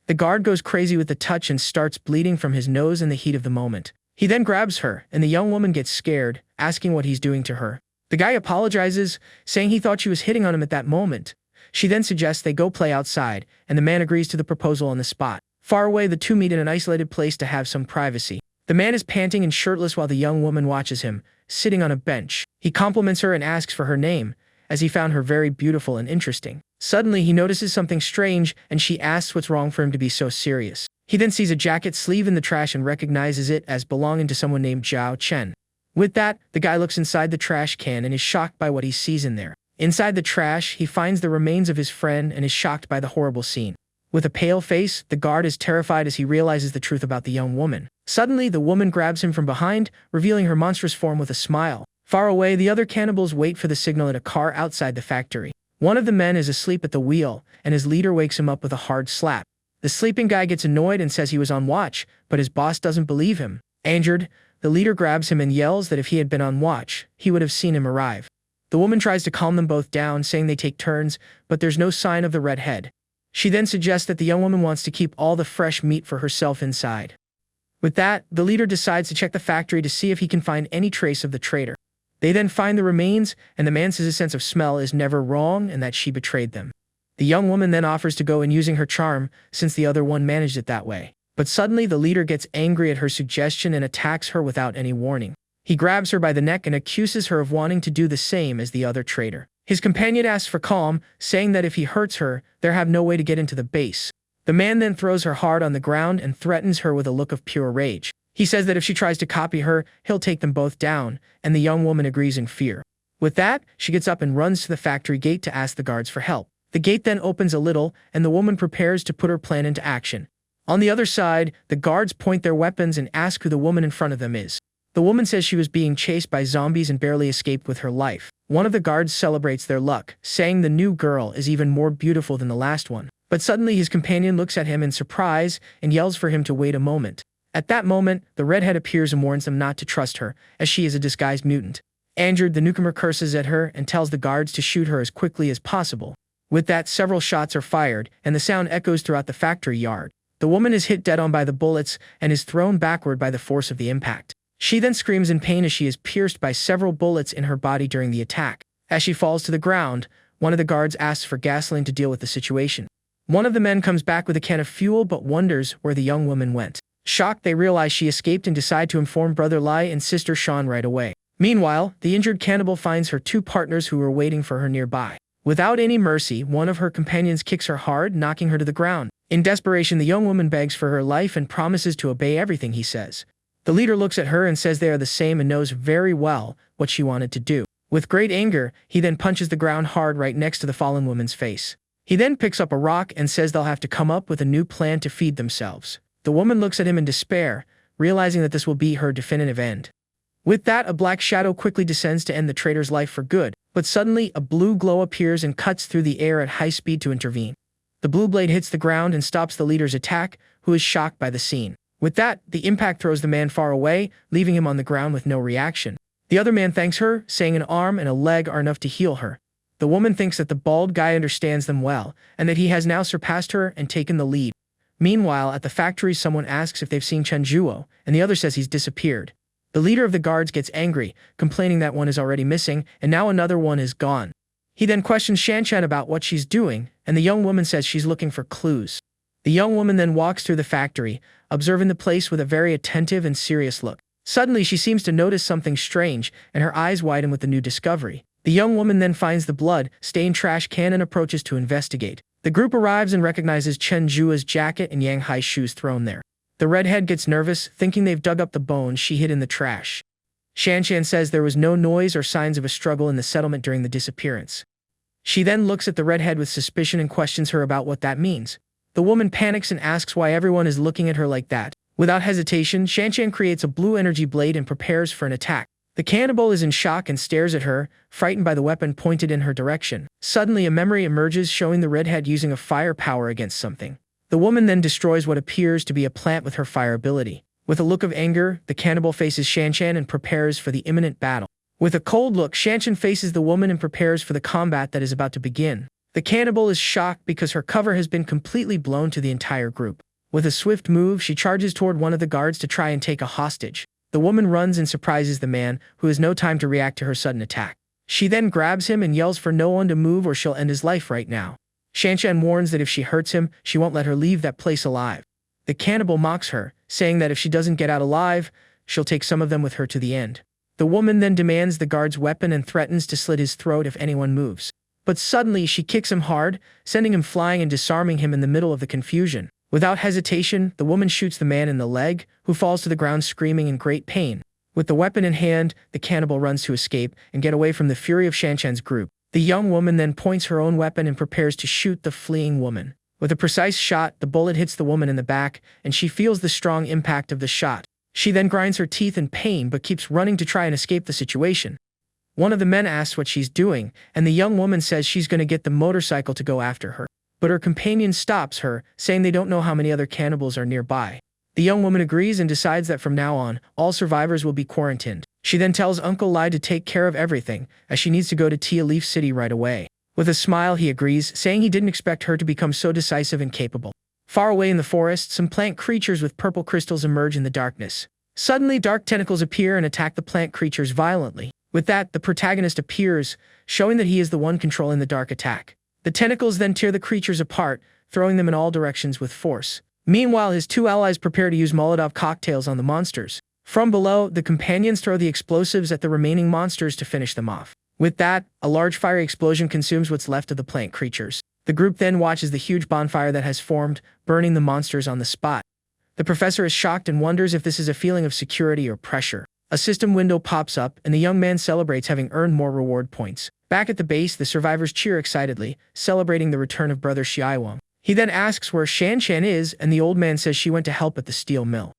The guard goes crazy with the touch and starts bleeding from his nose in the heat of the moment. He then grabs her, and the young woman gets scared, asking what he's doing to her. The guy apologizes, saying he thought she was hitting on him at that moment. She then suggests they go play outside, and the man agrees to the proposal on the spot. Far away, the two meet in an isolated place to have some privacy. The man is panting and shirtless while the young woman watches him, sitting on a bench. He compliments her and asks for her name, as he found her very beautiful and interesting. Suddenly, he notices something strange, and she asks what's wrong for him to be so serious. He then sees a jacket sleeve in the trash and recognizes it as belonging to someone named Zhao Chen. With that, the guy looks inside the trash can and is shocked by what he sees in there. Inside the trash, he finds the remains of his friend and is shocked by the horrible scene. With a pale face, the guard is terrified as he realizes the truth about the young woman. Suddenly, the woman grabs him from behind, revealing her monstrous form with a smile. Far away, the other cannibals wait for the signal in a car outside the factory. One of the men is asleep at the wheel, and his leader wakes him up with a hard slap. The sleeping guy gets annoyed and says he was on watch, but his boss doesn't believe him. Angered, the leader grabs him and yells that if he had been on watch, he would have seen him arrive. The woman tries to calm them both down, saying they take turns, but there's no sign of the redhead. She then suggests that the young woman wants to keep all the fresh meat for herself inside. With that, the leader decides to check the factory to see if he can find any trace of the traitor. They then find the remains, and the man says his sense of smell is never wrong and that she betrayed them. The young woman then offers to go in using her charm, since the other one managed it that way. But suddenly, the leader gets angry at her suggestion and attacks her without any warning. He grabs her by the neck and accuses her of wanting to do the same as the other traitor. His companion asks for calm, saying that if he hurts her, they have no way to get into the base. The man then throws her hard on the ground and threatens her with a look of pure rage. He says that if she tries to copy her, he'll take them both down, and the young woman agrees in fear. With that, she gets up and runs to the factory gate to ask the guards for help. The gate then opens a little, and the woman prepares to put her plan into action. On the other side, the guards point their weapons and ask who the woman in front of them is. The woman says she was being chased by zombies and barely escaped with her life. One of the guards celebrates their luck, saying the new girl is even more beautiful than the last one. But suddenly his companion looks at him in surprise and yells for him to wait a moment. At that moment, the redhead appears and warns them not to trust her, as she is a disguised mutant. Angered, the newcomer curses at her and tells the guards to shoot her as quickly as possible. With that, several shots are fired, and the sound echoes throughout the factory yard. The woman is hit dead on by the bullets and is thrown backward by the force of the impact. She then screams in pain as she is pierced by several bullets in her body during the attack. As she falls to the ground, one of the guards asks for gasoline to deal with the situation. One of the men comes back with a can of fuel but wonders where the young woman went. Shocked, they realize she escaped and decide to inform Brother Lai and Sister Sean right away. Meanwhile, the injured cannibal finds her two partners who were waiting for her nearby. Without any mercy, one of her companions kicks her hard, knocking her to the ground. In desperation, the young woman begs for her life and promises to obey everything he says. The leader looks at her and says they are the same and knows very well what she wanted to do. With great anger, he then punches the ground hard right next to the fallen woman's face. He then picks up a rock and says they'll have to come up with a new plan to feed themselves. The woman looks at him in despair, realizing that this will be her definitive end. With that, a black shadow quickly descends to end the traitor's life for good, but suddenly a blue glow appears and cuts through the air at high speed to intervene. The blue blade hits the ground and stops the leader's attack, who is shocked by the scene. With that, the impact throws the man far away, leaving him on the ground with no reaction. The other man thanks her, saying an arm and a leg are enough to heal her. The woman thinks that the bald guy understands them well, and that he has now surpassed her and taken the lead. Meanwhile, at the factory, someone asks if they've seen Chen Zhuo, and the other says he's disappeared. The leader of the guards gets angry, complaining that one is already missing, and now another one is gone. He then questions Shanshan about what she's doing, and the young woman says she's looking for clues. The young woman then walks through the factory, observing the place with a very attentive and serious look. Suddenly, she seems to notice something strange, and her eyes widen with the new discovery. The young woman then finds the blood-stained trash can and approaches to investigate. The group arrives and recognizes Chen Zhuo's jacket and Yang Hai's shoes thrown there. The redhead gets nervous, thinking they've dug up the bones she hid in the trash. Shanshan says there was no noise or signs of a struggle in the settlement during the disappearance. She then looks at the redhead with suspicion and questions her about what that means. The woman panics and asks why everyone is looking at her like that. Without hesitation, Shanshan creates a blue energy blade and prepares for an attack. The cannibal is in shock and stares at her, frightened by the weapon pointed in her direction. Suddenly, a memory emerges showing the redhead using a fire power against something. The woman then destroys what appears to be a plant with her fire ability. With a look of anger, the cannibal faces Shanshan and prepares for the imminent battle. With a cold look, Shanshan faces the woman and prepares for the combat that is about to begin. The cannibal is shocked because her cover has been completely blown to the entire group. With a swift move, she charges toward one of the guards to try and take a hostage. The woman runs and surprises the man, who has no time to react to her sudden attack. She then grabs him and yells for no one to move or she'll end his life right now. Shanshan warns that if she hurts him, she won't let her leave that place alive. The cannibal mocks her, saying that if she doesn't get out alive, she'll take some of them with her to the end. The woman then demands the guard's weapon and threatens to slit his throat if anyone moves. But suddenly, she kicks him hard, sending him flying and disarming him in the middle of the confusion. Without hesitation, the woman shoots the man in the leg, who falls to the ground screaming in great pain. With the weapon in hand, the cannibal runs to escape and get away from the fury of Shanshan's group. The young woman then points her own weapon and prepares to shoot the fleeing woman. With a precise shot, the bullet hits the woman in the back, and she feels the strong impact of the shot. She then grinds her teeth in pain but keeps running to try and escape the situation. One of the men asks what she's doing, and the young woman says she's going to get the motorcycle to go after her. But her companion stops her, saying they don't know how many other cannibals are nearby. The young woman agrees and decides that from now on, all survivors will be quarantined. She then tells Uncle Lai to take care of everything, as she needs to go to Tia Leaf City right away. With a smile, he agrees, saying he didn't expect her to become so decisive and capable. Far away in the forest, some plant creatures with purple crystals emerge in the darkness. Suddenly, dark tentacles appear and attack the plant creatures violently. With that, the protagonist appears, showing that he is the one controlling the dark attack. The tentacles then tear the creatures apart, throwing them in all directions with force. Meanwhile, his two allies prepare to use Molotov cocktails on the monsters. From below, the companions throw the explosives at the remaining monsters to finish them off. With that, a large fiery explosion consumes what's left of the plant creatures. The group then watches the huge bonfire that has formed, burning the monsters on the spot. The professor is shocked and wonders if this is a feeling of security or pressure. A system window pops up, and the young man celebrates having earned more reward points. Back at the base, the survivors cheer excitedly, celebrating the return of Brother Xiaowang. He then asks where Shan Shan is, and the old man says she went to help at the steel mill.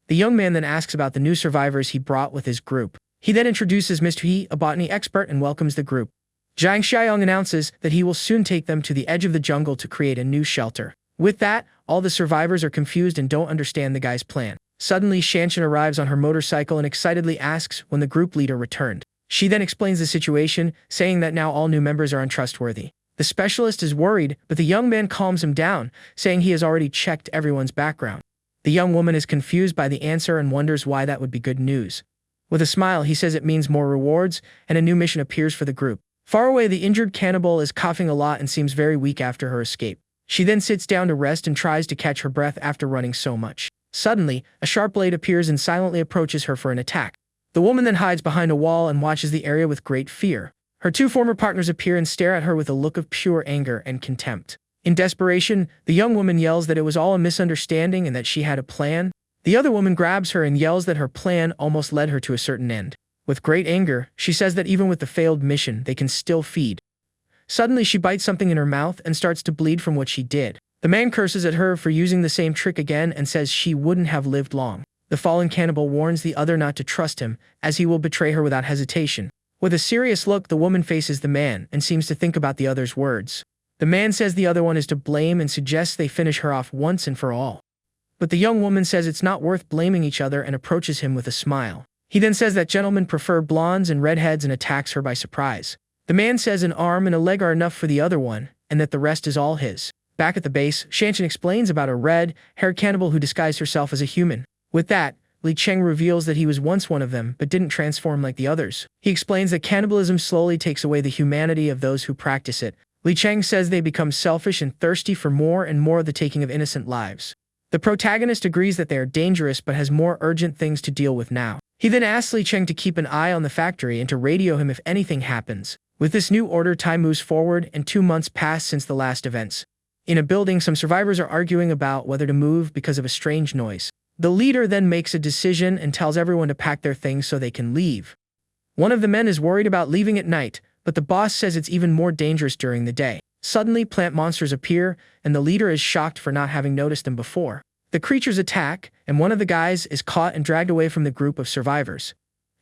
The young man then asks about the new survivors he brought with his group. He then introduces Mr. He, a botany expert, and welcomes the group. Zhang Xiaoyang announces that he will soon take them to the edge of the jungle to create a new shelter. With that, all the survivors are confused and don't understand the guy's plan. Suddenly, Shanshan arrives on her motorcycle and excitedly asks when the group leader returned. She then explains the situation, saying that now all new members are untrustworthy. The specialist is worried, but the young man calms him down, saying he has already checked everyone's background. The young woman is confused by the answer and wonders why that would be good news. With a smile, he says it means more rewards, and a new mission appears for the group. Far away, the injured cannibal is coughing a lot and seems very weak after her escape. She then sits down to rest and tries to catch her breath after running so much. Suddenly, a sharp blade appears and silently approaches her for an attack. The woman then hides behind a wall and watches the area with great fear. Her two former partners appear and stare at her with a look of pure anger and contempt. In desperation, the young woman yells that it was all a misunderstanding and that she had a plan. The other woman grabs her and yells that her plan almost led her to a certain end. With great anger, she says that even with the failed mission, they can still feed. Suddenly, she bites something in her mouth and starts to bleed from what she did. The man curses at her for using the same trick again and says she wouldn't have lived long. The fallen cannibal warns the other not to trust him, as he will betray her without hesitation. With a serious look, the woman faces the man and seems to think about the other's words. The man says the other one is to blame and suggests they finish her off once and for all. But the young woman says it's not worth blaming each other and approaches him with a smile. He then says that gentlemen prefer blondes and redheads and attacks her by surprise. The man says an arm and a leg are enough for the other one, and that the rest is all his. Back at the base, Shanshan explains about a red-haired cannibal who disguised herself as a human. With that, Li Cheng reveals that he was once one of them, but didn't transform like the others. He explains that cannibalism slowly takes away the humanity of those who practice it. Li Cheng says they become selfish and thirsty for more and more of the taking of innocent lives. The protagonist agrees that they are dangerous but has more urgent things to deal with now. He then asks Li Cheng to keep an eye on the factory and to radio him if anything happens. With this new order, time moves forward and 2 months pass since the last events. In a building, some survivors are arguing about whether to move because of a strange noise. The leader then makes a decision and tells everyone to pack their things so they can leave. One of the men is worried about leaving at night, but the boss says it's even more dangerous during the day. Suddenly, plant monsters appear, and the leader is shocked for not having noticed them before. The creatures attack, and one of the guys is caught and dragged away from the group of survivors.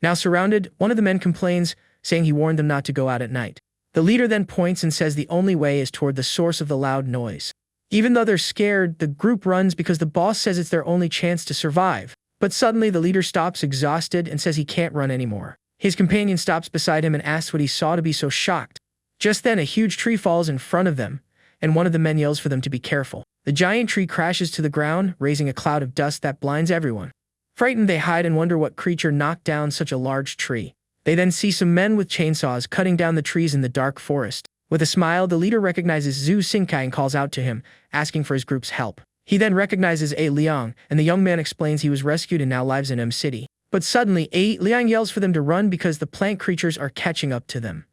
Now surrounded, one of the men complains, saying he warned them not to go out at night. The leader then points and says the only way is toward the source of the loud noise. Even though they're scared, the group runs because the boss says it's their only chance to survive. But suddenly the leader stops exhausted and says he can't run anymore. His companion stops beside him and asks what he saw to be so shocked. Just then a huge tree falls in front of them, and one of the men yells for them to be careful. The giant tree crashes to the ground, raising a cloud of dust that blinds everyone. Frightened, they hide and wonder what creature knocked down such a large tree. They then see some men with chainsaws cutting down the trees in the dark forest. With a smile, the leader recognizes Zhu Xingkai and calls out to him, asking for his group's help. He then recognizes A. Liang, and the young man explains he was rescued and now lives in M City. But suddenly, A. Liang yells for them to run because the plant creatures are catching up to them.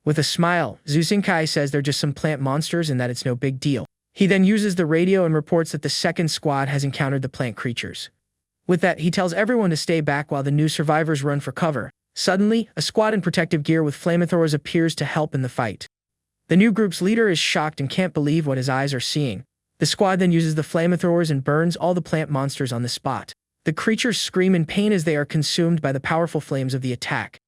With a smile, Zhu Xingkai says they're just some plant monsters and that it's no big deal. He then uses the radio and reports that the second squad has encountered the plant creatures. With that, he tells everyone to stay back while the new survivors run for cover. Suddenly, a squad in protective gear with flamethrowers appears to help in the fight. The new group's leader is shocked and can't believe what his eyes are seeing. The squad then uses the flamethrowers and burns all the plant monsters on the spot. The creatures scream in pain as they are consumed by the powerful flames of the attack.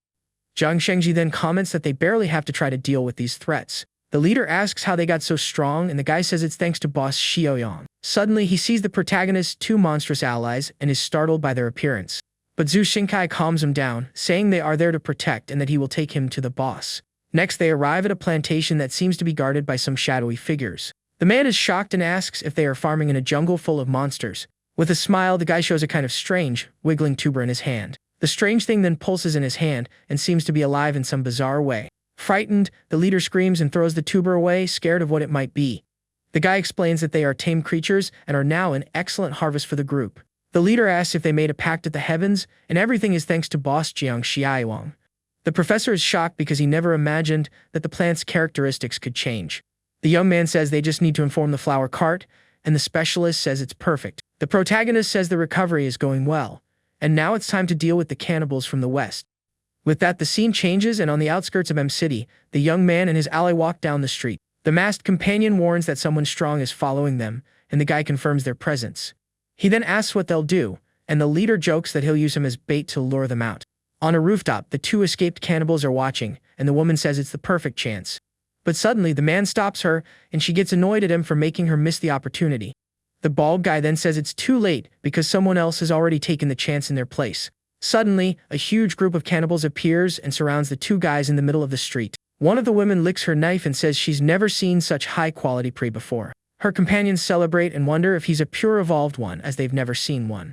Zhang Shengji then comments that they barely have to try to deal with these threats. The leader asks how they got so strong, and the guy says it's thanks to boss Xiaoyang. Suddenly, he sees the protagonist's two monstrous allies and is startled by their appearance. But Zhu Xingkai calms him down, saying they are there to protect and that he will take him to the boss. Next, they arrive at a plantation that seems to be guarded by some shadowy figures. The man is shocked and asks if they are farming in a jungle full of monsters. With a smile, the guy shows a kind of strange, wiggling tuber in his hand. The strange thing then pulses in his hand and seems to be alive in some bizarre way. Frightened, the leader screams and throws the tuber away, scared of what it might be. The guy explains that they are tame creatures and are now an excellent harvest for the group. The leader asks if they made a pact at the heavens, and everything is thanks to boss Jiang Xiaowang. The professor is shocked because he never imagined that the plant's characteristics could change. The young man says they just need to inform the flower cart, and the specialist says it's perfect. The protagonist says the recovery is going well, and now it's time to deal with the cannibals from the west. With that, the scene changes, and on the outskirts of M City, the young man and his ally walk down the street. The masked companion warns that someone strong is following them, and the guy confirms their presence. He then asks what they'll do, and the leader jokes that he'll use him as bait to lure them out. On a rooftop, the two escaped cannibals are watching, and the woman says it's the perfect chance. But suddenly, the man stops her, and she gets annoyed at him for making her miss the opportunity. The bald guy then says it's too late because someone else has already taken the chance in their place. Suddenly, a huge group of cannibals appears and surrounds the two guys in the middle of the street. One of the women licks her knife and says she's never seen such high-quality prey before. Her companions celebrate and wonder if he's a pure evolved one, as they've never seen one.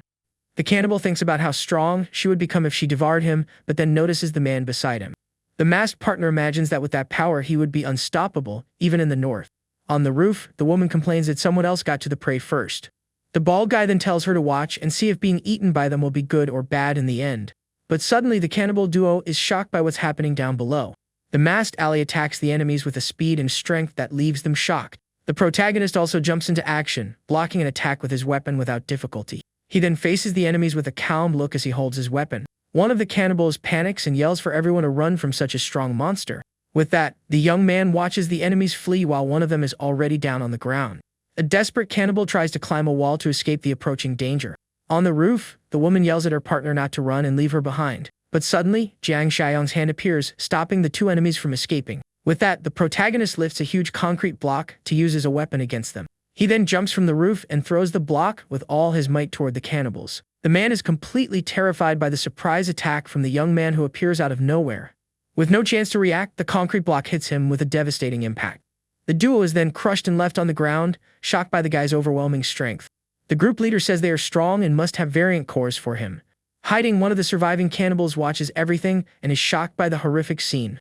The cannibal thinks about how strong she would become if she devoured him, but then notices the man beside him. The masked partner imagines that with that power he would be unstoppable, even in the north. On the roof, the woman complains that someone else got to the prey first. The bald guy then tells her to watch and see if being eaten by them will be good or bad in the end. But suddenly the cannibal duo is shocked by what's happening down below. The masked ally attacks the enemies with a speed and strength that leaves them shocked. The protagonist also jumps into action, blocking an attack with his weapon without difficulty. He then faces the enemies with a calm look as he holds his weapon. One of the cannibals panics and yells for everyone to run from such a strong monster. With that, the young man watches the enemies flee while one of them is already down on the ground. A desperate cannibal tries to climb a wall to escape the approaching danger. On the roof, the woman yells at her partner not to run and leave her behind. But suddenly, Jiang Xiaoyang's hand appears, stopping the two enemies from escaping. With that, the protagonist lifts a huge concrete block to use as a weapon against them. He then jumps from the roof and throws the block with all his might toward the cannibals. The man is completely terrified by the surprise attack from the young man who appears out of nowhere. With no chance to react, the concrete block hits him with a devastating impact. The duo is then crushed and left on the ground, shocked by the guy's overwhelming strength. The group leader says they are strong and must have variant cores for him. Hiding, one of the surviving cannibals watches everything and is shocked by the horrific scene.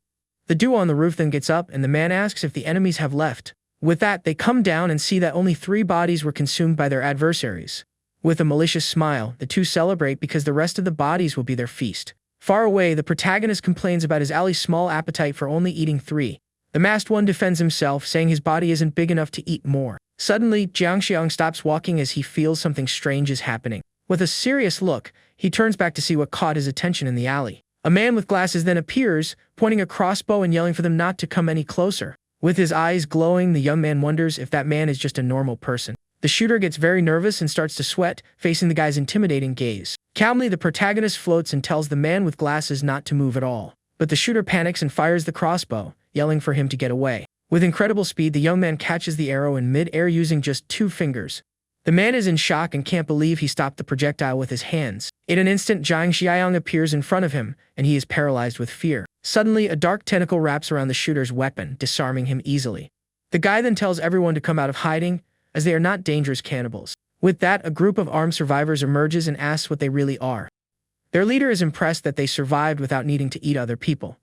The duo on the roof then gets up, and the man asks if the enemies have left. With that, they come down and see that only 3 bodies were consumed by their adversaries. With a malicious smile, the two celebrate because the rest of the bodies will be their feast. Far away, the protagonist complains about his ally's small appetite for only eating 3. The masked one defends himself, saying his body isn't big enough to eat more. Suddenly, Jiang Xiang stops walking as he feels something strange is happening. With a serious look, he turns back to see what caught his attention in the alley. A man with glasses then appears, pointing a crossbow and yelling for them not to come any closer. With his eyes glowing, the young man wonders if that man is just a normal person. The shooter gets very nervous and starts to sweat, facing the guy's intimidating gaze. Calmly, the protagonist floats and tells the man with glasses not to move at all. But the shooter panics and fires the crossbow, yelling for him to get away. With incredible speed, the young man catches the arrow in mid-air using just 2 fingers. The man is in shock and can't believe he stopped the projectile with his hands. In an instant, Jiang Xiaoyang appears in front of him, and he is paralyzed with fear. Suddenly, a dark tentacle wraps around the shooter's weapon, disarming him easily. The guy then tells everyone to come out of hiding, as they are not dangerous cannibals. With that, a group of armed survivors emerges and asks what they really are. Their leader is impressed that they survived without needing to eat other people.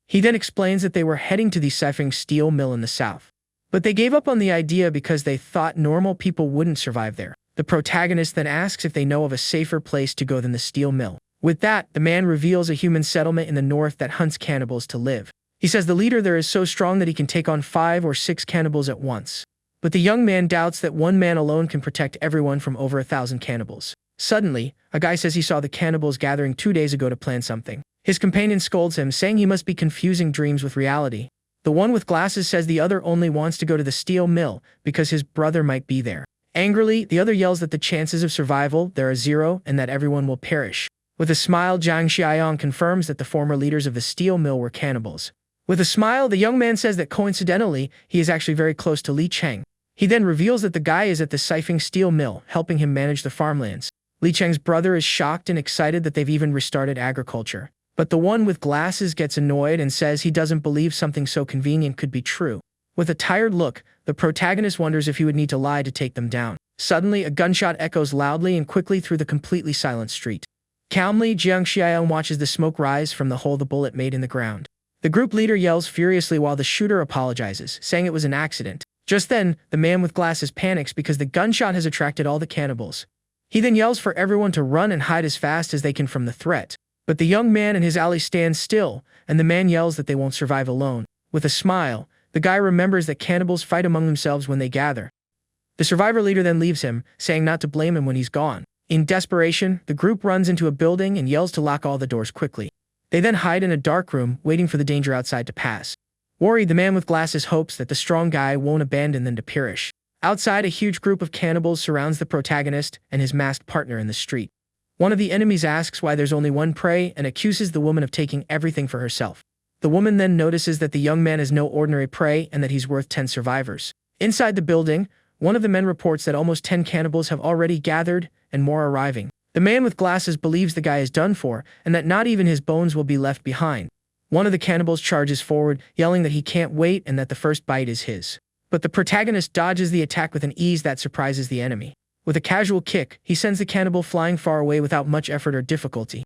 He then explains that they were heading to the siphoning steel mill in the south. But they gave up on the idea because they thought normal people wouldn't survive there. The protagonist then asks if they know of a safer place to go than the steel mill. With that, the man reveals a human settlement in the north that hunts cannibals to live. He says the leader there is so strong that he can take on 5 or 6 cannibals at once. But the young man doubts that one man alone can protect everyone from over 1,000 cannibals. Suddenly, a guy says he saw the cannibals gathering 2 days ago to plan something. His companion scolds him, saying he must be confusing dreams with reality. The one with glasses says the other only wants to go to the steel mill because his brother might be there. Angrily, the other yells that the chances of survival there are 0 and that everyone will perish. With a smile, Jiang Xiaoyang confirms that the former leaders of the steel mill were cannibals. With a smile, the young man says that coincidentally, he is actually very close to Li Cheng. He then reveals that the guy is at the siphoning steel mill, helping him manage the farmlands. Li Cheng's brother is shocked and excited that they've even restarted agriculture. But the one with glasses gets annoyed and says he doesn't believe something so convenient could be true. With a tired look, the protagonist wonders if he would need to lie to take them down. Suddenly, a gunshot echoes loudly and quickly through the completely silent street. Calmly, Jiang Xiaoyang watches the smoke rise from the hole the bullet made in the ground. The group leader yells furiously while the shooter apologizes, saying it was an accident. Just then, the man with glasses panics because the gunshot has attracted all the cannibals. He then yells for everyone to run and hide as fast as they can from the threat. But the young man and his ally stand still, and the man yells that they won't survive alone. With a smile, the guy remembers that cannibals fight among themselves when they gather. The survivor leader then leaves him, saying not to blame him when he's gone. In desperation, the group runs into a building and yells to lock all the doors quickly. They then hide in a dark room, waiting for the danger outside to pass. Worried, the man with glasses hopes that the strong guy won't abandon them to perish. Outside, a huge group of cannibals surrounds the protagonist and his masked partner in the street. One of the enemies asks why there's only one prey and accuses the woman of taking everything for herself. The woman then notices that the young man is no ordinary prey and that he's worth 10 survivors. Inside the building, one of the men reports that almost 10 cannibals have already gathered and more arriving. The man with glasses believes the guy is done for and that not even his bones will be left behind. One of the cannibals charges forward, yelling that he can't wait and that the first bite is his. But the protagonist dodges the attack with an ease that surprises the enemy. With a casual kick, he sends the cannibal flying far away without much effort or difficulty.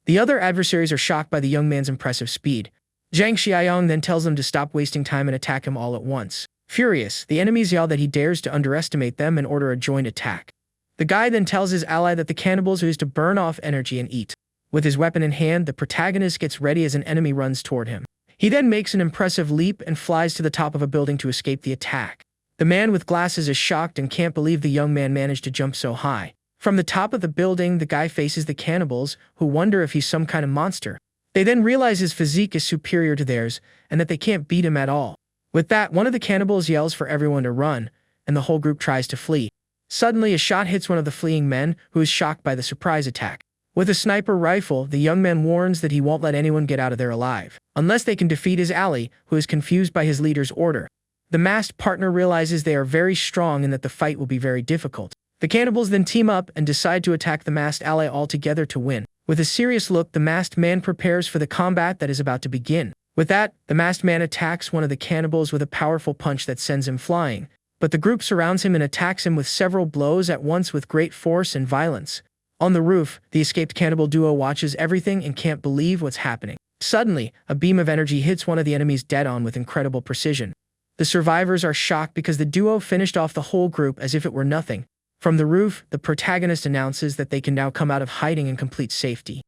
The other adversaries are shocked by the young man's impressive speed. Zhang Xiaoyang then tells them to stop wasting time and attack him all at once. Furious, the enemies yell that he dares to underestimate them and order a joint attack. The guy then tells his ally that the cannibals are used to burn off energy and eat. With his weapon in hand, the protagonist gets ready as an enemy runs toward him. He then makes an impressive leap and flies to the top of a building to escape the attack. The man with glasses is shocked and can't believe the young man managed to jump so high. From the top of the building, the guy faces the cannibals, who wonder if he's some kind of monster. They then realize his physique is superior to theirs and that they can't beat him at all. With that, one of the cannibals yells for everyone to run, and the whole group tries to flee. Suddenly, a shot hits one of the fleeing men, who is shocked by the surprise attack. With a sniper rifle, the young man warns that he won't let anyone get out of there alive, unless they can defeat his ally, who is confused by his leader's order. The masked partner realizes they are very strong and that the fight will be very difficult. The cannibals then team up and decide to attack the masked ally altogether to win. With a serious look, the masked man prepares for the combat that is about to begin. With that, the masked man attacks one of the cannibals with a powerful punch that sends him flying. But the group surrounds him and attacks him with several blows at once with great force and violence. On the roof, the escaped cannibal duo watches everything and can't believe what's happening. Suddenly, a beam of energy hits one of the enemies dead-on with incredible precision. The survivors are shocked because the duo finished off the whole group as if it were nothing. From the roof, the protagonist announces that they can now come out of hiding in complete safety.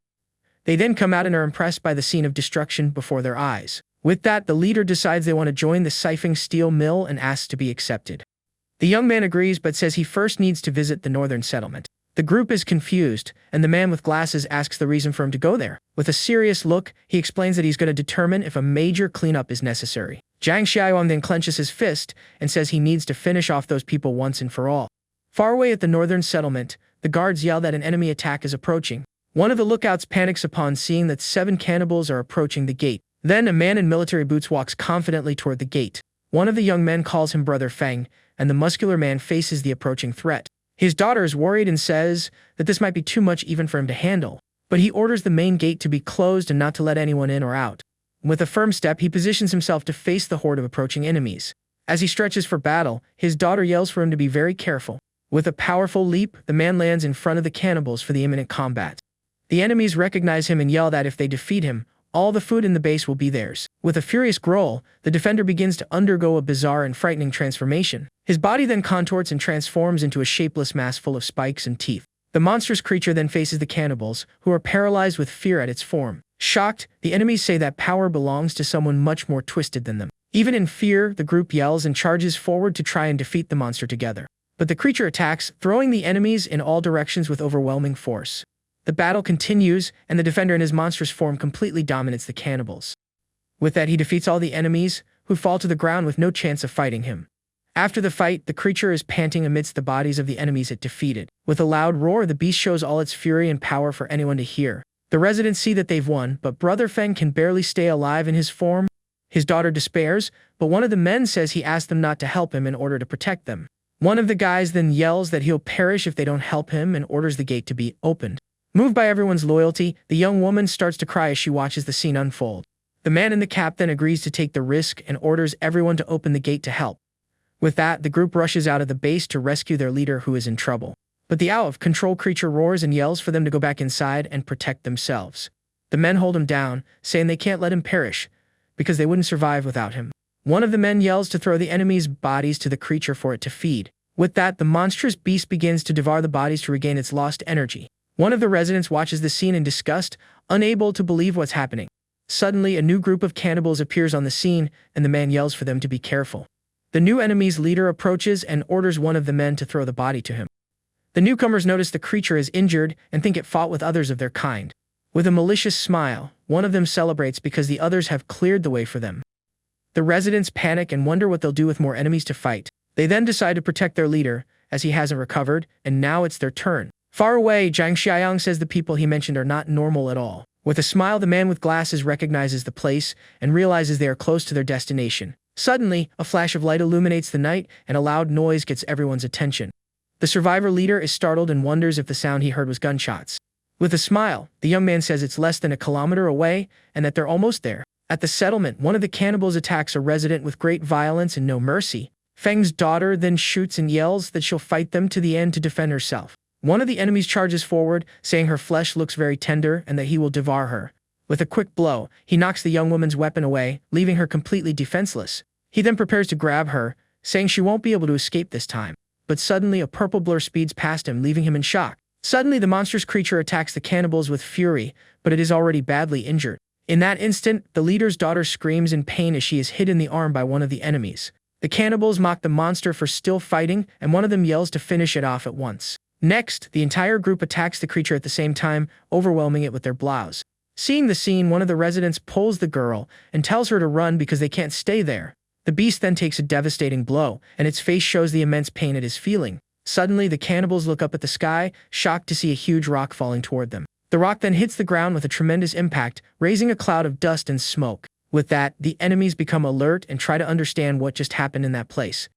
They then come out and are impressed by the scene of destruction before their eyes. With that, the leader decides they want to join the siphoning steel mill and asks to be accepted. The young man agrees but says he first needs to visit the northern settlement. The group is confused, and the man with glasses asks the reason for him to go there. With a serious look, he explains that he's going to determine if a major cleanup is necessary. Zhang Xiaoyang then clenches his fist and says he needs to finish off those people once and for all. Far away at the northern settlement, the guards yell that an enemy attack is approaching. One of the lookouts panics upon seeing that 7 cannibals are approaching the gate. Then a man in military boots walks confidently toward the gate. One of the young men calls him Brother Feng, and the muscular man faces the approaching threat. His daughter is worried and says that this might be too much even for him to handle, but he orders the main gate to be closed and not to let anyone in or out. With a firm step, he positions himself to face the horde of approaching enemies. As he stretches for battle, his daughter yells for him to be very careful. With a powerful leap, the man lands in front of the cannibals for the imminent combat. The enemies recognize him and yell that if they defeat him, all the food in the base will be theirs. With a furious growl, the defender begins to undergo a bizarre and frightening transformation. His body then contorts and transforms into a shapeless mass full of spikes and teeth. The monstrous creature then faces the cannibals, who are paralyzed with fear at its form. Shocked, the enemies say that power belongs to someone much more twisted than them. Even in fear, the group yells and charges forward to try and defeat the monster together. But the creature attacks, throwing the enemies in all directions with overwhelming force. The battle continues, and the defender in his monstrous form completely dominates the cannibals. With that, he defeats all the enemies, who fall to the ground with no chance of fighting him. After the fight, the creature is panting amidst the bodies of the enemies it defeated. With a loud roar, the beast shows all its fury and power for anyone to hear. The residents see that they've won, but Brother Feng can barely stay alive in his form. His daughter despairs, but one of the men says he asked them not to help him in order to protect them. One of the guys then yells that he'll perish if they don't help him and orders the gate to be opened. Moved by everyone's loyalty, the young woman starts to cry as she watches the scene unfold. The man in the cap then agrees to take the risk and orders everyone to open the gate to help. With that, the group rushes out of the base to rescue their leader who is in trouble. But the out-of-control creature roars and yells for them to go back inside and protect themselves. The men hold him down, saying they can't let him perish, because they wouldn't survive without him. One of the men yells to throw the enemy's bodies to the creature for it to feed. With that, the monstrous beast begins to devour the bodies to regain its lost energy. One of the residents watches the scene in disgust, unable to believe what's happening. Suddenly, a new group of cannibals appears on the scene, and the man yells for them to be careful. The new enemy's leader approaches and orders one of the men to throw the body to him. The newcomers notice the creature is injured and think it fought with others of their kind. With a malicious smile, one of them celebrates because the others have cleared the way for them. The residents panic and wonder what they'll do with more enemies to fight. They then decide to protect their leader, as he hasn't recovered, and now it's their turn. Far away, Zhang Xiaoyang says the people he mentioned are not normal at all. With a smile, the man with glasses recognizes the place and realizes they are close to their destination. Suddenly, a flash of light illuminates the night, and a loud noise gets everyone's attention. The survivor leader is startled and wonders if the sound he heard was gunshots. With a smile, the young man says it's less than a kilometer away and that they're almost there. At the settlement, one of the cannibals attacks a resident with great violence and no mercy. Feng's daughter then shoots and yells that she'll fight them to the end to defend herself. One of the enemies charges forward, saying her flesh looks very tender and that he will devour her. With a quick blow, he knocks the young woman's weapon away, leaving her completely defenseless. He then prepares to grab her, saying she won't be able to escape this time. But suddenly a purple blur speeds past him, leaving him in shock. Suddenly the monstrous creature attacks the cannibals with fury, but it is already badly injured. In that instant, the leader's daughter screams in pain as she is hit in the arm by one of the enemies. The cannibals mock the monster for still fighting, and one of them yells to finish it off at once. Next, the entire group attacks the creature at the same time, overwhelming it with their blows. Seeing the scene, one of the residents pulls the girl and tells her to run because they can't stay there. The beast then takes a devastating blow, and its face shows the immense pain it is feeling. Suddenly, the cannibals look up at the sky, shocked to see a huge rock falling toward them. The rock then hits the ground with a tremendous impact, raising a cloud of dust and smoke. With that, the enemies become alert and try to understand what just happened in that place.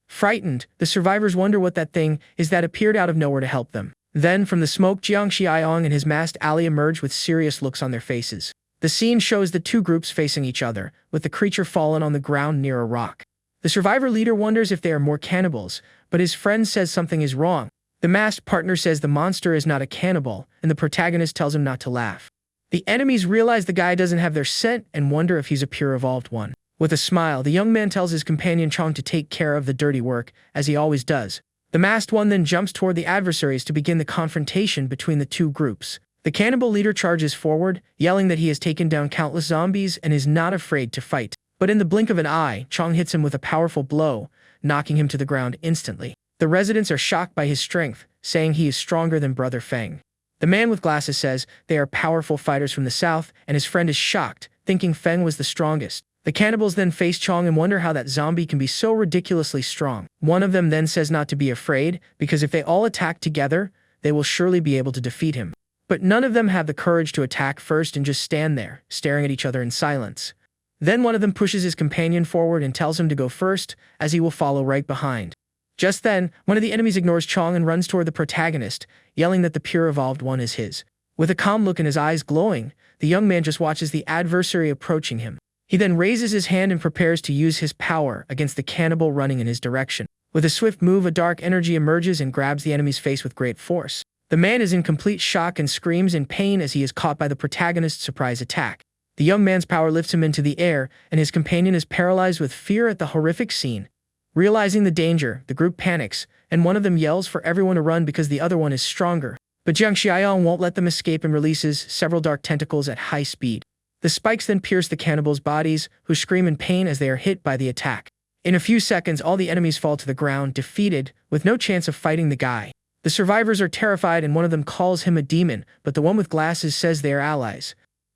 Frightened, the survivors wonder what that thing is that appeared out of nowhere to help them. Then, from the smoke, Jiang Xiaoyang and his masked ally emerge with serious looks on their faces. The scene shows the two groups facing each other, with the creature fallen on the ground near a rock. The survivor leader wonders if they are more cannibals, but his friend says something is wrong. The masked partner says the monster is not a cannibal, and the protagonist tells him not to laugh. The enemies realize the guy doesn't have their scent and wonder if he's a pure evolved one. With a smile, the young man tells his companion Chong to take care of the dirty work, as he always does. The masked one then jumps toward the adversaries to begin the confrontation between the two groups. The cannibal leader charges forward, yelling that he has taken down countless zombies and is not afraid to fight. But in the blink of an eye, Chong hits him with a powerful blow, knocking him to the ground instantly. The residents are shocked by his strength, saying he is stronger than Brother Feng. The man with glasses says they are powerful fighters from the south, and his friend is shocked, thinking Feng was the strongest. The cannibals then face Chong and wonder how that zombie can be so ridiculously strong. One of them then says not to be afraid, because if they all attack together, they will surely be able to defeat him. But none of them have the courage to attack first and just stand there, staring at each other in silence. Then one of them pushes his companion forward and tells him to go first, as he will follow right behind. Just then, one of the enemies ignores Chong and runs toward the protagonist, yelling that the pure evolved one is his. With a calm look in his eyes glowing, the young man just watches the adversary approaching him. He then raises his hand and prepares to use his power against the cannibal running in his direction. With a swift move, a dark energy emerges and grabs the enemy's face with great force. The man is in complete shock and screams in pain as he is caught by the protagonist's surprise attack. The young man's power lifts him into the air, and his companion is paralyzed with fear at the horrific scene. Realizing the danger, the group panics, and one of them yells for everyone to run because the other one is stronger. But Jiang Xiaoyang won't let them escape and releases several dark tentacles at high speed. The spikes then pierce the cannibals' bodies, who scream in pain as they are hit by the attack. In a few seconds, all the enemies fall to the ground, defeated, with no chance of fighting the guy. The survivors are terrified and one of them calls him a demon, but the one with glasses says they are allies.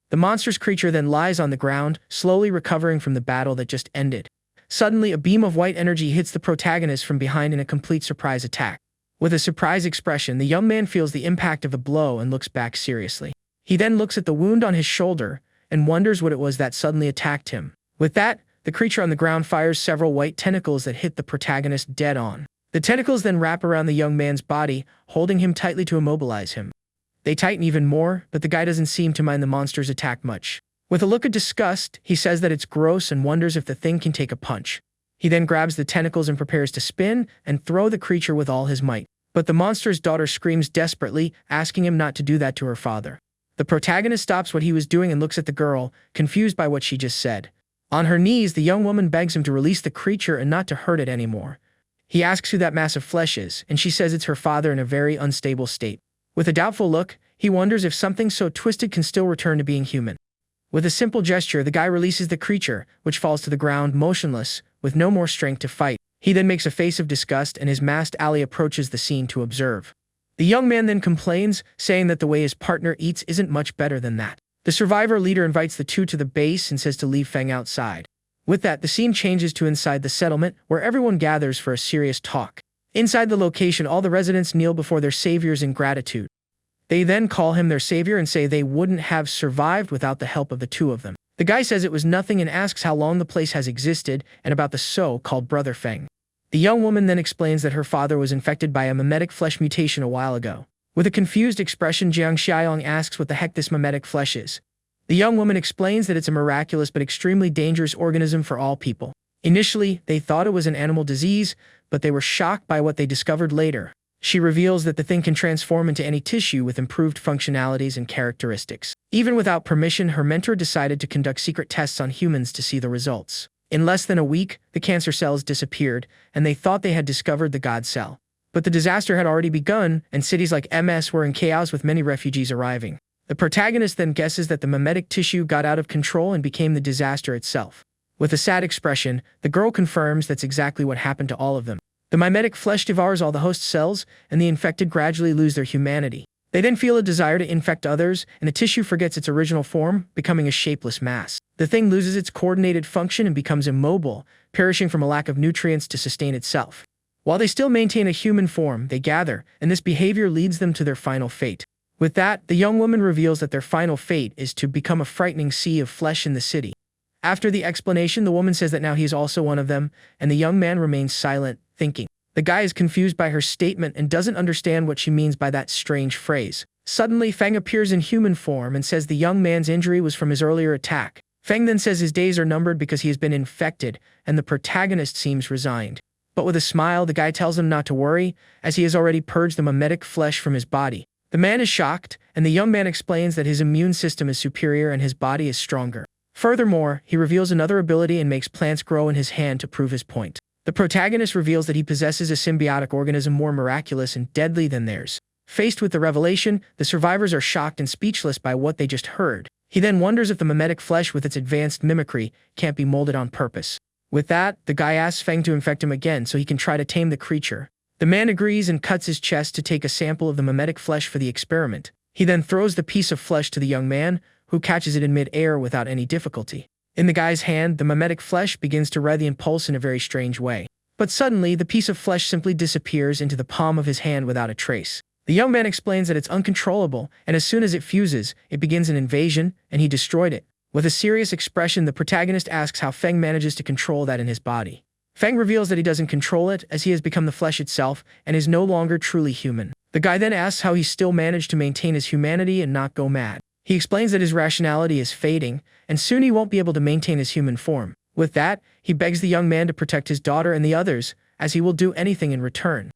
The monstrous creature then lies on the ground, slowly recovering from the battle that just ended. Suddenly, a beam of white energy hits the protagonist from behind in a complete surprise attack. With a surprised expression, the young man feels the impact of the blow and looks back seriously. He then looks at the wound on his shoulder and wonders what it was that suddenly attacked him. With that, the creature on the ground fires several white tentacles that hit the protagonist dead on. The tentacles then wrap around the young man's body, holding him tightly to immobilize him. They tighten even more, but the guy doesn't seem to mind the monster's attack much. With a look of disgust, he says that it's gross and wonders if the thing can take a punch. He then grabs the tentacles and prepares to spin and throw the creature with all his might. But the monster's daughter screams desperately, asking him not to do that to her father. The protagonist stops what he was doing and looks at the girl, confused by what she just said. On her knees, the young woman begs him to release the creature and not to hurt it anymore. He asks who that mass of flesh is, and she says it's her father in a very unstable state. With a doubtful look, he wonders if something so twisted can still return to being human. With a simple gesture, the guy releases the creature, which falls to the ground motionless, with no more strength to fight. He then makes a face of disgust and his masked ally approaches the scene to observe. The young man then complains, saying that the way his partner eats isn't much better than that. The survivor leader invites the two to the base and says to leave Feng outside. With that, the scene changes to inside the settlement, where everyone gathers for a serious talk. Inside the location, all the residents kneel before their saviors in gratitude. They then call him their savior and say they wouldn't have survived without the help of the two of them. The guy says it was nothing and asks how long the place has existed and about the so-called brother Feng. The young woman then explains that her father was infected by a mimetic flesh mutation a while ago. With a confused expression, Jiang Xiaoyong asks what the heck this mimetic flesh is. The young woman explains that it's a miraculous but extremely dangerous organism for all people. Initially, they thought it was an animal disease, but they were shocked by what they discovered later. She reveals that the thing can transform into any tissue with improved functionalities and characteristics. Even without permission, her mentor decided to conduct secret tests on humans to see the results. In less than a week, the cancer cells disappeared, and they thought they had discovered the God cell. But the disaster had already begun, and cities like MS were in chaos with many refugees arriving. The protagonist then guesses that the mimetic tissue got out of control and became the disaster itself. With a sad expression, the girl confirms that's exactly what happened to all of them. The mimetic flesh devours all the host cells, and the infected gradually lose their humanity. They then feel a desire to infect others, and the tissue forgets its original form, becoming a shapeless mass. The thing loses its coordinated function and becomes immobile, perishing from a lack of nutrients to sustain itself. While they still maintain a human form, they gather, and this behavior leads them to their final fate. With that, the young woman reveals that their final fate is to become a frightening sea of flesh in the city. After the explanation, the woman says that now he is also one of them, and the young man remains silent, thinking. The guy is confused by her statement and doesn't understand what she means by that strange phrase. Suddenly, Feng appears in human form and says the young man's injury was from his earlier attack. Feng then says his days are numbered because he has been infected, and the protagonist seems resigned. But with a smile, the guy tells him not to worry, as he has already purged the mimetic flesh from his body. The man is shocked, and the young man explains that his immune system is superior and his body is stronger. Furthermore, he reveals another ability and makes plants grow in his hand to prove his point. The protagonist reveals that he possesses a symbiotic organism more miraculous and deadly than theirs. Faced with the revelation, the survivors are shocked and speechless by what they just heard. He then wonders if the mimetic flesh with its advanced mimicry can't be molded on purpose. With that, the guy asks Feng to infect him again so he can try to tame the creature. The man agrees and cuts his chest to take a sample of the mimetic flesh for the experiment. He then throws the piece of flesh to the young man, who catches it in mid-air without any difficulty. In the guy's hand, the mimetic flesh begins to writhe and pulse in a very strange way. But suddenly, the piece of flesh simply disappears into the palm of his hand without a trace. The young man explains that it's uncontrollable, and as soon as it fuses, it begins an invasion, and he destroyed it. With a serious expression, the protagonist asks how Feng manages to control that in his body. Feng reveals that he doesn't control it, as he has become the flesh itself, and is no longer truly human. The guy then asks how he still managed to maintain his humanity and not go mad. He explains that his rationality is fading, and soon he won't be able to maintain his human form. With that, he begs the young man to protect his daughter and the others, as he will do anything in return.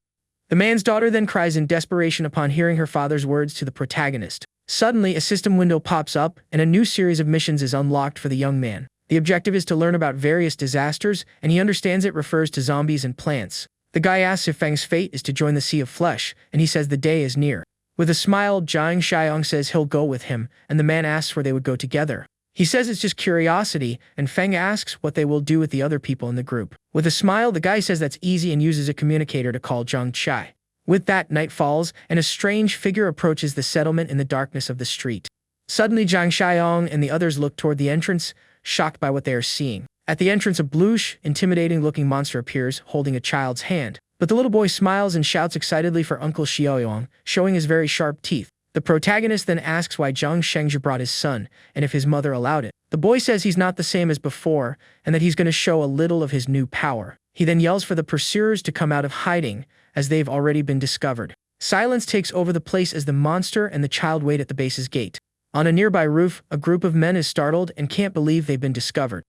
The man's daughter then cries in desperation upon hearing her father's words to the protagonist. Suddenly, a system window pops up, and a new series of missions is unlocked for the young man. The objective is to learn about various disasters, and he understands it refers to zombies and plants. The guy asks if Feng's fate is to join the Sea of Flesh, and he says the day is near. With a smile, Jiang Xiaoyong says he'll go with him, and the man asks where they would go together. He says it's just curiosity, and Feng asks what they will do with the other people in the group. With a smile, the guy says that's easy and uses a communicator to call Zhang Chai. With that, night falls, and a strange figure approaches the settlement in the darkness of the street. Suddenly, Jiang Xiaoyong and the others look toward the entrance, shocked by what they are seeing. At the entrance, a bluish, intimidating-looking monster appears, holding a child's hand. But the little boy smiles and shouts excitedly for Uncle Xiaoyong, showing his very sharp teeth. The protagonist then asks why Zhang Shengzhi brought his son, and if his mother allowed it. The boy says he's not the same as before, and that he's going to show a little of his new power. He then yells for the pursuers to come out of hiding, as they've already been discovered. Silence takes over the place as the monster and the child wait at the base's gate. On a nearby roof, a group of men is startled and can't believe they've been discovered.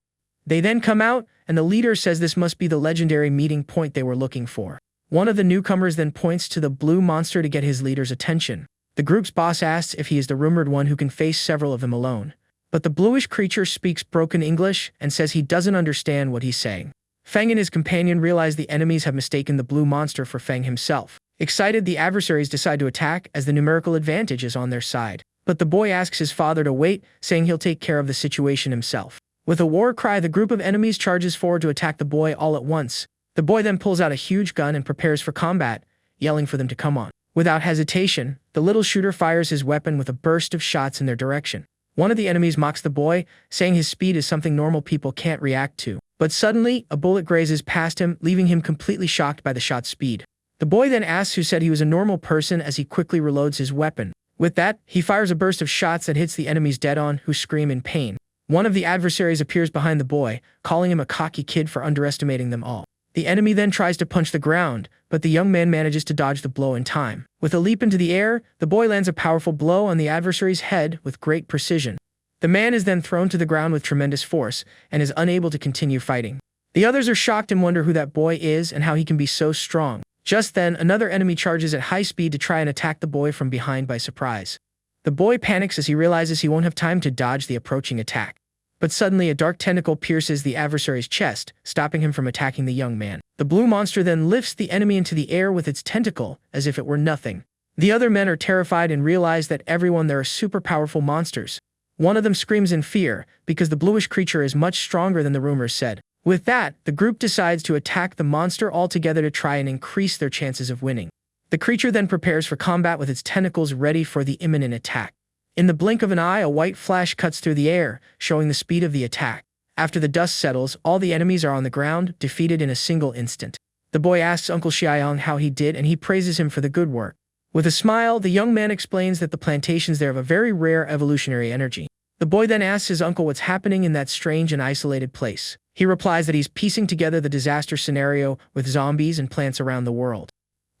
They then come out, and the leader says this must be the legendary meeting point they were looking for. One of the newcomers then points to the blue monster to get his leader's attention. The group's boss asks if he is the rumored one who can face several of them alone. But the bluish creature speaks broken English and says he doesn't understand what he's saying. Feng and his companion realize the enemies have mistaken the blue monster for Feng himself. Excited, the adversaries decide to attack as the numerical advantage is on their side. But the boy asks his father to wait, saying he'll take care of the situation himself. With a war cry, the group of enemies charges forward to attack the boy all at once. The boy then pulls out a huge gun and prepares for combat, yelling for them to come on. Without hesitation, the little shooter fires his weapon with a burst of shots in their direction. One of the enemies mocks the boy, saying his speed is something normal people can't react to. But suddenly, a bullet grazes past him, leaving him completely shocked by the shot's speed. The boy then asks who said he was a normal person as he quickly reloads his weapon. With that, he fires a burst of shots that hits the enemies dead-on, who scream in pain. One of the adversaries appears behind the boy, calling him a cocky kid for underestimating them all. The enemy then tries to punch the ground, but the young man manages to dodge the blow in time. With a leap into the air, the boy lands a powerful blow on the adversary's head with great precision. The man is then thrown to the ground with tremendous force and is unable to continue fighting. The others are shocked and wonder who that boy is and how he can be so strong. Just then, another enemy charges at high speed to try and attack the boy from behind by surprise. The boy panics as he realizes he won't have time to dodge the approaching attack. But suddenly a dark tentacle pierces the adversary's chest, stopping him from attacking the young man. The blue monster then lifts the enemy into the air with its tentacle, as if it were nothing. The other men are terrified and realize that everyone there are super powerful monsters. One of them screams in fear, because the bluish creature is much stronger than the rumors said. With that, the group decides to attack the monster altogether to try and increase their chances of winning. The creature then prepares for combat with its tentacles ready for the imminent attack. In the blink of an eye, a white flash cuts through the air, showing the speed of the attack. After the dust settles, all the enemies are on the ground, defeated in a single instant. The boy asks Uncle Xiaoyang how he did, and he praises him for the good work. With a smile, the young man explains that the plantations there have a very rare evolutionary energy. The boy then asks his uncle what's happening in that strange and isolated place. He replies that he's piecing together the disaster scenario with zombies and plants around the world.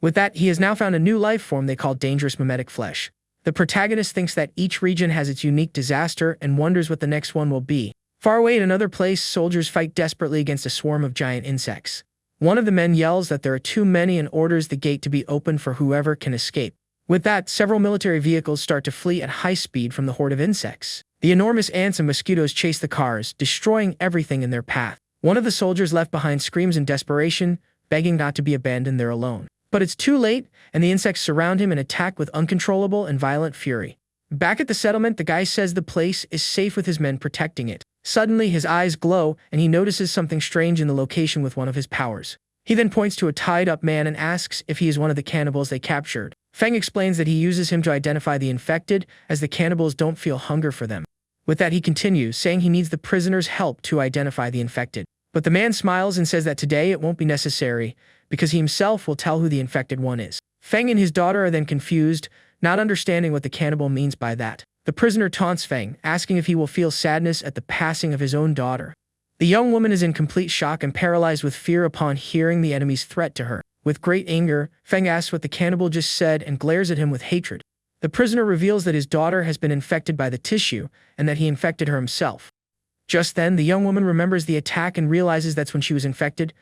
With that, he has now found a new life form they call dangerous mimetic flesh. The protagonist thinks that each region has its unique disaster and wonders what the next one will be. Far away in another place, soldiers fight desperately against a swarm of giant insects. One of the men yells that there are too many and orders the gate to be opened for whoever can escape. With that, several military vehicles start to flee at high speed from the horde of insects. The enormous ants and mosquitoes chase the cars, destroying everything in their path. One of the soldiers left behind screams in desperation, begging not to be abandoned there alone. But it's too late, and the insects surround him and attack with uncontrollable and violent fury. Back at the settlement, the guy says the place is safe with his men protecting it. Suddenly, his eyes glow, and he notices something strange in the location with one of his powers. He then points to a tied-up man and asks if he is one of the cannibals they captured. Feng explains that he uses him to identify the infected, as the cannibals don't feel hunger for them. With that, he continues, saying he needs the prisoner's help to identify the infected. But the man smiles and says that today it won't be necessary, because he himself will tell who the infected one is. Feng and his daughter are then confused, not understanding what the cannibal means by that. The prisoner taunts Feng, asking if he will feel sadness at the passing of his own daughter. The young woman is in complete shock and paralyzed with fear upon hearing the enemy's threat to her. With great anger, Feng asks what the cannibal just said and glares at him with hatred. The prisoner reveals that his daughter has been infected by the tissue, and that he infected her himself. Just then, the young woman remembers the attack and realizes that's when she was infected.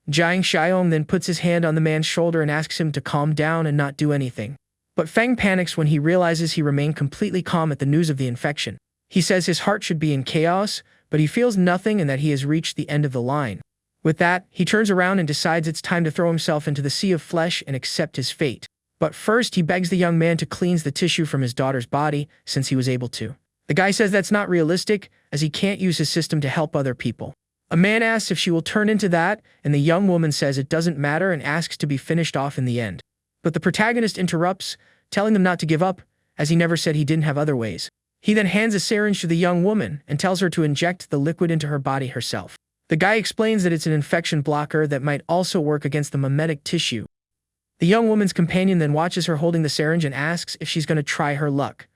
Jiang Xiaoyang then puts his hand on the man's shoulder and asks him to calm down and not do anything. But Feng panics when he realizes he remained completely calm at the news of the infection. He says his heart should be in chaos, but he feels nothing and that he has reached the end of the line. With that, he turns around and decides it's time to throw himself into the sea of flesh and accept his fate. But first, he begs the young man to cleanse the tissue from his daughter's body, since he was able to. The guy says that's not realistic, as he can't use his system to help other people. A man asks if she will turn into that, and the young woman says it doesn't matter and asks to be finished off in the end. But the protagonist interrupts, telling them not to give up, as he never said he didn't have other ways. He then hands a syringe to the young woman and tells her to inject the liquid into her body herself. The guy explains that it's an infection blocker that might also work against the mimetic tissue. The young woman's companion then watches her holding the syringe and asks if she's going to try her luck.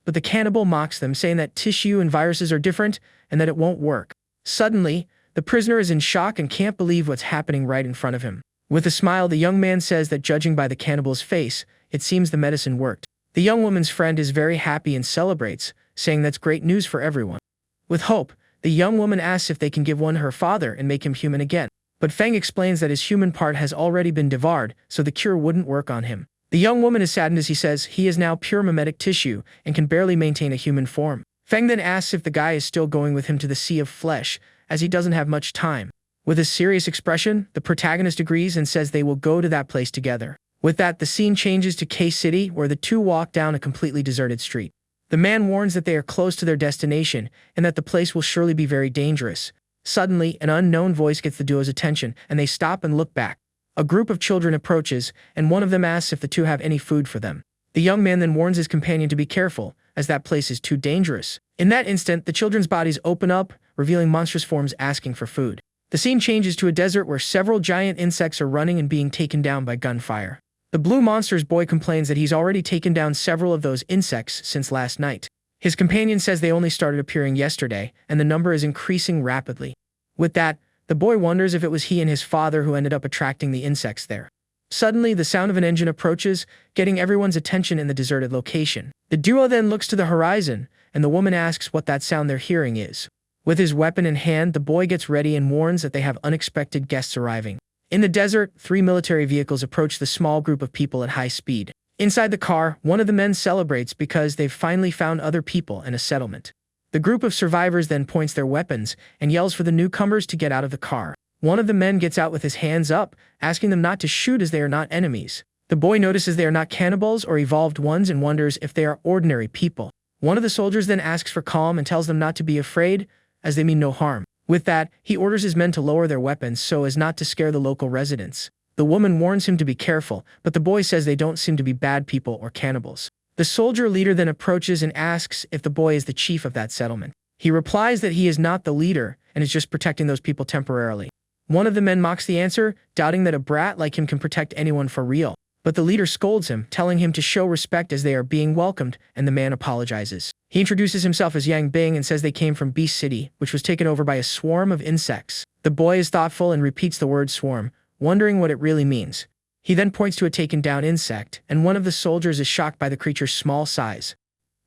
But the cannibal mocks them, saying that tissue and viruses are different and that it won't work. Suddenly, the prisoner is in shock and can't believe what's happening right in front of him. With a smile, the young man says that judging by the cannibal's face, it seems the medicine worked. The young woman's friend is very happy and celebrates, saying that's great news for everyone. With hope, the young woman asks if they can give one to her father and make him human again. But Feng explains that his human part has already been devoured, so the cure wouldn't work on him. The young woman is saddened as he says he is now pure mimetic tissue and can barely maintain a human form. Feng then asks if the guy is still going with him to the Sea of Flesh, as he doesn't have much time. With a serious expression, the protagonist agrees and says they will go to that place together. With that, the scene changes to K-City, where the two walk down a completely deserted street. The man warns that they are close to their destination and that the place will surely be very dangerous. Suddenly, an unknown voice gets the duo's attention, and they stop and look back. A group of children approaches, and one of them asks if the two have any food for them. The young man then warns his companion to be careful, as that place is too dangerous. In that instant, the children's bodies open up, revealing monstrous forms asking for food. The scene changes to a desert where several giant insects are running and being taken down by gunfire. The blue monster's boy complains that he's already taken down several of those insects since last night. His companion says they only started appearing yesterday, and the number is increasing rapidly. With that, the boy wonders if it was he and his father who ended up attracting the insects there. Suddenly, the sound of an engine approaches, getting everyone's attention in the deserted location. The duo then looks to the horizon, and the woman asks what that sound they're hearing is. With his weapon in hand, the boy gets ready and warns that they have unexpected guests arriving. In the desert, 3 military vehicles approach the small group of people at high speed. Inside the car, one of the men celebrates because they've finally found other people and a settlement. The group of survivors then points their weapons and yells for the newcomers to get out of the car. One of the men gets out with his hands up, asking them not to shoot as they are not enemies. The boy notices they are not cannibals or evolved ones and wonders if they are ordinary people. One of the soldiers then asks for calm and tells them not to be afraid, as they mean no harm. With that, he orders his men to lower their weapons so as not to scare the local residents. The woman warns him to be careful, but the boy says they don't seem to be bad people or cannibals. The soldier leader then approaches and asks if the boy is the chief of that settlement. He replies that he is not the leader and is just protecting those people temporarily. One of the men mocks the answer, doubting that a brat like him can protect anyone for real. But the leader scolds him, telling him to show respect as they are being welcomed, and the man apologizes. He introduces himself as Yang Bing and says they came from Beast City, which was taken over by a swarm of insects. The boy is thoughtful and repeats the word swarm, wondering what it really means. He then points to a taken-down insect, and one of the soldiers is shocked by the creature's small size.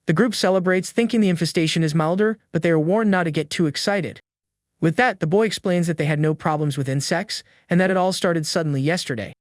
The group celebrates, thinking the infestation is milder, but they are warned not to get too excited. With that, the boy explains that they had no problems with insects, and that it all started suddenly yesterday.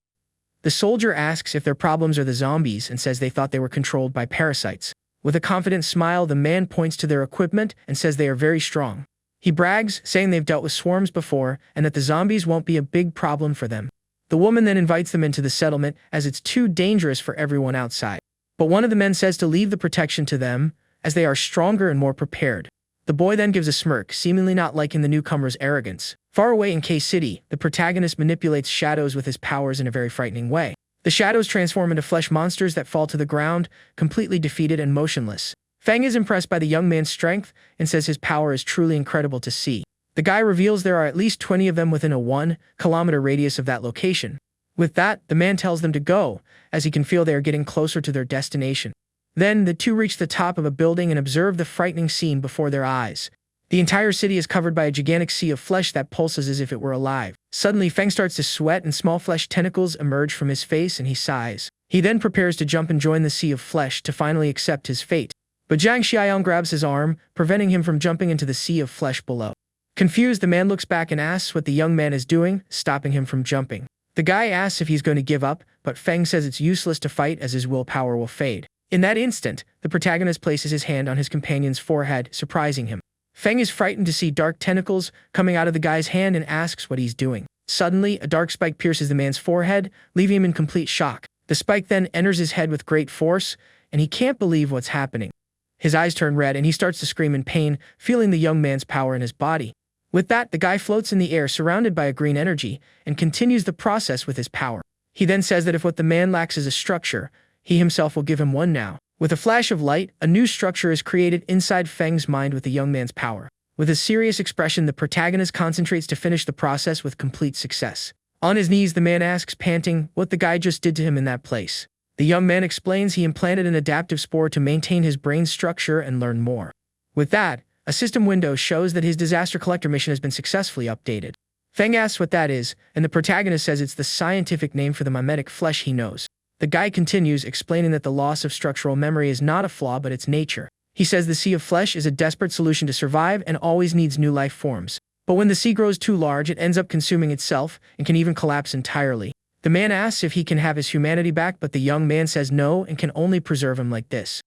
The soldier asks if their problems are the zombies and says they thought they were controlled by parasites. With a confident smile, the man points to their equipment and says they are very strong. He brags, saying they've dealt with swarms before and that the zombies won't be a big problem for them. The woman then invites them into the settlement as it's too dangerous for everyone outside. But one of the men says to leave the protection to them, as they are stronger and more prepared. The boy then gives a smirk, seemingly not liking the newcomer's arrogance. Far away in K-City, the protagonist manipulates shadows with his powers in a very frightening way. The shadows transform into flesh monsters that fall to the ground, completely defeated and motionless. Feng is impressed by the young man's strength and says his power is truly incredible to see. The guy reveals there are at least 20 of them within a 1-kilometer radius of that location. With that, the man tells them to go, as he can feel they are getting closer to their destination. Then, the two reach the top of a building and observe the frightening scene before their eyes. The entire city is covered by a gigantic sea of flesh that pulses as if it were alive. Suddenly, Feng starts to sweat and small flesh tentacles emerge from his face and he sighs. He then prepares to jump and join the sea of flesh to finally accept his fate. But Zhang Xiaoyang grabs his arm, preventing him from jumping into the sea of flesh below. Confused, the man looks back and asks what the young man is doing, stopping him from jumping. The guy asks if he's going to give up, but Feng says it's useless to fight as his willpower will fade. In that instant, the protagonist places his hand on his companion's forehead, surprising him. Feng is frightened to see dark tentacles coming out of the guy's hand and asks what he's doing. Suddenly, a dark spike pierces the man's forehead, leaving him in complete shock. The spike then enters his head with great force, and he can't believe what's happening. His eyes turn red and he starts to scream in pain, feeling the young man's power in his body. With that, the guy floats in the air surrounded by a green energy and continues the process with his power. He then says that if what the man lacks is a structure, he himself will give him one now. With a flash of light, a new structure is created inside Feng's mind with the young man's power. With a serious expression, the protagonist concentrates to finish the process with complete success. On his knees, the man asks, panting, what the guy just did to him in that place. The young man explains he implanted an adaptive spore to maintain his brain structure and learn more. With that, a system window shows that his disaster collector mission has been successfully updated. Feng asks what that is, and the protagonist says it's the scientific name for the mimetic flesh he knows. The guy continues, explaining that the loss of structural memory is not a flaw but its nature. He says the sea of flesh is a desperate solution to survive and always needs new life forms. But when the sea grows too large, it ends up consuming itself and can even collapse entirely. The man asks if he can have his humanity back, but the young man says no and can only preserve him like this.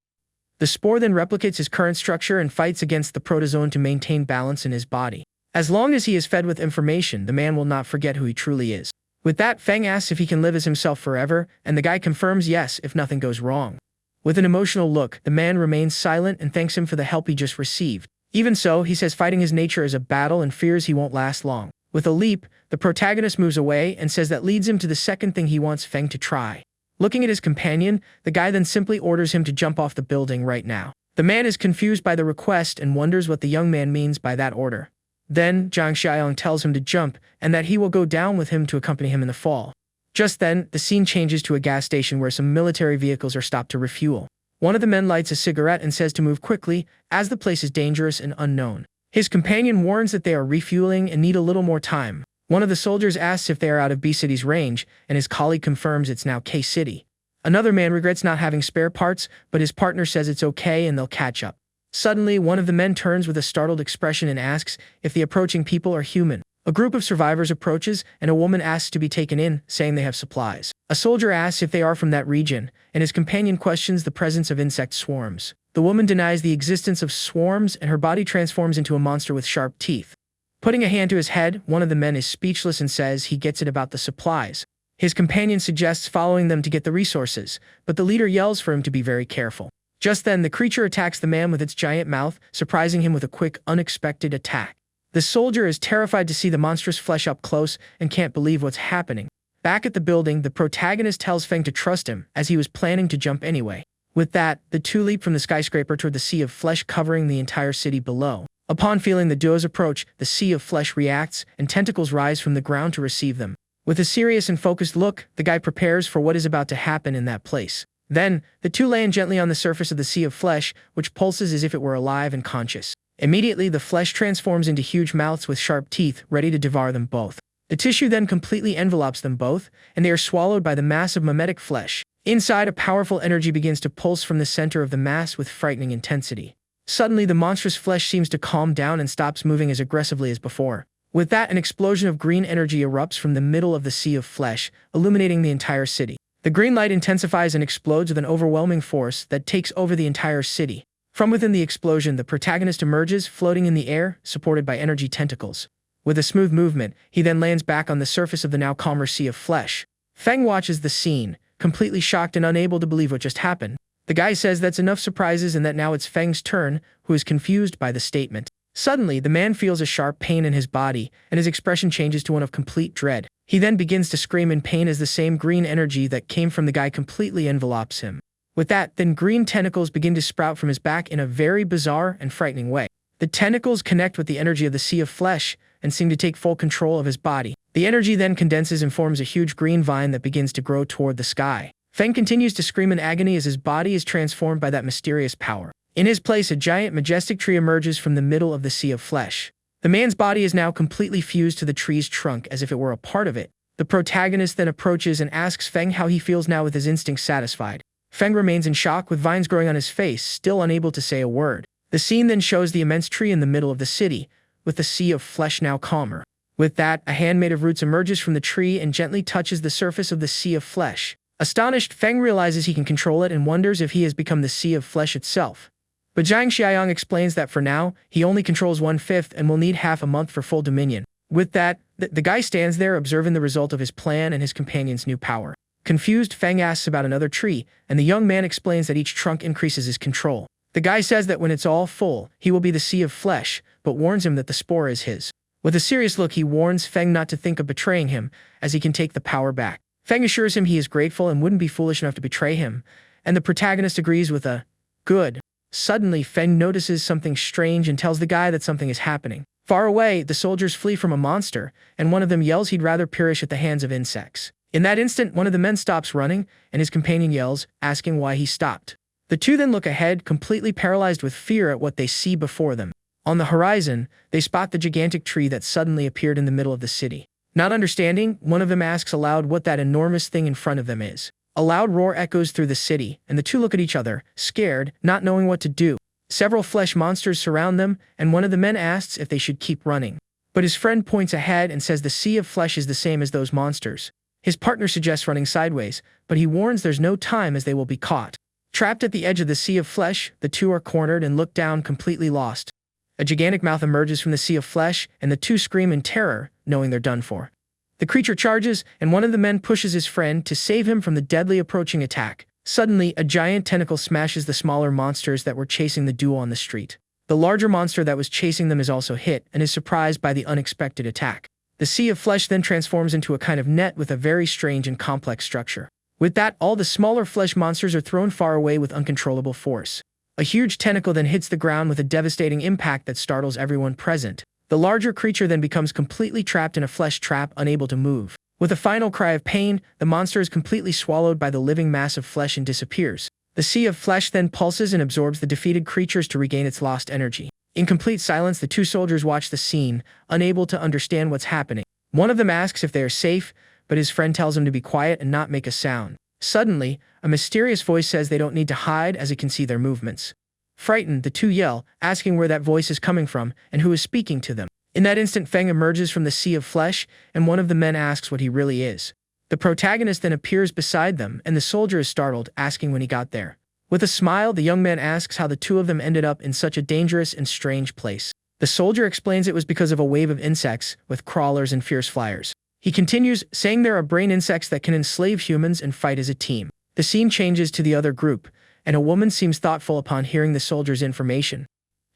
The spore then replicates his current structure and fights against the protozoan to maintain balance in his body. As long as he is fed with information, the man will not forget who he truly is. With that, Feng asks if he can live as himself forever, and the guy confirms yes if nothing goes wrong. With an emotional look, the man remains silent and thanks him for the help he just received. Even so, he says fighting his nature is a battle and fears he won't last long. With a leap, the protagonist moves away and says that leads him to the second thing he wants Feng to try. Looking at his companion, the guy then simply orders him to jump off the building right now. The man is confused by the request and wonders what the young man means by that order. Then, Zhang Xiaoyang tells him to jump and that he will go down with him to accompany him in the fall. Just then, the scene changes to a gas station where some military vehicles are stopped to refuel. One of the men lights a cigarette and says to move quickly, as the place is dangerous and unknown. His companion warns that they are refueling and need a little more time. One of the soldiers asks if they are out of B City's range, and his colleague confirms it's now K City. Another man regrets not having spare parts, but his partner says it's okay and they'll catch up. Suddenly, one of the men turns with a startled expression and asks if the approaching people are human. A group of survivors approaches, and a woman asks to be taken in, saying they have supplies. A soldier asks if they are from that region, and his companion questions the presence of insect swarms. The woman denies the existence of swarms, and her body transforms into a monster with sharp teeth. Putting a hand to his head, one of the men is speechless and says he gets it about the supplies. His companion suggests following them to get the resources, but the leader yells for him to be very careful. Just then, the creature attacks the man with its giant mouth, surprising him with a quick, unexpected attack. The soldier is terrified to see the monstrous flesh up close and can't believe what's happening. Back at the building, the protagonist tells Feng to trust him, as he was planning to jump anyway. With that, the two leap from the skyscraper toward the sea of flesh covering the entire city below. Upon feeling the duo's approach, the sea of flesh reacts, and tentacles rise from the ground to receive them. With a serious and focused look, the guy prepares for what is about to happen in that place. Then, the two land gently on the surface of the sea of flesh, which pulses as if it were alive and conscious. Immediately, the flesh transforms into huge mouths with sharp teeth, ready to devour them both. The tissue then completely envelopes them both, and they are swallowed by the mass of mimetic flesh. Inside, a powerful energy begins to pulse from the center of the mass with frightening intensity. Suddenly, the monstrous flesh seems to calm down and stops moving as aggressively as before. With that, an explosion of green energy erupts from the middle of the sea of flesh, illuminating the entire city. The green light intensifies and explodes with an overwhelming force that takes over the entire city. From within the explosion, the protagonist emerges, floating in the air, supported by energy tentacles. With a smooth movement, he then lands back on the surface of the now calmer sea of flesh. Feng watches the scene, completely shocked and unable to believe what just happened. The guy says that's enough surprises and that now it's Feng's turn, who is confused by the statement. Suddenly, the man feels a sharp pain in his body, and his expression changes to one of complete dread. He then begins to scream in pain as the same green energy that came from the guy completely envelopes him. With that, then green tentacles begin to sprout from his back in a very bizarre and frightening way. The tentacles connect with the energy of the sea of flesh and seem to take full control of his body. The energy then condenses and forms a huge green vine that begins to grow toward the sky. Feng continues to scream in agony as his body is transformed by that mysterious power. In his place, a giant, majestic tree emerges from the middle of the sea of flesh. The man's body is now completely fused to the tree's trunk as if it were a part of it. The protagonist then approaches and asks Feng how he feels now with his instincts satisfied. Feng remains in shock with vines growing on his face, still unable to say a word. The scene then shows the immense tree in the middle of the city, with the sea of flesh now calmer. With that, a hand made of roots emerges from the tree and gently touches the surface of the sea of flesh. Astonished, Feng realizes he can control it and wonders if he has become the sea of flesh itself. But Zhang Xiaoyang explains that for now, he only controls 1/5 and will need half a month for full dominion. With that, the guy stands there observing the result of his plan and his companion's new power. Confused, Feng asks about another tree, and the young man explains that each trunk increases his control. The guy says that when it's all full, he will be the sea of flesh, but warns him that the spore is his. With a serious look, he warns Feng not to think of betraying him, as he can take the power back. Feng assures him he is grateful and wouldn't be foolish enough to betray him, and the protagonist agrees with a good. Suddenly, Feng notices something strange and tells the guy that something is happening. Far away, the soldiers flee from a monster, and one of them yells he'd rather perish at the hands of insects. In that instant, one of the men stops running, and his companion yells, asking why he stopped. The two then look ahead, completely paralyzed with fear at what they see before them. On the horizon, they spot the gigantic tree that suddenly appeared in the middle of the city. Not understanding, one of them asks aloud what that enormous thing in front of them is. A loud roar echoes through the city, and the two look at each other, scared, not knowing what to do. Several flesh monsters surround them, and one of the men asks if they should keep running. But his friend points ahead and says the sea of flesh is the same as those monsters. His partner suggests running sideways, but he warns there's no time as they will be caught. Trapped at the edge of the sea of flesh, the two are cornered and look down, completely lost. A gigantic mouth emerges from the sea of flesh, and the two scream in terror, knowing they're done for. The creature charges, and one of the men pushes his friend to save him from the deadly approaching attack. Suddenly, a giant tentacle smashes the smaller monsters that were chasing the duo on the street. The larger monster that was chasing them is also hit and is surprised by the unexpected attack. The sea of flesh then transforms into a kind of net with a very strange and complex structure. With that, all the smaller flesh monsters are thrown far away with uncontrollable force. A huge tentacle then hits the ground with a devastating impact that startles everyone present. The larger creature then becomes completely trapped in a flesh trap, unable to move. With a final cry of pain, the monster is completely swallowed by the living mass of flesh and disappears. The sea of flesh then pulses and absorbs the defeated creatures to regain its lost energy. In complete silence, the two soldiers watch the scene, unable to understand what's happening. One of them asks if they are safe, but his friend tells him to be quiet and not make a sound. Suddenly, a mysterious voice says they don't need to hide as it can see their movements. Frightened, the two yell, asking where that voice is coming from and who is speaking to them. In that instant, Feng emerges from the sea of flesh, and one of the men asks what he really is. The protagonist then appears beside them, and the soldier is startled, asking when he got there. With a smile, the young man asks how the two of them ended up in such a dangerous and strange place. The soldier explains it was because of a wave of insects, with crawlers and fierce flyers. He continues, saying there are brain insects that can enslave humans and fight as a team. The scene changes to the other group, and a woman seems thoughtful upon hearing the soldier's information.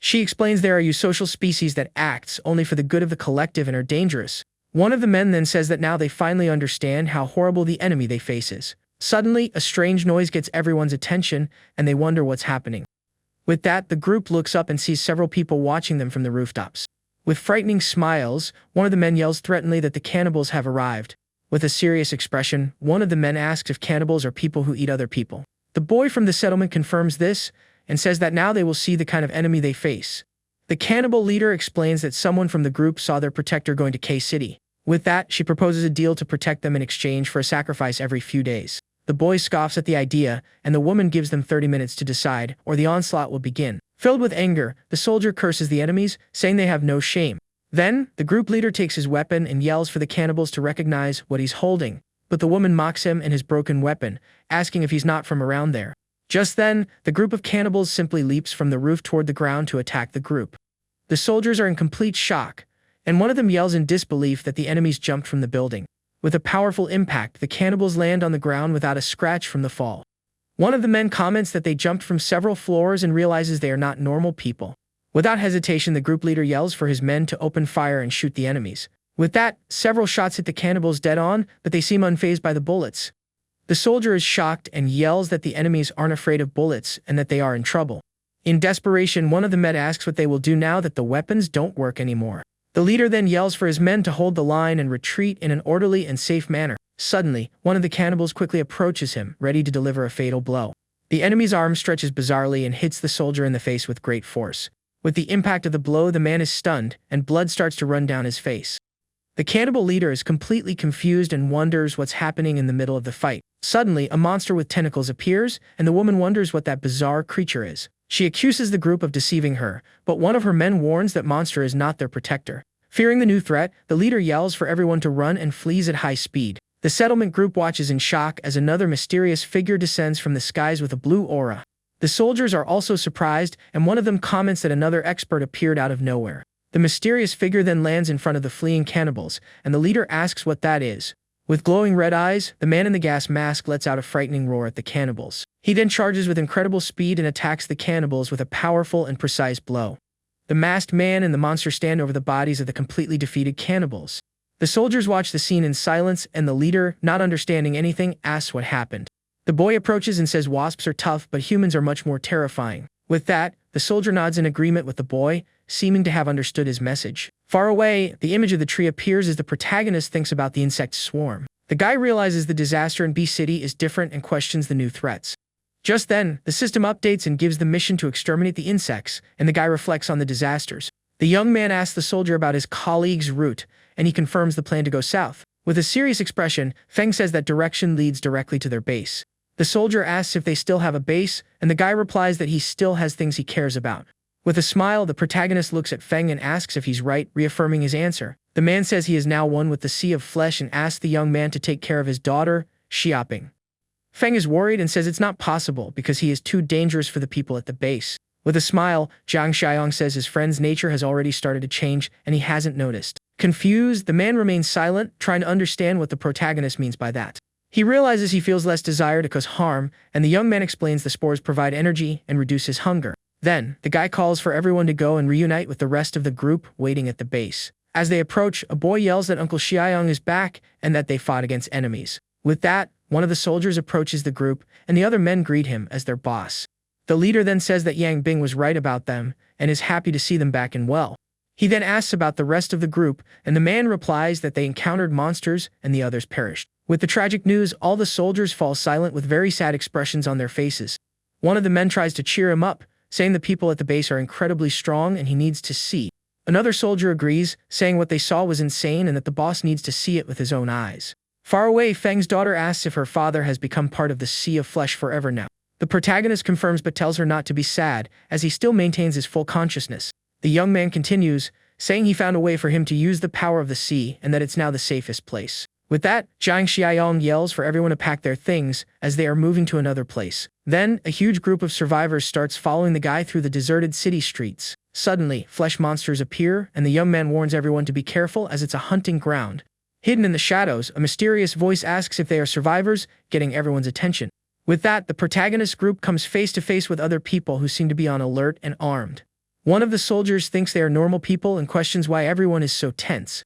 She explains there are eusocial species that acts only for the good of the collective and are dangerous. One of the men then says that now they finally understand how horrible the enemy they face is. Suddenly, a strange noise gets everyone's attention, and they wonder what's happening. With that, the group looks up and sees several people watching them from the rooftops. With frightening smiles, one of the men yells threateningly that the cannibals have arrived. With a serious expression, one of the men asks if cannibals are people who eat other people. The boy from the settlement confirms this, and says that now they will see the kind of enemy they face. The cannibal leader explains that someone from the group saw their protector going to K-City. With that, she proposes a deal to protect them in exchange for a sacrifice every few days. The boy scoffs at the idea, and the woman gives them 30 minutes to decide, or the onslaught will begin. Filled with anger, the soldier curses the enemies, saying they have no shame. Then, the group leader takes his weapon and yells for the cannibals to recognize what he's holding, but the woman mocks him and his broken weapon, asking if he's not from around there. Just then, the group of cannibals simply leaps from the roof toward the ground to attack the group. The soldiers are in complete shock, and one of them yells in disbelief that the enemies jumped from the building. With a powerful impact, the cannibals land on the ground without a scratch from the fall. One of the men comments that they jumped from several floors and realizes they are not normal people. Without hesitation, the group leader yells for his men to open fire and shoot the enemies. With that, several shots hit the cannibals dead on, but they seem unfazed by the bullets. The soldier is shocked and yells that the enemies aren't afraid of bullets and that they are in trouble. In desperation, one of the men asks what they will do now that the weapons don't work anymore. The leader then yells for his men to hold the line and retreat in an orderly and safe manner. Suddenly, one of the cannibals quickly approaches him, ready to deliver a fatal blow. The enemy's arm stretches bizarrely and hits the soldier in the face with great force. With the impact of the blow, the man is stunned, and blood starts to run down his face. The cannibal leader is completely confused and wonders what's happening in the middle of the fight. Suddenly, a monster with tentacles appears, and the woman wonders what that bizarre creature is. She accuses the group of deceiving her, but one of her men warns that monster is not their protector. Fearing the new threat, the leader yells for everyone to run and flees at high speed. The settlement group watches in shock as another mysterious figure descends from the skies with a blue aura. The soldiers are also surprised, and one of them comments that another expert appeared out of nowhere. The mysterious figure then lands in front of the fleeing cannibals, and the leader asks what that is. With glowing red eyes, the man in the gas mask lets out a frightening roar at the cannibals. He then charges with incredible speed and attacks the cannibals with a powerful and precise blow. The masked man and the monster stand over the bodies of the completely defeated cannibals. The soldiers watch the scene in silence, and the leader, not understanding anything, asks what happened. The boy approaches and says wasps are tough, but humans are much more terrifying. With that, the soldier nods in agreement with the boy, seeming to have understood his message. Far away, the image of the tree appears as the protagonist thinks about the insect swarm. The guy realizes the disaster in B-City is different and questions the new threats. Just then, the system updates and gives the mission to exterminate the insects, and the guy reflects on the disasters. The young man asks the soldier about his colleague's route, and he confirms the plan to go south. With a serious expression, Feng says that direction leads directly to their base. The soldier asks if they still have a base, and the guy replies that he still has things he cares about. With a smile, the protagonist looks at Feng and asks if he's right, reaffirming his answer. The man says he is now one with the sea of flesh and asks the young man to take care of his daughter, Xiaoping. Feng is worried and says it's not possible because he is too dangerous for the people at the base. With a smile, Zhang Xiaoyong says his friend's nature has already started to change and he hasn't noticed. Confused, the man remains silent, trying to understand what the protagonist means by that. He realizes he feels less desire to cause harm, and the young man explains the spores provide energy and reduce his hunger. Then, the guy calls for everyone to go and reunite with the rest of the group waiting at the base. As they approach, a boy yells that Uncle Xiaoyong is back and that they fought against enemies. With that, one of the soldiers approaches the group, and the other men greet him as their boss. The leader then says that Yang Bing was right about them and is happy to see them back and well. He then asks about the rest of the group, and the man replies that they encountered monsters and the others perished. With the tragic news, all the soldiers fall silent with very sad expressions on their faces. One of the men tries to cheer him up, saying the people at the base are incredibly strong and he needs to see. Another soldier agrees, saying what they saw was insane and that the boss needs to see it with his own eyes. Far away, Feng's daughter asks if her father has become part of the Sea of Flesh forever now. The protagonist confirms but tells her not to be sad, as he still maintains his full consciousness. The young man continues, saying he found a way for him to use the power of the sea and that it's now the safest place. With that, Zhang Xiaoyong yells for everyone to pack their things as they are moving to another place. Then, a huge group of survivors starts following the guy through the deserted city streets. Suddenly, flesh monsters appear, and the young man warns everyone to be careful as it's a hunting ground. Hidden in the shadows, a mysterious voice asks if they are survivors, getting everyone's attention. With that, the protagonist group comes face to face with other people who seem to be on alert and armed. One of the soldiers thinks they are normal people and questions why everyone is so tense.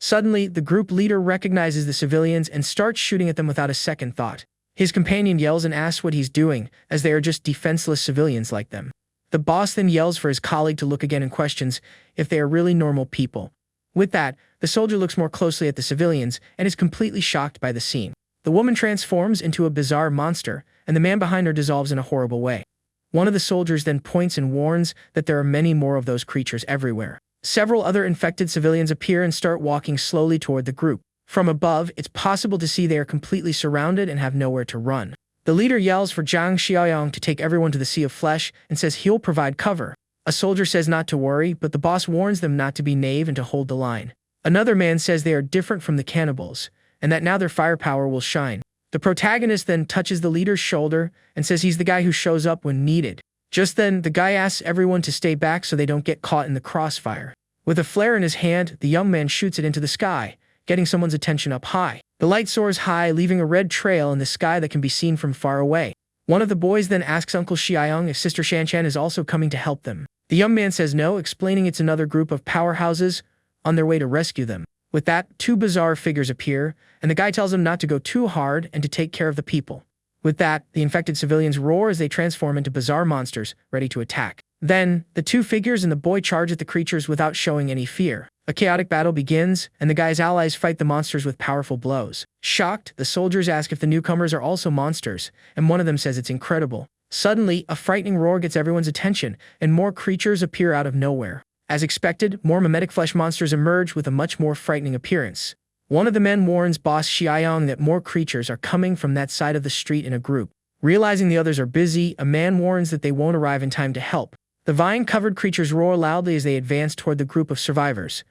Suddenly, the group leader recognizes the civilians and starts shooting at them without a second thought. His companion yells and asks what he's doing, as they are just defenseless civilians like them. The boss then yells for his colleague to look again and questions if they are really normal people. With that, the soldier looks more closely at the civilians and is completely shocked by the scene. The woman transforms into a bizarre monster, and the man behind her dissolves in a horrible way. One of the soldiers then points and warns that there are many more of those creatures everywhere. Several other infected civilians appear and start walking slowly toward the group. From above, it's possible to see they are completely surrounded and have nowhere to run. The leader yells for Zhang Xiaoyong to take everyone to the Sea of Flesh and says he'll provide cover. A soldier says not to worry, but the boss warns them not to be naive and to hold the line. Another man says they are different from the cannibals, and that now their firepower will shine. The protagonist then touches the leader's shoulder and says he's the guy who shows up when needed. Just then, the guy asks everyone to stay back so they don't get caught in the crossfire. With a flare in his hand, the young man shoots it into the sky, getting someone's attention up high. The light soars high, leaving a red trail in the sky that can be seen from far away. One of the boys then asks Uncle Xiaoyong if Sister Shanchan is also coming to help them. The young man says no, explaining it's another group of powerhouses on their way to rescue them. With that, two bizarre figures appear, and the guy tells them not to go too hard and to take care of the people. With that, the infected civilians roar as they transform into bizarre monsters, ready to attack. Then, the two figures and the boy charge at the creatures without showing any fear. A chaotic battle begins, and the guy's allies fight the monsters with powerful blows. Shocked, the soldiers ask if the newcomers are also monsters, and one of them says it's incredible. Suddenly, a frightening roar gets everyone's attention, and more creatures appear out of nowhere. As expected, more mimetic flesh monsters emerge with a much more frightening appearance. One of the men warns Boss Xiaoyong that more creatures are coming from that side of the street in a group. Realizing the others are busy, a man warns that they won't arrive in time to help. The vine-covered creatures roar loudly as they advance toward the group of survivors.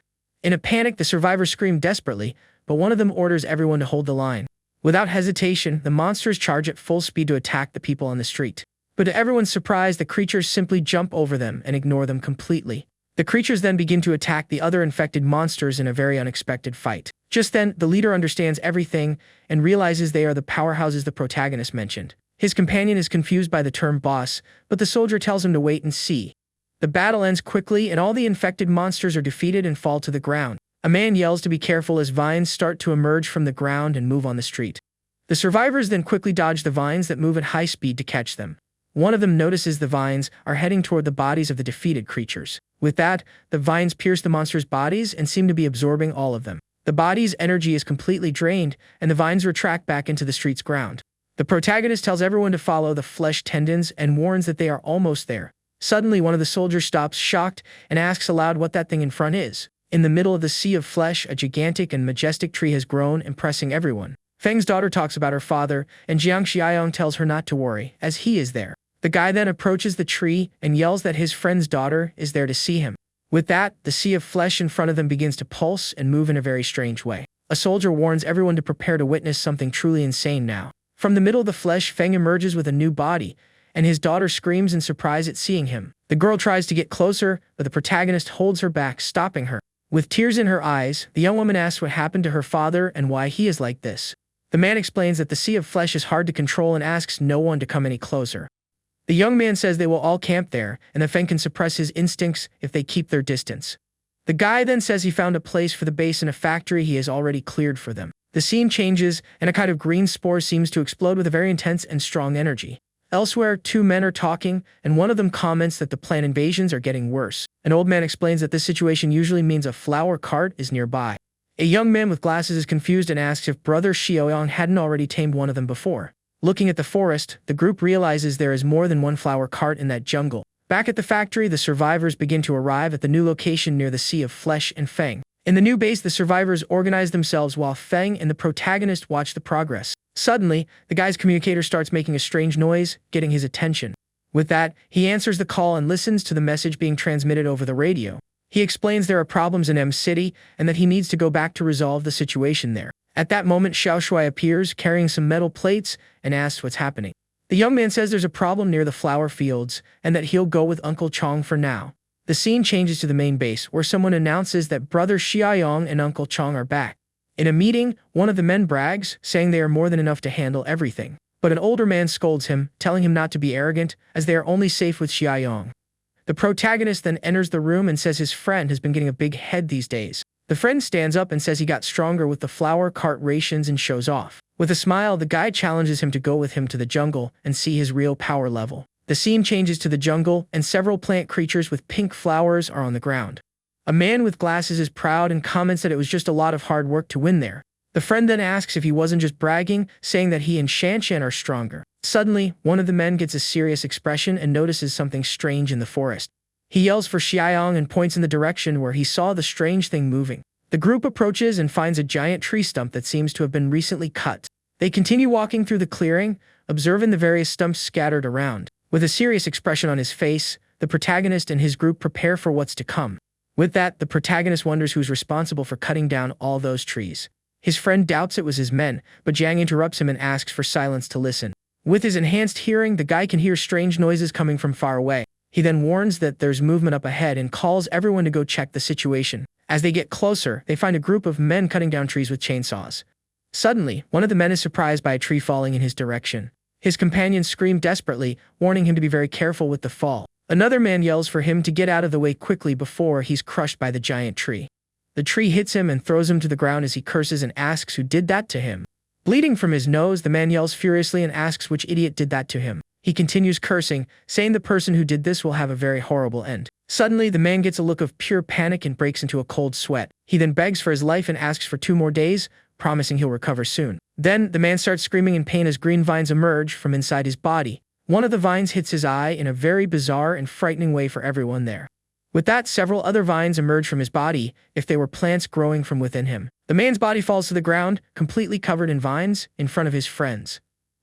In a panic, the survivors scream desperately, but one of them orders everyone to hold the line. Without hesitation, the monsters charge at full speed to attack the people on the street. But to everyone's surprise, the creatures simply jump over them and ignore them completely. The creatures then begin to attack the other infected monsters in a very unexpected fight. Just then, the leader understands everything and realizes they are the powerhouses the protagonist mentioned. His companion is confused by the term boss, but the soldier tells him to wait and see. The battle ends quickly and all the infected monsters are defeated and fall to the ground. A man yells to be careful as vines start to emerge from the ground and move on the street. The survivors then quickly dodge the vines that move at high speed to catch them. One of them notices the vines are heading toward the bodies of the defeated creatures. With that, the vines pierce the monsters' bodies and seem to be absorbing all of them. The body's energy is completely drained, and the vines retract back into the street's ground. The protagonist tells everyone to follow the flesh tendons and warns that they are almost there. Suddenly, one of the soldiers stops, shocked, and asks aloud what that thing in front is. In the middle of the sea of flesh, a gigantic and majestic tree has grown, impressing everyone. Feng's daughter talks about her father, and Jiang Xiaoyong tells her not to worry, as he is there. The guy then approaches the tree and yells that his friend's daughter is there to see him. With that, the sea of flesh in front of them begins to pulse and move in a very strange way. A soldier warns everyone to prepare to witness something truly insane now. From the middle of the flesh, Feng emerges with a new body, and his daughter screams in surprise at seeing him. The girl tries to get closer, but the protagonist holds her back, stopping her. With tears in her eyes, the young woman asks what happened to her father and why he is like this. The man explains that the sea of flesh is hard to control and asks no one to come any closer. The young man says they will all camp there, and the Feng can suppress his instincts if they keep their distance. The guy then says he found a place for the base in a factory he has already cleared for them. The scene changes, and a kind of green spore seems to explode with a very intense and strong energy. Elsewhere, two men are talking, and one of them comments that the planned invasions are getting worse. An old man explains that this situation usually means a flower cart is nearby. A young man with glasses is confused and asks if Brother Xiaoyang hadn't already tamed one of them before. Looking at the forest, the group realizes there is more than one flower cart in that jungle. Back at the factory, the survivors begin to arrive at the new location near the Sea of Flesh and Feng. In the new base, the survivors organize themselves while Feng and the protagonist watch the progress. Suddenly, the guy's communicator starts making a strange noise, getting his attention. With that, he answers the call and listens to the message being transmitted over the radio. He explains there are problems in M City and that he needs to go back to resolve the situation there. At that moment, Xiao Shui appears, carrying some metal plates, and asks what's happening. The young man says there's a problem near the flower fields, and that he'll go with Uncle Chong for now. The scene changes to the main base, where someone announces that Brother Xiaoyang and Uncle Chong are back. In a meeting, one of the men brags, saying they are more than enough to handle everything. But an older man scolds him, telling him not to be arrogant, as they are only safe with Xiaoyang. The protagonist then enters the room and says his friend has been getting a big head these days. The friend stands up and says he got stronger with the flower cart rations and shows off. With a smile, the guy challenges him to go with him to the jungle and see his real power level. The scene changes to the jungle, and several plant creatures with pink flowers are on the ground. A man with glasses is proud and comments that it was just a lot of hard work to win there. The friend then asks if he wasn't just bragging, saying that he and Shanshan are stronger. Suddenly, one of the men gets a serious expression and notices something strange in the forest. He yells for Xiaoyang and points in the direction where he saw the strange thing moving. The group approaches and finds a giant tree stump that seems to have been recently cut. They continue walking through the clearing, observing the various stumps scattered around. With a serious expression on his face, the protagonist and his group prepare for what's to come. With that, the protagonist wonders who's responsible for cutting down all those trees. His friend doubts it was his men, but Jiang interrupts him and asks for silence to listen. With his enhanced hearing, the guy can hear strange noises coming from far away. He then warns that there's movement up ahead and calls everyone to go check the situation. As they get closer, they find a group of men cutting down trees with chainsaws. Suddenly, one of the men is surprised by a tree falling in his direction. His companions scream desperately, warning him to be very careful with the fall. Another man yells for him to get out of the way quickly before he's crushed by the giant tree. The tree hits him and throws him to the ground as he curses and asks who did that to him. Bleeding from his nose, the man yells furiously and asks which idiot did that to him. He continues cursing, saying the person who did this will have a very horrible end. Suddenly, the man gets a look of pure panic and breaks into a cold sweat. He then begs for his life and asks for 2 more days, promising he'll recover soon. Then, the man starts screaming in pain as green vines emerge from inside his body. One of the vines hits his eye in a very bizarre and frightening way for everyone there. With that, several other vines emerge from his body, if they were plants growing from within him. The man's body falls to the ground, completely covered in vines, in front of his friends.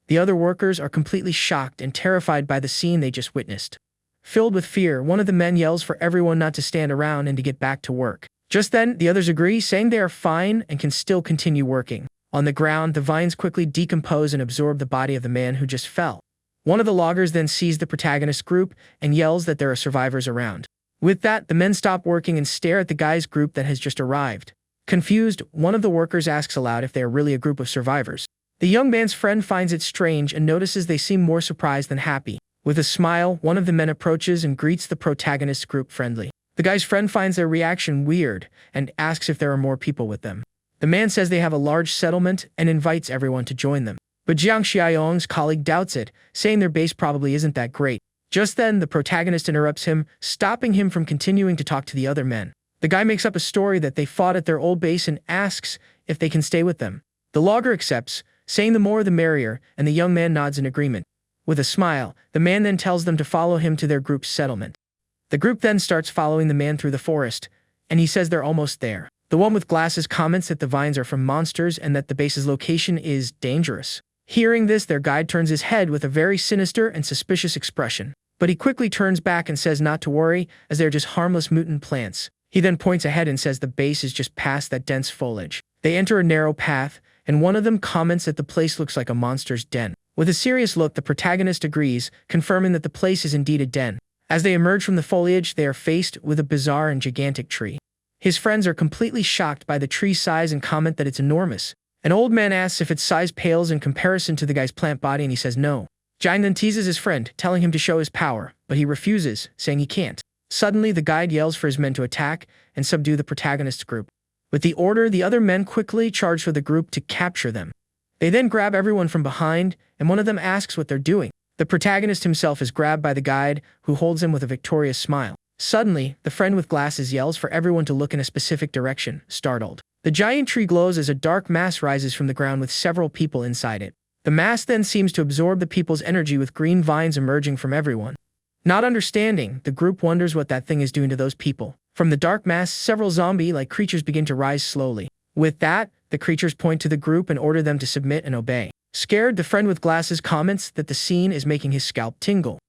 The other workers are completely shocked and terrified by the scene they just witnessed. Filled with fear, one of the men yells for everyone not to stand around and to get back to work. Just then, the others agree, saying they are fine and can still continue working. On the ground, the vines quickly decompose and absorb the body of the man who just fell. One of the loggers then sees the protagonist group and yells that there are survivors around. With that, the men stop working and stare at the guy's group that has just arrived. Confused, one of the workers asks aloud if they are really a group of survivors. The young man's friend finds it strange and notices they seem more surprised than happy. With a smile, one of the men approaches and greets the protagonist's group friendly. The guy's friend finds their reaction weird and asks if there are more people with them. The man says they have a large settlement and invites everyone to join them. But Jiang Xiaoyang's colleague doubts it, saying their base probably isn't that great. Just then, the protagonist interrupts him, stopping him from continuing to talk to the other men. The guy makes up a story that they fought at their old base and asks if they can stay with them. The logger accepts, saying the more the merrier, and the young man nods in agreement. With a smile, the man then tells them to follow him to their group's settlement. The group then starts following the man through the forest, and he says they're almost there. The one with glasses comments that the vines are from monsters and that the base's location is dangerous. Hearing this, their guide turns his head with a very sinister and suspicious expression. But he quickly turns back and says not to worry, as they're just harmless mutant plants. He then points ahead and says the base is just past that dense foliage. They enter a narrow path, and one of them comments that the place looks like a monster's den. With a serious look, the protagonist agrees, confirming that the place is indeed a den. As they emerge from the foliage, they are faced with a bizarre and gigantic tree. His friends are completely shocked by the tree's size and comment that it's enormous. An old man asks if its size pales in comparison to the guy's plant body, and he says no. Jiang then teases his friend, telling him to show his power, but he refuses, saying he can't. Suddenly, the guide yells for his men to attack and subdue the protagonist's group. With the order, the other men quickly charge for the group to capture them. They then grab everyone from behind, and one of them asks what they're doing. The protagonist himself is grabbed by the guide, who holds him with a victorious smile. Suddenly, the friend with glasses yells for everyone to look in a specific direction, startled. The giant tree glows as a dark mass rises from the ground with several people inside it. The mass then seems to absorb the people's energy, with green vines emerging from everyone. Not understanding, the group wonders what that thing is doing to those people. From the dark mass, several zombie-like creatures begin to rise slowly. With that, the creatures point to the group and order them to submit and obey. Scared, the friend with glasses comments that the scene is making his scalp tingle.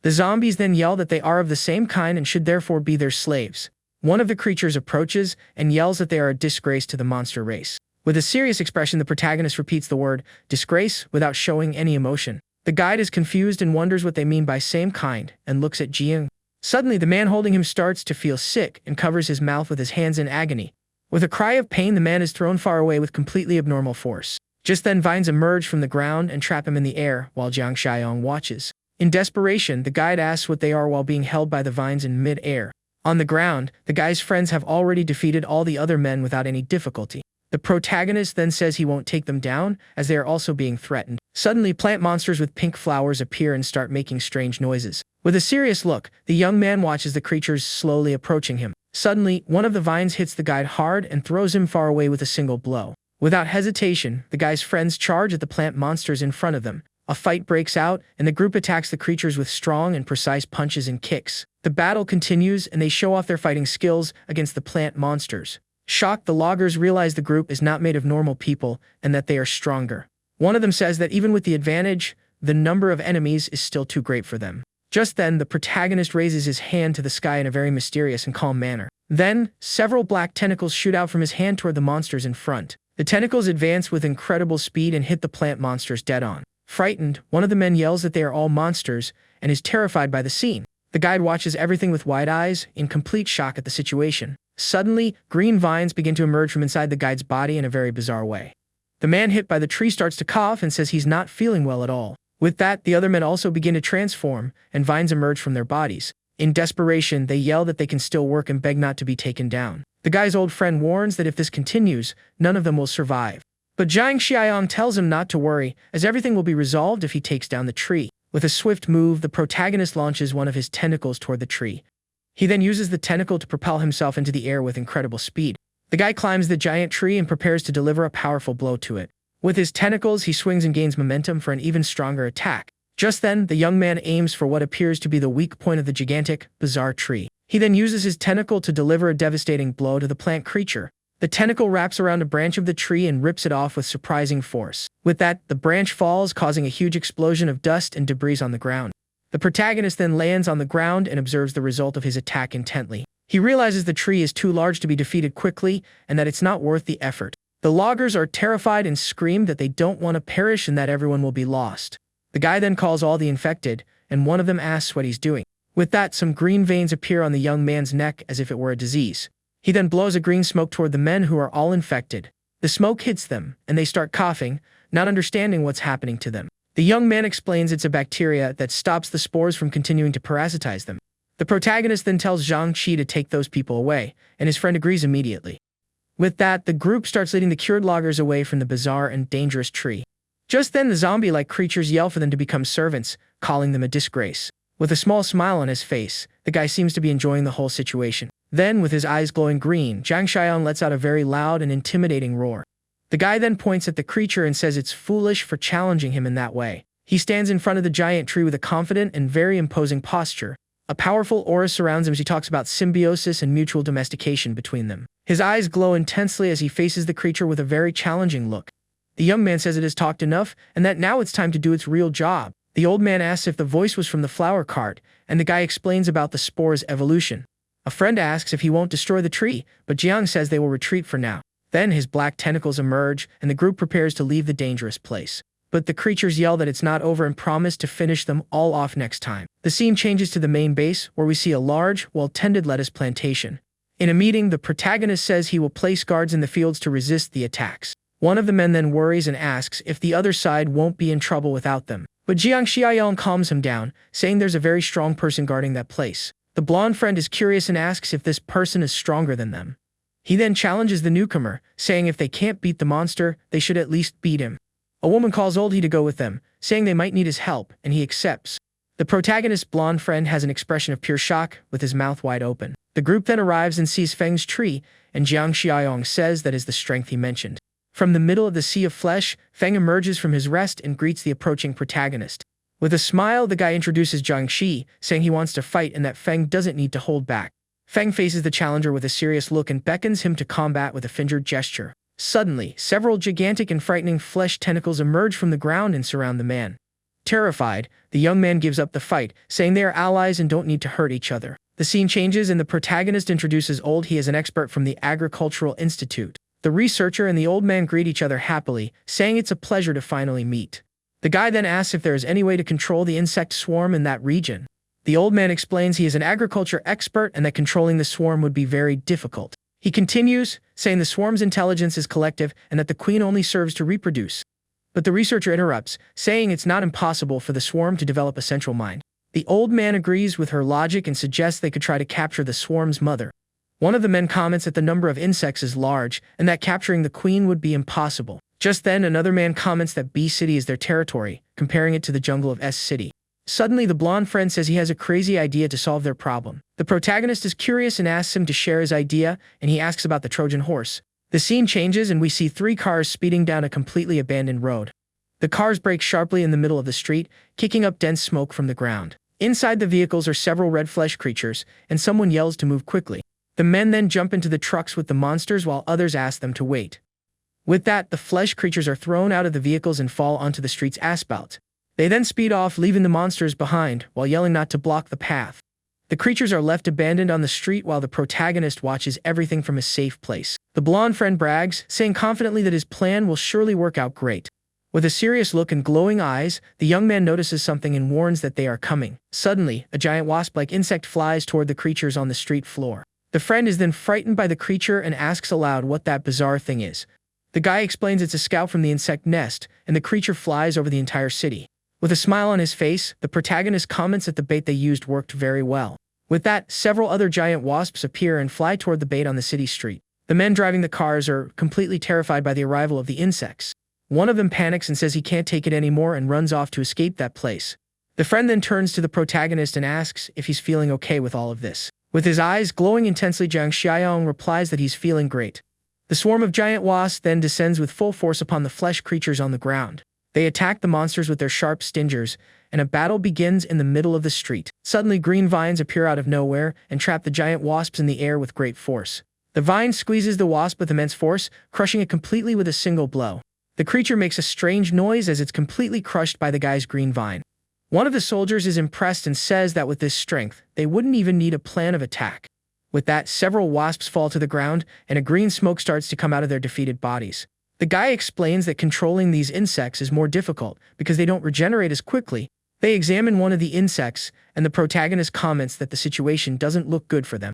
The zombies then yell that they are of the same kind and should therefore be their slaves. One of the creatures approaches and yells that they are a disgrace to the monster race. With a serious expression, the protagonist repeats the word disgrace without showing any emotion. The guide is confused and wonders what they mean by same kind and looks at Jiang. Suddenly, the man holding him starts to feel sick and covers his mouth with his hands in agony. With a cry of pain, the man is thrown far away with completely abnormal force. Just then, vines emerge from the ground and trap him in the air while Jiang Xiaoyong watches. In desperation, the guide asks what they are while being held by the vines in mid-air. On the ground, the guy's friends have already defeated all the other men without any difficulty. The protagonist then says he won't take them down, as they are also being threatened. Suddenly, plant monsters with pink flowers appear and start making strange noises. With a serious look, the young man watches the creatures slowly approaching him. Suddenly, one of the vines hits the guide hard and throws him far away with a single blow. Without hesitation, the guy's friends charge at the plant monsters in front of them. A fight breaks out, and the group attacks the creatures with strong and precise punches and kicks. The battle continues, and they show off their fighting skills against the plant monsters. Shocked, the loggers realize the group is not made of normal people and that they are stronger. One of them says that even with the advantage, the number of enemies is still too great for them. Just then, the protagonist raises his hand to the sky in a very mysterious and calm manner. Then, several black tentacles shoot out from his hand toward the monsters in front. The tentacles advance with incredible speed and hit the plant monsters dead on. Frightened, one of the men yells that they are all monsters and is terrified by the scene. The guide watches everything with wide eyes, in complete shock at the situation. Suddenly, green vines begin to emerge from inside the guide's body in a very bizarre way. The man hit by the tree starts to cough and says he's not feeling well at all. With that, the other men also begin to transform, and vines emerge from their bodies. In desperation, they yell that they can still work and beg not to be taken down. The guy's old friend warns that if this continues, none of them will survive. But Jiang Xiaoyong tells him not to worry, as everything will be resolved if he takes down the tree. With a swift move, the protagonist launches one of his tentacles toward the tree. He then uses the tentacle to propel himself into the air with incredible speed. The guy climbs the giant tree and prepares to deliver a powerful blow to it. With his tentacles, he swings and gains momentum for an even stronger attack. Just then, the young man aims for what appears to be the weak point of the gigantic, bizarre tree. He then uses his tentacle to deliver a devastating blow to the plant creature. The tentacle wraps around a branch of the tree and rips it off with surprising force. With that, the branch falls, causing a huge explosion of dust and debris on the ground. The protagonist then lands on the ground and observes the result of his attack intently. He realizes the tree is too large to be defeated quickly and that it's not worth the effort. The loggers are terrified and scream that they don't want to perish and that everyone will be lost. The guy then calls all the infected, and one of them asks what he's doing. With that, some green veins appear on the young man's neck as if it were a disease. He then blows a green smoke toward the men who are all infected. The smoke hits them, and they start coughing, not understanding what's happening to them. The young man explains it's a bacteria that stops the spores from continuing to parasitize them. The protagonist then tells Zhang Qi to take those people away, and his friend agrees immediately. With that, the group starts leading the cured loggers away from the bizarre and dangerous tree. Just then, the zombie-like creatures yell for them to become servants, calling them a disgrace. With a small smile on his face, the guy seems to be enjoying the whole situation. Then, with his eyes glowing green, Jiang Xiaoyong lets out a very loud and intimidating roar. The guy then points at the creature and says it's foolish for challenging him in that way. He stands in front of the giant tree with a confident and very imposing posture. A powerful aura surrounds him as he talks about symbiosis and mutual domestication between them. His eyes glow intensely as he faces the creature with a very challenging look. The young man says it has talked enough and that now it's time to do its real job. The old man asks if the voice was from the flower cart, and the guy explains about the spore's evolution. A friend asks if he won't destroy the tree, but Jiang says they will retreat for now. Then his black tentacles emerge, and the group prepares to leave the dangerous place. But the creatures yell that it's not over and promise to finish them all off next time. The scene changes to the main base, where we see a large, well-tended lettuce plantation. In a meeting, the protagonist says he will place guards in the fields to resist the attacks. One of the men then worries and asks if the other side won't be in trouble without them. But Jiang Xiaoyong calms him down, saying there's a very strong person guarding that place. The blonde friend is curious and asks if this person is stronger than them. He then challenges the newcomer, saying if they can't beat the monster, they should at least beat him. A woman calls Old He to go with them, saying they might need his help, and he accepts. The protagonist's blonde friend has an expression of pure shock, with his mouth wide open. The group then arrives and sees Feng's tree, and Jiang Xiaoyong says that is the strength he mentioned. From the middle of the sea of flesh, Feng emerges from his rest and greets the approaching protagonist. With a smile, the guy introduces Jiang Shi, saying he wants to fight and that Feng doesn't need to hold back. Feng faces the challenger with a serious look and beckons him to combat with a fingered gesture. Suddenly, several gigantic and frightening flesh tentacles emerge from the ground and surround the man. Terrified, the young man gives up the fight, saying they are allies and don't need to hurt each other. The scene changes and the protagonist introduces Old He as an expert from the Agricultural Institute. The researcher and the old man greet each other happily, saying it's a pleasure to finally meet. The guy then asks if there is any way to control the insect swarm in that region. The old man explains he is an agriculture expert and that controlling the swarm would be very difficult. He continues, saying the swarm's intelligence is collective and that the queen only serves to reproduce. But the researcher interrupts, saying it's not impossible for the swarm to develop a central mind. The old man agrees with her logic and suggests they could try to capture the swarm's mother. One of the men comments that the number of insects is large and that capturing the queen would be impossible. Just then, another man comments that B City is their territory, comparing it to the jungle of S City. Suddenly, the blonde friend says he has a crazy idea to solve their problem. The protagonist is curious and asks him to share his idea, and he asks about the Trojan horse. The scene changes and we see 3 cars speeding down a completely abandoned road. The cars brake sharply in the middle of the street, kicking up dense smoke from the ground. Inside the vehicles are several red flesh creatures, and someone yells to move quickly. The men then jump into the trucks with the monsters while others ask them to wait. With that, the flesh creatures are thrown out of the vehicles and fall onto the street's asphalt. They then speed off, leaving the monsters behind, while yelling not to block the path. The creatures are left abandoned on the street while the protagonist watches everything from a safe place. The blonde friend brags, saying confidently that his plan will surely work out great. With a serious look and glowing eyes, the young man notices something and warns that they are coming. Suddenly, a giant wasp-like insect flies toward the creatures on the street floor. The friend is then frightened by the creature and asks aloud what that bizarre thing is. The guy explains it's a scout from the insect nest, and the creature flies over the entire city. With a smile on his face, the protagonist comments that the bait they used worked very well. With that, several other giant wasps appear and fly toward the bait on the city street. The men driving the cars are completely terrified by the arrival of the insects. One of them panics and says he can't take it anymore and runs off to escape that place. The friend then turns to the protagonist and asks if he's feeling okay with all of this. With his eyes glowing intensely, Jiang Xiaoyong replies that he's feeling great. The swarm of giant wasps then descends with full force upon the flesh creatures on the ground. They attack the monsters with their sharp stingers, and a battle begins in the middle of the street. Suddenly, green vines appear out of nowhere and trap the giant wasps in the air with great force. The vine squeezes the wasp with immense force, crushing it completely with a single blow. The creature makes a strange noise as it's completely crushed by the guy's green vine. One of the soldiers is impressed and says that with this strength, they wouldn't even need a plan of attack. With that, several wasps fall to the ground, and a green smoke starts to come out of their defeated bodies. The guy explains that controlling these insects is more difficult because they don't regenerate as quickly. They examine one of the insects, and the protagonist comments that the situation doesn't look good for them.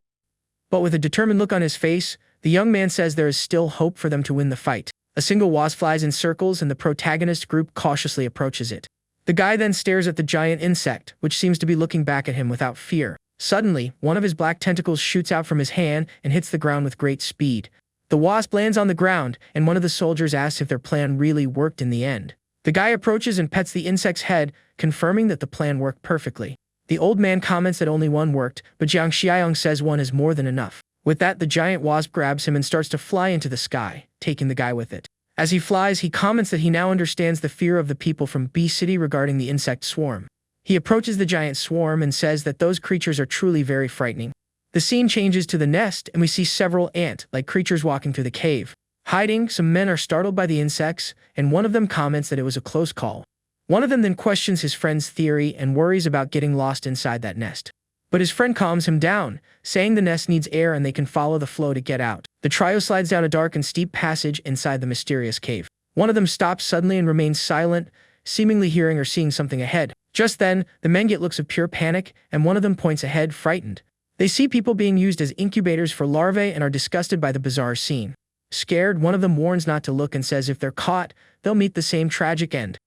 But with a determined look on his face, the young man says there is still hope for them to win the fight. A single wasp flies in circles, and the protagonist group cautiously approaches it. The guy then stares at the giant insect, which seems to be looking back at him without fear. Suddenly, one of his black tentacles shoots out from his hand and hits the ground with great speed. The wasp lands on the ground, and one of the soldiers asks if their plan really worked in the end. The guy approaches and pets the insect's head, confirming that the plan worked perfectly. The old man comments that only one worked, but Jiang Xiaoyong says one is more than enough. With that, the giant wasp grabs him and starts to fly into the sky, taking the guy with it. As he flies, he comments that he now understands the fear of the people from B City regarding the insect swarm. He approaches the giant swarm and says that those creatures are truly very frightening. The scene changes to the nest, and we see several ant-like creatures walking through the cave. Hiding, some men are startled by the insects, and one of them comments that it was a close call. One of them then questions his friend's theory and worries about getting lost inside that nest. But his friend calms him down, saying the nest needs air and they can follow the flow to get out. The trio slides down a dark and steep passage inside the mysterious cave. One of them stops suddenly and remains silent, seemingly hearing or seeing something ahead. Just then, the men get looks of pure panic, and one of them points ahead, frightened. They see people being used as incubators for larvae and are disgusted by the bizarre scene. Scared, one of them warns not to look and says if they're caught, they'll meet the same tragic end.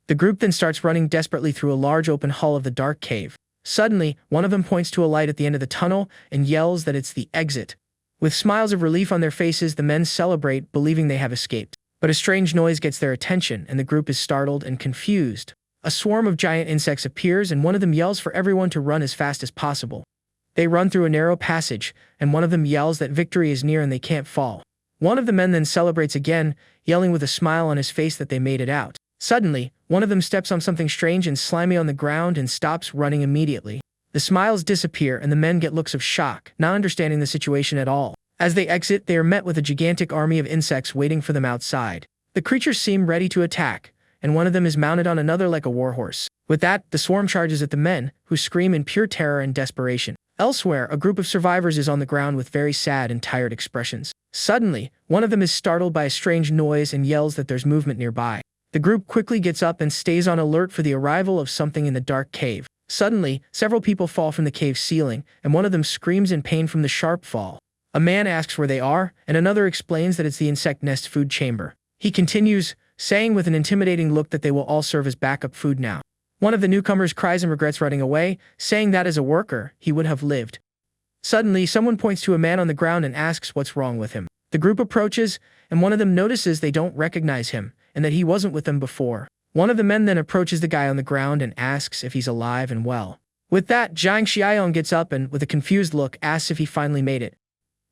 The group then starts running desperately through a large open hall of the dark cave. Suddenly, one of them points to a light at the end of the tunnel and yells that it's the exit. With smiles of relief on their faces, the men celebrate, believing they have escaped. But a strange noise gets their attention, and the group is startled and confused. A swarm of giant insects appears, and one of them yells for everyone to run as fast as possible. They run through a narrow passage, and one of them yells that victory is near and they can't fall. One of the men then celebrates again, yelling with a smile on his face that they made it out. Suddenly, one of them steps on something strange and slimy on the ground and stops running immediately. The smiles disappear and the men get looks of shock, not understanding the situation at all. As they exit, they are met with a gigantic army of insects waiting for them outside. The creatures seem ready to attack, and one of them is mounted on another like a warhorse. With that, the swarm charges at the men, who scream in pure terror and desperation. Elsewhere, a group of survivors is on the ground with very sad and tired expressions. Suddenly, one of them is startled by a strange noise and yells that there's movement nearby. The group quickly gets up and stays on alert for the arrival of something in the dark cave. Suddenly, several people fall from the cave ceiling, and one of them screams in pain from the sharp fall. A man asks where they are, and another explains that it's the insect nest food chamber. He continues, saying with an intimidating look that they will all serve as backup food now. One of the newcomers cries and regrets running away, saying that as a worker, he would have lived. Suddenly, someone points to a man on the ground and asks what's wrong with him. The group approaches, and one of them notices they don't recognize him, and that he wasn't with them before. One of the men then approaches the guy on the ground and asks if he's alive and well. With that, Jiang Xiaoyong gets up and, with a confused look, asks if he finally made it.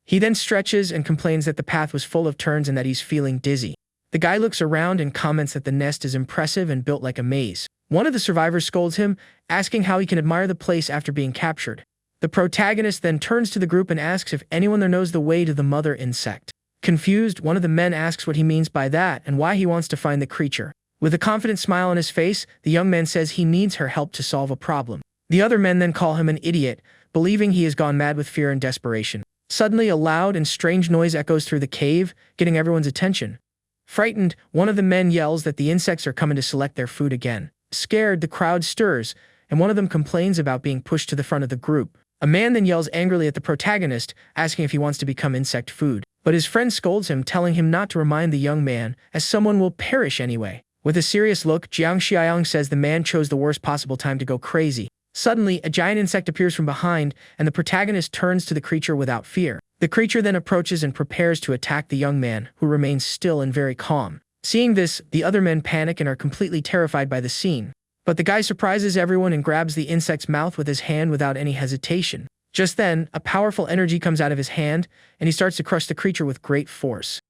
He then stretches and complains that the path was full of turns and that he's feeling dizzy. The guy looks around and comments that the nest is impressive and built like a maze. One of the survivors scolds him, asking how he can admire the place after being captured. The protagonist then turns to the group and asks if anyone there knows the way to the mother insect. Confused, one of the men asks what he means by that and why he wants to find the creature. With a confident smile on his face, the young man says he needs her help to solve a problem. The other men then call him an idiot, believing he has gone mad with fear and desperation. Suddenly, a loud and strange noise echoes through the cave, getting everyone's attention. Frightened, one of the men yells that the insects are coming to select their food again. Scared, the crowd stirs, and one of them complains about being pushed to the front of the group. A man then yells angrily at the protagonist, asking if he wants to become insect food. But his friend scolds him, telling him not to remind the young man, as someone will perish anyway. With a serious look, Jiang Xiaoyong says the man chose the worst possible time to go crazy. Suddenly, a giant insect appears from behind, and the protagonist turns to the creature without fear. The creature then approaches and prepares to attack the young man, who remains still and very calm. Seeing this, the other men panic and are completely terrified by the scene. But the guy surprises everyone and grabs the insect's mouth with his hand without any hesitation. Just then, a powerful energy comes out of his hand, and he starts to crush the creature with great force.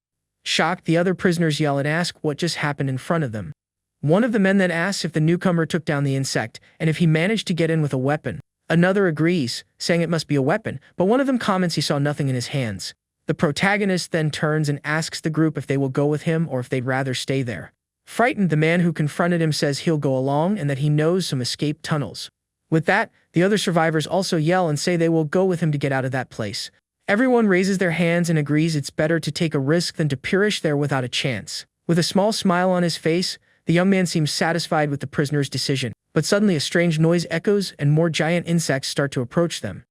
Shocked, the other prisoners yell and ask what just happened in front of them. One of the men then asks if the newcomer took down the insect, and if he managed to get in with a weapon. Another agrees, saying it must be a weapon, but one of them comments he saw nothing in his hands. The protagonist then turns and asks the group if they will go with him or if they'd rather stay there. Frightened, the man who confronted him says he'll go along and that he knows some escape tunnels. With that, the other survivors also yell and say they will go with him to get out of that place. Everyone raises their hands and agrees it's better to take a risk than to perish there without a chance. With a small smile on his face, the young man seems satisfied with the prisoner's decision. But suddenly a strange noise echoes and more giant insects start to approach them.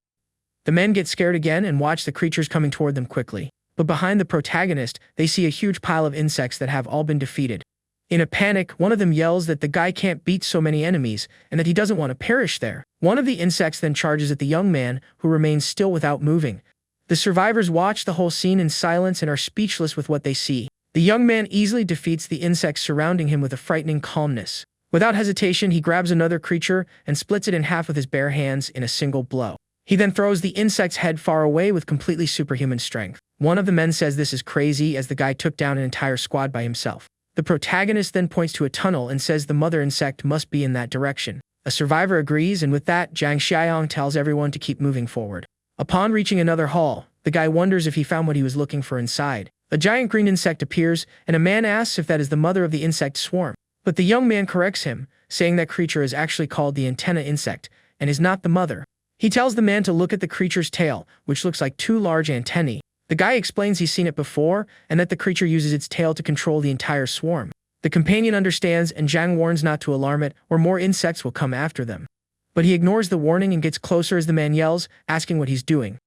The men get scared again and watch the creatures coming toward them quickly. But behind the protagonist, they see a huge pile of insects that have all been defeated. In a panic, one of them yells that the guy can't beat so many enemies and that he doesn't want to perish there. One of the insects then charges at the young man, who remains still without moving. The survivors watch the whole scene in silence and are speechless with what they see. The young man easily defeats the insects surrounding him with a frightening calmness. Without hesitation, he grabs another creature and splits it in half with his bare hands in a single blow. He then throws the insect's head far away with completely superhuman strength. One of the men says this is crazy, as the guy took down an entire squad by himself. The protagonist then points to a tunnel and says the mother insect must be in that direction. A survivor agrees, and with that, Jiang Xiaoyong tells everyone to keep moving forward. Upon reaching another hall, the guy wonders if he found what he was looking for inside. A giant green insect appears, and a man asks if that is the mother of the insect swarm. But the young man corrects him, saying that creature is actually called the antenna insect, and is not the mother. He tells the man to look at the creature's tail, which looks like two large antennae. The guy explains he's seen it before, and that the creature uses its tail to control the entire swarm. The companion understands, and Jiang warns not to alarm it, or more insects will come after them. But he ignores the warning and gets closer as the man yells, asking what he's doing.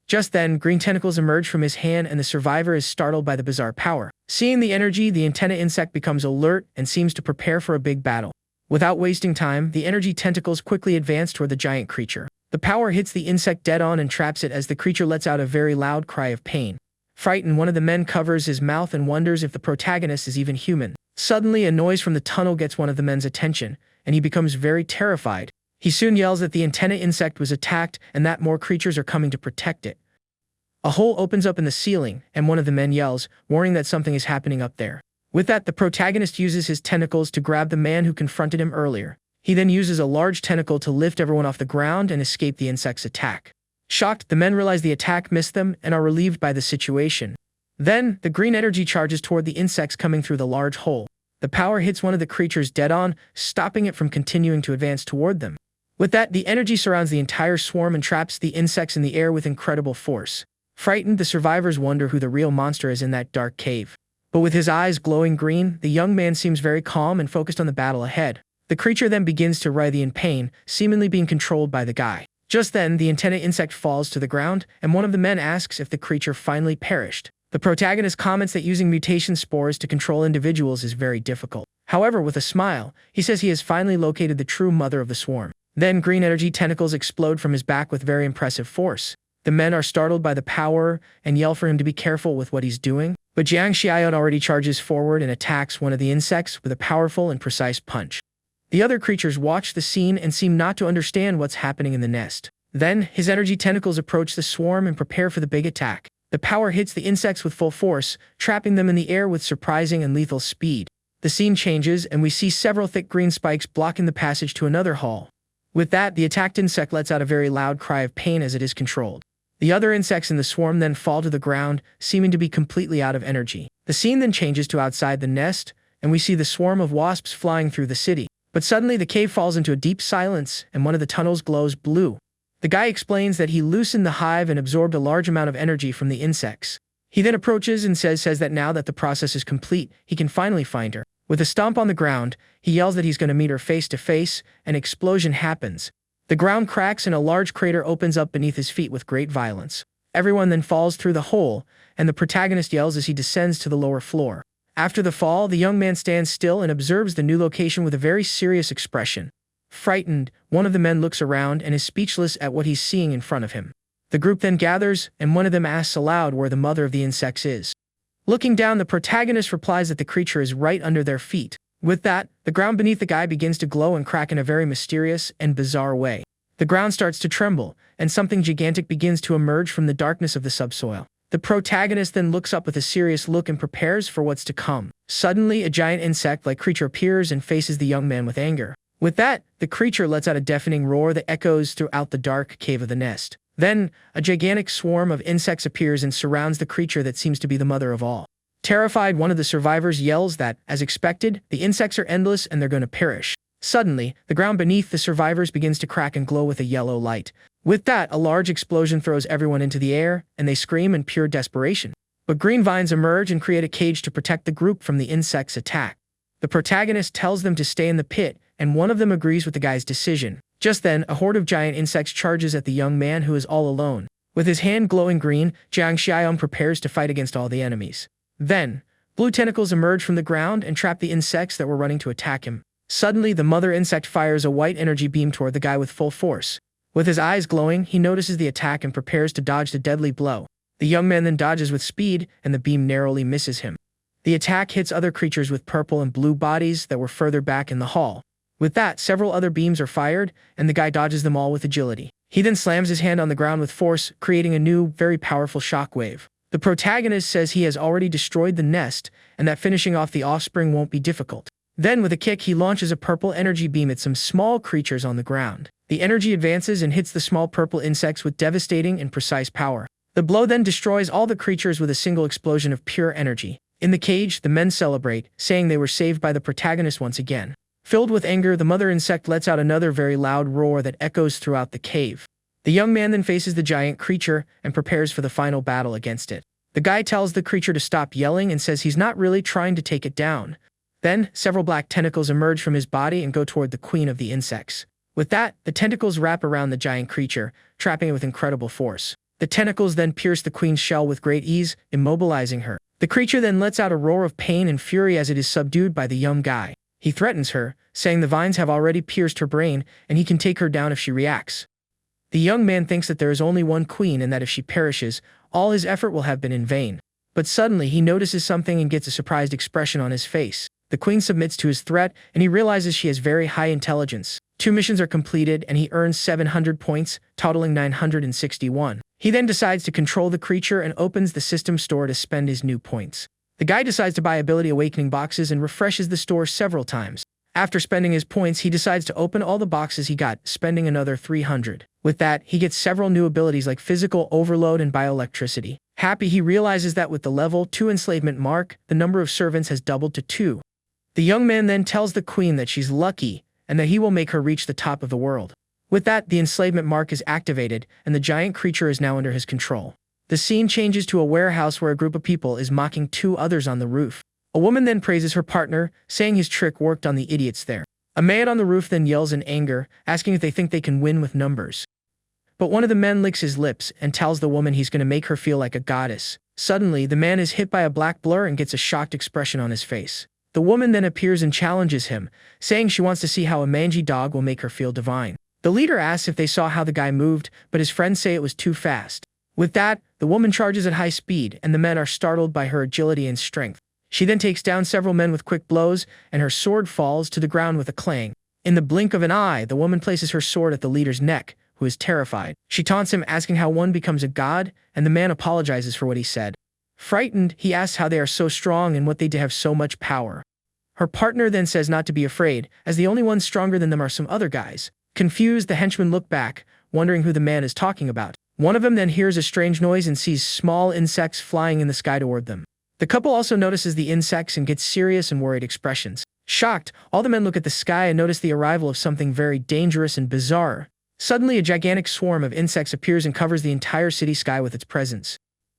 Just then, green tentacles emerge from his hand and the survivor is startled by the bizarre power. Seeing the energy, the antenna insect becomes alert and seems to prepare for a big battle. Without wasting time, the energy tentacles quickly advance toward the giant creature. The power hits the insect dead on and traps it as the creature lets out a very loud cry of pain. Frightened, one of the men covers his mouth and wonders if the protagonist is even human. Suddenly, a noise from the tunnel gets one of the men's attention, and he becomes very terrified. He soon yells that the antenna insect was attacked and that more creatures are coming to protect it. A hole opens up in the ceiling, and one of the men yells, warning that something is happening up there. With that, the protagonist uses his tentacles to grab the man who confronted him earlier. He then uses a large tentacle to lift everyone off the ground and escape the insect's attack. Shocked, the men realize the attack missed them and are relieved by the situation. Then, the green energy charges toward the insects coming through the large hole. The power hits one of the creatures dead on, stopping it from continuing to advance toward them. With that, the energy surrounds the entire swarm and traps the insects in the air with incredible force. Frightened, the survivors wonder who the real monster is in that dark cave. But with his eyes glowing green, the young man seems very calm and focused on the battle ahead. The creature then begins to writhe in pain, seemingly being controlled by the guy. Just then, the antenna insect falls to the ground, and one of the men asks if the creature finally perished. The protagonist comments that using mutation spores to control individuals is very difficult. However, with a smile, he says he has finally located the true mother of the swarm. Then, green energy tentacles explode from his back with very impressive force. The men are startled by the power and yell for him to be careful with what he's doing. But Jiang Xiaoyan already charges forward and attacks one of the insects with a powerful and precise punch. The other creatures watch the scene and seem not to understand what's happening in the nest. Then, his energy tentacles approach the swarm and prepare for the big attack. The power hits the insects with full force, trapping them in the air with surprising and lethal speed. The scene changes, and we see several thick green spikes blocking the passage to another hall. With that, the attacked insect lets out a very loud cry of pain as it is controlled. The other insects in the swarm then fall to the ground, seeming to be completely out of energy. The scene then changes to outside the nest, and we see the swarm of wasps flying through the city. But suddenly, the cave falls into a deep silence, and one of the tunnels glows blue. The guy explains that he loosened the hive and absorbed a large amount of energy from the insects. He then approaches and says that now that the process is complete, he can finally find her. With a stomp on the ground, he yells that he's going to meet her face to face. An explosion happens. The ground cracks and a large crater opens up beneath his feet with great violence. Everyone then falls through the hole, and the protagonist yells as he descends to the lower floor. After the fall, the young man stands still and observes the new location with a very serious expression. Frightened, one of the men looks around and is speechless at what he's seeing in front of him. The group then gathers, and one of them asks aloud where the mother of the insects is. Looking down, the protagonist replies that the creature is right under their feet. With that, the ground beneath the guy begins to glow and crack in a very mysterious and bizarre way. The ground starts to tremble, and something gigantic begins to emerge from the darkness of the subsoil. The protagonist then looks up with a serious look and prepares for what's to come. Suddenly, a giant insect-like creature appears and faces the young man with anger. With that, the creature lets out a deafening roar that echoes throughout the dark cave of the nest. Then, a gigantic swarm of insects appears and surrounds the creature that seems to be the mother of all. Terrified, one of the survivors yells that, as expected, the insects are endless and they're going to perish. Suddenly, the ground beneath the survivors begins to crack and glow with a yellow light. With that, a large explosion throws everyone into the air, and they scream in pure desperation. But green vines emerge and create a cage to protect the group from the insects' attack. The protagonist tells them to stay in the pit, and one of them agrees with the guy's decision. Just then, a horde of giant insects charges at the young man who is all alone. With his hand glowing green, Jiang Xiaoyan prepares to fight against all the enemies. Then, blue tentacles emerge from the ground and trap the insects that were running to attack him. Suddenly, the mother insect fires a white energy beam toward the guy with full force. With his eyes glowing, he notices the attack and prepares to dodge the deadly blow. The young man then dodges with speed, and the beam narrowly misses him. The attack hits other creatures with purple and blue bodies that were further back in the hall. With that, several other beams are fired, and the guy dodges them all with agility. He then slams his hand on the ground with force, creating a new, very powerful shockwave. The protagonist says he has already destroyed the nest, and that finishing off the offspring won't be difficult. Then, with a kick, he launches a purple energy beam at some small creatures on the ground. The energy advances and hits the small purple insects with devastating and precise power. The blow then destroys all the creatures with a single explosion of pure energy. In the cage, the men celebrate, saying they were saved by the protagonist once again. Filled with anger, the mother insect lets out another very loud roar that echoes throughout the cave. The young man then faces the giant creature and prepares for the final battle against it. The guy tells the creature to stop yelling and says he's not really trying to take it down. Then, several black tentacles emerge from his body and go toward the queen of the insects. With that, the tentacles wrap around the giant creature, trapping it with incredible force. The tentacles then pierce the queen's shell with great ease, immobilizing her. The creature then lets out a roar of pain and fury as it is subdued by the young guy. He threatens her, saying the vines have already pierced her brain and he can take her down if she reacts. The young man thinks that there is only one queen and that if she perishes, all his effort will have been in vain. But suddenly he notices something and gets a surprised expression on his face. The queen submits to his threat and he realizes she has very high intelligence. 2 missions are completed and he earns 700 points, totaling 961. He then decides to control the creature and opens the system store to spend his new points. The guy decides to buy ability awakening boxes and refreshes the store several times. After spending his points, he decides to open all the boxes he got, spending another 300. With that, he gets several new abilities like physical overload and bioelectricity. Happy, he realizes that with the level 2 enslavement mark, the number of servants has doubled to 2. The young man then tells the queen that she's lucky and that he will make her reach the top of the world. With that, the enslavement mark is activated and the giant creature is now under his control. The scene changes to a warehouse where a group of people is mocking 2 others on the roof. A woman then praises her partner, saying his trick worked on the idiots there. A man on the roof then yells in anger, asking if they think they can win with numbers. But one of the men licks his lips and tells the woman he's going to make her feel like a goddess. Suddenly, the man is hit by a black blur and gets a shocked expression on his face. The woman then appears and challenges him, saying she wants to see how a mangy dog will make her feel divine. The leader asks if they saw how the guy moved, but his friends say it was too fast. With that, the woman charges at high speed, and the men are startled by her agility and strength. She then takes down several men with quick blows, and her sword falls to the ground with a clang. In the blink of an eye, the woman places her sword at the leader's neck, who is terrified. She taunts him, asking how one becomes a god, and the man apologizes for what he said. Frightened, he asks how they are so strong and what they do have so much power. Her partner then says not to be afraid, as the only ones stronger than them are some other guys. Confused, the henchmen look back, wondering who the man is talking about. One of them then hears a strange noise and sees small insects flying in the sky toward them. The couple also notices the insects and gets serious and worried expressions. Shocked, all the men look at the sky and notice the arrival of something very dangerous and bizarre. Suddenly, a gigantic swarm of insects appears and covers the entire city sky with its presence.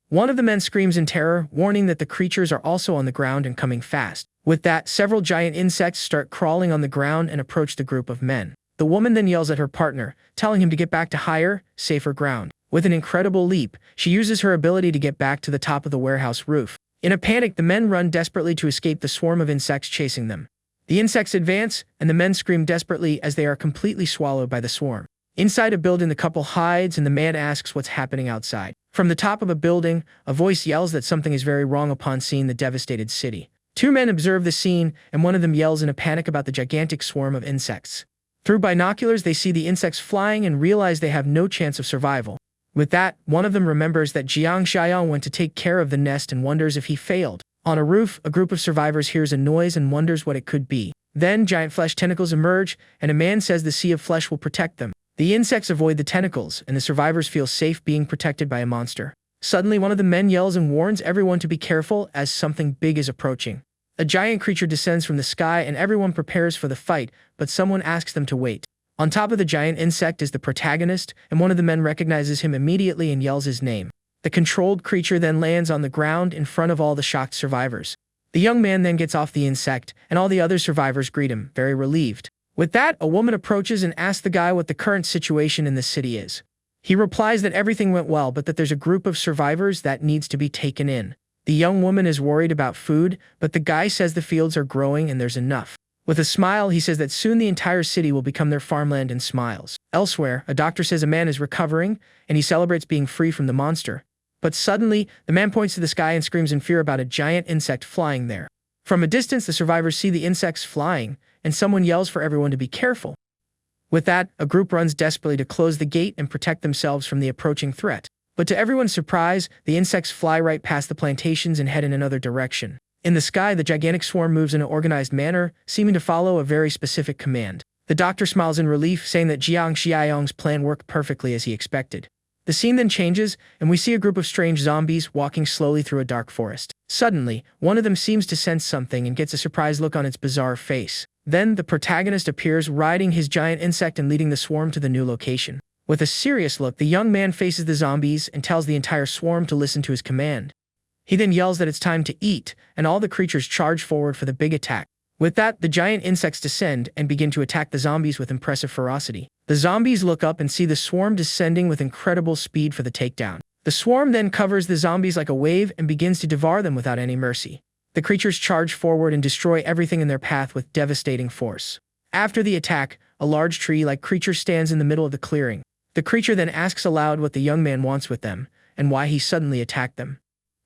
One of the men screams in terror, warning that the creatures are also on the ground and coming fast. With that, several giant insects start crawling on the ground and approach the group of men. The woman then yells at her partner, telling him to get back to higher, safer ground. With an incredible leap, she uses her ability to get back to the top of the warehouse roof. In a panic, the men run desperately to escape the swarm of insects chasing them. The insects advance, and the men scream desperately as they are completely swallowed by the swarm. Inside a building, the couple hides, and the man asks what's happening outside. From the top of a building, a voice yells that something is very wrong upon seeing the devastated city. 2 men observe the scene, and one of them yells in a panic about the gigantic swarm of insects. Through binoculars, they see the insects flying and realize they have no chance of survival. With that, one of them remembers that Jiang Xiaoyang went to take care of the nest and wonders if he failed. On a roof, a group of survivors hears a noise and wonders what it could be. Then, giant flesh tentacles emerge, and a man says the sea of flesh will protect them. The insects avoid the tentacles, and the survivors feel safe being protected by a monster. Suddenly, one of the men yells and warns everyone to be careful as something big is approaching. A giant creature descends from the sky and everyone prepares for the fight, but someone asks them to wait. On top of the giant insect is the protagonist, and one of the men recognizes him immediately and yells his name. The controlled creature then lands on the ground in front of all the shocked survivors. The young man then gets off the insect, and all the other survivors greet him, very relieved. With that, a woman approaches and asks the guy what the current situation in the city is. He replies that everything went well, but that there's a group of survivors that needs to be taken in. The young woman is worried about food, but the guy says the fields are growing and there's enough. With a smile, he says that soon the entire city will become their farmland and smiles. Elsewhere, a doctor says a man is recovering, and he celebrates being free from the monster. But suddenly, the man points to the sky and screams in fear about a giant insect flying there. From a distance, the survivors see the insects flying, and someone yells for everyone to be careful. With that, a group runs desperately to close the gate and protect themselves from the approaching threat. But to everyone's surprise, the insects fly right past the plantations and head in another direction. In the sky, the gigantic swarm moves in an organized manner, seeming to follow a very specific command. The doctor smiles in relief, saying that Jiang Xiaoyang's plan worked perfectly as he expected. The scene then changes, and we see a group of strange zombies walking slowly through a dark forest. Suddenly, one of them seems to sense something and gets a surprised look on its bizarre face. Then, the protagonist appears riding his giant insect and leading the swarm to the new location. With a serious look, the young man faces the zombies and tells the entire swarm to listen to his command. He then yells that it's time to eat, and all the creatures charge forward for the big attack. With that, the giant insects descend and begin to attack the zombies with impressive ferocity. The zombies look up and see the swarm descending with incredible speed for the takedown. The swarm then covers the zombies like a wave and begins to devour them without any mercy. The creatures charge forward and destroy everything in their path with devastating force. After the attack, a large tree-like creature stands in the middle of the clearing. The creature then asks aloud what the young man wants with them, and why he suddenly attacked them.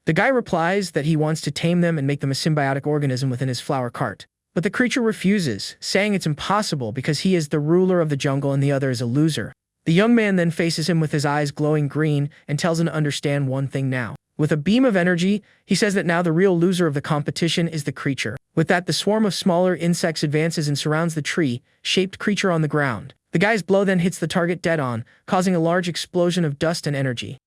The guy replies that he wants to tame them and make them a symbiotic organism within his flower cart. But the creature refuses, saying it's impossible because he is the ruler of the jungle and the other is a loser. The young man then faces him with his eyes glowing green and tells him to understand one thing now. With a beam of energy, he says that now the real loser of the competition is the creature. With that, the swarm of smaller insects advances and surrounds the tree-shaped creature on the ground. The guy's blow then hits the target dead on, causing a large explosion of dust and energy.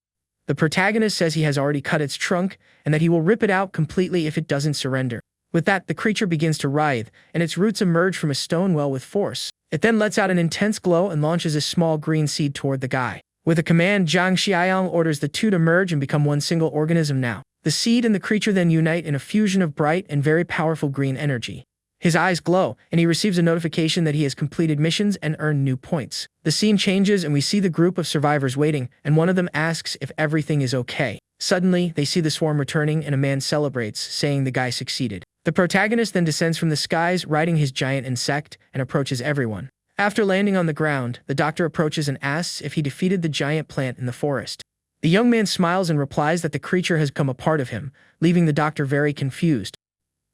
The protagonist says he has already cut its trunk and that he will rip it out completely if it doesn't surrender. With that, the creature begins to writhe, and its roots emerge from a stone well with force. It then lets out an intense glow and launches a small green seed toward the guy. With a command, Zhang Xiaoyang orders the two to merge and become one single organism now. The seed and the creature then unite in a fusion of bright and very powerful green energy. His eyes glow, and he receives a notification that he has completed missions and earned new points. The scene changes and we see the group of survivors waiting, and one of them asks if everything is okay. Suddenly, they see the swarm returning and a man celebrates, saying the guy succeeded. The protagonist then descends from the skies, riding his giant insect, and approaches everyone. After landing on the ground, the doctor approaches and asks if he defeated the giant plant in the forest. The young man smiles and replies that the creature has become a part of him, leaving the doctor very confused.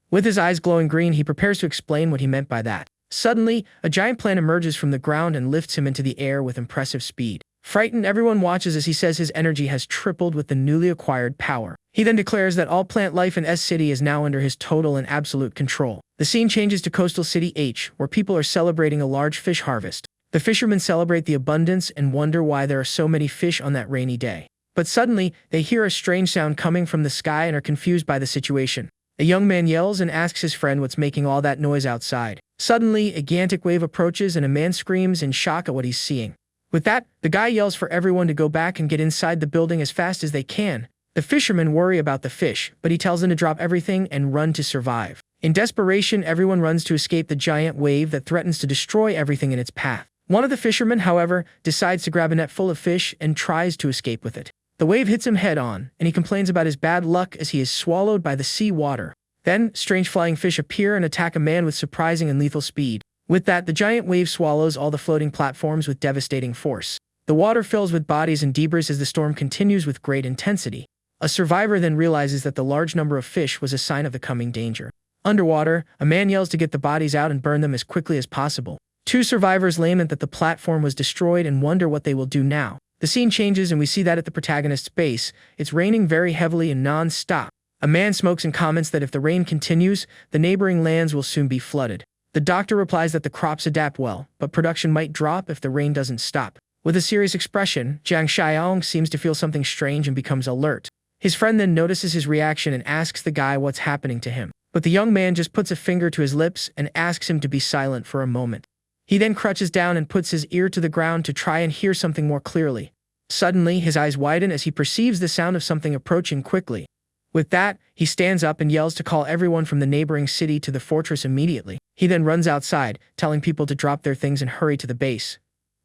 With his eyes glowing green, he prepares to explain what he meant by that. Suddenly, a giant plant emerges from the ground and lifts him into the air with impressive speed. Frightened, everyone watches as he says his energy has tripled with the newly acquired power. He then declares that all plant life in S City is now under his total and absolute control. The scene changes to coastal city H, where people are celebrating a large fish harvest. The fishermen celebrate the abundance and wonder why there are so many fish on that rainy day. But suddenly, they hear a strange sound coming from the sky and are confused by the situation. A young man yells and asks his friend what's making all that noise outside. Suddenly, a gigantic wave approaches and a man screams in shock at what he's seeing. With that, the guy yells for everyone to go back and get inside the building as fast as they can. The fishermen worry about the fish, but he tells them to drop everything and run to survive. In desperation, everyone runs to escape the giant wave that threatens to destroy everything in its path. One of the fishermen, however, decides to grab a net full of fish and tries to escape with it. The wave hits him head-on, and he complains about his bad luck as he is swallowed by the sea water. Then, strange flying fish appear and attack a man with surprising and lethal speed. With that, the giant wave swallows all the floating platforms with devastating force. The water fills with bodies and debris as the storm continues with great intensity. A survivor then realizes that the large number of fish was a sign of the coming danger. Underwater, a man yells to get the bodies out and burn them as quickly as possible. Two survivors lament that the platform was destroyed and wonder what they will do now. The scene changes and we see that at the protagonist's base, it's raining very heavily and non-stop. A man smokes and comments that if the rain continues, the neighboring lands will soon be flooded. The doctor replies that the crops adapt well, but production might drop if the rain doesn't stop. With a serious expression, Zhang Xiaoyang seems to feel something strange and becomes alert. His friend then notices his reaction and asks the guy what's happening to him. But the young man just puts a finger to his lips and asks him to be silent for a moment. He then crouches down and puts his ear to the ground to try and hear something more clearly. Suddenly, his eyes widen as he perceives the sound of something approaching quickly. With that, he stands up and yells to call everyone from the neighboring city to the fortress immediately. He then runs outside, telling people to drop their things and hurry to the base.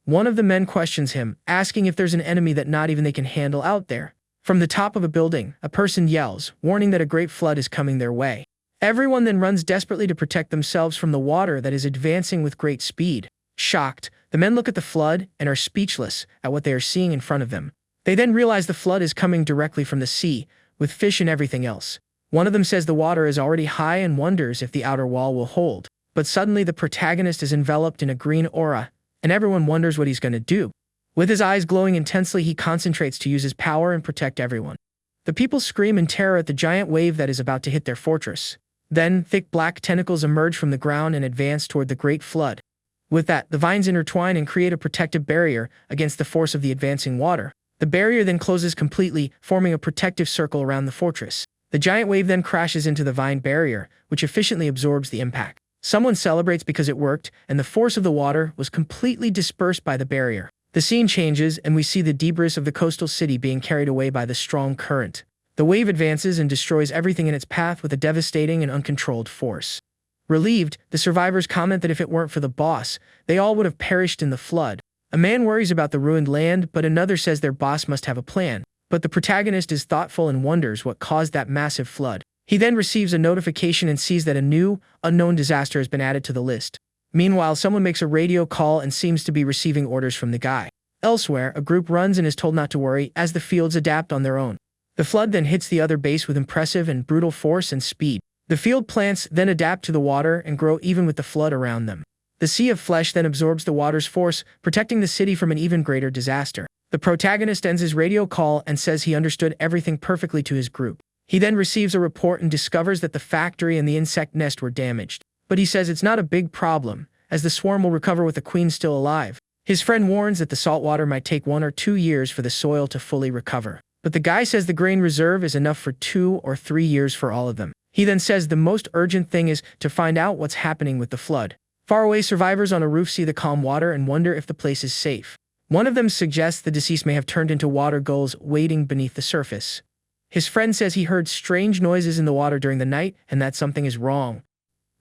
One of the men questions him, asking if there's an enemy that not even they can handle out there. From the top of a building, a person yells, warning that a great flood is coming their way. Everyone then runs desperately to protect themselves from the water that is advancing with great speed. Shocked, the men look at the flood and are speechless at what they are seeing in front of them. They then realize the flood is coming directly from the sea, with fish and everything else. One of them says the water is already high and wonders if the outer wall will hold. But suddenly the protagonist is enveloped in a green aura, and everyone wonders what he's going to do. With his eyes glowing intensely, he concentrates to use his power and protect everyone. The people scream in terror at the giant wave that is about to hit their fortress. Then, thick black tentacles emerge from the ground and advance toward the great flood. With that, the vines intertwine and create a protective barrier against the force of the advancing water. The barrier then closes completely, forming a protective circle around the fortress. The giant wave then crashes into the vine barrier, which efficiently absorbs the impact. Someone celebrates because it worked, and the force of the water was completely dispersed by the barrier. The scene changes, and we see the debris of the coastal city being carried away by the strong current. The wave advances and destroys everything in its path with a devastating and uncontrolled force. Relieved, the survivors comment that if it weren't for the boss, they all would have perished in the flood. A man worries about the ruined land, but another says their boss must have a plan. but the protagonist is thoughtful and wonders what caused that massive flood. He then receives a notification and sees that a new, unknown disaster has been added to the list. Meanwhile, someone makes a radio call and seems to be receiving orders from the guy. Elsewhere, a group runs and is told not to worry as the fields adapt on their own. The flood then hits the other base with impressive and brutal force and speed. The field plants then adapt to the water and grow even with the flood around them. The sea of flesh then absorbs the water's force, protecting the city from an even greater disaster. The protagonist ends his radio call and says he understood everything perfectly to his group. He then receives a report and discovers that the factory and the insect nest were damaged. But he says it's not a big problem, as the swarm will recover with the queen still alive. His friend warns that the salt water might take 1 or 2 years for the soil to fully recover. But the guy says the grain reserve is enough for 2 or 3 years for all of them. He then says the most urgent thing is to find out what's happening with the flood. Faraway survivors on a roof see the calm water and wonder if the place is safe. One of them suggests the deceased may have turned into water gulls waiting beneath the surface. His friend says he heard strange noises in the water during the night and that something is wrong.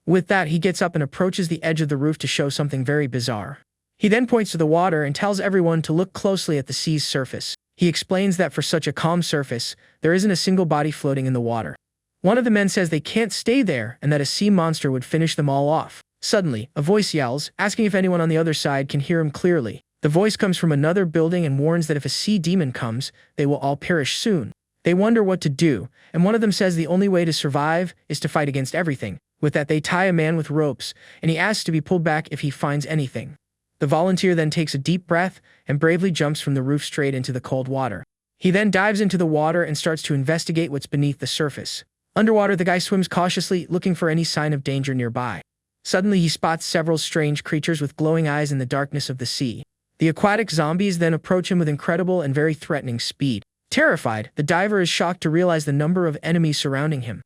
With that, he gets up and approaches the edge of the roof to show something very bizarre. He then points to the water and tells everyone to look closely at the sea's surface. He explains that for such a calm surface, there isn't a single body floating in the water. One of the men says they can't stay there and that a sea monster would finish them all off. Suddenly, a voice yells, asking if anyone on the other side can hear him clearly. The voice comes from another building and warns that if a sea demon comes, they will all perish soon. They wonder what to do, and one of them says the only way to survive is to fight against everything. With that, they tie a man with ropes, and he asks to be pulled back if he finds anything. The volunteer then takes a deep breath and bravely jumps from the roof straight into the cold water. He then dives into the water and starts to investigate what's beneath the surface. Underwater, the guy swims cautiously, looking for any sign of danger nearby. Suddenly, he spots several strange creatures with glowing eyes in the darkness of the sea. The aquatic zombies then approach him with incredible and very threatening speed. Terrified, the diver is shocked to realize the number of enemies surrounding him.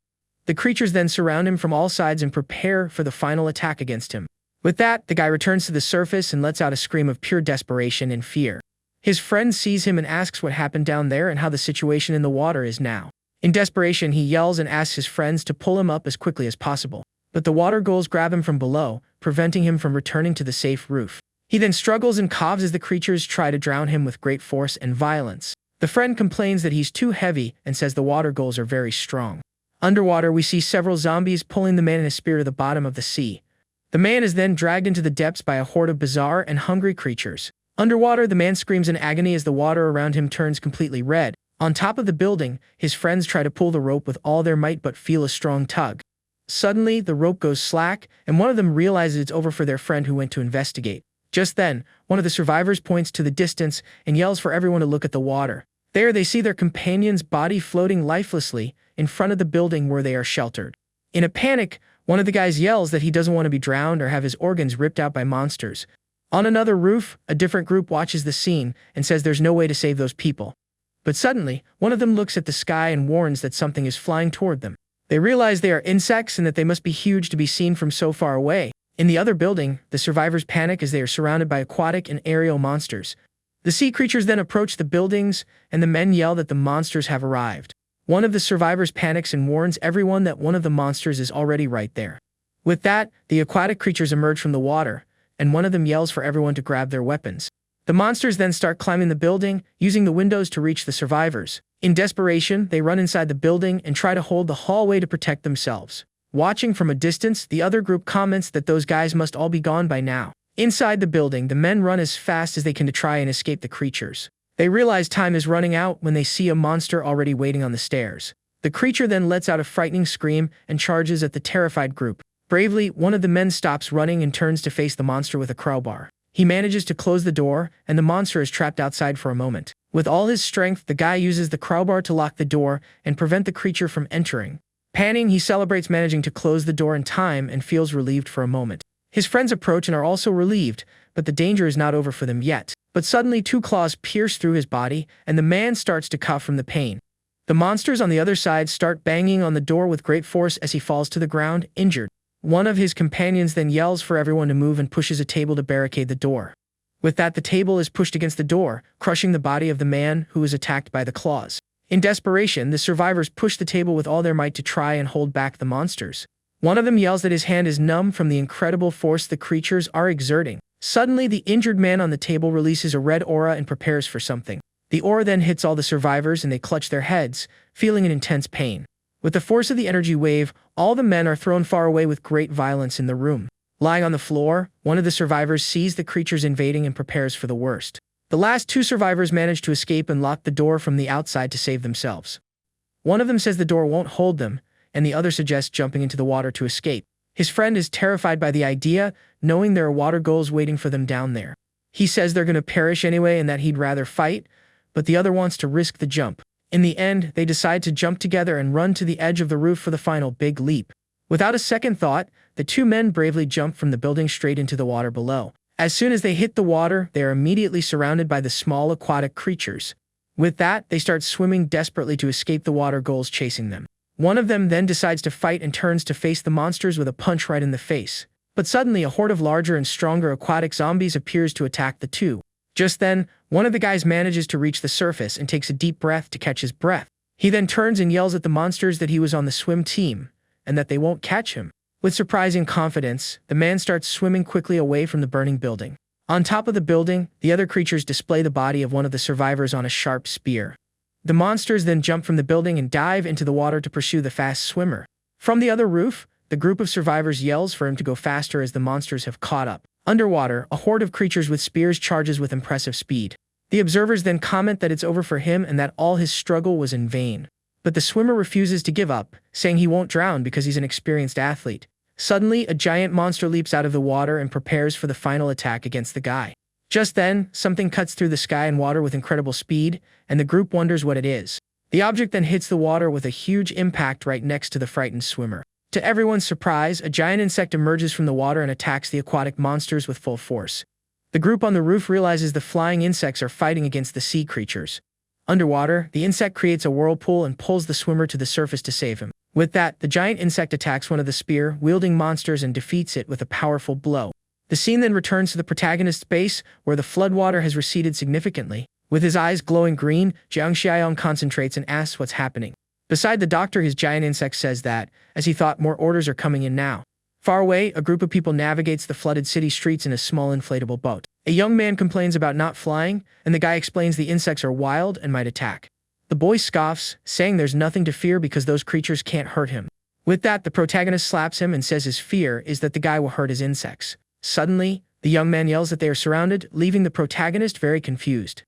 The creatures then surround him from all sides and prepare for the final attack against him. With that, the guy returns to the surface and lets out a scream of pure desperation and fear. His friend sees him and asks what happened down there and how the situation in the water is now. In desperation, he yells and asks his friends to pull him up as quickly as possible. But the water ghouls grab him from below, preventing him from returning to the safe roof. He then struggles and coughs as the creatures try to drown him with great force and violence. The friend complains that he's too heavy and says the water ghouls are very strong. Underwater, we see several zombies pulling the man in a spear to the bottom of the sea. The man is then dragged into the depths by a horde of bizarre and hungry creatures. Underwater, the man screams in agony as the water around him turns completely red. On top of the building, his friends try to pull the rope with all their might but feel a strong tug. Suddenly, the rope goes slack, and one of them realizes it's over for their friend who went to investigate. Just then, one of the survivors points to the distance and yells for everyone to look at the water. There, they see their companion's body floating lifelessly in front of the building where they are sheltered. In a panic, one of the guys yells that he doesn't want to be drowned or have his organs ripped out by monsters. On another roof, a different group watches the scene and says there's no way to save those people. But suddenly, one of them looks at the sky and warns that something is flying toward them. They realize they are insects and that they must be huge to be seen from so far away. In the other building, the survivors panic as they are surrounded by aquatic and aerial monsters. The sea creatures then approach the buildings, and the men yell that the monsters have arrived. One of the survivors panics and warns everyone that one of the monsters is already right there. With that, the aquatic creatures emerge from the water, and one of them yells for everyone to grab their weapons. The monsters then start climbing the building, using the windows to reach the survivors. In desperation, they run inside the building and try to hold the hallway to protect themselves. Watching from a distance, the other group comments that those guys must all be gone by now. Inside the building, the men run as fast as they can to try and escape the creatures. They realize time is running out when they see a monster already waiting on the stairs. The creature then lets out a frightening scream and charges at the terrified group. Bravely, one of the men stops running and turns to face the monster with a crowbar. He manages to close the door, and the monster is trapped outside for a moment. With all his strength, the guy uses the crowbar to lock the door and prevent the creature from entering. Panting, he celebrates managing to close the door in time and feels relieved for a moment. His friends approach and are also relieved, but the danger is not over for them yet. But suddenly 2 claws pierce through his body, and the man starts to cough from the pain. The monsters on the other side start banging on the door with great force as he falls to the ground, injured. One of his companions then yells for everyone to move and pushes a table to barricade the door. With that, the table is pushed against the door, crushing the body of the man who is attacked by the claws. In desperation, the survivors push the table with all their might to try and hold back the monsters. One of them yells that his hand is numb from the incredible force the creatures are exerting. Suddenly, the injured man on the table releases a red aura and prepares for something. The ore then hits all the survivors and they clutch their heads, feeling an intense pain. With the force of the energy wave, all the men are thrown far away with great violence in the room. Lying on the floor, one of the survivors sees the creatures invading and prepares for the worst. The last two survivors manage to escape and lock the door from the outside to save themselves. One of them says the door won't hold them, and the other suggests jumping into the water to escape. His friend is terrified by the idea, knowing there are water gulls waiting for them down there. He says they're going to perish anyway and that he'd rather fight, but the other wants to risk the jump. In the end, they decide to jump together and run to the edge of the roof for the final big leap. Without a second thought, the two men bravely jump from the building straight into the water below. As soon as they hit the water, they are immediately surrounded by the small aquatic creatures. With that, they start swimming desperately to escape the water gulls chasing them. One of them then decides to fight and turns to face the monsters with a punch right in the face. But suddenly, a horde of larger and stronger aquatic zombies appears to attack the two. Just then, one of the guys manages to reach the surface and takes a deep breath to catch his breath. He then turns and yells at the monsters that he was on the swim team, and that they won't catch him. With surprising confidence, the man starts swimming quickly away from the burning building. On top of the building, the other creatures display the body of one of the survivors on a sharp spear. The monsters then jump from the building and dive into the water to pursue the fast swimmer. From the other roof, the group of survivors yells for him to go faster as the monsters have caught up. Underwater, a horde of creatures with spears charges with impressive speed. The observers then comment that it's over for him and that all his struggle was in vain. But the swimmer refuses to give up, saying he won't drown because he's an experienced athlete. Suddenly, a giant monster leaps out of the water and prepares for the final attack against the guy. Just then, something cuts through the sky and water with incredible speed, and the group wonders what it is. The object then hits the water with a huge impact right next to the frightened swimmer. To everyone's surprise, a giant insect emerges from the water and attacks the aquatic monsters with full force. The group on the roof realizes the flying insects are fighting against the sea creatures. Underwater, the insect creates a whirlpool and pulls the swimmer to the surface to save him. With that, the giant insect attacks one of the spear-wielding monsters and defeats it with a powerful blow. The scene then returns to the protagonist's base, where the floodwater has receded significantly. With his eyes glowing green, Jiang Xiaoyong concentrates and asks what's happening. Beside the doctor, his giant insect says that, as he thought, more orders are coming in now. Far away, a group of people navigates the flooded city streets in a small inflatable boat. A young man complains about not flying, and the guy explains the insects are wild and might attack. The boy scoffs, saying there's nothing to fear because those creatures can't hurt him. With that, the protagonist slaps him and says his fear is that the guy will hurt his insects. Suddenly, the young man yells that they are surrounded, leaving the protagonist very confused.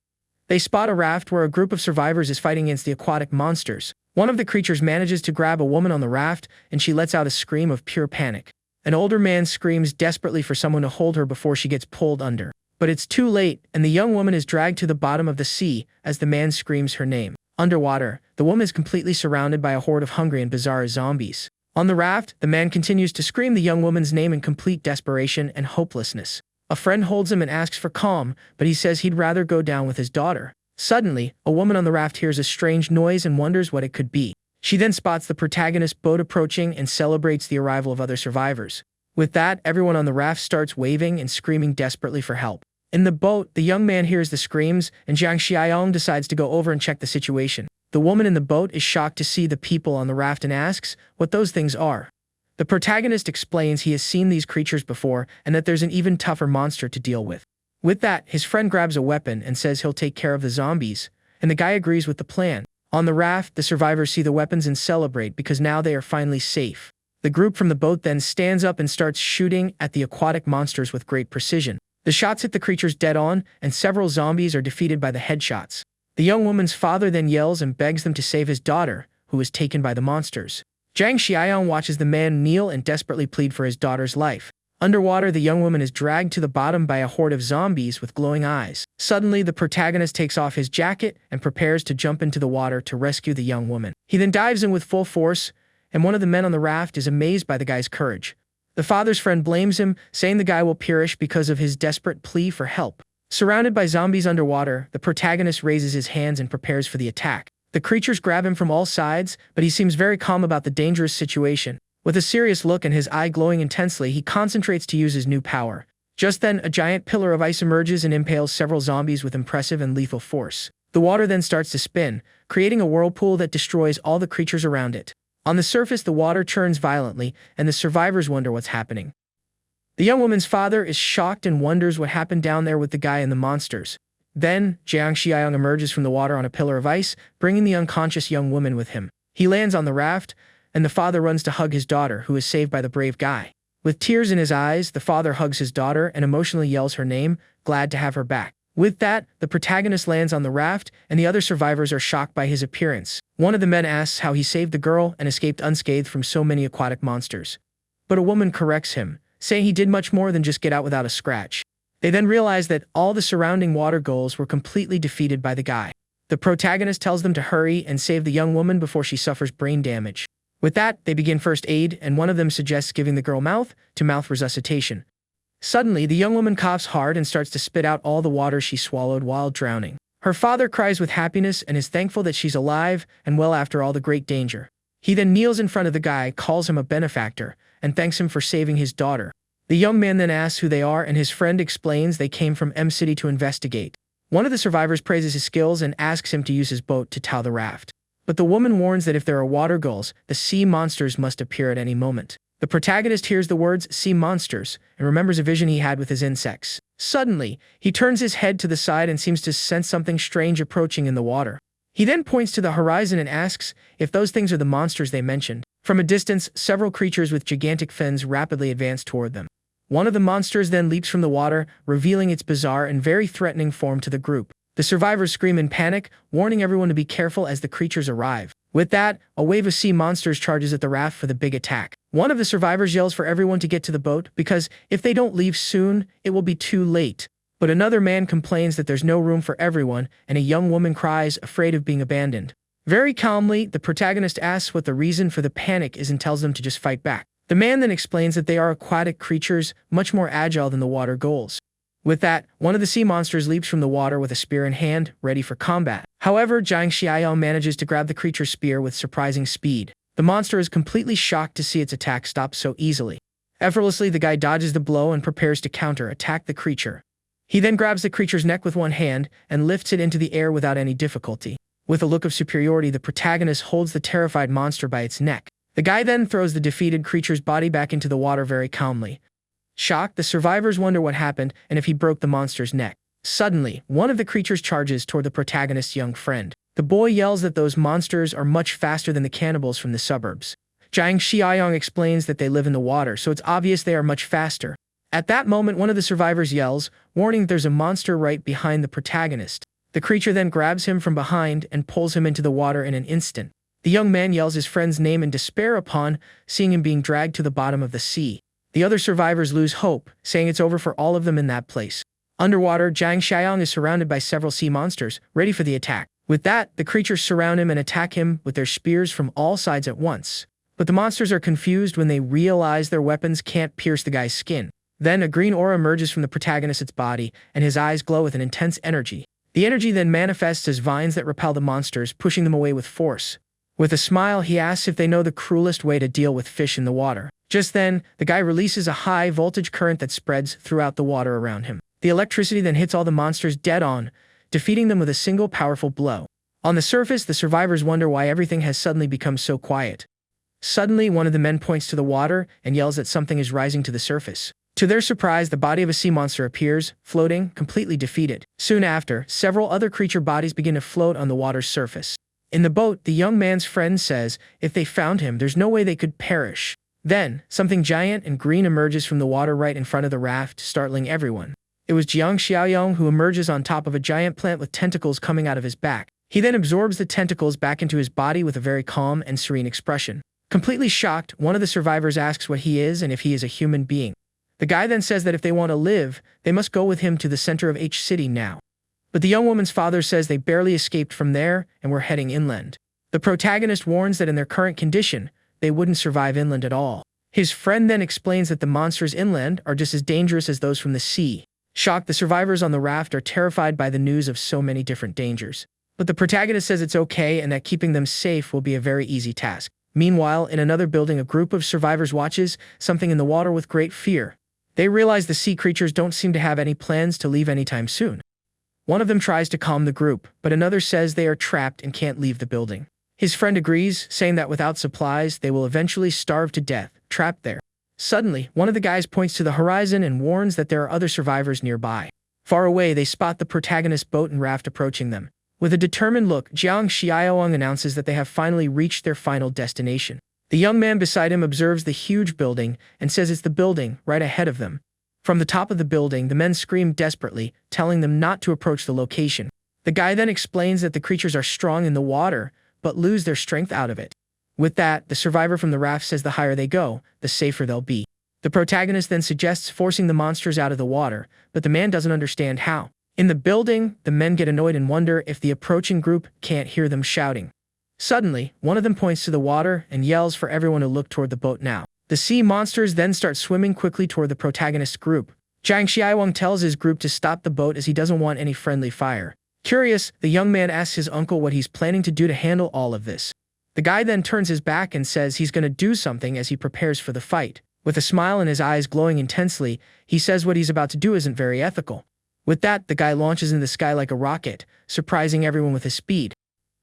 They spot a raft where a group of survivors is fighting against the aquatic monsters. One of the creatures manages to grab a woman on the raft, and she lets out a scream of pure panic. An older man screams desperately for someone to hold her before she gets pulled under. But it's too late, and the young woman is dragged to the bottom of the sea as the man screams her name. Underwater, the woman is completely surrounded by a horde of hungry and bizarre zombies. On the raft, the man continues to scream the young woman's name in complete desperation and hopelessness. A friend holds him and asks for calm, but he says he'd rather go down with his daughter. Suddenly, a woman on the raft hears a strange noise and wonders what it could be. She then spots the protagonist's boat approaching and celebrates the arrival of other survivors. With that, everyone on the raft starts waving and screaming desperately for help. In the boat, the young man hears the screams, and Jiang Xiaoyong decides to go over and check the situation. The woman in the boat is shocked to see the people on the raft and asks what those things are. The protagonist explains he has seen these creatures before and that there's an even tougher monster to deal with. With that, his friend grabs a weapon and says he'll take care of the zombies, and the guy agrees with the plan. On the raft, the survivors see the weapons and celebrate because now they are finally safe. The group from the boat then stands up and starts shooting at the aquatic monsters with great precision. The shots hit the creatures dead on, and several zombies are defeated by the headshots. The young woman's father then yells and begs them to save his daughter, who is taken by the monsters. Jiang Xiaoyong watches the man kneel and desperately plead for his daughter's life. Underwater, the young woman is dragged to the bottom by a horde of zombies with glowing eyes. Suddenly, the protagonist takes off his jacket and prepares to jump into the water to rescue the young woman. He then dives in with full force, and one of the men on the raft is amazed by the guy's courage. The father's friend blames him, saying the guy will perish because of his desperate plea for help. Surrounded by zombies underwater, the protagonist raises his hands and prepares for the attack. The creatures grab him from all sides, but he seems very calm about the dangerous situation. With a serious look and his eye glowing intensely, he concentrates to use his new power. Just then, a giant pillar of ice emerges and impales several zombies with impressive and lethal force. The water then starts to spin, creating a whirlpool that destroys all the creatures around it. On the surface, the water churns violently, and the survivors wonder what's happening. The young woman's father is shocked and wonders what happened down there with the guy and the monsters. Then, Jiang Xiaoyang emerges from the water on a pillar of ice, bringing the unconscious young woman with him. He lands on the raft, and the father runs to hug his daughter, who is saved by the brave guy. With tears in his eyes, the father hugs his daughter and emotionally yells her name, glad to have her back. With that, the protagonist lands on the raft, and the other survivors are shocked by his appearance. One of the men asks how he saved the girl and escaped unscathed from so many aquatic monsters. But a woman corrects him, saying he did much more than just get out without a scratch. They then realize that all the surrounding water gulls were completely defeated by the guy. The protagonist tells them to hurry and save the young woman before she suffers brain damage. With that, they begin first aid, and one of them suggests giving the girl mouth-to-mouth resuscitation. Suddenly, the young woman coughs hard and starts to spit out all the water she swallowed while drowning. Her father cries with happiness and is thankful that she's alive and well after all the great danger. He then kneels in front of the guy, calls him a benefactor, and thanks him for saving his daughter. The young man then asks who they are, and his friend explains they came from M City to investigate. One of the survivors praises his skills and asks him to use his boat to tow the raft. But the woman warns that if there are water gulls, the sea monsters must appear at any moment. The protagonist hears the words sea monsters and remembers a vision he had with his insects. Suddenly, he turns his head to the side and seems to sense something strange approaching in the water. He then points to the horizon and asks if those things are the monsters they mentioned. From a distance, several creatures with gigantic fins rapidly advance toward them. One of the monsters then leaps from the water, revealing its bizarre and very threatening form to the group. The survivors scream in panic, warning everyone to be careful as the creatures arrive. With that, a wave of sea monsters charges at the raft for the big attack. One of the survivors yells for everyone to get to the boat because if they don't leave soon, it will be too late. But another man complains that there's no room for everyone, and a young woman cries, afraid of being abandoned. Very calmly, the protagonist asks what the reason for the panic is and tells them to just fight back. The man then explains that they are aquatic creatures, much more agile than the water gulls. With that, one of the sea monsters leaps from the water with a spear in hand, ready for combat. However, Jiang Xiaoyang manages to grab the creature's spear with surprising speed. The monster is completely shocked to see its attack stop so easily. Effortlessly, the guy dodges the blow and prepares to counter-attack the creature. He then grabs the creature's neck with one hand and lifts it into the air without any difficulty. With a look of superiority, the protagonist holds the terrified monster by its neck. The guy then throws the defeated creature's body back into the water very calmly. Shocked, the survivors wonder what happened and if he broke the monster's neck. Suddenly, one of the creatures charges toward the protagonist's young friend. The boy yells that those monsters are much faster than the cannibals from the suburbs. Jiang Xiaoyang explains that they live in the water, so it's obvious they are much faster. At that moment, one of the survivors yells, warning that there's a monster right behind the protagonist. The creature then grabs him from behind and pulls him into the water in an instant. The young man yells his friend's name in despair upon seeing him being dragged to the bottom of the sea. The other survivors lose hope, saying it's over for all of them in that place. Underwater, Jiang Xiaoyang is surrounded by several sea monsters, ready for the attack. With that, the creatures surround him and attack him with their spears from all sides at once. But the monsters are confused when they realize their weapons can't pierce the guy's skin. Then a green aura emerges from the protagonist's body, and his eyes glow with an intense energy. The energy then manifests as vines that repel the monsters, pushing them away with force. With a smile, he asks if they know the cruelest way to deal with fish in the water. Just then, the guy releases a high-voltage current that spreads throughout the water around him. The electricity then hits all the monsters dead on, defeating them with a single powerful blow. On the surface, the survivors wonder why everything has suddenly become so quiet. Suddenly, one of the men points to the water and yells that something is rising to the surface. To their surprise, the body of a sea monster appears, floating, completely defeated. Soon after, several other creature bodies begin to float on the water's surface. In the boat, the young man's friend says if they found him, there's no way they could perish. Then, something giant and green emerges from the water right in front of the raft, startling everyone. It was Jiang Xiaoyang who emerges on top of a giant plant with tentacles coming out of his back. He then absorbs the tentacles back into his body with a very calm and serene expression. Completely shocked, one of the survivors asks what he is and if he is a human being. The guy then says that if they want to live, they must go with him to the center of H City now. But the young woman's father says they barely escaped from there and were heading inland. The protagonist warns that in their current condition, they wouldn't survive inland at all. His friend then explains that the monsters inland are just as dangerous as those from the sea. Shocked, the survivors on the raft are terrified by the news of so many different dangers. But the protagonist says it's okay and that keeping them safe will be a very easy task. Meanwhile, in another building, a group of survivors watches something in the water with great fear. They realize the sea creatures don't seem to have any plans to leave anytime soon. One of them tries to calm the group, but another says they are trapped and can't leave the building. His friend agrees, saying that without supplies, they will eventually starve to death, trapped there. Suddenly, one of the guys points to the horizon and warns that there are other survivors nearby. Far away, they spot the protagonist's boat and raft approaching them. With a determined look, Jiang Xiaoyang announces that they have finally reached their final destination. The young man beside him observes the huge building and says it's the building right ahead of them. From the top of the building, the men scream desperately, telling them not to approach the location. The guy then explains that the creatures are strong in the water, but lose their strength out of it. With that, the survivor from the raft says the higher they go, the safer they'll be. The protagonist then suggests forcing the monsters out of the water, but the man doesn't understand how. In the building, the men get annoyed and wonder if the approaching group can't hear them shouting. Suddenly, one of them points to the water and yells for everyone to look toward the boat now. The sea monsters then start swimming quickly toward the protagonist's group. Jiang Xiaowang tells his group to stop the boat as he doesn't want any friendly fire. Curious, the young man asks his uncle what he's planning to do to handle all of this. The guy then turns his back and says he's going to do something as he prepares for the fight. With a smile in his eyes glowing intensely, he says what he's about to do isn't very ethical. With that, the guy launches in the sky like a rocket, surprising everyone with his speed.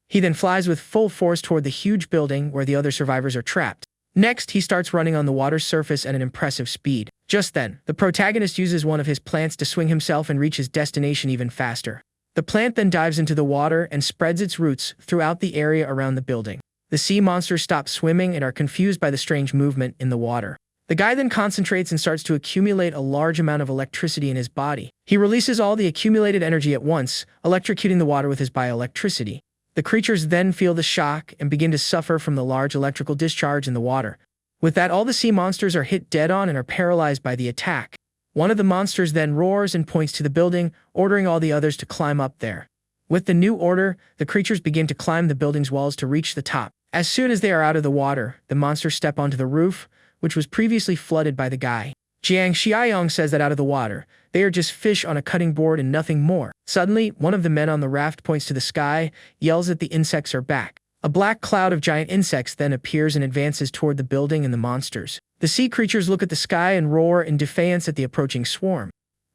He then flies with full force toward the huge building where the other survivors are trapped. Next, he starts running on the water's surface at an impressive speed. Just then, the protagonist uses one of his plants to swing himself and reach his destination even faster. The plant then dives into the water and spreads its roots throughout the area around the building. The sea monsters stop swimming and are confused by the strange movement in the water. The guy then concentrates and starts to accumulate a large amount of electricity in his body. He releases all the accumulated energy at once, electrocuting the water with his bioelectricity. The creatures then feel the shock and begin to suffer from the large electrical discharge in the water. With that, all the sea monsters are hit dead on and are paralyzed by the attack. One of the monsters then roars and points to the building, ordering all the others to climb up there. With the new order, the creatures begin to climb the building's walls to reach the top. As soon as they are out of the water, the monsters step onto the roof, which was previously flooded by the guy. Jiang Xiaoyang says that out of the water, they are just fish on a cutting board and nothing more. Suddenly, one of the men on the raft points to the sky, yells that the insects are back. A black cloud of giant insects then appears and advances toward the building and the monsters. The sea creatures look at the sky and roar in defiance at the approaching swarm.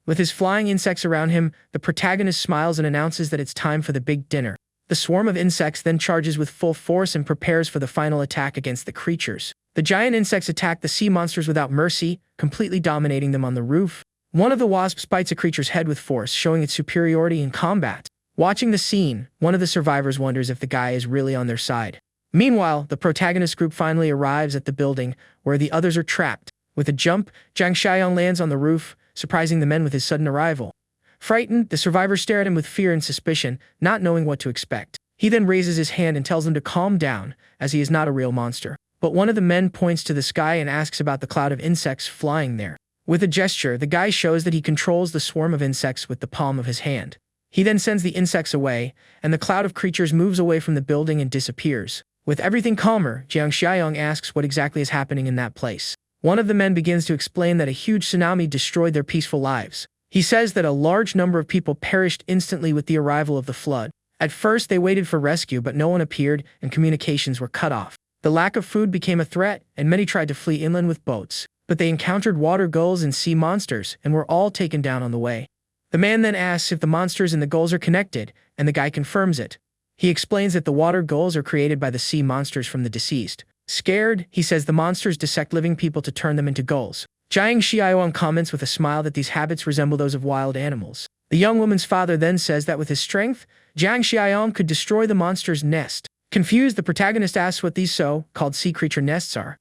With his flying insects around him, the protagonist smiles and announces that it's time for the big dinner. The swarm of insects then charges with full force and prepares for the final attack against the creatures. The giant insects attack the sea monsters without mercy, completely dominating them on the roof. One of the wasps bites a creature's head with force, showing its superiority in combat. Watching the scene, one of the survivors wonders if the guy is really on their side. Meanwhile, the protagonist group finally arrives at the building, where the others are trapped. With a jump, Jiang Xiaoyang lands on the roof, surprising the men with his sudden arrival. Frightened, the survivors stare at him with fear and suspicion, not knowing what to expect. He then raises his hand and tells them to calm down, as he is not a real monster. But one of the men points to the sky and asks about the cloud of insects flying there. With a gesture, the guy shows that he controls the swarm of insects with the palm of his hand. He then sends the insects away, and the cloud of creatures moves away from the building and disappears. With everything calmer, Jiang Xiaoyang asks what exactly is happening in that place. One of the men begins to explain that a huge tsunami destroyed their peaceful lives. He says that a large number of people perished instantly with the arrival of the flood. At first, they waited for rescue, but no one appeared and communications were cut off. The lack of food became a threat, and many tried to flee inland with boats. But they encountered water gulls and sea monsters, and were all taken down on the way. The man then asks if the monsters and the gulls are connected, and the guy confirms it. He explains that the water gulls are created by the sea monsters from the deceased. Scared, he says the monsters dissect living people to turn them into gulls. Jiang Xiaoyang comments with a smile that these habits resemble those of wild animals. The young woman's father then says that with his strength, Jiang Xiaoyang could destroy the monster's nest. Confused, the protagonist asks what these so-called sea creature nests are.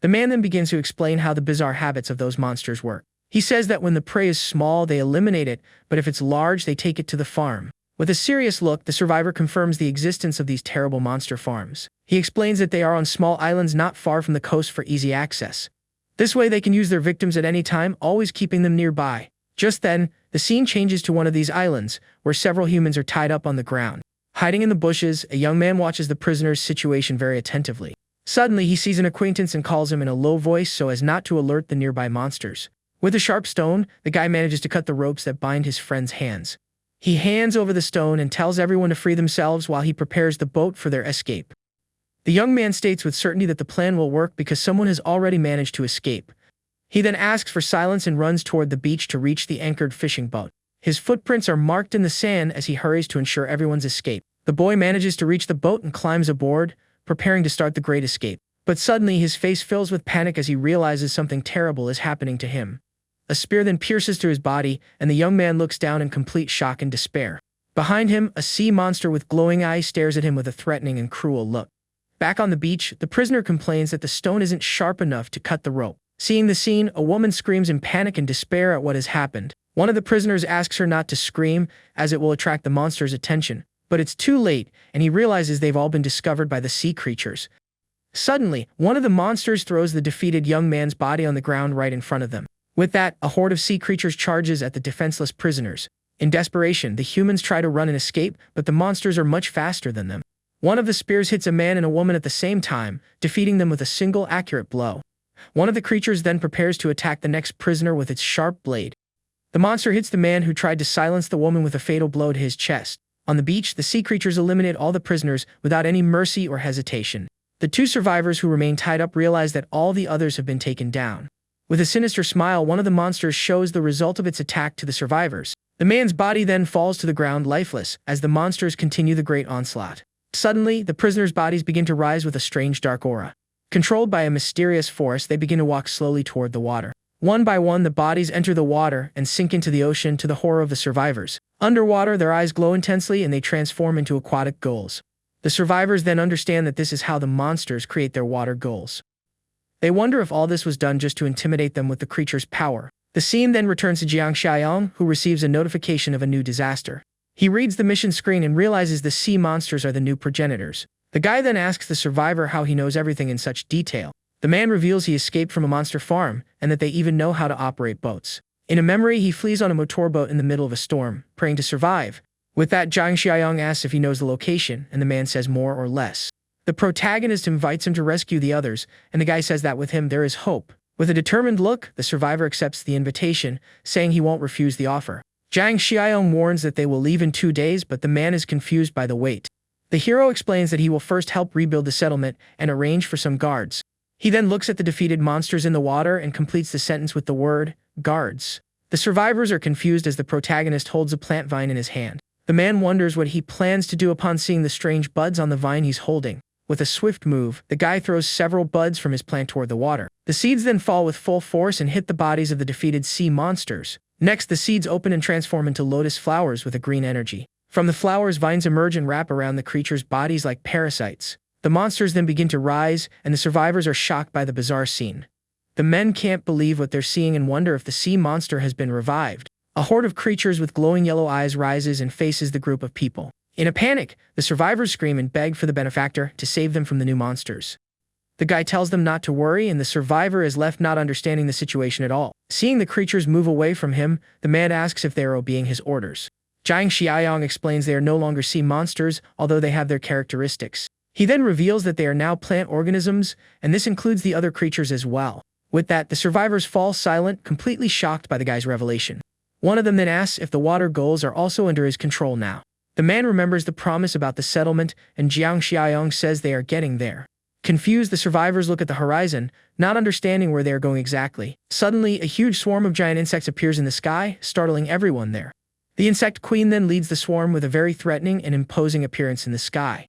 The man then begins to explain how the bizarre habits of those monsters work. He says that when the prey is small, they eliminate it, but if it's large, they take it to the farm. With a serious look, the survivor confirms the existence of these terrible monster farms. He explains that they are on small islands not far from the coast for easy access. This way they can use their victims at any time, always keeping them nearby. Just then, the scene changes to one of these islands, where several humans are tied up on the ground. Hiding in the bushes, a young man watches the prisoner's situation very attentively. Suddenly, he sees an acquaintance and calls him in a low voice so as not to alert the nearby monsters. With a sharp stone, the guy manages to cut the ropes that bind his friend's hands. He hands over the stone and tells everyone to free themselves while he prepares the boat for their escape. The young man states with certainty that the plan will work because someone has already managed to escape. He then asks for silence and runs toward the beach to reach the anchored fishing boat. His footprints are marked in the sand as he hurries to ensure everyone's escape. The boy manages to reach the boat and climbs aboard, preparing to start the great escape. But suddenly his face fills with panic as he realizes something terrible is happening to him. A spear then pierces through his body, and the young man looks down in complete shock and despair. Behind him, a sea monster with glowing eyes stares at him with a threatening and cruel look. Back on the beach, the prisoner complains that the stone isn't sharp enough to cut the rope. Seeing the scene, a woman screams in panic and despair at what has happened. One of the prisoners asks her not to scream, as it will attract the monster's attention. But it's too late, and he realizes they've all been discovered by the sea creatures. Suddenly, one of the monsters throws the defeated young man's body on the ground right in front of them. With that, a horde of sea creatures charges at the defenseless prisoners. In desperation, the humans try to run and escape, but the monsters are much faster than them. One of the spears hits a man and a woman at the same time, defeating them with a single accurate blow. One of the creatures then prepares to attack the next prisoner with its sharp blade. The monster hits the man who tried to silence the woman with a fatal blow to his chest. On the beach, the sea creatures eliminate all the prisoners without any mercy or hesitation. The two survivors who remain tied up realize that all the others have been taken down. With a sinister smile, one of the monsters shows the result of its attack to the survivors. The man's body then falls to the ground lifeless as the monsters continue the great onslaught. Suddenly, the prisoners' bodies begin to rise with a strange dark aura. Controlled by a mysterious force, they begin to walk slowly toward the water. One by one, the bodies enter the water and sink into the ocean to the horror of the survivors. Underwater, their eyes glow intensely and they transform into aquatic gulls. The survivors then understand that this is how the monsters create their water gulls. They wonder if all this was done just to intimidate them with the creature's power. The scene then returns to Jiang Xiaoyang, who receives a notification of a new disaster. He reads the mission screen and realizes the sea monsters are the new progenitors. The guy then asks the survivor how he knows everything in such detail. The man reveals he escaped from a monster farm, and that they even know how to operate boats. In a memory, he flees on a motorboat in the middle of a storm, praying to survive. With that, Jiang Xiaoyang asks if he knows the location, and the man says more or less. The protagonist invites him to rescue the others, and the guy says that with him there is hope. With a determined look, the survivor accepts the invitation, saying he won't refuse the offer. Jiang Xiaoyang warns that they will leave in 2 days, but the man is confused by the wait. The hero explains that he will first help rebuild the settlement and arrange for some guards. He then looks at the defeated monsters in the water and completes the sentence with the word, guards. The survivors are confused as the protagonist holds a plant vine in his hand. The man wonders what he plans to do upon seeing the strange buds on the vine he's holding. With a swift move, the guy throws several buds from his plant toward the water. The seeds then fall with full force and hit the bodies of the defeated sea monsters. Next, the seeds open and transform into lotus flowers with a green energy. From the flowers, vines emerge and wrap around the creatures' bodies like parasites. The monsters then begin to rise, and the survivors are shocked by the bizarre scene. The men can't believe what they're seeing and wonder if the sea monster has been revived. A horde of creatures with glowing yellow eyes rises and faces the group of people. In a panic, the survivors scream and beg for the benefactor to save them from the new monsters. The guy tells them not to worry, and the survivor is left not understanding the situation at all. Seeing the creatures move away from him, the man asks if they are obeying his orders. Jiang Xiaoyang explains they are no longer sea monsters, although they have their characteristics. He then reveals that they are now plant organisms, and this includes the other creatures as well. With that, the survivors fall silent, completely shocked by the guy's revelation. One of them then asks if the water gulls are also under his control now. The man remembers the promise about the settlement, and Jiang Xiaoyang says they are getting there. Confused, the survivors look at the horizon, not understanding where they are going exactly. Suddenly, a huge swarm of giant insects appears in the sky, startling everyone there. The insect queen then leads the swarm with a very threatening and imposing appearance in the sky.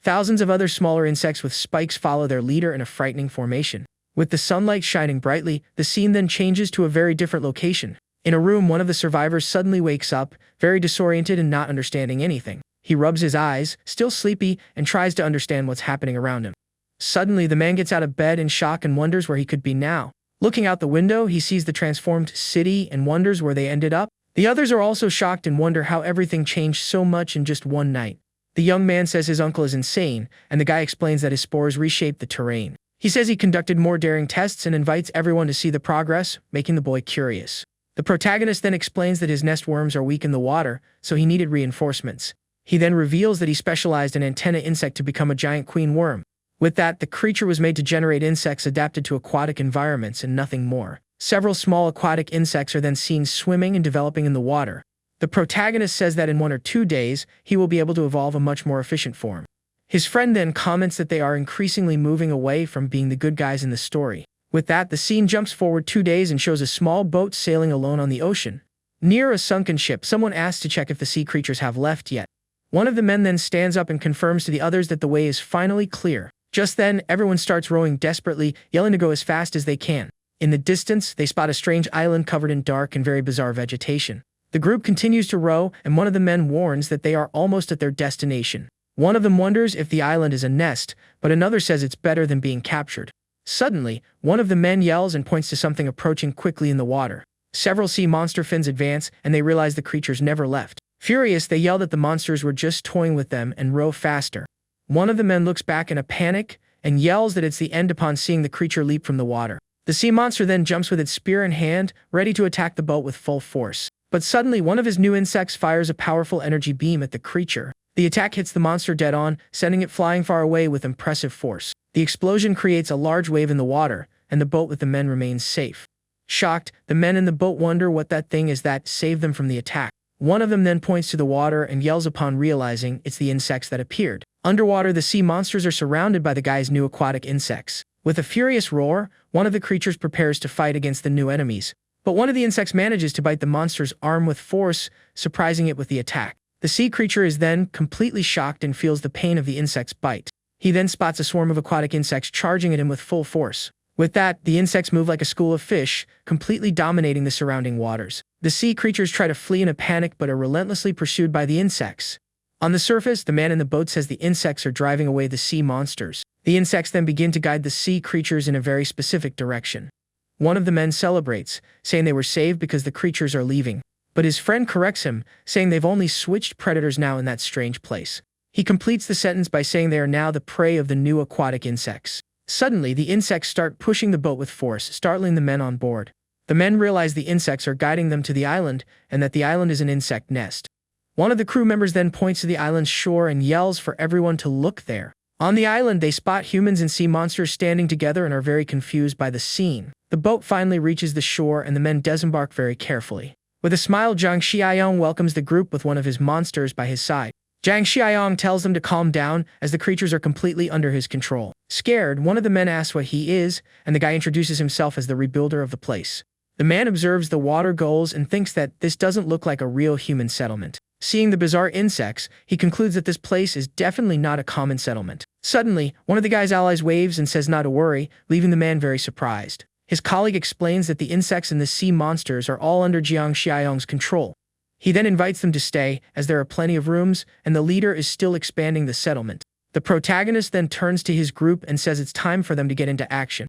Thousands of other smaller insects with spikes follow their leader in a frightening formation. With the sunlight shining brightly, the scene then changes to a very different location. In a room, one of the survivors suddenly wakes up, very disoriented and not understanding anything. He rubs his eyes, still sleepy, and tries to understand what's happening around him. Suddenly, the man gets out of bed in shock and wonders where he could be now. Looking out the window, he sees the transformed city and wonders where they ended up. The others are also shocked and wonder how everything changed so much in just one night. The young man says his uncle is insane, and the guy explains that his spores reshaped the terrain. He says he conducted more daring tests and invites everyone to see the progress, making the boy curious. The protagonist then explains that his nest worms are weak in the water, so he needed reinforcements. He then reveals that he specialized in antenna insect to become a giant queen worm. With that, the creature was made to generate insects adapted to aquatic environments and nothing more. Several small aquatic insects are then seen swimming and developing in the water. The protagonist says that in 1 or 2 days, he will be able to evolve a much more efficient form. His friend then comments that they are increasingly moving away from being the good guys in the story. With that, the scene jumps forward 2 days and shows a small boat sailing alone on the ocean. Near a sunken ship, someone asks to check if the sea creatures have left yet. One of the men then stands up and confirms to the others that the way is finally clear. Just then, everyone starts rowing desperately, yelling to go as fast as they can. In the distance, they spot a strange island covered in dark and very bizarre vegetation. The group continues to row, and one of the men warns that they are almost at their destination. One of them wonders if the island is a nest, but another says it's better than being captured. Suddenly, one of the men yells and points to something approaching quickly in the water. Several sea monster fins advance, and they realize the creatures never left. Furious, they yell that the monsters were just toying with them and row faster. One of the men looks back in a panic and yells that it's the end upon seeing the creature leap from the water. The sea monster then jumps with its spear in hand, ready to attack the boat with full force. But suddenly, one of his new insects fires a powerful energy beam at the creature. The attack hits the monster dead on, sending it flying far away with impressive force. The explosion creates a large wave in the water, and the boat with the men remains safe. Shocked, the men in the boat wonder what that thing is that saved them from the attack. One of them then points to the water and yells upon realizing it's the insects that appeared. Underwater, the sea monsters are surrounded by the guy's new aquatic insects. With a furious roar, one of the creatures prepares to fight against the new enemies. But one of the insects manages to bite the monster's arm with force, surprising it with the attack. The sea creature is then completely shocked and feels the pain of the insect's bite. He then spots a swarm of aquatic insects charging at him with full force. With that, the insects move like a school of fish, completely dominating the surrounding waters. The sea creatures try to flee in a panic but are relentlessly pursued by the insects. On the surface, the man in the boat says the insects are driving away the sea monsters. The insects then begin to guide the sea creatures in a very specific direction. One of the men celebrates, saying they were saved because the creatures are leaving. But his friend corrects him, saying they've only switched predators now in that strange place. He completes the sentence by saying they are now the prey of the new aquatic insects. Suddenly, the insects start pushing the boat with force, startling the men on board. The men realize the insects are guiding them to the island, and that the island is an insect nest. One of the crew members then points to the island's shore and yells for everyone to look there. On the island, they spot humans and sea monsters standing together and are very confused by the scene. The boat finally reaches the shore and the men disembark very carefully. With a smile, Zhang Xiaoyong welcomes the group with one of his monsters by his side. Zhang Xiaoyong tells them to calm down as the creatures are completely under his control. Scared, one of the men asks what he is, and the guy introduces himself as the rebuilder of the place. The man observes the water gulls and thinks that this doesn't look like a real human settlement. Seeing the bizarre insects, he concludes that this place is definitely not a common settlement. Suddenly, one of the guy's allies waves and says not to worry, leaving the man very surprised. His colleague explains that the insects and the sea monsters are all under Zhang Xiaoyong's control. He then invites them to stay, as there are plenty of rooms, and the leader is still expanding the settlement. The protagonist then turns to his group and says it's time for them to get into action.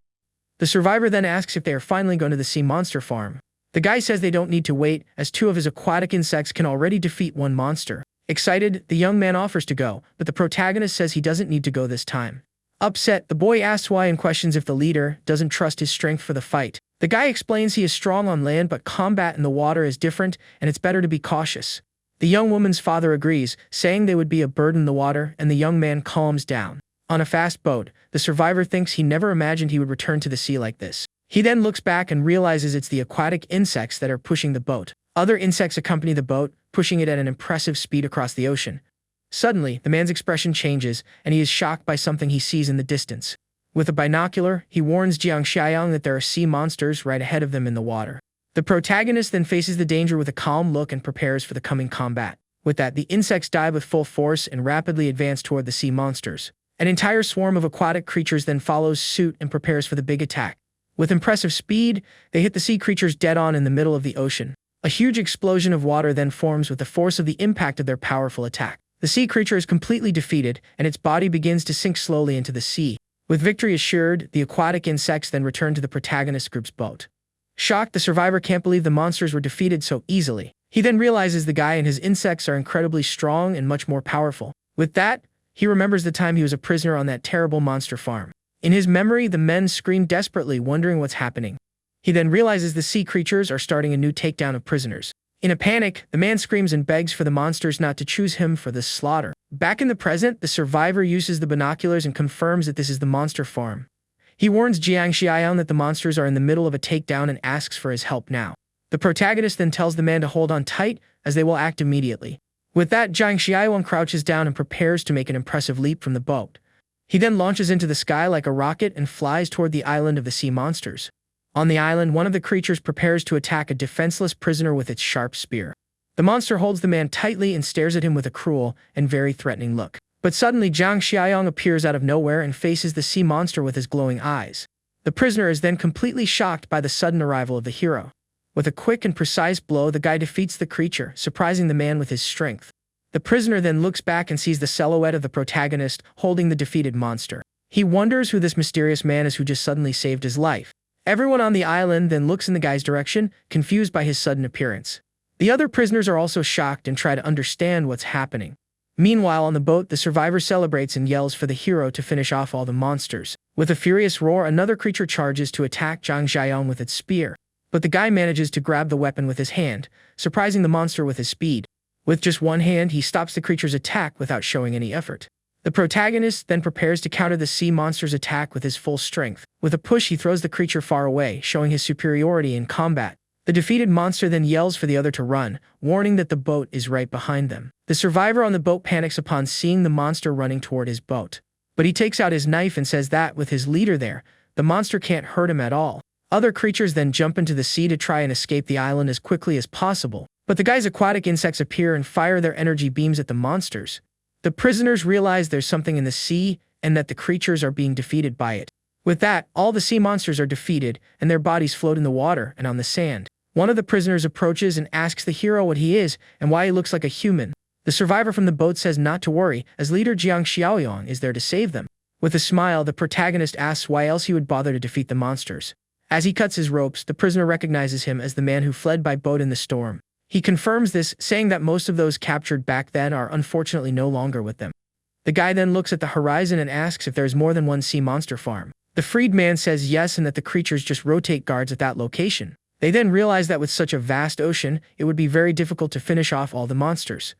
The survivor then asks if they are finally going to the sea monster farm. The guy says they don't need to wait, as two of his aquatic insects can already defeat one monster. Excited, the young man offers to go, but the protagonist says he doesn't need to go this time. Upset, the boy asks why and questions if the leader doesn't trust his strength for the fight. The guy explains he is strong on land, but combat in the water is different, and it's better to be cautious. The young woman's father agrees, saying they would be a burden in the water, and the young man calms down. On a fast boat, the survivor thinks he never imagined he would return to the sea like this. He then looks back and realizes it's the aquatic insects that are pushing the boat. Other insects accompany the boat, pushing it at an impressive speed across the ocean. Suddenly, the man's expression changes, and he is shocked by something he sees in the distance. With a binocular, he warns Zhang Xiaoyong that there are sea monsters right ahead of them in the water. The protagonist then faces the danger with a calm look and prepares for the coming combat. With that, the insects dive with full force and rapidly advance toward the sea monsters. An entire swarm of aquatic creatures then follows suit and prepares for the big attack. With impressive speed, they hit the sea creatures dead on in the middle of the ocean. A huge explosion of water then forms with the force of the impact of their powerful attack. The sea creature is completely defeated, and its body begins to sink slowly into the sea. With victory assured, the aquatic insects then return to the protagonist group's boat. Shocked, the survivor can't believe the monsters were defeated so easily. He then realizes the guy and his insects are incredibly strong and much more powerful. With that, he remembers the time he was a prisoner on that terrible monster farm. In his memory, the men scream desperately, wondering what's happening. He then realizes the sea creatures are starting a new takedown of prisoners. In a panic, the man screams and begs for the monsters not to choose him for this slaughter. Back in the present, the survivor uses the binoculars and confirms that this is the monster farm. He warns Zhang Xiaoyong that the monsters are in the middle of a takedown and asks for his help now. The protagonist then tells the man to hold on tight, as they will act immediately. With that, Zhang Xiaoyong crouches down and prepares to make an impressive leap from the boat. He then launches into the sky like a rocket and flies toward the island of the sea monsters. On the island, one of the creatures prepares to attack a defenseless prisoner with its sharp spear. The monster holds the man tightly and stares at him with a cruel and very threatening look. But suddenly, Zhang Xiaoyong appears out of nowhere and faces the sea monster with his glowing eyes. The prisoner is then completely shocked by the sudden arrival of the hero. With a quick and precise blow, the guy defeats the creature, surprising the man with his strength. The prisoner then looks back and sees the silhouette of the protagonist holding the defeated monster. He wonders who this mysterious man is who just suddenly saved his life. Everyone on the island then looks in the guy's direction, confused by his sudden appearance. The other prisoners are also shocked and try to understand what's happening. Meanwhile, on the boat, the survivor celebrates and yells for the hero to finish off all the monsters. With a furious roar, another creature charges to attack Zhang Xiaoyong with its spear. But the guy manages to grab the weapon with his hand, surprising the monster with his speed. With just one hand, he stops the creature's attack without showing any effort. The protagonist then prepares to counter the sea monster's attack with his full strength. With a push, he throws the creature far away, showing his superiority in combat. The defeated monster then yells for the other to run, warning that the boat is right behind them. The survivor on the boat panics upon seeing the monster running toward his boat. But he takes out his knife and says that, with his leader there, the monster can't hurt him at all. Other creatures then jump into the sea to try and escape the island as quickly as possible. But the guy's aquatic insects appear and fire their energy beams at the monsters. The prisoners realize there's something in the sea and that the creatures are being defeated by it. With that, all the sea monsters are defeated and their bodies float in the water and on the sand. One of the prisoners approaches and asks the hero what he is and why he looks like a human. The survivor from the boat says not to worry, as leader Zhang Xiaoyong is there to save them. With a smile, the protagonist asks why else he would bother to defeat the monsters. As he cuts his ropes, the prisoner recognizes him as the man who fled by boat in the storm. He confirms this, saying that most of those captured back then are unfortunately no longer with them. The guy then looks at the horizon and asks if there's more than one sea monster farm. The freed man says yes and that the creatures just rotate guards at that location. They then realize that with such a vast ocean, it would be very difficult to finish off all the monsters.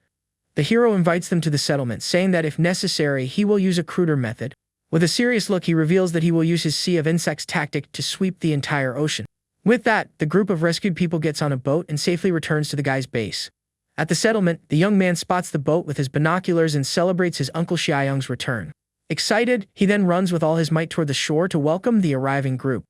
The hero invites them to the settlement, saying that if necessary, he will use a cruder method. With a serious look, he reveals that he will use his Sea of Insects tactic to sweep the entire ocean. With that, the group of rescued people gets on a boat and safely returns to the guy's base. At the settlement, the young man spots the boat with his binoculars and celebrates his Uncle Xiaoyong's return. Excited, he then runs with all his might toward the shore to welcome the arriving group.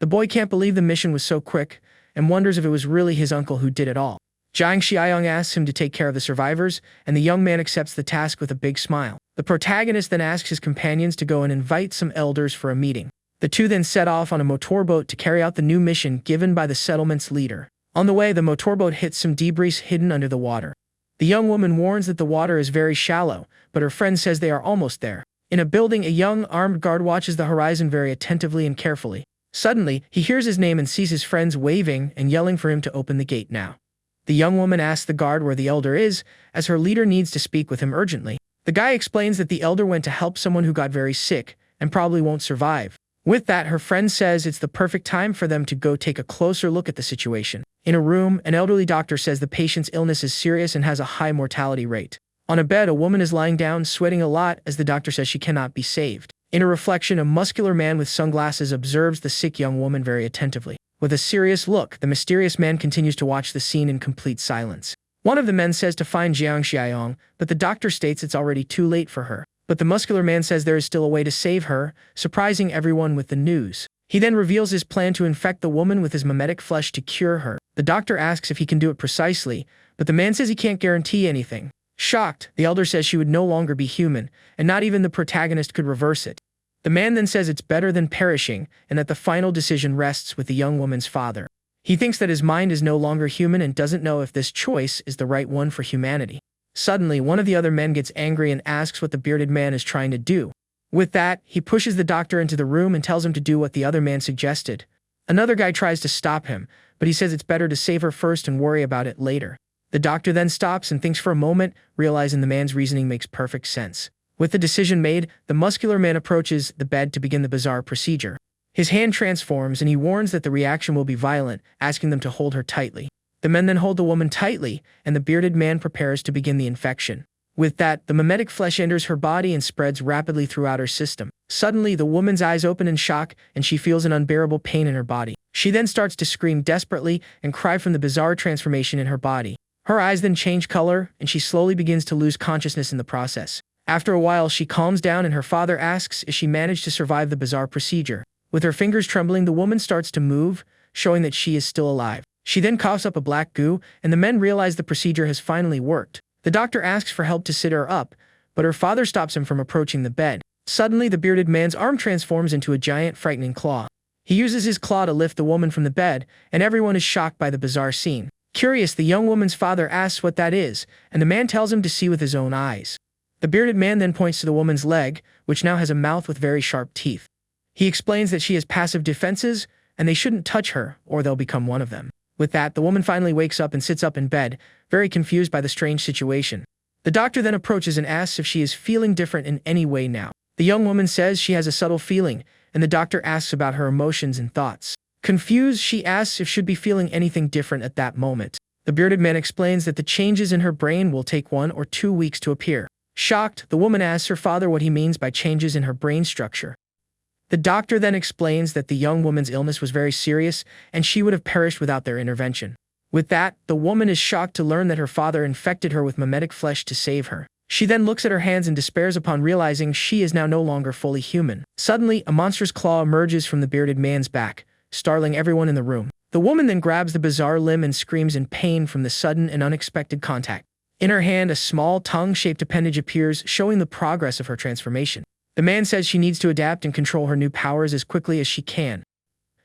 The boy can't believe the mission was so quick and wonders if it was really his uncle who did it all. Zhang Xiaoyong asks him to take care of the survivors, and the young man accepts the task with a big smile. The protagonist then asks his companions to go and invite some elders for a meeting. The two then set off on a motorboat to carry out the new mission given by the settlement's leader. On the way, the motorboat hits some debris hidden under the water. The young woman warns that the water is very shallow, but her friend says they are almost there. In a building, a young armed guard watches the horizon very attentively and carefully. Suddenly, he hears his name and sees his friends waving and yelling for him to open the gate now. The young woman asks the guard where the elder is, as her leader needs to speak with him urgently. The guy explains that the elder went to help someone who got very sick and probably won't survive. With that, her friend says it's the perfect time for them to go take a closer look at the situation. In a room, an elderly doctor says the patient's illness is serious and has a high mortality rate. On a bed, a woman is lying down, sweating a lot, as the doctor says she cannot be saved. In a reflection, a muscular man with sunglasses observes the sick young woman very attentively. With a serious look, the mysterious man continues to watch the scene in complete silence. One of the men says to find Zhang Xiaoyong, but the doctor states it's already too late for her. But the muscular man says there is still a way to save her, surprising everyone with the news. He then reveals his plan to infect the woman with his mimetic flesh to cure her. The doctor asks if he can do it precisely, but the man says he can't guarantee anything. Shocked, the elder says she would no longer be human, and not even the protagonist could reverse it. The man then says it's better than perishing, and that the final decision rests with the young woman's father. He thinks that his mind is no longer human and doesn't know if this choice is the right one for humanity. Suddenly, one of the other men gets angry and asks what the bearded man is trying to do. With that, he pushes the doctor into the room and tells him to do what the other man suggested. Another guy tries to stop him, but he says it's better to save her first and worry about it later. The doctor then stops and thinks for a moment, realizing the man's reasoning makes perfect sense. With the decision made, the muscular man approaches the bed to begin the bizarre procedure. His hand transforms and he warns that the reaction will be violent, asking them to hold her tightly. The men then hold the woman tightly, and the bearded man prepares to begin the infection. With that, the mimetic flesh enters her body and spreads rapidly throughout her system. Suddenly, the woman's eyes open in shock, and she feels an unbearable pain in her body. She then starts to scream desperately and cry from the bizarre transformation in her body. Her eyes then change color, and she slowly begins to lose consciousness in the process. After a while, she calms down and her father asks if she managed to survive the bizarre procedure. With her fingers trembling, the woman starts to move, showing that she is still alive. She then coughs up a black goo, and the men realize the procedure has finally worked. The doctor asks for help to sit her up, but her father stops him from approaching the bed. Suddenly, the bearded man's arm transforms into a giant, frightening claw. He uses his claw to lift the woman from the bed, and everyone is shocked by the bizarre scene. Curious, the young woman's father asks what that is, and the man tells him to see with his own eyes. The bearded man then points to the woman's leg, which now has a mouth with very sharp teeth. He explains that she has passive defenses, and they shouldn't touch her, or they'll become one of them. With that, the woman finally wakes up and sits up in bed, very confused by the strange situation. The doctor then approaches and asks if she is feeling different in any way now. The young woman says she has a subtle feeling, and the doctor asks about her emotions and thoughts. Confused, she asks if she'd be feeling anything different at that moment. The bearded man explains that the changes in her brain will take 1 or 2 weeks to appear. Shocked, the woman asks her father what he means by changes in her brain structure. The doctor then explains that the young woman's illness was very serious and she would have perished without their intervention. With that, the woman is shocked to learn that her father infected her with mimetic flesh to save her. She then looks at her hands and despairs upon realizing she is now no longer fully human. Suddenly, a monstrous claw emerges from the bearded man's back, startling everyone in the room. The woman then grabs the bizarre limb and screams in pain from the sudden and unexpected contact. In her hand, a small tongue-shaped appendage appears, showing the progress of her transformation. The man says she needs to adapt and control her new powers as quickly as she can.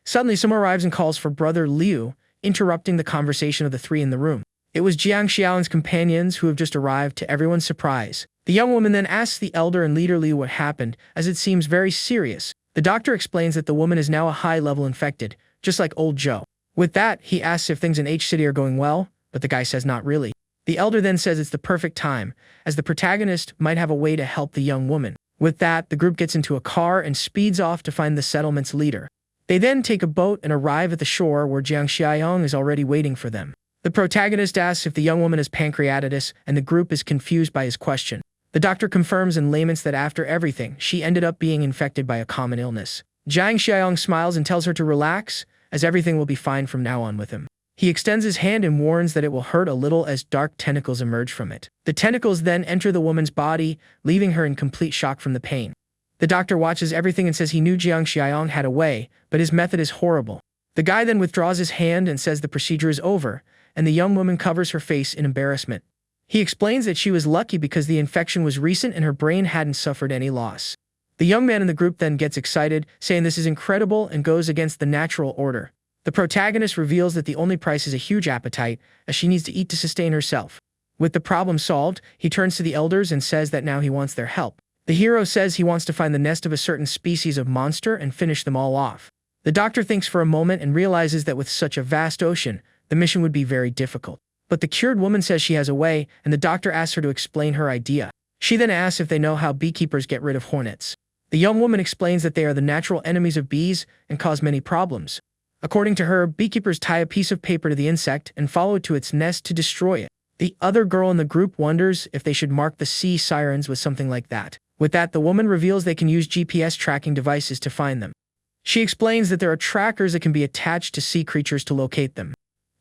Suddenly, someone arrives and calls for Brother Liu, interrupting the conversation of the three in the room. It was Jiang Xiao's companions who have just arrived, to everyone's surprise. The young woman then asks the elder and leader Liu what happened, as it seems very serious. The doctor explains that the woman is now a high-level infected, just like old Joe. With that, he asks if things in H-City are going well, but the guy says not really. The elder then says it's the perfect time, as the protagonist might have a way to help the young woman. With that, the group gets into a car and speeds off to find the settlement's leader. They then take a boat and arrive at the shore where Jiang Xiaoyong is already waiting for them. The protagonist asks if the young woman has pancreatitis, and the group is confused by his question. The doctor confirms in layman's that after everything, she ended up being infected by a common illness. Jiang Xiaoyong smiles and tells her to relax, as everything will be fine from now on with him. He extends his hand and warns that it will hurt a little as dark tentacles emerge from it. The tentacles then enter the woman's body, leaving her in complete shock from the pain. The doctor watches everything and says he knew Jiang Xiaoyong had a way, but his method is horrible. The guy then withdraws his hand and says the procedure is over, and the young woman covers her face in embarrassment. He explains that she was lucky because the infection was recent and her brain hadn't suffered any loss. The young man in the group then gets excited, saying this is incredible and goes against the natural order. The protagonist reveals that the only price is a huge appetite, as she needs to eat to sustain herself. With the problem solved, he turns to the elders and says that now he wants their help. The hero says he wants to find the nest of a certain species of monster and finish them all off. The doctor thinks for a moment and realizes that with such a vast ocean, the mission would be very difficult. But the cured woman says she has a way, and the doctor asks her to explain her idea. She then asks if they know how beekeepers get rid of hornets. The young woman explains that they are the natural enemies of bees and cause many problems. According to her, beekeepers tie a piece of paper to the insect and follow it to its nest to destroy it. The other girl in the group wonders if they should mark the sea sirens with something like that. With that, the woman reveals they can use GPS tracking devices to find them. She explains that there are trackers that can be attached to sea creatures to locate them.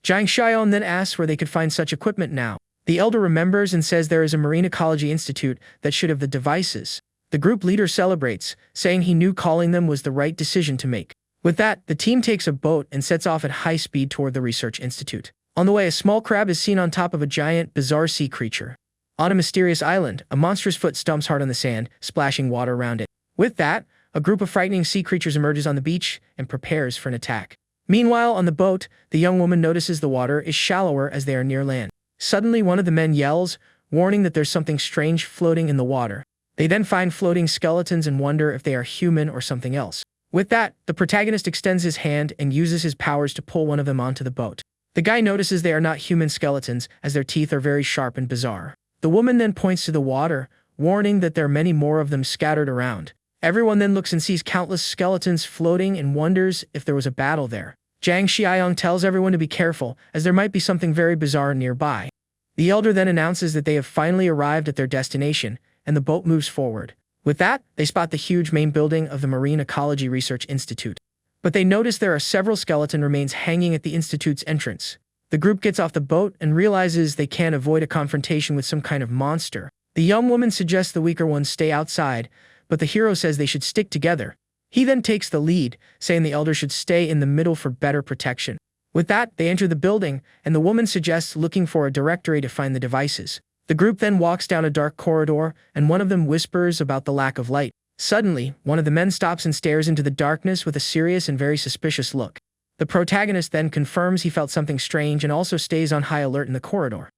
Jiang Xiaoyan then asks where they could find such equipment now. The elder remembers and says there is a marine ecology institute that should have the devices. The group leader celebrates, saying he knew calling them was the right decision to make. With that, the team takes a boat and sets off at high speed toward the research institute. On the way, a small crab is seen on top of a giant, bizarre sea creature. On a mysterious island, a monstrous foot stumps hard on the sand, splashing water around it. With that, a group of frightening sea creatures emerges on the beach and prepares for an attack. Meanwhile, on the boat, the young woman notices the water is shallower as they are near land. Suddenly, one of the men yells, warning that there's something strange floating in the water. They then find floating skeletons and wonder if they are human or something else. With that, the protagonist extends his hand and uses his powers to pull one of them onto the boat. The guy notices they are not human skeletons, as their teeth are very sharp and bizarre. The woman then points to the water, warning that there are many more of them scattered around. Everyone then looks and sees countless skeletons floating and wonders if there was a battle there. Jiang Xiaoyong tells everyone to be careful, as there might be something very bizarre nearby. The elder then announces that they have finally arrived at their destination, and the boat moves forward. With that, they spot the huge main building of the Marine Ecology Research Institute. But they notice there are several skeleton remains hanging at the institute's entrance. The group gets off the boat and realizes they can't avoid a confrontation with some kind of monster. The young woman suggests the weaker ones stay outside, but the hero says they should stick together. He then takes the lead, saying the elder should stay in the middle for better protection. With that, they enter the building, and the woman suggests looking for a directory to find the devices. The group then walks down a dark corridor, and one of them whispers about the lack of light. Suddenly, one of the men stops and stares into the darkness with a serious and very suspicious look. The protagonist then confirms he felt something strange and also stays on high alert in the corridor.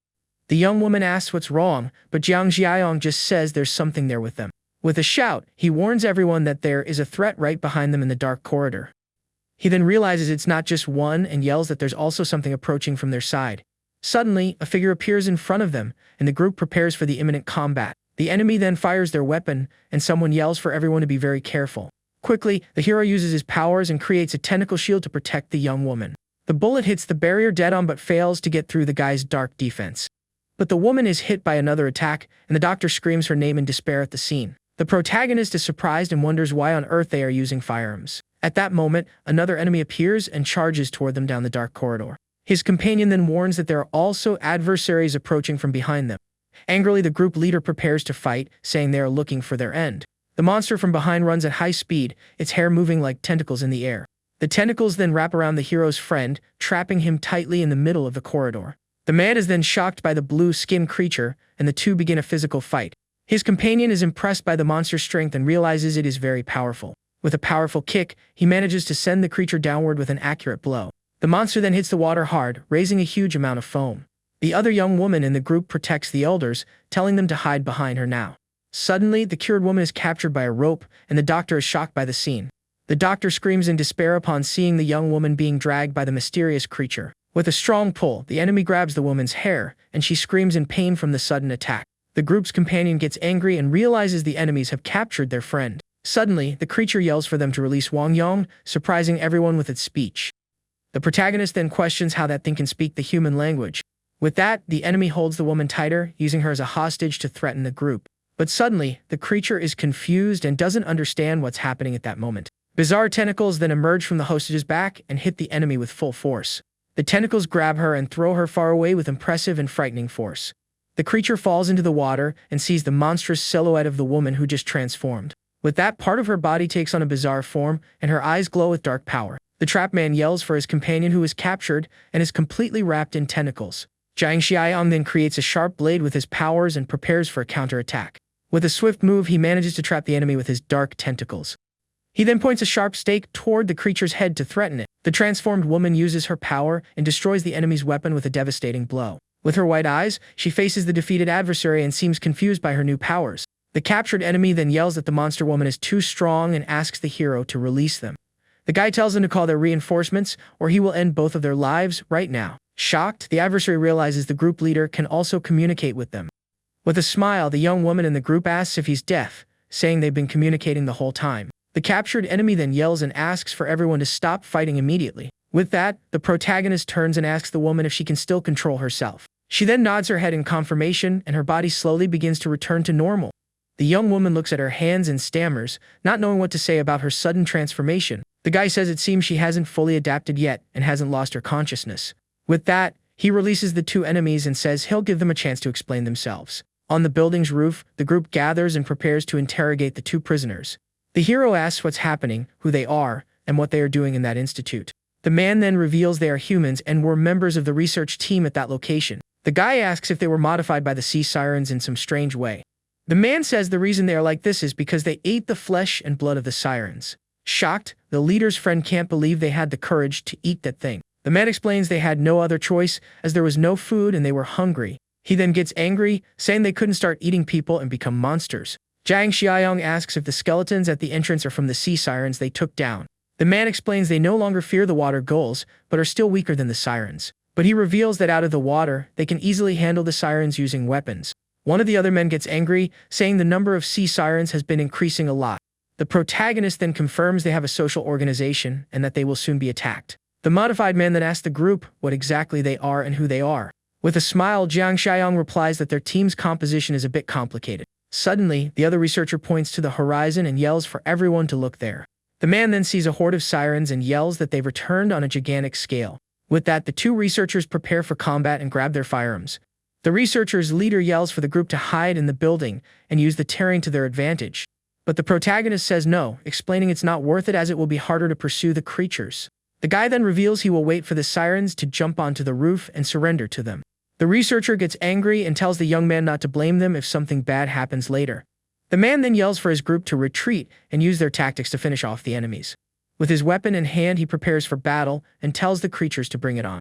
The young woman asks what's wrong, but Jiang Xiaoyong just says there's something there with them. With a shout, he warns everyone that there is a threat right behind them in the dark corridor. He then realizes it's not just one and yells that there's also something approaching from their side. Suddenly, a figure appears in front of them, and the group prepares for the imminent combat. The enemy then fires their weapon, and someone yells for everyone to be very careful. Quickly, the hero uses his powers and creates a tentacle shield to protect the young woman. The bullet hits the barrier dead-on but fails to get through the guy's dark defense. But the woman is hit by another attack, and the doctor screams her name in despair at the scene. The protagonist is surprised and wonders why on earth they are using firearms. At that moment, another enemy appears and charges toward them down the dark corridor. His companion then warns that there are also adversaries approaching from behind them. Angrily, the group leader prepares to fight, saying they are looking for their end. The monster from behind runs at high speed, its hair moving like tentacles in the air. The tentacles then wrap around the hero's friend, trapping him tightly in the middle of the corridor. The man is then shocked by the blue-skinned creature, and the two begin a physical fight. His companion is impressed by the monster's strength and realizes it is very powerful. With a powerful kick, he manages to send the creature downward with an accurate blow. The monster then hits the water hard, raising a huge amount of foam. The other young woman in the group protects the elders, telling them to hide behind her now. Suddenly, the cured woman is captured by a rope, and the doctor is shocked by the scene. The doctor screams in despair upon seeing the young woman being dragged by the mysterious creature. With a strong pull, the enemy grabs the woman's hair, and she screams in pain from the sudden attack. The group's companion gets angry and realizes the enemies have captured their friend. Suddenly, the creature yells for them to release Wang Yong, surprising everyone with its speech. The protagonist then questions how that thing can speak the human language. With that, the enemy holds the woman tighter, using her as a hostage to threaten the group. But suddenly, the creature is confused and doesn't understand what's happening at that moment. Bizarre tentacles then emerge from the hostage's back and hit the enemy with full force. The tentacles grab her and throw her far away with impressive and frightening force. The creature falls into the water and sees the monstrous silhouette of the woman who just transformed. With that, part of her body takes on a bizarre form, and her eyes glow with dark power. The trapped man yells for his companion who is captured and is completely wrapped in tentacles. Jiang Xiaoyong then creates a sharp blade with his powers and prepares for a counterattack. With a swift move, he manages to trap the enemy with his dark tentacles. He then points a sharp stake toward the creature's head to threaten it. The transformed woman uses her power and destroys the enemy's weapon with a devastating blow. With her white eyes, she faces the defeated adversary and seems confused by her new powers. The captured enemy then yells that the monster woman is too strong and asks the hero to release them. The guy tells them to call their reinforcements, or he will end both of their lives right now. Shocked, the adversary realizes the group leader can also communicate with them. With a smile, the young woman in the group asks if he's deaf, saying they've been communicating the whole time. The captured enemy then yells and asks for everyone to stop fighting immediately. With that, the protagonist turns and asks the woman if she can still control herself. She then nods her head in confirmation, and her body slowly begins to return to normal. The young woman looks at her hands and stammers, not knowing what to say about her sudden transformation. The guy says it seems she hasn't fully adapted yet and hasn't lost her consciousness. With that, he releases the two enemies and says he'll give them a chance to explain themselves. On the building's roof, the group gathers and prepares to interrogate the two prisoners. The hero asks what's happening, who they are, and what they are doing in that institute. The man then reveals they are humans and were members of the research team at that location. The guy asks if they were modified by the sea sirens in some strange way. The man says the reason they are like this is because they ate the flesh and blood of the sirens. Shocked, the leader's friend can't believe they had the courage to eat that thing. The man explains they had no other choice as there was no food and they were hungry. He then gets angry, saying they couldn't start eating people and become monsters. Jiang Xiaoyong asks if the skeletons at the entrance are from the sea sirens they took down. The man explains they no longer fear the water ghouls, but are still weaker than the sirens. But he reveals that out of the water, they can easily handle the sirens using weapons. One of the other men gets angry, saying the number of sea sirens has been increasing a lot. The protagonist then confirms they have a social organization and that they will soon be attacked. The modified man then asks the group what exactly they are and who they are. With a smile, Jiang Xiaoyong replies that their team's composition is a bit complicated. Suddenly, the other researcher points to the horizon and yells for everyone to look there. The man then sees a horde of sirens and yells that they've returned on a gigantic scale. With that, the two researchers prepare for combat and grab their firearms. The researchers' leader yells for the group to hide in the building and use the terrain to their advantage. But the protagonist says no, explaining it's not worth it as it will be harder to pursue the creatures. The guy then reveals he will wait for the sirens to jump onto the roof and surrender to them. The researcher gets angry and tells the young man not to blame them if something bad happens later. The man then yells for his group to retreat and use their tactics to finish off the enemies. With his weapon in hand, he prepares for battle and tells the creatures to bring it on.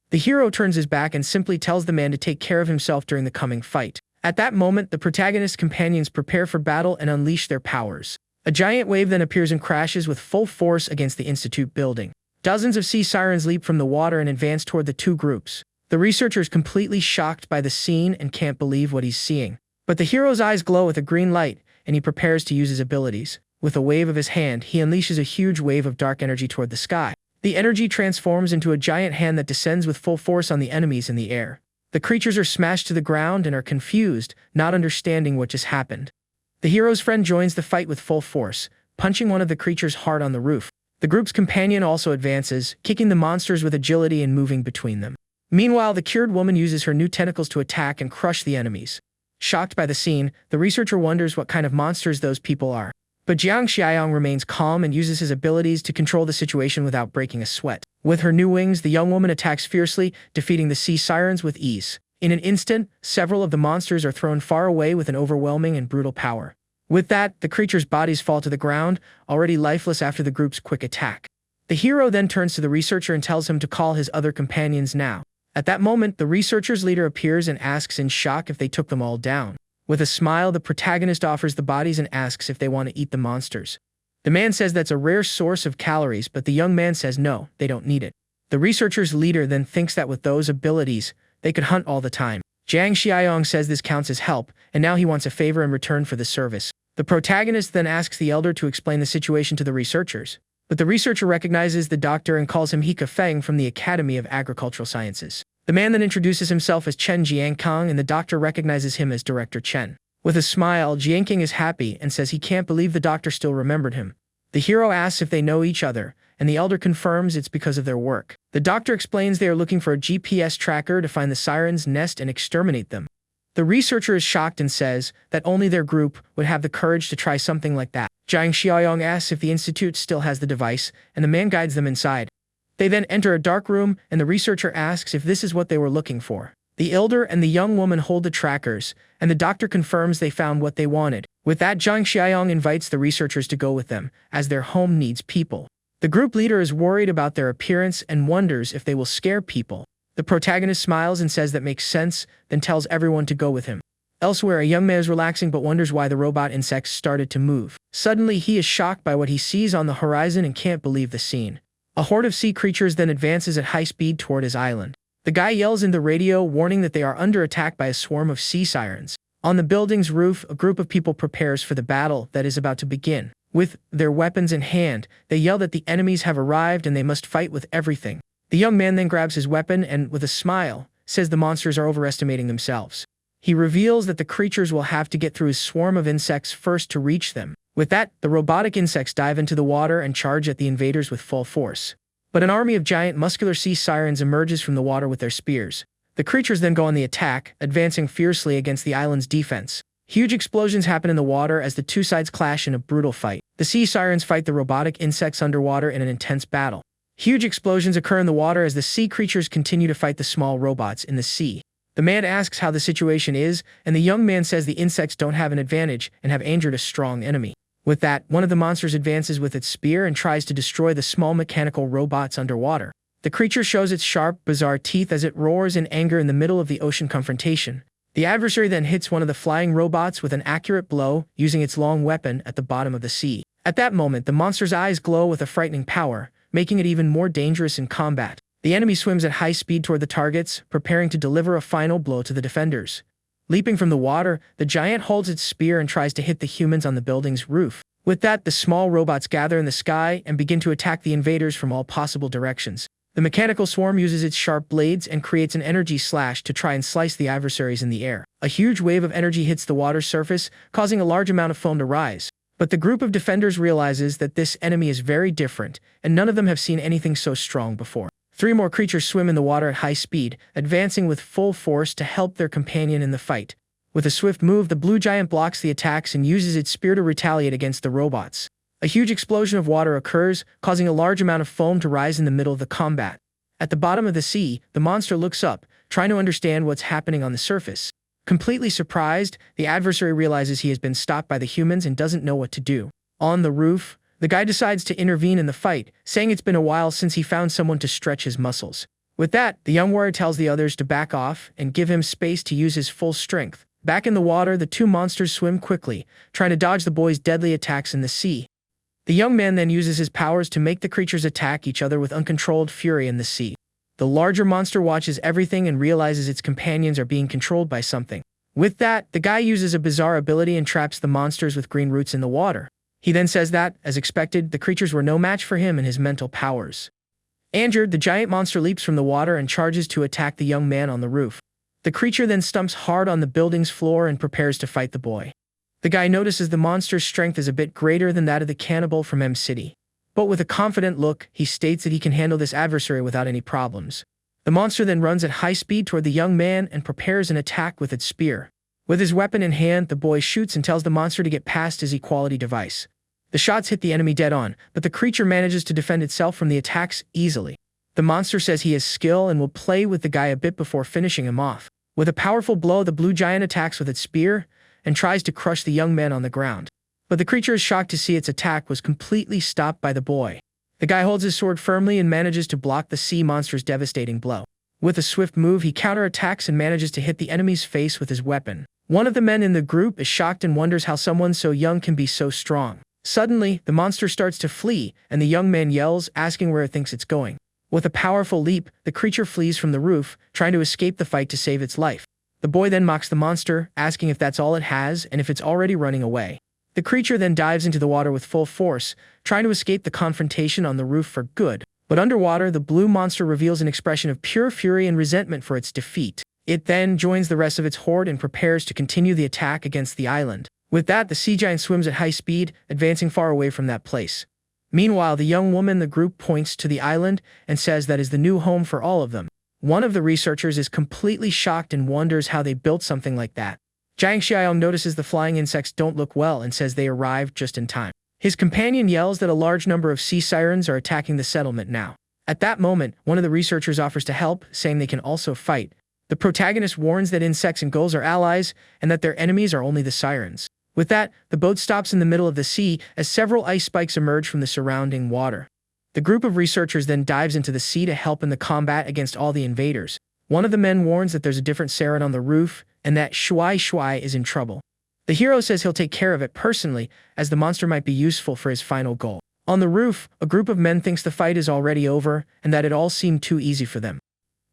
The hero turns his back and simply tells the man to take care of himself during the coming fight. At that moment, the protagonist's companions prepare for battle and unleash their powers. A giant wave then appears and crashes with full force against the Institute building. Dozens of sea sirens leap from the water and advance toward the two groups. The researcher is completely shocked by the scene and can't believe what he's seeing. But the hero's eyes glow with a green light, and he prepares to use his abilities. With a wave of his hand, he unleashes a huge wave of dark energy toward the sky. The energy transforms into a giant hand that descends with full force on the enemies in the air. The creatures are smashed to the ground and are confused, not understanding what just happened. The hero's friend joins the fight with full force, punching one of the creatures hard on the roof. The group's companion also advances, kicking the monsters with agility and moving between them. Meanwhile, the cured woman uses her new tentacles to attack and crush the enemies. Shocked by the scene, the researcher wonders what kind of monsters those people are. But Jiang Xiaoyang remains calm and uses his abilities to control the situation without breaking a sweat. With her new wings, the young woman attacks fiercely, defeating the sea sirens with ease. In an instant, several of the monsters are thrown far away with an overwhelming and brutal power. With that, the creatures' bodies fall to the ground, already lifeless after the group's quick attack. The hero then turns to the researcher and tells him to call his other companions now. At that moment, the researcher's leader appears and asks in shock if they took them all down. With a smile, the protagonist offers the bodies and asks if they want to eat the monsters. The man says that's a rare source of calories, but the young man says no, they don't need it. The researcher's leader then thinks that with those abilities, they could hunt all the time. Jiang Xiaoyang says this counts as help, and now he wants a favor in return for the service. The protagonist then asks the elder to explain the situation to the researchers. But the researcher recognizes the doctor and calls him Hika Feng from the Academy of Agricultural Sciences. The man then introduces himself as Chen Jiankang, and the doctor recognizes him as Director Chen. With a smile, Jiankang is happy and says he can't believe the doctor still remembered him. The hero asks if they know each other, and the elder confirms it's because of their work. The doctor explains they are looking for a GPS tracker to find the siren's nest and exterminate them. The researcher is shocked and says that only their group would have the courage to try something like that. Jiang Xiaoyang asks if the institute still has the device, and the man guides them inside. They then enter a dark room, and the researcher asks if this is what they were looking for. The elder and the young woman hold the trackers, and the doctor confirms they found what they wanted. With that, Jiang Xiaoyang invites the researchers to go with them, as their home needs people. The group leader is worried about their appearance and wonders if they will scare people. The protagonist smiles and says that makes sense, then tells everyone to go with him. Elsewhere, a young man is relaxing but wonders why the robot insects started to move. Suddenly, he is shocked by what he sees on the horizon and can't believe the scene. A horde of sea creatures then advances at high speed toward his island. The guy yells in the radio, warning that they are under attack by a swarm of sea sirens. On the building's roof, a group of people prepares for the battle that is about to begin. With their weapons in hand, they yell that the enemies have arrived and they must fight with everything. The young man then grabs his weapon and, with a smile, says the monsters are overestimating themselves. He reveals that the creatures will have to get through his swarm of insects first to reach them. With that, the robotic insects dive into the water and charge at the invaders with full force. But an army of giant muscular sea sirens emerges from the water with their spears. The creatures then go on the attack, advancing fiercely against the island's defense. Huge explosions happen in the water as the two sides clash in a brutal fight. The sea sirens fight the robotic insects underwater in an intense battle. Huge explosions occur in the water as the sea creatures continue to fight the small robots in the sea. The man asks how the situation is, and the young man says the insects don't have an advantage and have injured a strong enemy. With that, one of the monsters advances with its spear and tries to destroy the small mechanical robots underwater. The creature shows its sharp, bizarre teeth as it roars in anger in the middle of the ocean confrontation. The adversary then hits one of the flying robots with an accurate blow, using its long weapon at the bottom of the sea. At that moment, the monster's eyes glow with a frightening power, making it even more dangerous in combat. The enemy swims at high speed toward the targets, preparing to deliver a final blow to the defenders. Leaping from the water, the giant holds its spear and tries to hit the humans on the building's roof. With that, the small robots gather in the sky and begin to attack the invaders from all possible directions. The mechanical swarm uses its sharp blades and creates an energy slash to try and slice the adversaries in the air. A huge wave of energy hits the water surface, causing a large amount of foam to rise. But the group of defenders realizes that this enemy is very different, and none of them have seen anything so strong before. 3 more creatures swim in the water at high speed, advancing with full force to help their companion in the fight. With a swift move, the blue giant blocks the attacks and uses its spear to retaliate against the robots. A huge explosion of water occurs, causing a large amount of foam to rise in the middle of the combat. At the bottom of the sea, the monster looks up, trying to understand what's happening on the surface. Completely surprised, the adversary realizes he has been stopped by the humans and doesn't know what to do. On the roof, the guy decides to intervene in the fight, saying it's been a while since he found someone to stretch his muscles. With that, the young warrior tells the others to back off and give him space to use his full strength. Back in the water, the two monsters swim quickly, trying to dodge the boy's deadly attacks in the sea. The young man then uses his powers to make the creatures attack each other with uncontrolled fury in the sea. The larger monster watches everything and realizes its companions are being controlled by something. With that, the guy uses a bizarre ability and traps the monsters with green roots in the water. He then says that, as expected, the creatures were no match for him and his mental powers. Injured, the giant monster leaps from the water and charges to attack the young man on the roof. The creature then stumps hard on the building's floor and prepares to fight the boy. The guy notices the monster's strength is a bit greater than that of the cannibal from M City. But with a confident look, he states that he can handle this adversary without any problems. The monster then runs at high speed toward the young man and prepares an attack with its spear. With his weapon in hand, the boy shoots and tells the monster to get past his equality device. The shots hit the enemy dead on, but the creature manages to defend itself from the attacks easily. The monster says he has skill and will play with the guy a bit before finishing him off. With a powerful blow, the blue giant attacks with its spear and tries to crush the young man on the ground. But the creature is shocked to see its attack was completely stopped by the boy. The guy holds his sword firmly and manages to block the sea monster's devastating blow. With a swift move, he counterattacks and manages to hit the enemy's face with his weapon. One of the men in the group is shocked and wonders how someone so young can be so strong. Suddenly, the monster starts to flee, and the young man yells, asking where it thinks it's going. With a powerful leap, the creature flees from the roof, trying to escape the fight to save its life. The boy then mocks the monster, asking if that's all it has and if it's already running away. The creature then dives into the water with full force, trying to escape the confrontation on the roof for good. But underwater, the blue monster reveals an expression of pure fury and resentment for its defeat. It then joins the rest of its horde and prepares to continue the attack against the island. With that, the sea giant swims at high speed, advancing far away from that place. Meanwhile, the young woman in the group points to the island and says that is the new home for all of them. One of the researchers is completely shocked and wonders how they built something like that. Jiang Xiaoyong notices the flying insects don't look well and says they arrived just in time. His companion yells that a large number of sea sirens are attacking the settlement now. At that moment, one of the researchers offers to help, saying they can also fight. The protagonist warns that insects and gulls are allies and that their enemies are only the sirens. With that, the boat stops in the middle of the sea as several ice spikes emerge from the surrounding water. The group of researchers then dives into the sea to help in the combat against all the invaders. One of the men warns that there's a different siren on the roof and that Shuai Shuai is in trouble. The hero says he'll take care of it personally, as the monster might be useful for his final goal. On the roof, a group of men thinks the fight is already over and that it all seemed too easy for them.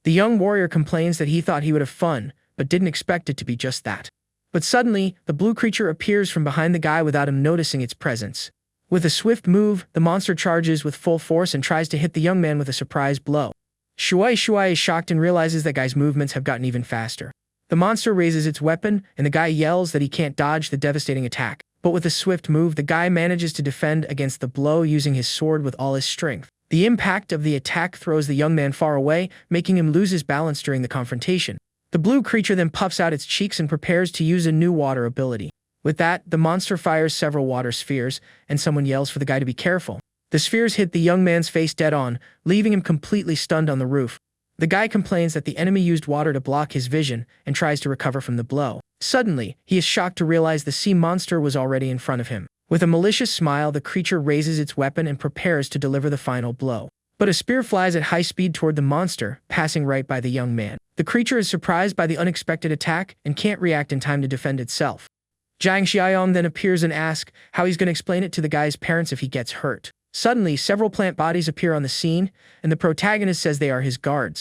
The young warrior complains that he thought he would have fun, but didn't expect it to be just that. But suddenly, the blue creature appears from behind the guy without him noticing its presence. With a swift move, the monster charges with full force and tries to hit the young man with a surprise blow. Shuai Shuai is shocked and realizes that guy's movements have gotten even faster. The monster raises its weapon, and the guy yells that he can't dodge the devastating attack. But with a swift move, the guy manages to defend against the blow using his sword with all his strength. The impact of the attack throws the young man far away, making him lose his balance during the confrontation. The blue creature then puffs out its cheeks and prepares to use a new water ability. With that, the monster fires several water spheres, and someone yells for the guy to be careful. The spheres hit the young man's face dead on, leaving him completely stunned on the roof. The guy complains that the enemy used water to block his vision and tries to recover from the blow. Suddenly, he is shocked to realize the sea monster was already in front of him. With a malicious smile, the creature raises its weapon and prepares to deliver the final blow. But a spear flies at high speed toward the monster, passing right by the young man. The creature is surprised by the unexpected attack and can't react in time to defend itself. Jiang Xiaoyong then appears and asks how he's going to explain it to the guy's parents if he gets hurt. Suddenly, several plant bodies appear on the scene, and the protagonist says they are his guards.